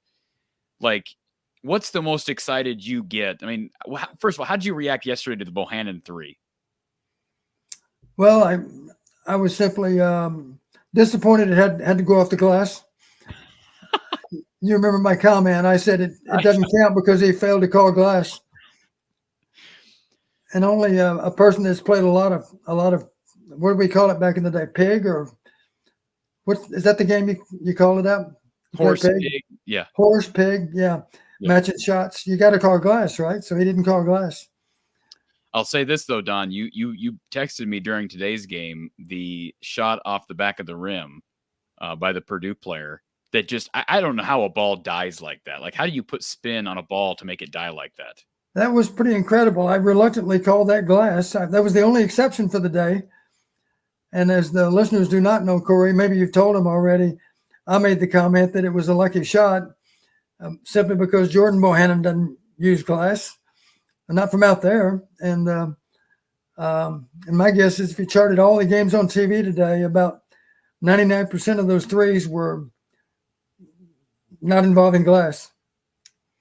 What's the most excited you get? I mean, first of all, how did you react yesterday to the Bohannon 3? Well, I was simply disappointed it had to go off the glass. You remember my comment. I said it doesn't count because he failed to call glass. And only a person that's played a lot of what do we call it back in the day? Pig, or what is that the game you call it out? Horse pig? Yeah. Horse pig, yeah. Matching shots. You got to call glass, right? So he didn't call glass. I'll say this though, Don. You texted me during today's game the shot off the back of the rim by the Purdue player. That just, I don't know how a ball dies like that. How do you put spin on a ball to make it die like that? That was pretty incredible. I reluctantly called that glass. That was the only exception for the day. And as the listeners do not know, Corey, maybe you've told them already, I made the comment that it was a lucky shot simply because Jordan Bohannon doesn't use glass, not from out there. And my guess is if you charted all the games on TV today, about 99% of those threes were not involving glass.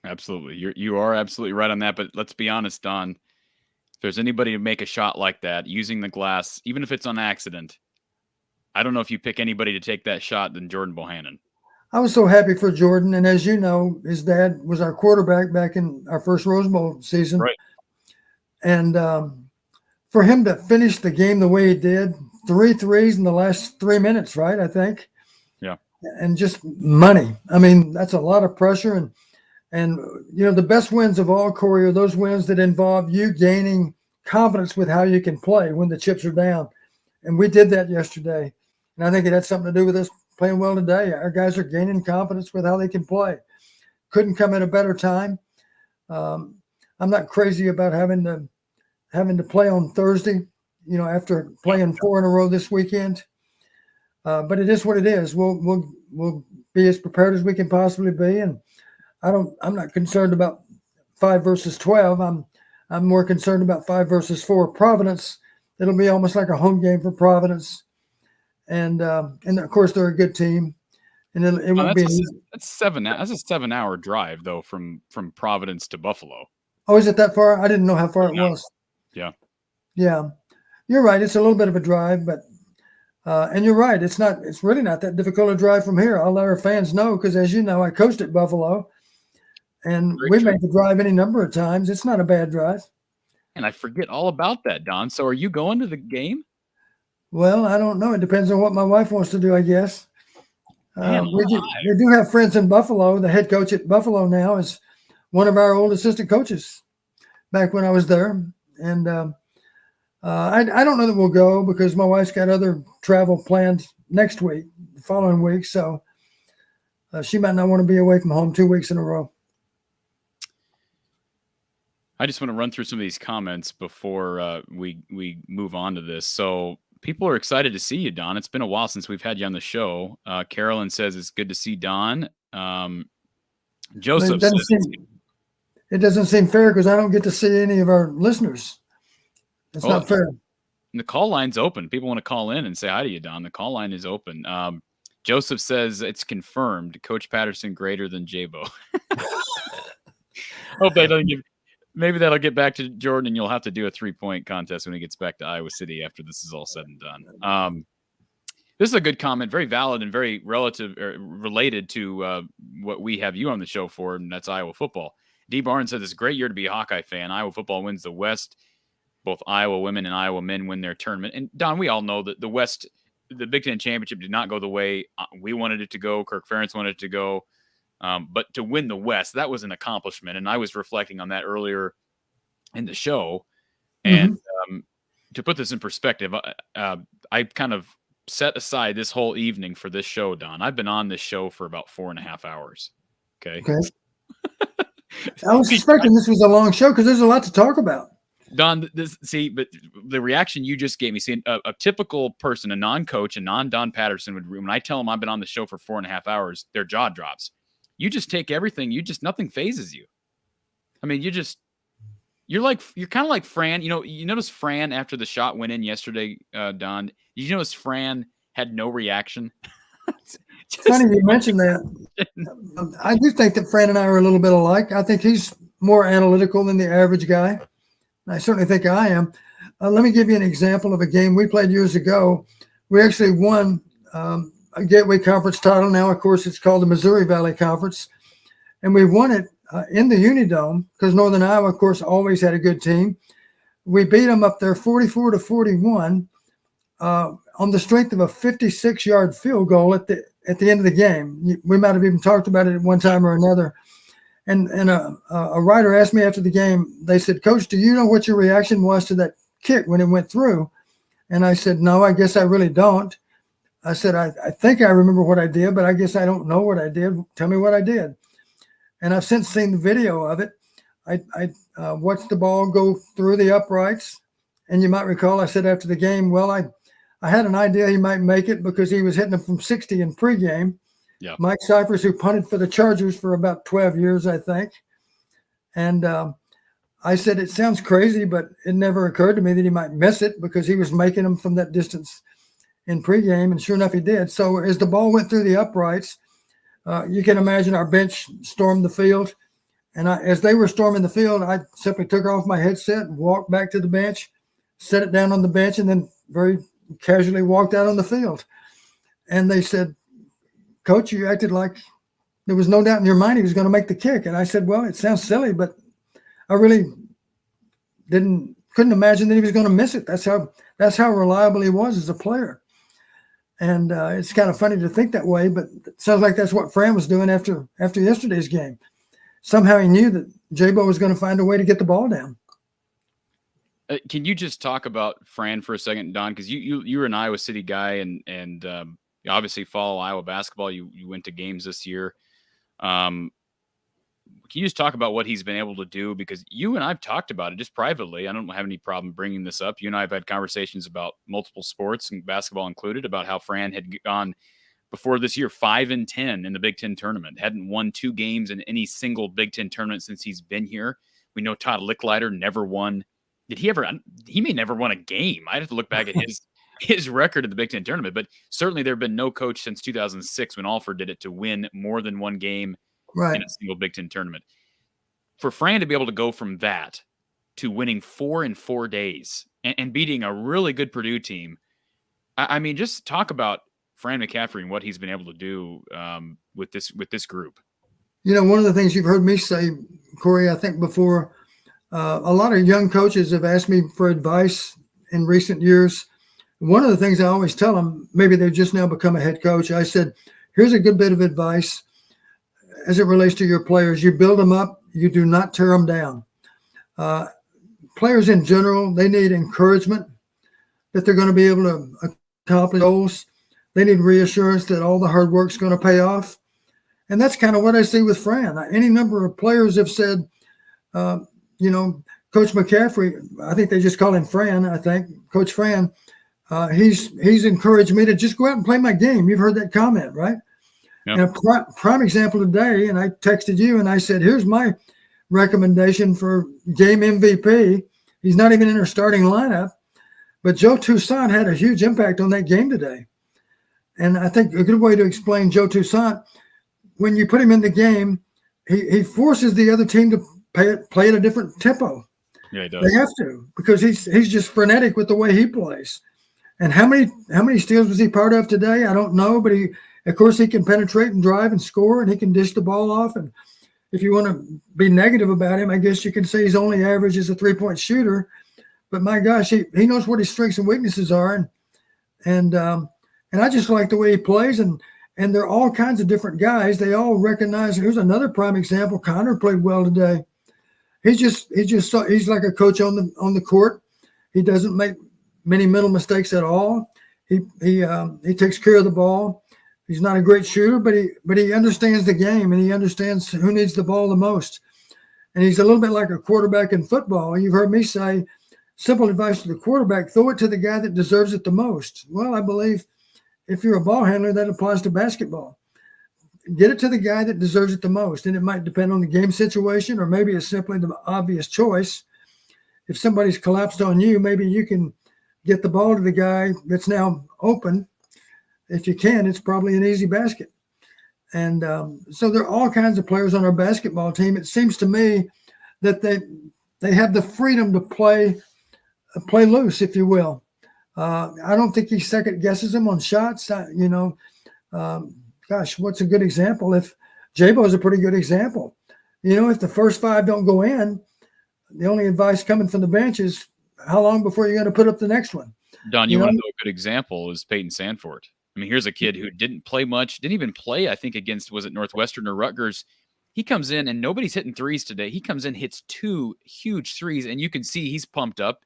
Absolutely. You are absolutely right on that. But let's be honest, Don. there's anybody to make a shot like that using the glass, even if it's on accident, I don't know if you pick anybody to take that shot than Jordan Bohannon. I was so happy for Jordan. And as you know, his dad was our quarterback back in our first Rose Bowl season. Right. And for him to finish the game the way he did, 3 threes in the last 3 minutes, right? I think. Yeah. And just money. I mean, that's a lot of pressure. And you know, the best wins of all, Corey, are those wins that involve you gaining confidence with how you can play when the chips are down. And we did that yesterday. And I think it had something to do with us playing well today. Our guys are gaining confidence with how they can play. Couldn't come at a better time. I'm not crazy about having to play on Thursday, you know, after playing 4 in a row this weekend. But it is what it is. We'll be as prepared as we can possibly be. And I'm not concerned about 5 versus 12. I'm more concerned about 5 versus 4. Providence, it'll be almost like a home game for Providence. And of course they're a good team, and it won't be. That's 7. That's a 7-hour drive though from Providence to Buffalo. Oh, is it that far? I didn't know how far it was. Yeah, you're right. It's a little bit of a drive, but and you're right. It's really not that difficult a drive from here. I'll let our fans know because, as you know, I coached at Buffalo, and we made the drive any number of times. It's not a bad drive. And I forget all about that, Don. So, are you going to the game? Well, I don't know. It depends on what my wife wants to do, I guess. We do have friends in Buffalo. The head coach at Buffalo now is one of our old assistant coaches back when I was there. And I don't know that we'll go because my wife's got other travel plans next week, the following week. So she might not want to be away from home 2 weeks in a row. I just want to run through some of these comments before we move on to this. So, people are excited to see you, Don. It's been a while since we've had you on the show. Carolyn says it's good to see Don. Joseph says it doesn't seem fair because I don't get to see any of our listeners. It's not fair. The call line's open. People want to call in and say hi to you, Don. The call line is open. Joseph says it's confirmed. Coach Patterson greater than Jabo. Hope that doesn't give. Maybe that'll get back to Jordan, and you'll have to do a 3-point contest when he gets back to Iowa City after this is all said and done. This is a good comment, very valid and very related to what we have you on the show for, and that's Iowa football. D. Barnes said it's a great year to be a Hawkeye fan. Iowa football wins the West. Both Iowa women and Iowa men win their tournament. And, Don, we all know that the West, the Big Ten Championship did not go the way we wanted it to go. Kirk Ferentz wanted it to go. But to win the West, that was an accomplishment. And I was reflecting on that earlier in the show. And to put this in perspective, I kind of set aside this whole evening for this show, Don. I've been on this show for about 4.5 hours. Okay. I was suspecting this was a long show because there's a lot to talk about. Don, but the reaction you just gave me, a typical person, a non-coach, a non-Don Patterson would, when I tell them I've been on the show for 4.5 hours, their jaw drops. You just take everything. Nothing phases you. I mean, you're kind of like Fran. You notice Fran after the shot went in yesterday, Don. Did you notice Fran had no reaction? Funny you mentioned that. I do think that Fran and I are a little bit alike. I think he's more analytical than the average guy. I certainly think I am. Let me give you an example of a game we played years ago. We actually won a Gateway Conference title. Now, of course, it's called the Missouri Valley Conference. And we won it in the Unidome because Northern Iowa, of course, always had a good team. We beat them up there 44-41 on the strength of a 56-yard field goal at the end of the game. We might have even talked about it at one time or another. And a writer asked me after the game, they said, "Coach, do you know what your reaction was to that kick when it went through?" And I said, "No, I guess I really don't." I said, I think I remember what I did, but I guess I don't know what I did. Tell me what I did. And I've since seen the video of it. I watched the ball go through the uprights. And you might recall I said after the game, well, I had an idea he might make it because he was hitting them from 60 in pregame. Yeah. Mike Cyphers, who punted for the Chargers for about 12 years, I think. And I said, it sounds crazy, but it never occurred to me that he might miss it because he was making them from that distance in pregame, and sure enough, he did. So as the ball went through the uprights, you can imagine our bench stormed the field, And as they were storming the field, I simply took off my headset, walked back to the bench, set it down on the bench, and then very casually walked out on the field. And they said, Coach, you acted like there was no doubt in your mind he was going to make the kick. And I said, well, it sounds silly, but I really couldn't imagine that he was going to miss it. That's how reliable he was as a player. And it's kind of funny to think that way, but it sounds like that's what Fran was doing after yesterday's game. Somehow he knew that J-Bo was going to find a way to get the ball down. Can you just talk about Fran for a second, Don? Because you're an Iowa City guy, and you obviously follow Iowa basketball. You went to games this year. Can you just talk about what he's been able to do? Because you and I've talked about it just privately. I don't have any problem bringing this up. You and I have had conversations about multiple sports, and basketball included, about how Fran had gone before this year 5-10 in the Big Ten tournament. Hadn't won 2 games in any single Big Ten tournament since he's been here. We know Todd Licklider never won. Did he ever? He may never won a game. I'd have to look back at his record in the Big Ten tournament, but certainly there have been no coach since 2006 when Alford did it to win more than one game in a single Big Ten tournament. For Fran to be able to go from that to winning 4 in 4 days and beating a really good Purdue team, I mean, just talk about Fran McCaffery and what he's been able to do with this group. You know, one of the things you've heard me say, Corey, I think before, a lot of young coaches have asked me for advice in recent years. One of the things I always tell them, maybe they've just now become a head coach, I said, here's a good bit of advice as it relates to your players. You build them up. You do not tear them down. Players in general, they need encouragement that they're going to be able to accomplish goals. They need reassurance that all the hard work's going to pay off. And that's kind of what I see with Fran. Any number of players have said, Coach McCaffery, I think they just call him Fran, I think, Coach Fran, he's encouraged me to just go out and play my game. You've heard that comment, right? Yep. And a prime example today, and I texted you and I said, here's my recommendation for game MVP. He's not even in our starting lineup, but Joe Toussaint had a huge impact on that game today. And I think a good way to explain Joe Toussaint, when you put him in the game, he forces the other team to play at a different tempo. Yeah, he does. They have to, because he's just frenetic with the way he plays. And how many steals was he part of today? I don't know, but of course he can penetrate and drive and score, and he can dish the ball off. And if you want to be negative about him, I guess you can say he's only average as a 3-point shooter. But my gosh, he knows what his strengths and weaknesses are, and I just like the way he plays. And there are all kinds of different guys. They all recognize. Here's another prime example. Connor played well today. He's like a coach on the court. He doesn't make many mental mistakes at all. He takes care of the ball. He's not a great shooter, but he understands the game, and he understands who needs the ball the most. And he's a little bit like a quarterback in football. You've heard me say, simple advice to the quarterback: throw it to the guy that deserves it the most. Well, I believe if you're a ball handler, that applies to basketball. Get it to the guy that deserves it the most. And it might depend on the game situation, or maybe it's simply the obvious choice. If somebody's collapsed on you, maybe you can get the ball to the guy that's now open. If you can, it's probably an easy basket. And so there are all kinds of players on our basketball team. It seems to me that they have the freedom to play loose, if you will. I don't think he second guesses them on shots. Gosh, what's a good example? If J-Bo is a pretty good example. If the first 5 don't go in, the only advice coming from the bench is how long before you're going to put up the next one. Don, you want to know a good example is Peyton Sanford. I mean, here's a kid who didn't play much, didn't even play, I think, against, was it Northwestern or Rutgers? He comes in and nobody's hitting threes today. He comes in, hits 2 huge threes, and you can see he's pumped up,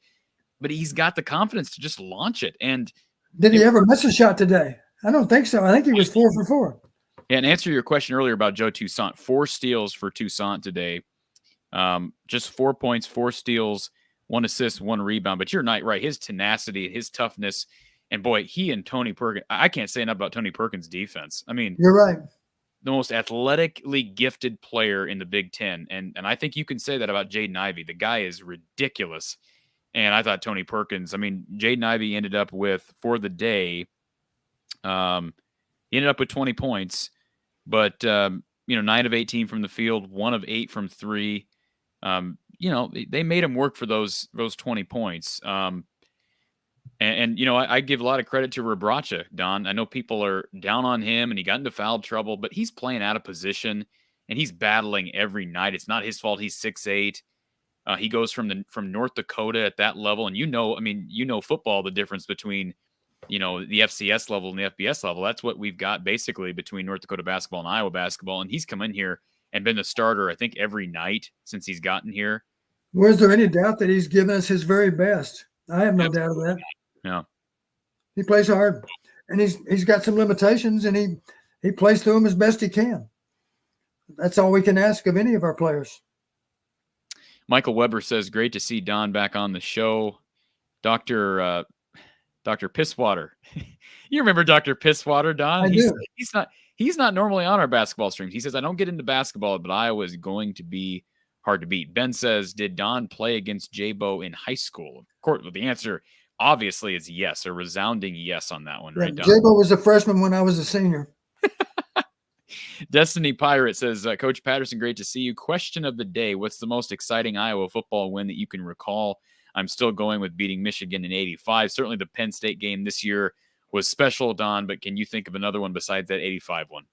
but he's got the confidence to just launch it. And did he ever miss a shot today? I don't think so. I think he was 4 for 4. Yeah, and answer your question earlier about Joe Toussaint, 4 steals for Toussaint today. Just 4 points, 4 steals, 1 assist, 1 rebound. But you're not right. His tenacity, his toughness, and boy, he and Tony Perkins, I can't say enough about Tony Perkins' defense. I mean, you're right. The most athletically gifted player in the Big Ten. And I think you can say that about Jaden Ivey. The guy is ridiculous. And I thought Tony Perkins, Jaden Ivey ended up with, for the day, he ended up with 20 points. But 9 of 18 from the field, 1 of 8 from 3. They made him work for those 20 points. I give a lot of credit to Rebracha, Don. I know people are down on him and he got into foul trouble, but he's playing out of position and he's battling every night. It's not his fault. He's 6'8". He goes from North Dakota at that level. And football, the difference between, the FCS level and the FBS level. That's what we've got basically between North Dakota basketball and Iowa basketball. And he's come in here and been the starter, I think, every night since he's gotten here. Was there any doubt that he's given us his very best? I have no doubt of that. Yeah. He plays hard, and he's got some limitations, and he plays through them as best he can. That's all we can ask of any of our players. Michael Weber says, great to see Don back on the show. Dr. Pisswater. You remember Dr. Pisswater, Don? I do. He's not normally on our basketball streams. He says, I don't get into basketball, but Iowa is going to be hard to beat. Ben says, did Don play against J-Bo in high school? Of course, the answer obviously is yes, a resounding yes on that one, right, Don? J-Bo was a freshman when I was a senior. Destiny Pirate says, Coach Patterson, great to see you. Question of the day, what's the most exciting Iowa football win that you can recall? I'm still going with beating Michigan in 85. Certainly the Penn State game this year was special, Don, but can you think of another one besides that 85 one?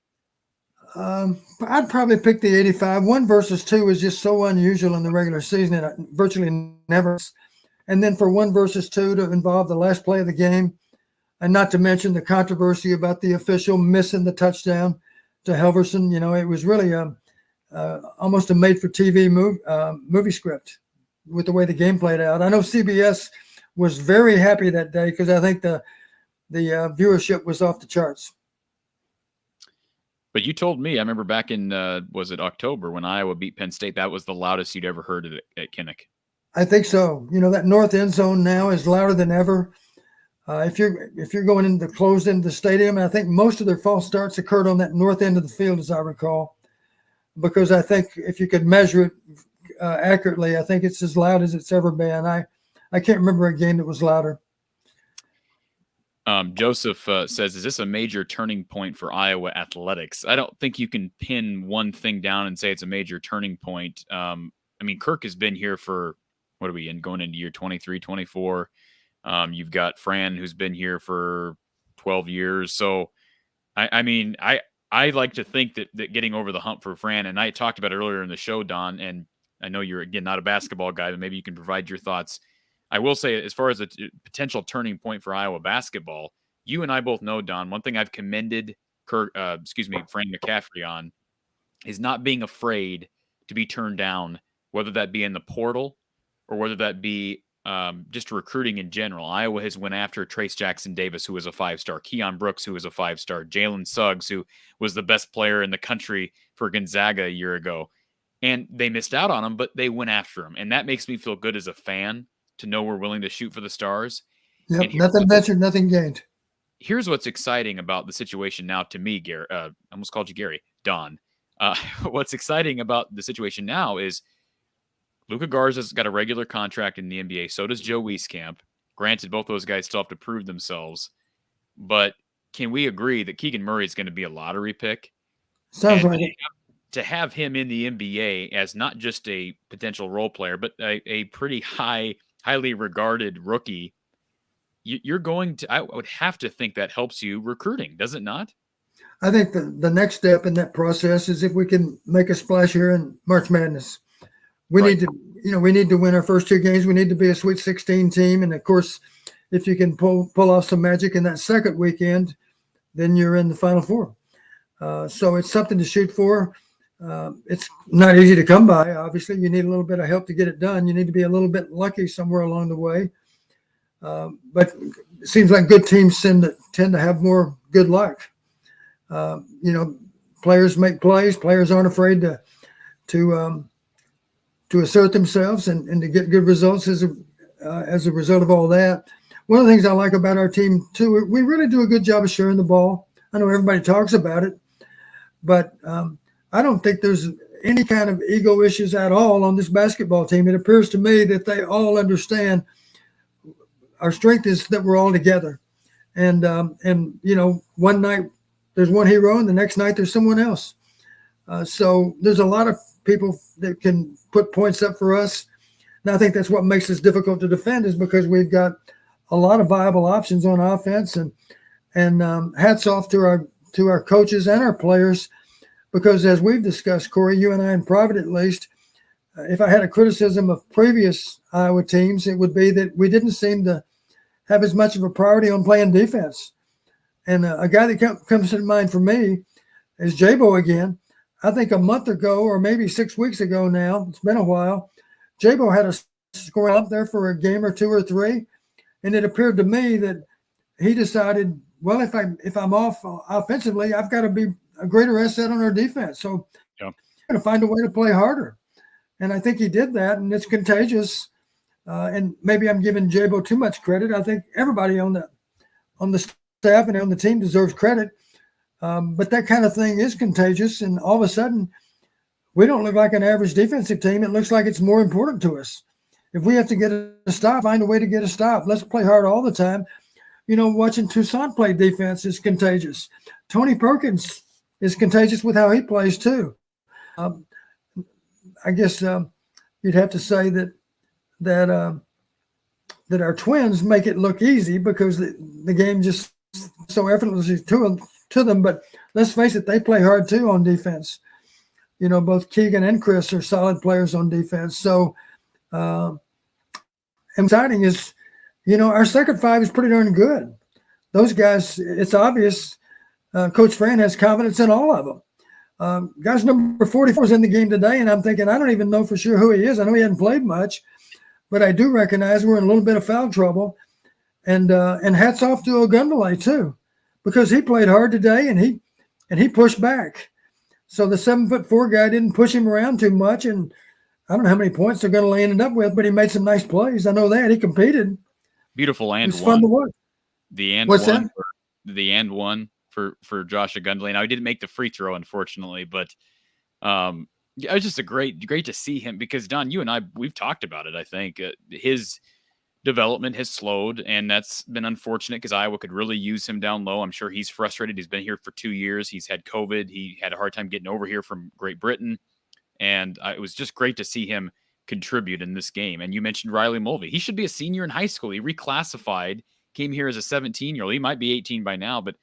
I'd probably pick the 85. 1 versus 2 is just so unusual in the regular season. It virtually never. And then for 1 versus 2 to involve the last play of the game, and not to mention the controversy about the official missing the touchdown to Helverson. It was really almost a made-for-TV movie script with the way the game played out. I know CBS was very happy that day because I think the viewership was off the charts. But you told me, I remember back in, was it October when Iowa beat Penn State, that was the loudest you'd ever heard it at Kinnick. I think so. That north end zone now is louder than ever. If you're going into the closed end of the stadium, I think most of their false starts occurred on that north end of the field, as I recall, because I think if you could measure it accurately, I think it's as loud as it's ever been. I can't remember a game that was louder. Joseph says, is this a major turning point for Iowa athletics? I don't think you can pin one thing down and say it's a major turning point. Kirk has been here for, what are we in, going into year 23, 24. You've got Fran, who's been here for 12 years. So, I like to think that getting over the hump for Fran, and I talked about it earlier in the show, Don, and I know you're, again, not a basketball guy, but maybe you can provide your thoughts. I will say, as far as a potential turning point for Iowa basketball, you and I both know, Don, one thing I've commended Frank McCaffrey on is not being afraid to be turned down, whether that be in the portal or whether that be just recruiting in general. Iowa has went after Trace Jackson Davis, who was a 5-star, Keon Brooks, who was a 5-star, Jalen Suggs, who was the best player in the country for Gonzaga a year ago. And they missed out on him, but they went after him. And that makes me feel good as a fan to know we're willing to shoot for the stars. Yep, nothing ventured, nothing gained. Here's what's exciting about the situation now to me, Gary. I almost called you Gary, Don. What's exciting about the situation now is Luka Garza's got a regular contract in the NBA. So does Joe Wieskamp. Granted, both those guys still have to prove themselves. But can we agree that Keegan Murray is going to be a lottery pick? Sounds like it. To have him in the NBA as not just a potential role player, but a pretty highly regarded rookie, you're going to, I would have to think that helps you recruiting, does it not? I think the next step in that process is if we can make a splash here in March Madness. We need to win our first 2 games. We need to be a Sweet 16 team. And of course, if you can pull off some magic in that second weekend, then you're in the Final Four. So it's something to shoot for. It's not easy to come by. Obviously, you need a little bit of help to get it done. You need to be a little bit lucky somewhere along the way. But it seems like good teams tend to have more good luck. Players make plays. Players aren't afraid to assert themselves and to get good results as a result of all that. One of the things I like about our team too, we really do a good job of sharing the ball. I know everybody talks about it, but I don't think there's any kind of ego issues at all on this basketball team. It appears to me that they all understand our strength is that we're all together. And one night there's one hero and the next night there's someone else. So there's a lot of people that can put points up for us. And I think that's what makes us difficult to defend, is because we've got a lot of viable options on offense. And hats off to our coaches and our players, because as we've discussed, Corey, you and I in private at least, if I had a criticism of previous Iowa teams, it would be that we didn't seem to have as much of a priority on playing defense. And a guy that comes to mind for me is Jabo again. I think a month ago, or maybe 6 weeks ago now, it's been a while, Jabo had a score up there for a game or two or three. And it appeared to me that he decided, well, if I'm off offensively, I've got to be a greater asset on our defense. So I'm going to find a way to play harder. And I think he did that, and it's contagious. And maybe I'm giving Jabo too much credit. I think everybody on the staff and on the team deserves credit. But that kind of thing is contagious, and all of a sudden, we don't look like an average defensive team. It looks like it's more important to us. If we have to get a stop, find a way to get a stop. Let's play hard all the time. You know, watching Toussaint play defense is contagious. Tony Perkins is contagious with how he plays too. I guess you'd have to say that our twins make it look easy because the game just so effortlessly to them. But let's face it, they play hard too on defense. You know, both Keegan and Chris are solid players on defense. So exciting is, you know, our second five is pretty darn good. Those guys, it's obvious. Coach Fran has confidence in all of them. Guys, number 44 is in the game today, and I'm thinking, I don't even know for sure who he is. I know he hasn't played much, but I do recognize we're in a little bit of foul trouble. And hats off to Ogundele too, because he played hard today and he pushed back. So the 7'4" guy didn't push him around too much, and I don't know how many points they're going to ended up with, but he made some nice plays. I know that he competed. Beautiful and it was fun to watch. The and What's one. that? The and one for Josh Ogundele. Now he didn't make the free throw, unfortunately, but it was just great to see him, because Don, you and I, we've talked about it. I think his development has slowed, and that's been unfortunate because Iowa could really use him down low. I'm sure he's frustrated. He's been here for 2 years. He's had COVID. He had a hard time getting over here from Great Britain, and it was just great to see him contribute in this game. And you mentioned Riley Mulvey. He should be a senior in high school. He reclassified, came here as a 17-year-old. He might be 18 by now, but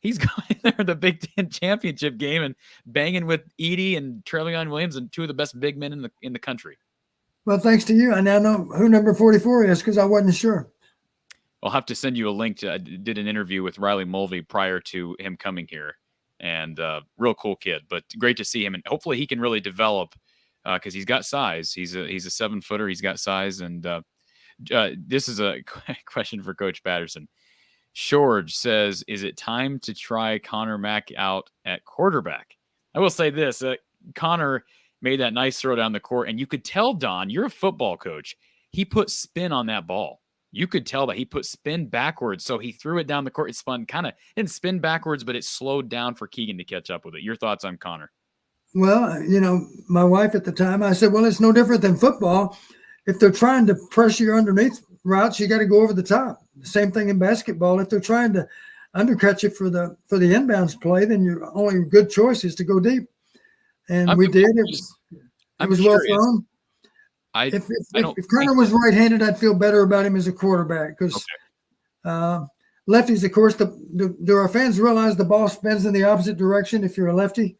he's going there in the Big Ten championship game and banging with Edey and Trevion Williams and two of the best big men in the country. Well, thanks to you. I now know who number 44 is because I wasn't sure. I'll have to send you a link. I did an interview with Riley Mulvey prior to him coming here, and real cool kid, but great to see him. And hopefully he can really develop because he's got size. He's a 7-footer. He's got size. And this is a question for Coach Patterson. George says, is it time to try Connor Mack out at quarterback? I will say this. Connor made that nice throw down the court, and you could tell, Don, you're a football coach. He put spin on that ball. You could tell that he put spin backwards, so he threw it down the court. It spun didn't spin backwards, but it slowed down for Keegan to catch up with it. Your thoughts on Connor? Well, you know, my wife at the time, I said, well, it's no different than football. If they're trying to pressure you underneath routes, you got to go over the top. The same thing in basketball. If they're trying to undercut you for the inbounds play, then your only good choice is to go deep. And we did. It was well thrown. If Connor was right-handed, I'd feel better about him as a quarterback because lefties, of course, do our fans realize the ball spins in the opposite direction? If you're a lefty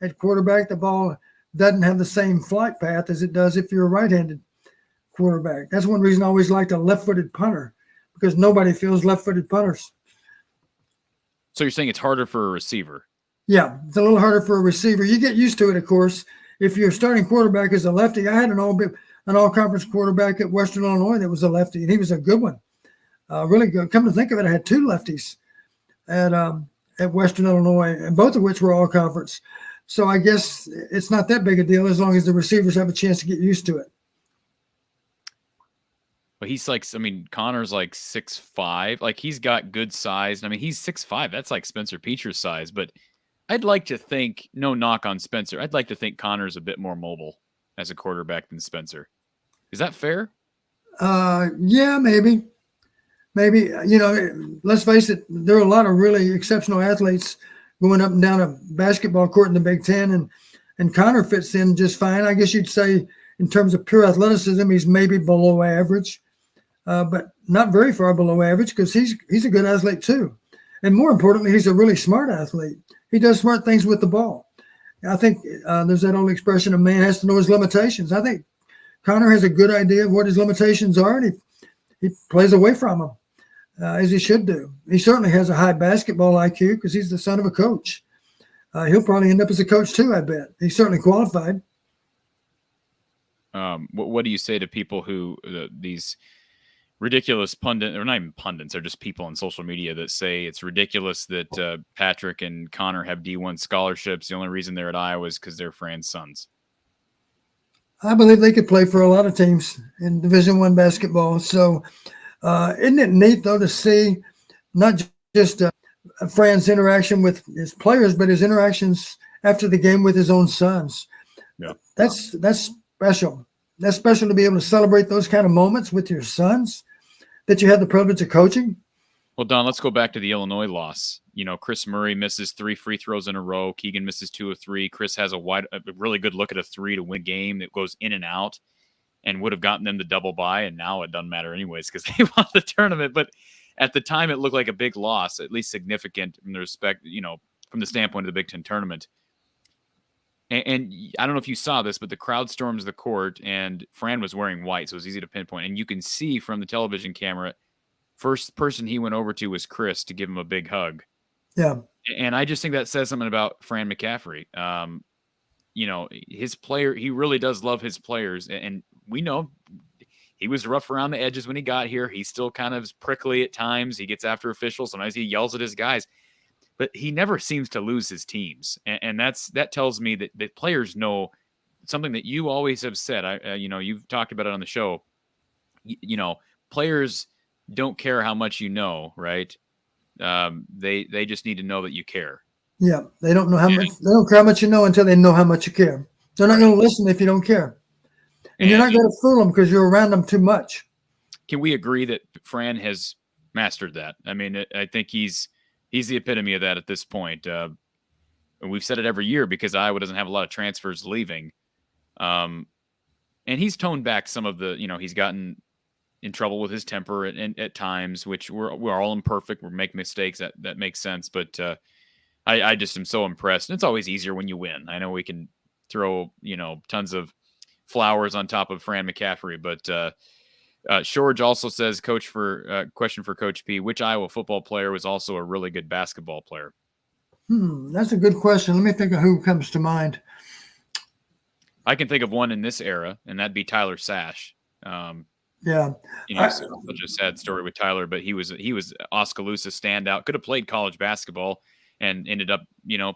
at quarterback, the ball doesn't have the same flight path as it does if you're a right-handed quarterback. That's one reason I always liked a left-footed punter, because nobody feels left-footed punters. So you're saying it's harder for a receiver? Yeah, it's a little harder for a receiver. You get used to it, of course. If your starting quarterback is a lefty, I had an all-conference quarterback at Western Illinois that was a lefty, and he was a good one, really good. Come to think of it, I had two lefties at Western Illinois, and both of which were all-conference. So I guess it's not that big a deal as long as the receivers have a chance to get used to it. But he's like, I mean, Connor's like 6'5". Like, he's got good size. I mean, he's 6'5". That's like Spencer Petras' size. But I'd like to think, no knock on Spencer, I'd like to think Connor's a bit more mobile as a quarterback than Spencer. Is that fair? Yeah, maybe. Maybe, you know, let's face it, there are a lot of really exceptional athletes going up and down a basketball court in the Big Ten, and Connor fits in just fine. I guess you'd say in terms of pure athleticism, he's maybe below average, but not very far below average because he's a good athlete too. And more importantly, he's a really smart athlete. He does smart things with the ball. I think there's that old expression, a man has to know his limitations. I think Connor has a good idea of what his limitations are, and he plays away from them, as he should do. He certainly has a high basketball IQ because he's the son of a coach. He'll probably end up as a coach too, I bet. He's certainly qualified. What do you say to people who these ridiculous pundits, or not even pundits, they're just people on social media that say it's ridiculous that Patrick and Connor have D1 scholarships. The only reason they're at Iowa is because they're Fran's sons. I believe they could play for a lot of teams in Division I basketball. So isn't it neat, though, to see not just Fran's interaction with his players, but his interactions after the game with his own sons? Yeah. That's special. That's special to be able to celebrate those kind of moments with your sons that you had the privilege of coaching. Well, Don, let's go back to the Illinois loss. You know, Chris Murray misses 3 free throws in a row. Keegan misses 2 of 3. Chris has a really good look at a 3 to win a game that goes in and out and would have gotten them the double bye. And now it doesn't matter anyways because they won the tournament. But at the time, it looked like a big loss, at least significant from the from the standpoint of the Big Ten tournament. And I don't know if you saw this, but the crowd storms the court, and Fran was wearing white, so it was easy to pinpoint. And you can see from the television camera, first person he went over to was Chris to give him a big hug. Yeah. And I just think that says something about Fran McCaffrey. His player, he really does love his players. And we know he was rough around the edges when he got here. He's still kind of prickly at times. He gets after officials. Sometimes he yells at his guys. But he never seems to lose his teams. And that tells me that players know something that you always have said. You've talked about it on the show. Players don't care how much you know, right? They just need to know that you care. Yeah, they don't know how much. They don't care how much you know until they know how much you care. They're not going to listen if you don't care, and you're not going to fool them because you're around them too much. Can we agree that Fran has mastered that? I mean, I think he's the epitome of that at this point. We've said it every year because Iowa doesn't have a lot of transfers leaving, and he's toned back some of the. He's gotten in trouble with his temper at times, which we're all imperfect. We make mistakes. That makes sense. But I just am so impressed. And it's always easier when you win. I know we can throw, tons of flowers on top of Fran McCaffrey, but George also says, question for Coach P, which Iowa football player was also a really good basketball player? That's a good question. Let me think of who comes to mind. I can think of one in this era, and that'd be Tyler Sash. Yeah, such a sad story with Tyler, but he was Oskaloosa standout. Could have played college basketball and ended up,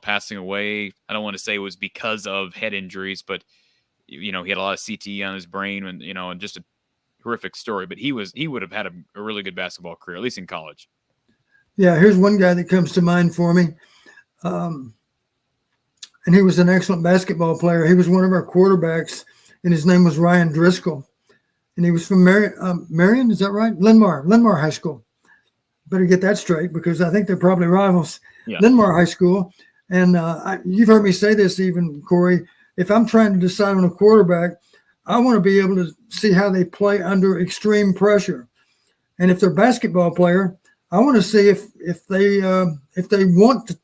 passing away. I don't want to say it was because of head injuries, but he had a lot of CTE on his brain, and just a horrific story. But he would have had a really good basketball career, at least in college. Yeah, here's one guy that comes to mind for me, and he was an excellent basketball player. He was one of our quarterbacks, and his name was Ryan Driscoll. And he was from Marion, is that right? Linmar High School. Better get that straight because I think they're probably rivals. Yeah. Linmar High School. And you've heard me say this even, Corey. If I'm trying to decide on a quarterback, I want to be able to see how they play under extreme pressure. And if they're a basketball player, I want to see if they want to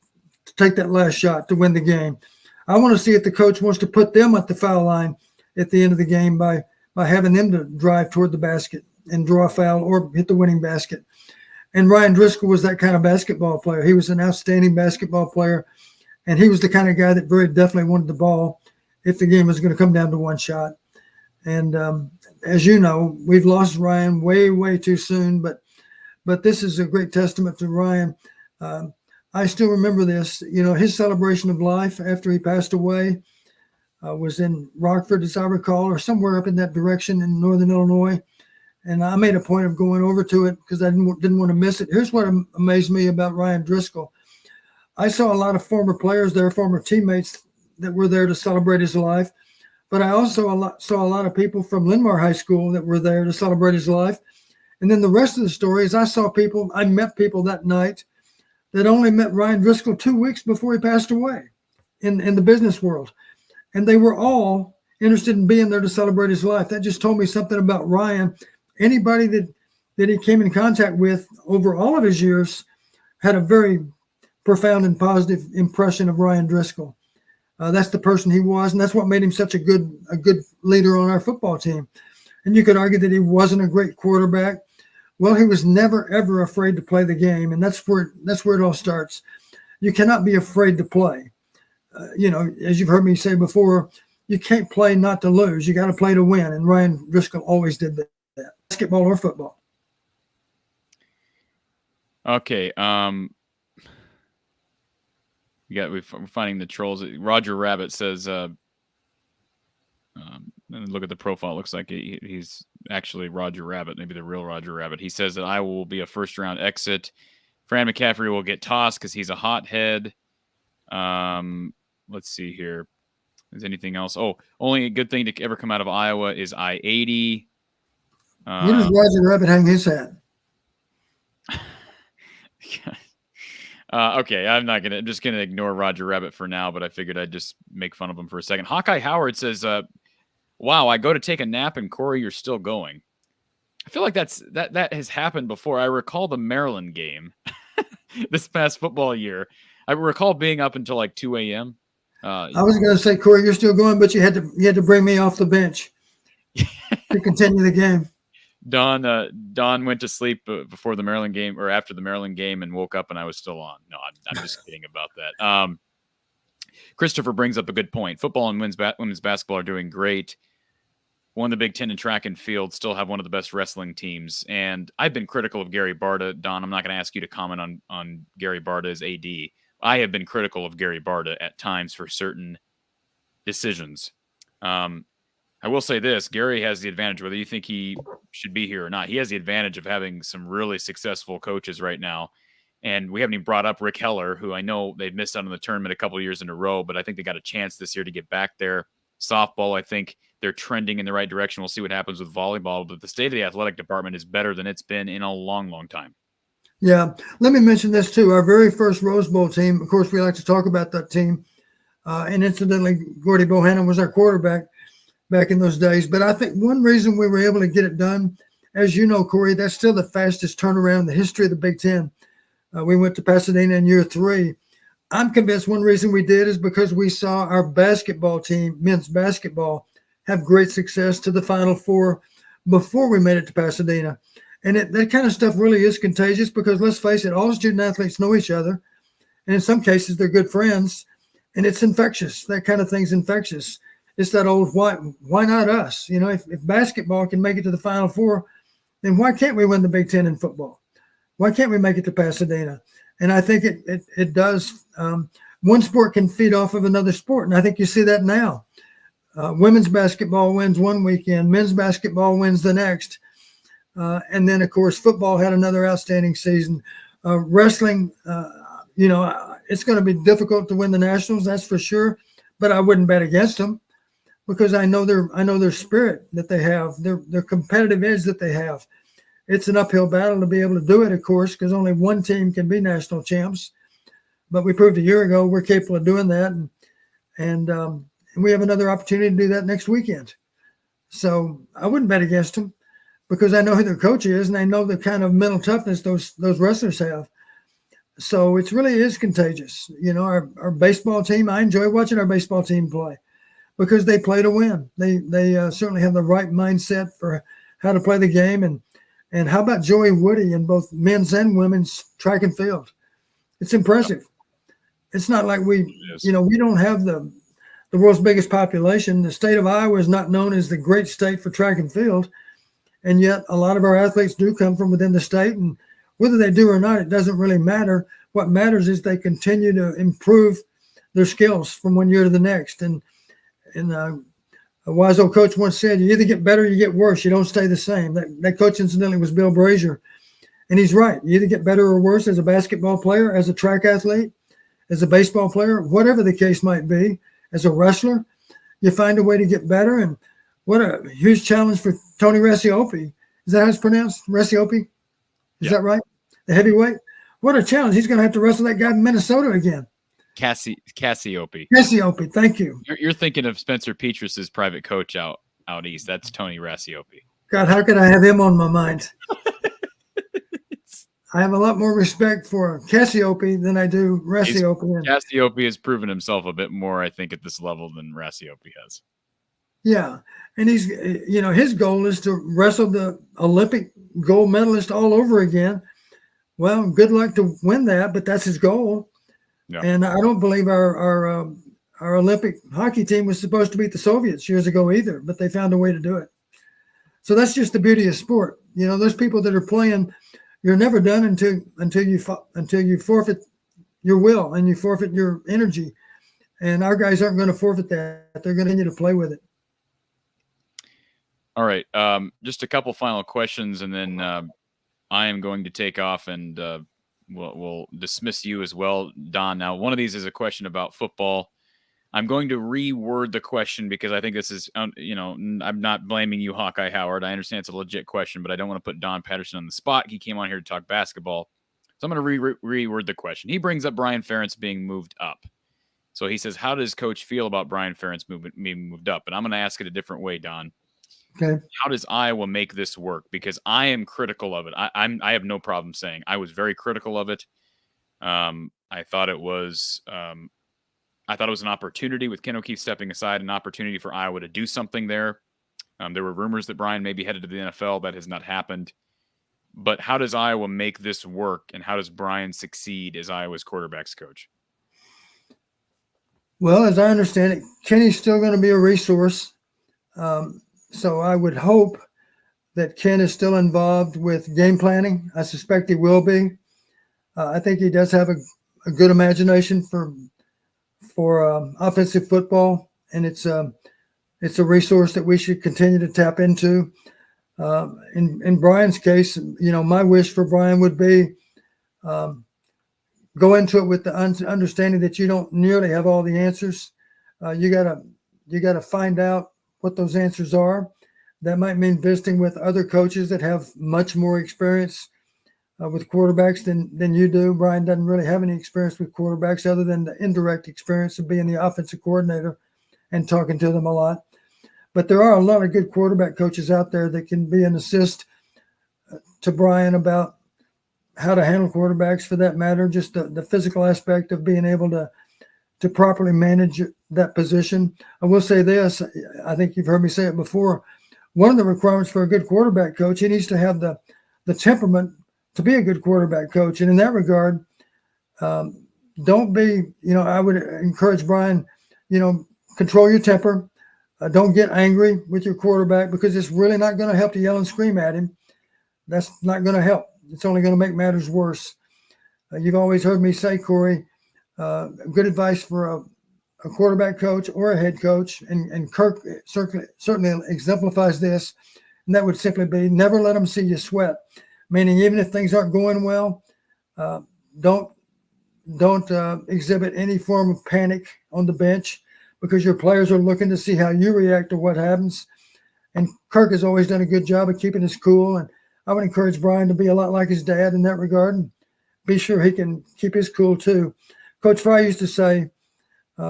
take that last shot to win the game. I want to see if the coach wants to put them at the foul line at the end of the game by having them to drive toward the basket and draw a foul or hit the winning basket. And Ryan Driscoll was that kind of basketball player. He was an outstanding basketball player, and he was the kind of guy that very definitely wanted the ball if the game was going to come down to one shot. And as you know, we've lost Ryan way, way too soon, but this is a great testament to Ryan. I still remember this, his celebration of life after he passed away. Was in Rockford, as I recall, or somewhere up in that direction in northern Illinois. And I made a point of going over to it because I didn't want to miss it. Here's what amazed me about Ryan Driscoll. I saw a lot of former players there, former teammates that were there to celebrate his life. But I also saw a lot of people from Linmar High School that were there to celebrate his life. And then the rest of the story is I met people that night that only met Ryan Driscoll 2 weeks before he passed away in the business world. And they were all interested in being there to celebrate his life. That just told me something about Ryan. Anybody that he came in contact with over all of his years had a very profound and positive impression of Ryan Driscoll. That's the person he was, and that's what made him such a good leader on our football team. And you could argue that he wasn't a great quarterback. Well, he was never, ever afraid to play the game, and that's where it all starts. You cannot be afraid to play. As you've heard me say before, you can't play not to lose. You got to play to win, and Ryan Driscoll always did that, basketball or football. Okay. We're finding the trolls. Roger Rabbit says, look at the profile. It looks like he's actually Roger Rabbit, maybe the real Roger Rabbit. He says that Iowa will be a first-round exit. Fran McCaffrey will get tossed because he's a hothead. Let's see here. Is anything else? Oh, only a good thing to ever come out of Iowa is I-80. Where does Roger Rabbit hang his hat? Okay, I'm just gonna ignore Roger Rabbit for now, but I figured I'd just make fun of him for a second. Hawkeye Howard says, wow, I go to take a nap and Corey, you're still going. I feel like that has happened before. I recall the Maryland game this past football year. I recall being up until like 2 a.m. I was going to say, Corey, you're still going, but you had to bring me off the bench to continue the game. Don went to sleep before the Maryland game or after the Maryland game and woke up and I was still on. No, I'm just kidding about that. Christopher brings up a good point. Football and women's basketball are doing great. Won the Big Ten in track and field, still have one of the best wrestling teams. And I've been critical of Gary Barta. Don, I'm not going to ask you to comment on Gary Barta as AD. I have been critical of Gary Barta at times for certain decisions. I will say this, Gary has the advantage, whether you think he should be here or not. He has the advantage of having some really successful coaches right now. And we haven't even brought up Rick Heller, who I know they've missed out on the tournament a couple of years in a row, but I think they got a chance this year to get back there. Softball, I think they're trending in the right direction. We'll see what happens with volleyball, but the state of the athletic department is better than it's been in a long, long time. Yeah. Let me mention this too. Our very first Rose Bowl team, of course, we like to talk about that team. And incidentally, Gordy Bohannon was our quarterback back in those days. But I think one reason we were able to get it done, as you know, Corey, that's still the fastest turnaround in the history of the Big Ten. We went to Pasadena in year 3. I'm convinced one reason we did is because we saw our basketball team, men's basketball, have great success to the Final Four before we made it to Pasadena. And that kind of stuff really is contagious because, let's face it, all student athletes know each other. And in some cases, they're good friends. And it's infectious. That kind of thing's infectious. It's that old, why not us? You know, if basketball can make it to the Final Four, then why can't we win the Big Ten in football? Why can't we make it to Pasadena? And I think it does. One sport can feed off of another sport. And I think you see that now. Women's basketball wins one weekend. Men's basketball wins the next. And then, of course, football had another outstanding season. Wrestling, it's going to be difficult to win the Nationals, that's for sure. But I wouldn't bet against them because I know their spirit that they have, their competitive edge that they have. It's an uphill battle to be able to do it, of course, because only one team can be national champs. But we proved a year ago we're capable of doing that, and we have another opportunity to do that next weekend. So I wouldn't bet against them because I know who their coach is, and I know the kind of mental toughness those wrestlers have. So it really is contagious. You know, our baseball team, I enjoy watching our baseball team play because they play to win. They certainly have the right mindset for how to play the game. And how about Joey Woody in both men's and women's track and field? It's impressive. It's not like we don't have the world's biggest population. The state of Iowa is not known as the great state for track and field. And yet a lot of our athletes do come from within the state, and whether they do or not, it doesn't really matter. What matters is they continue to improve their skills from one year to the next. And a wise old coach once said, you either get better or you get worse. You don't stay the same. That coach, incidentally, was Bill Brazier. And he's right. You either get better or worse as a basketball player, as a track athlete, as a baseball player, whatever the case might be, as a wrestler. You find a way to get better. And what a huge challenge for Tony Racioppi. Is that how it's pronounced? Racioppi? Is that right? The heavyweight? What a challenge. He's going to have to wrestle that guy in Minnesota again. Cassiope. Cassiope, thank you. You're thinking of Spencer Petrus's private coach out east. That's Tony Rassiope. God, how could I have him on my mind? I have a lot more respect for Cassiope than I do Rassiope. Cassiope has proven himself a bit more, I think, at this level than Rassiope has. Yeah, and he's, his goal is to wrestle the Olympic gold medalist all over again. Well, good luck to win that, but that's his goal. Yeah. And I don't believe our Olympic hockey team was supposed to beat the Soviets years ago either, but they found a way to do it. So that's just the beauty of sport. Those people that are playing, you're never done until you forfeit your will and you forfeit your energy. And our guys aren't going to forfeit that. They're going to continue to play with it. All right. Just a couple final questions, and then I am going to take off, and we'll dismiss you as well, Don. Now, one of these is a question about football. I'm going to reword the question because I think this is, I'm not blaming you, Hawkeye Howard. I understand it's a legit question, but I don't want to put Don Patterson on the spot. He came on here to talk basketball. So I'm going to reword the question. He brings up Brian Ferentz being moved up. So he says, how does Coach feel about Brian Ferentz being moved up? And I'm going to ask it a different way, Don. Okay. How does Iowa make this work? Because I am critical of it. I have no problem saying I was very critical of it. I thought it was an opportunity with Ken O'Keefe stepping aside, an opportunity for Iowa to do something there. There were rumors that Brian may be headed to the NFL. That has not happened. But how does Iowa make this work, and how does Brian succeed as Iowa's quarterback's coach? Well, as I understand it, Kenny's still going to be a resource. So I would hope that Ken is still involved with game planning. I suspect he will be. I think he does have a good imagination for offensive football, and it's a resource that we should continue to tap into. In Brian's case, my wish for Brian would be go into it with the understanding that you don't nearly have all the answers. You gotta find out what those answers are. That might mean visiting with other coaches that have much more experience with quarterbacks than you do. Brian doesn't really have any experience with quarterbacks other than the indirect experience of being the offensive coordinator and talking to them a lot. But there are a lot of good quarterback coaches out there that can be an assist to Brian about how to handle quarterbacks, for that matter, just the physical aspect of being able to properly manage that position. I will say this, I think you've heard me say it before. One of the requirements for a good quarterback coach, he needs to have the temperament to be a good quarterback coach. And in that regard, don't be, I would encourage Brian, control your temper. Don't get angry with your quarterback, because it's really not going to help to yell and scream at him. That's not going to help. It's only going to make matters worse. You've always heard me say, Corey, good advice for a quarterback coach or a head coach, and Kirk certainly exemplifies this, and that would simply be never let them see you sweat. Meaning, even if things aren't going well, don't exhibit any form of panic on the bench, because your players are looking to see how you react to what happens. And Kirk has always done a good job of keeping his cool, and I would encourage Brian to be a lot like his dad in that regard, and be sure he can keep his cool too. Coach Fry used to say,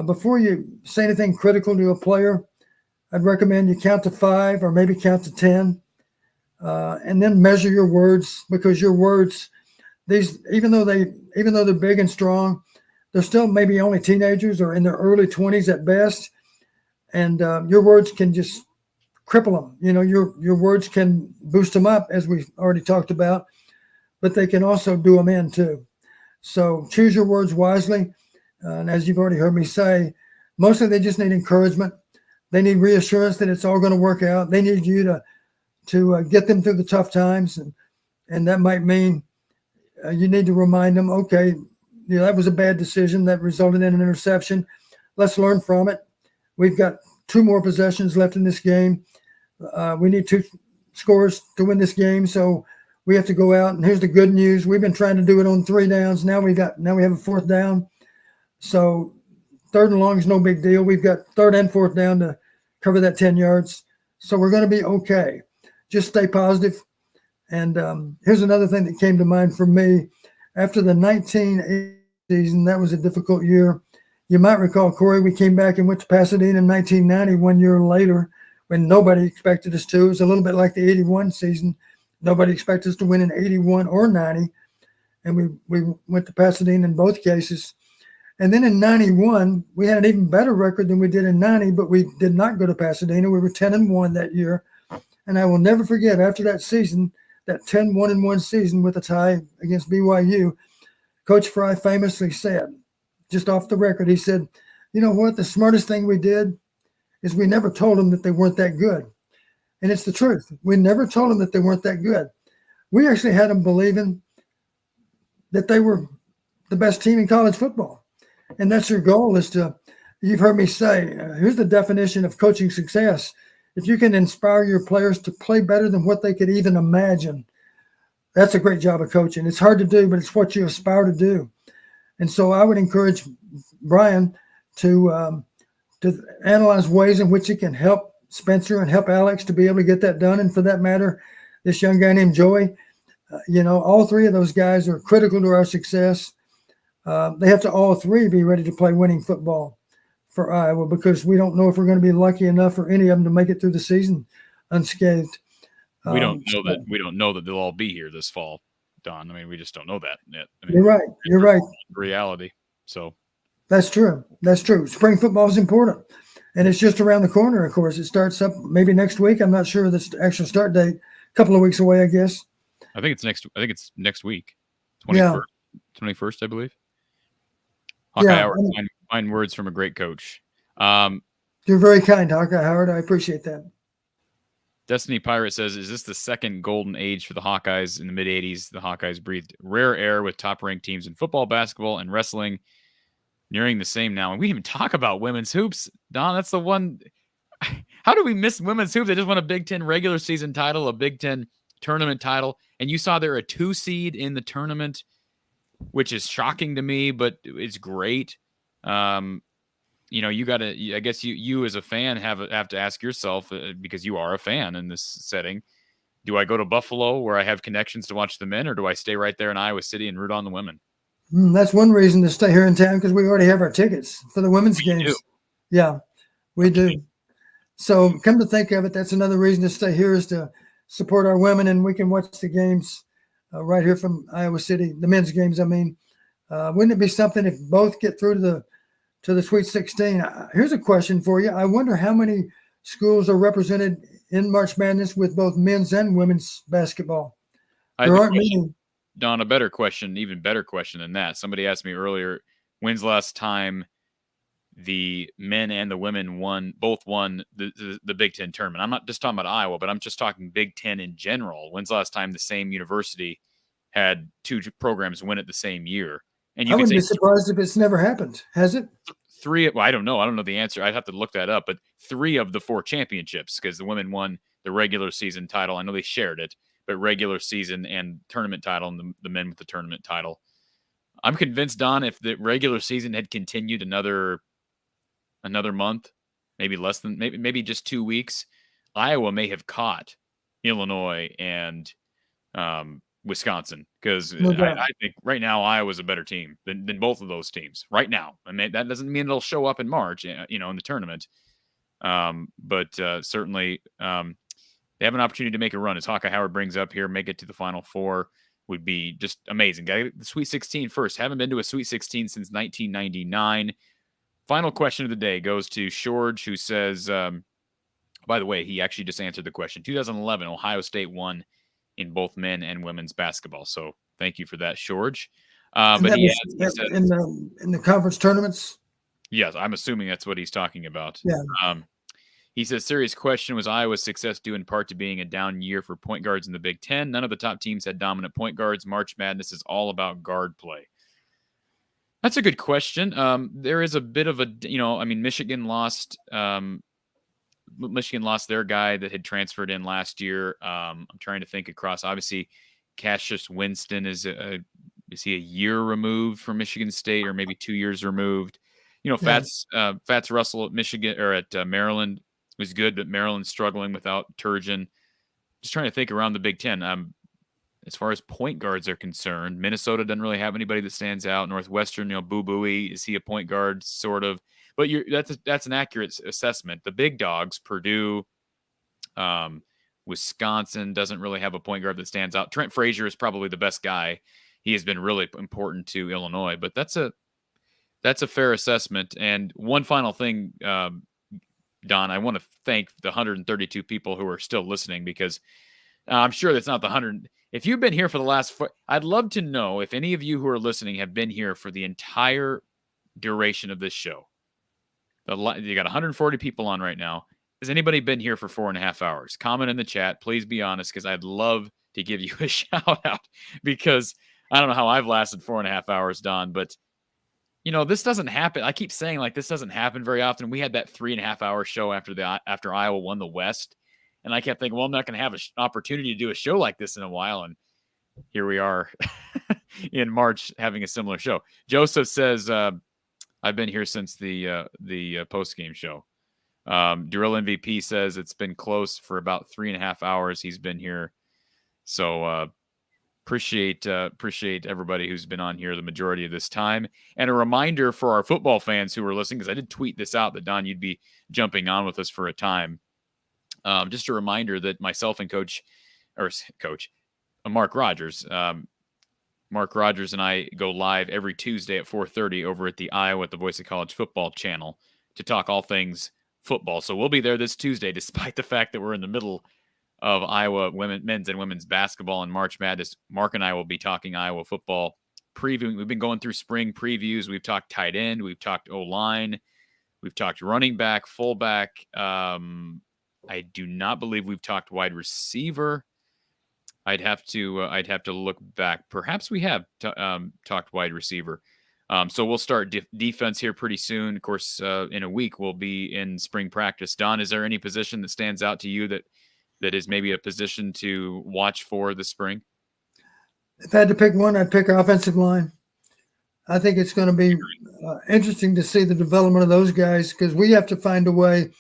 before you say anything critical to a player, I'd recommend you count to 5 or maybe count to 10, and then measure your words, because your words, even though they're big and strong, they're still maybe only teenagers or in their early 20s at best, and your words can just cripple them. Your words can boost them up, as we've already talked about, but they can also do them in too. So choose your words wisely. And as you've already heard me say, mostly they just need encouragement. They need reassurance that it's all going to work out. They need you to get them through the tough times. And that might mean you need to remind them, okay, that was a bad decision that resulted in an interception. Let's learn from it. We've got 2 more possessions left in this game. We need 2 scores to win this game. So we have to go out, and here's the good news. We've been trying to do it on 3 downs. Now we have a 4th down. So 3rd and long is no big deal. We've got 3rd and 4th down to cover that 10 yards. So we're going to be okay. Just stay positive. And here's another thing that came to mind for me after the 1980 season, that was a difficult year. You might recall, Corey, we came back and went to Pasadena in 1990, 1 year later, when nobody expected us to. It was a little bit like the 81 season. Nobody expected us to win in 81 or 90. And we went to Pasadena in both cases. And then in 91, we had an even better record than we did in 90, but we did not go to Pasadena. We were 10-1 that year. And I will never forget, after that season, that 10-1-1 season with a tie against BYU, Coach Fry famously said, just off the record, he said, you know what? The smartest thing we did is we never told them that they weren't that good. And it's the truth. We never told them that they weren't that good. We actually had them believing that they were the best team in college football. And that's your goal, is to, you've heard me say, here's the definition of coaching success. If you can inspire your players to play better than what they could even imagine, that's a great job of coaching. It's hard to do, but it's what you aspire to do. And so I would encourage Brian to analyze ways in which he can help Spencer and help Alex to be able to get that done. And for that matter, this young guy named Joey, all three of those guys are critical to our success. They have to all three be ready to play winning football for Iowa, because we don't know if we're going to be lucky enough for any of them to make it through the season unscathed. We don't know that they'll all be here this fall, Don. I mean, we just don't know that yet. I mean, you're right. You're right. Reality. So that's true. That's true. Spring football is important, and it's just around the corner. Of course, it starts up maybe next week. I'm not sure the actual start date. A couple of weeks away, I guess. I think it's next week. 21st, I believe. Hawkeye Howard, fine words from a great coach. You're very kind, Hawkeye Howard. I appreciate that. Destiny Pirate says, is this the second golden age for the Hawkeyes? In the mid-'80s, the Hawkeyes breathed rare air with top-ranked teams in football, basketball, and wrestling, nearing the same now. And we didn't even talk about women's hoops. Don, that's the one. How do we miss women's hoops? They just won a Big Ten regular season title, a Big Ten tournament title, and you saw they're a 2 seed in the tournament, which is shocking to me, but it's great. You got to, I guess you as a fan have to ask yourself, because you are a fan in this setting, do I go to Buffalo where I have connections to watch the men, or do I stay right there in Iowa City and root on the women? That's one reason to stay here in town, because we already have our tickets for the women's games. Do. Yeah, we do. So come to think of it, that's another reason to stay here, is to support our women, and we can watch the games right here from Iowa City, the men's games. I mean, wouldn't it be something if both get through to the Sweet 16? Here's a question for you. I wonder how many schools are represented in March Madness with both men's and women's basketball. There aren't many. Don, even better question than that. Somebody asked me earlier, when's the last time the men and the women both won the Big Ten tournament? I'm not just talking about Iowa, but I'm just talking Big Ten in general. When's the last time the same university had two programs win it the same year? And I wouldn't be surprised if it's never happened. Has it? I don't know. I don't know the answer. I'd have to look that up. But 3 of the 4 championships, because the women won the regular season title. I know they shared it, but regular season and tournament title, and the men with the tournament title. I'm convinced, Don, if the regular season had continued another month, maybe less than, maybe just 2 weeks, Iowa may have caught Illinois and Wisconsin, because I think right now Iowa's a better team than both of those teams right now. I mean, that doesn't mean it'll show up in March, in the tournament. But certainly they have an opportunity to make a run, as Hawkeye Howard brings up here. Make it to the Final Four would be just amazing. The Sweet 16 first. Haven't been to a Sweet 16 since 1999. Final question of the day goes to George, who says, by the way, he actually just answered the question. 2011, Ohio State won in both men and women's basketball. So thank you for that, George. But he says, in the conference tournaments. Yes, I'm assuming that's what he's talking about. Yeah. He says, serious question, was Iowa's success due in part to being a down year for point guards in the Big Ten? None of the top teams had dominant point guards. March Madness is all about guard play. That's a good question. There is a bit of Michigan lost their guy that had transferred in last year. I'm trying to think across. Obviously, Cassius Winston is he a year removed from Michigan State, or maybe 2 years removed? Fats Russell at Michigan, or at Maryland, was good, but Maryland's struggling without Turgeon. Just trying to think around the Big Ten. as far as point guards are concerned. Minnesota doesn't really have anybody that stands out. Northwestern, Boo Booey, is he a point guard? Sort of. But that's an accurate assessment. The big dogs, Purdue, Wisconsin, doesn't really have a point guard that stands out. Trent Frazier is probably the best guy. He has been really important to Illinois, but that's a fair assessment. And one final thing, Don, I want to thank the 132 people who are still listening, because I'm sure that's not the 100. If you've been here for the last, I'd love to know if any of you who are listening have been here for the entire duration of this show. You got 140 people on right now. Has anybody been here for 4.5 hours? Comment in the chat. Please be honest, because I'd love to give you a shout out, because I don't know how I've lasted 4.5 hours, Don, but this doesn't happen. I keep saying this doesn't happen very often. We had that 3.5 hour show after Iowa won the West. And I kept thinking, well, I'm not going to have an opportunity to do a show like this in a while. And here we are in March having a similar show. Joseph says, I've been here since the post-game show. Drill MVP says it's been close for about 3.5 hours. He's been here. So appreciate everybody who's been on here the majority of this time. And a reminder for our football fans who are listening, because I did tweet this out that, Don, you'd be jumping on with us for a time. Just a reminder that myself and Coach Mark Rogers, Mark Rogers and I go live every Tuesday at 4:30 over at the Iowa at the Voice of College Football channel to talk all things football. So we'll be there this Tuesday, despite the fact that we're in the middle of Iowa men's and women's basketball and March Madness. Mark and I will be talking Iowa football, previewing. We've been going through spring previews. We've talked tight end. We've talked O-line. We've talked running back, fullback. I do not believe we've talked wide receiver. I'd have to look back. Perhaps we have talked wide receiver. So we'll start defense here pretty soon. Of course, in a week we'll be in spring practice. Don, is there any position that stands out to you that is maybe a position to watch for this spring? If I had to pick one, I'd pick offensive line. I think it's going to be interesting to see the development of those guys, because we have to find a way.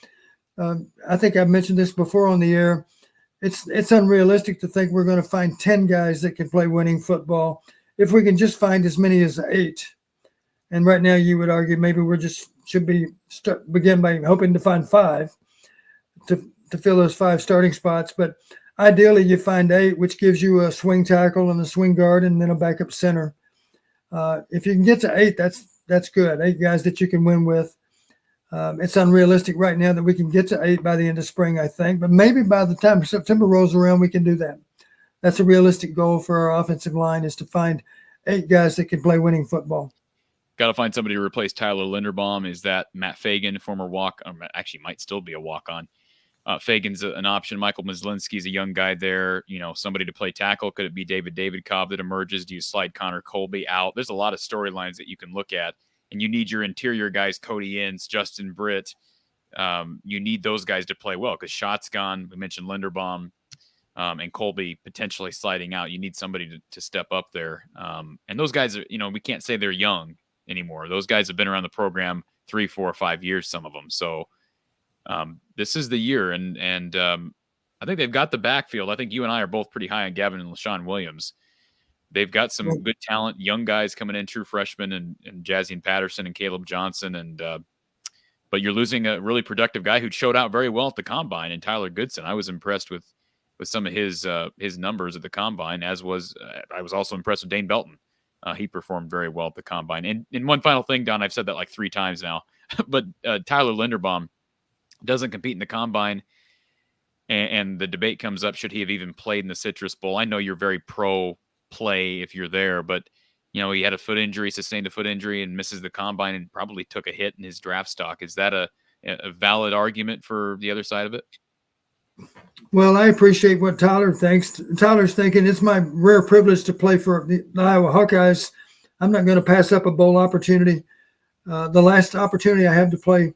I think I've mentioned this before on the air. It's unrealistic to think we're going to find 10 guys that can play winning football if we can just find as many as 8. And right now, you would argue maybe should begin by hoping to find 5 to fill those 5 starting spots. But ideally, you find 8, which gives you a swing tackle and a swing guard and then a backup center. If you can get to 8, that's good. 8 guys that you can win with. It's unrealistic right now that we can get to 8 by the end of spring, I think. But maybe by the time September rolls around, we can do that. That's a realistic goal for our offensive line, is to find 8 guys that can play winning football. Got to find somebody to replace Tyler Linderbaum. Is that Matt Fagan, former actually might still be a walk-on? Fagan's an option. Michael Myslinski's a young guy there. Somebody to play tackle. Could it be David Cobb that emerges? Do you slide Connor Colby out? There's a lot of storylines that you can look at. And you need your interior guys, Cody Ince, Justin Britt. You need those guys to play well, because Schott's gone. We mentioned Linderbaum and Colby potentially sliding out. You need somebody to step up there. And those guys are, we can't say they're young anymore. Those guys have been around the program 3, 4, 5 years, some of them. So this is the year. And I think they've got the backfield. I think you and I are both pretty high on Gavin and LaShawn Williams. They've got some good talent, young guys coming in, true freshmen, and Jazzy Patterson and Caleb Johnson. But you're losing a really productive guy who showed out very well at the combine, and Tyler Goodson. I was impressed with some of his numbers at the combine, I was also impressed with Dane Belton. He performed very well at the combine. And one final thing, Don, I've said that like 3 times now, but Tyler Linderbaum doesn't compete in the combine. And the debate comes up, should he have even played in the Citrus Bowl? I know you're very pro play if you're there, but he had a sustained a foot injury and misses the combine and probably took a hit in his draft stock. Is that a valid argument for the other side of it? Well, I appreciate what Tyler thinks. Tyler's thinking, it's my rare privilege to play for the Iowa Hawkeyes. I'm not going to pass up a bowl opportunity. The last opportunity I have to play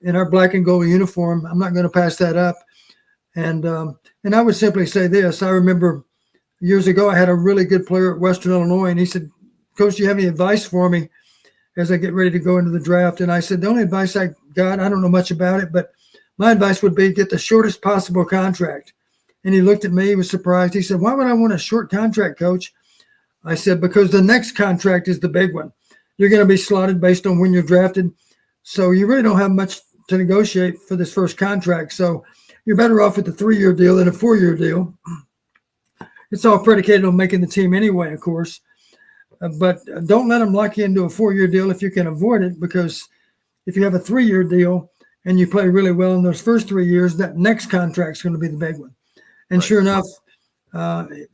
in our black and gold uniform, I'm not going to pass that up. And I would simply say this. I remember years ago, I had a really good player at Western Illinois, and he said, "Coach, do you have any advice for me as I get ready to go into the draft?" And I said, "The only advice I got, I don't know much about it, but my advice would be get the shortest possible contract. And he looked at me, he was surprised. He said, "Why would I want a short contract, Coach?" I said, "Because the next contract is the big one. You're going to be slotted based on when you're drafted. So you really don't have much to negotiate for this first contract. So you're better off with the 3-year deal than a 4-year deal. It's all predicated on making the team anyway, of course. But don't let them lock you into a 4-year deal if you can avoid it, because if you have a 3-year deal and you play really well in those first 3 years, that next contract is going to be the big one." And Right. sure enough,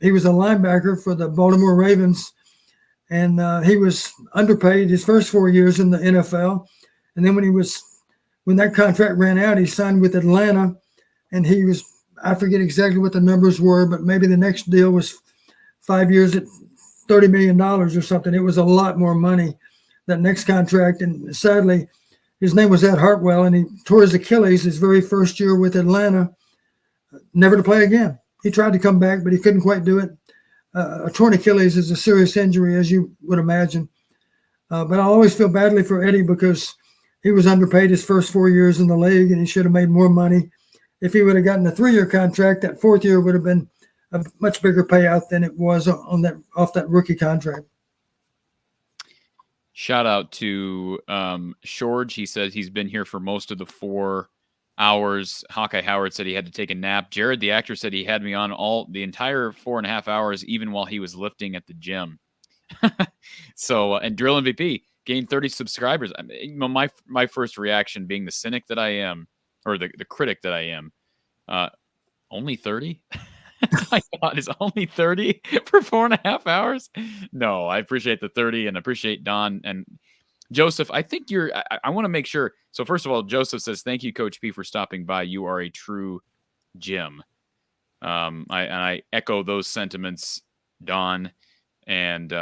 he was a linebacker for the Baltimore Ravens, and he was underpaid his first 4 years in the NFL. And then when that contract ran out, he signed with Atlanta, and I forget exactly what the numbers were, but maybe the next deal was 5 years at $30 million or something. It was a lot more money, that next contract. And sadly, his name was Ed Hartwell, and he tore his Achilles his very first year with Atlanta, never to play again. He tried to come back, but he couldn't quite do it. A torn Achilles is a serious injury, as you would imagine. But I always feel badly for Eddie, because he was underpaid his first 4 years in the league, and he should have made more money. If he would have gotten a 3-year contract, that 4th year would have been a much bigger payout than it was off that rookie contract. Shout out to Shorge. He says he's been here for most of the 4 hours. Hawkeye Howard said he had to take a nap. Jared, the actor, said he had me on the entire 4.5 hours, even while he was lifting at the gym. So, and Drill MVP gained 30 subscribers. I mean, my first reaction, being the cynic that I am, or the critic that I am, only 30? My God, is only 30 for 4.5 hours? No, I appreciate the 30 and appreciate Don and Joseph. I think I want to make sure. So first of all, Joseph says, "Thank you, Coach P, for stopping by. You are a true gem." I echo those sentiments, Don. And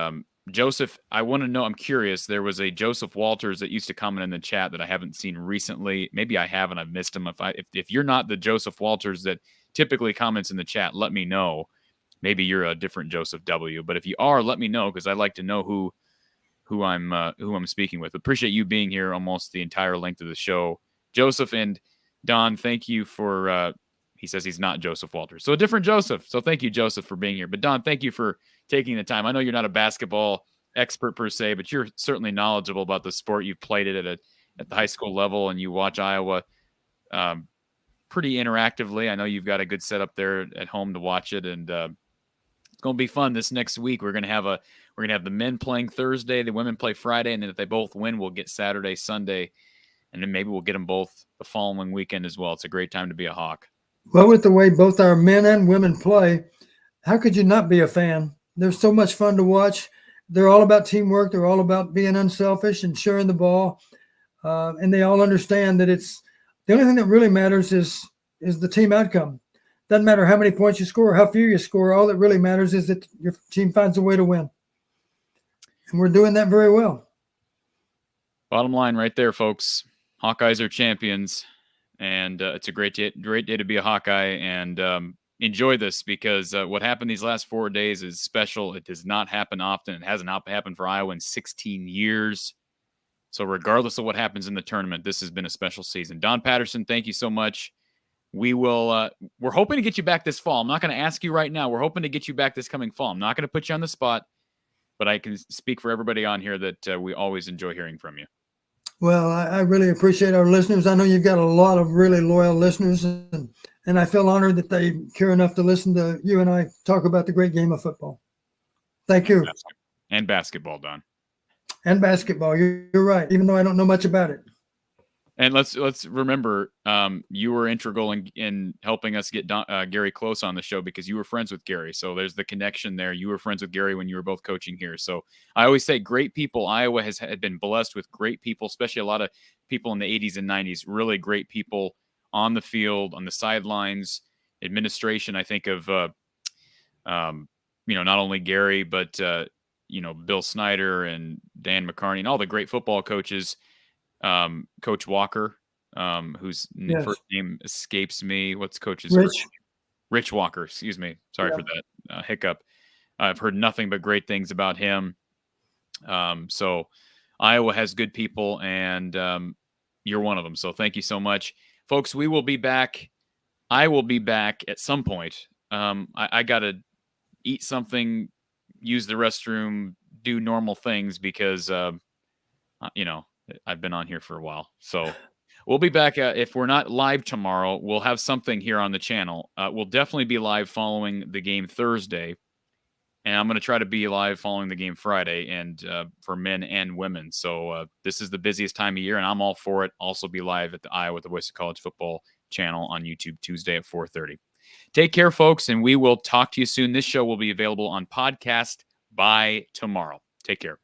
Joseph, I want to know, I'm curious, there was a Joseph Walters that used to comment in the chat that I haven't seen recently. Maybe I have and I've missed him. If you're not the Joseph Walters that typically comments in the chat, let me know. Maybe you're a different Joseph W. But if you are, let me know, because I'd like to know who I'm speaking with. Appreciate you being here almost the entire length of the show, Joseph. And Don, thank you for. He says he's not Joseph Walters, so a different Joseph. So thank you, Joseph, for being here. But Don, thank you for taking the time. I know you're not a basketball expert per se, but you're certainly knowledgeable about the sport. You've played it at the high school level, and you watch Iowa pretty interactively. I know you've got a good setup there at home to watch it, and it's going to be fun this next week. We're going to have the men playing Thursday, the women play Friday, and then if they both win, we'll get Saturday, Sunday, and then maybe we'll get them both the following weekend as well. It's a great time to be a Hawk. Well, with the way both our men and women play, how could you not be a fan? They're so much fun to watch. They're all about teamwork. They're all about being unselfish and sharing the ball. And they all understand that the only thing that really matters is the team outcome. Doesn't matter how many points you score or how few you score. All that really matters is that your team finds a way to win. And we're doing that very well. Bottom line right there, folks. Hawkeyes are champions. And it's a great day to be a Hawkeye, and enjoy this, because what happened these last 4 days is special. It does not happen often. It hasn't happened for Iowa in 16 years. So regardless of what happens in the tournament, this has been a special season. Don Patterson, thank you so much. We're hoping to get you back this fall. I'm not going to ask you right now. We're hoping to get you back this coming fall. I'm not going to put you on the spot, but I can speak for everybody on here that we always enjoy hearing from you. Well, I really appreciate our listeners. I know you've got a lot of really loyal listeners, and I feel honored that they care enough to listen to you and I talk about the great game of football. Thank you. And basketball, Don. And basketball. You're right, even though I don't know much about it. And let's remember, you were integral in helping us get Gary Close on the show, because you were friends with Gary. So there's the connection there. You were friends with Gary when you were both coaching here. So I always say great people. Iowa had been blessed with great people, especially a lot of people in the 80s and 90s, really great people on the field, on the sidelines, administration. I think of, not only Gary, but, Bill Snyder and Dan McCarney and all the great football coaches. Coach Walker, whose first name escapes me. What's Coach's Rich Walker, excuse me. Sorry for that hiccup. I've heard nothing but great things about him. So Iowa has good people, and you're one of them. So thank you so much. Folks, we will be back. I will be back at some point I got to eat something, use the restroom, do normal things because, I've been on here for a while. So we'll be back. If we're not live tomorrow, we'll have something here on the channel. We'll definitely be live following the game Thursday. And I'm going to try to be live following the game Friday, and for men and women. So this is the busiest time of year, and I'm all for it. Also be live at the Iowa, the Voice of College Football channel on YouTube Tuesday at 4:30. Take care, folks, and we will talk to you soon. This show will be available on podcast by tomorrow. Take care.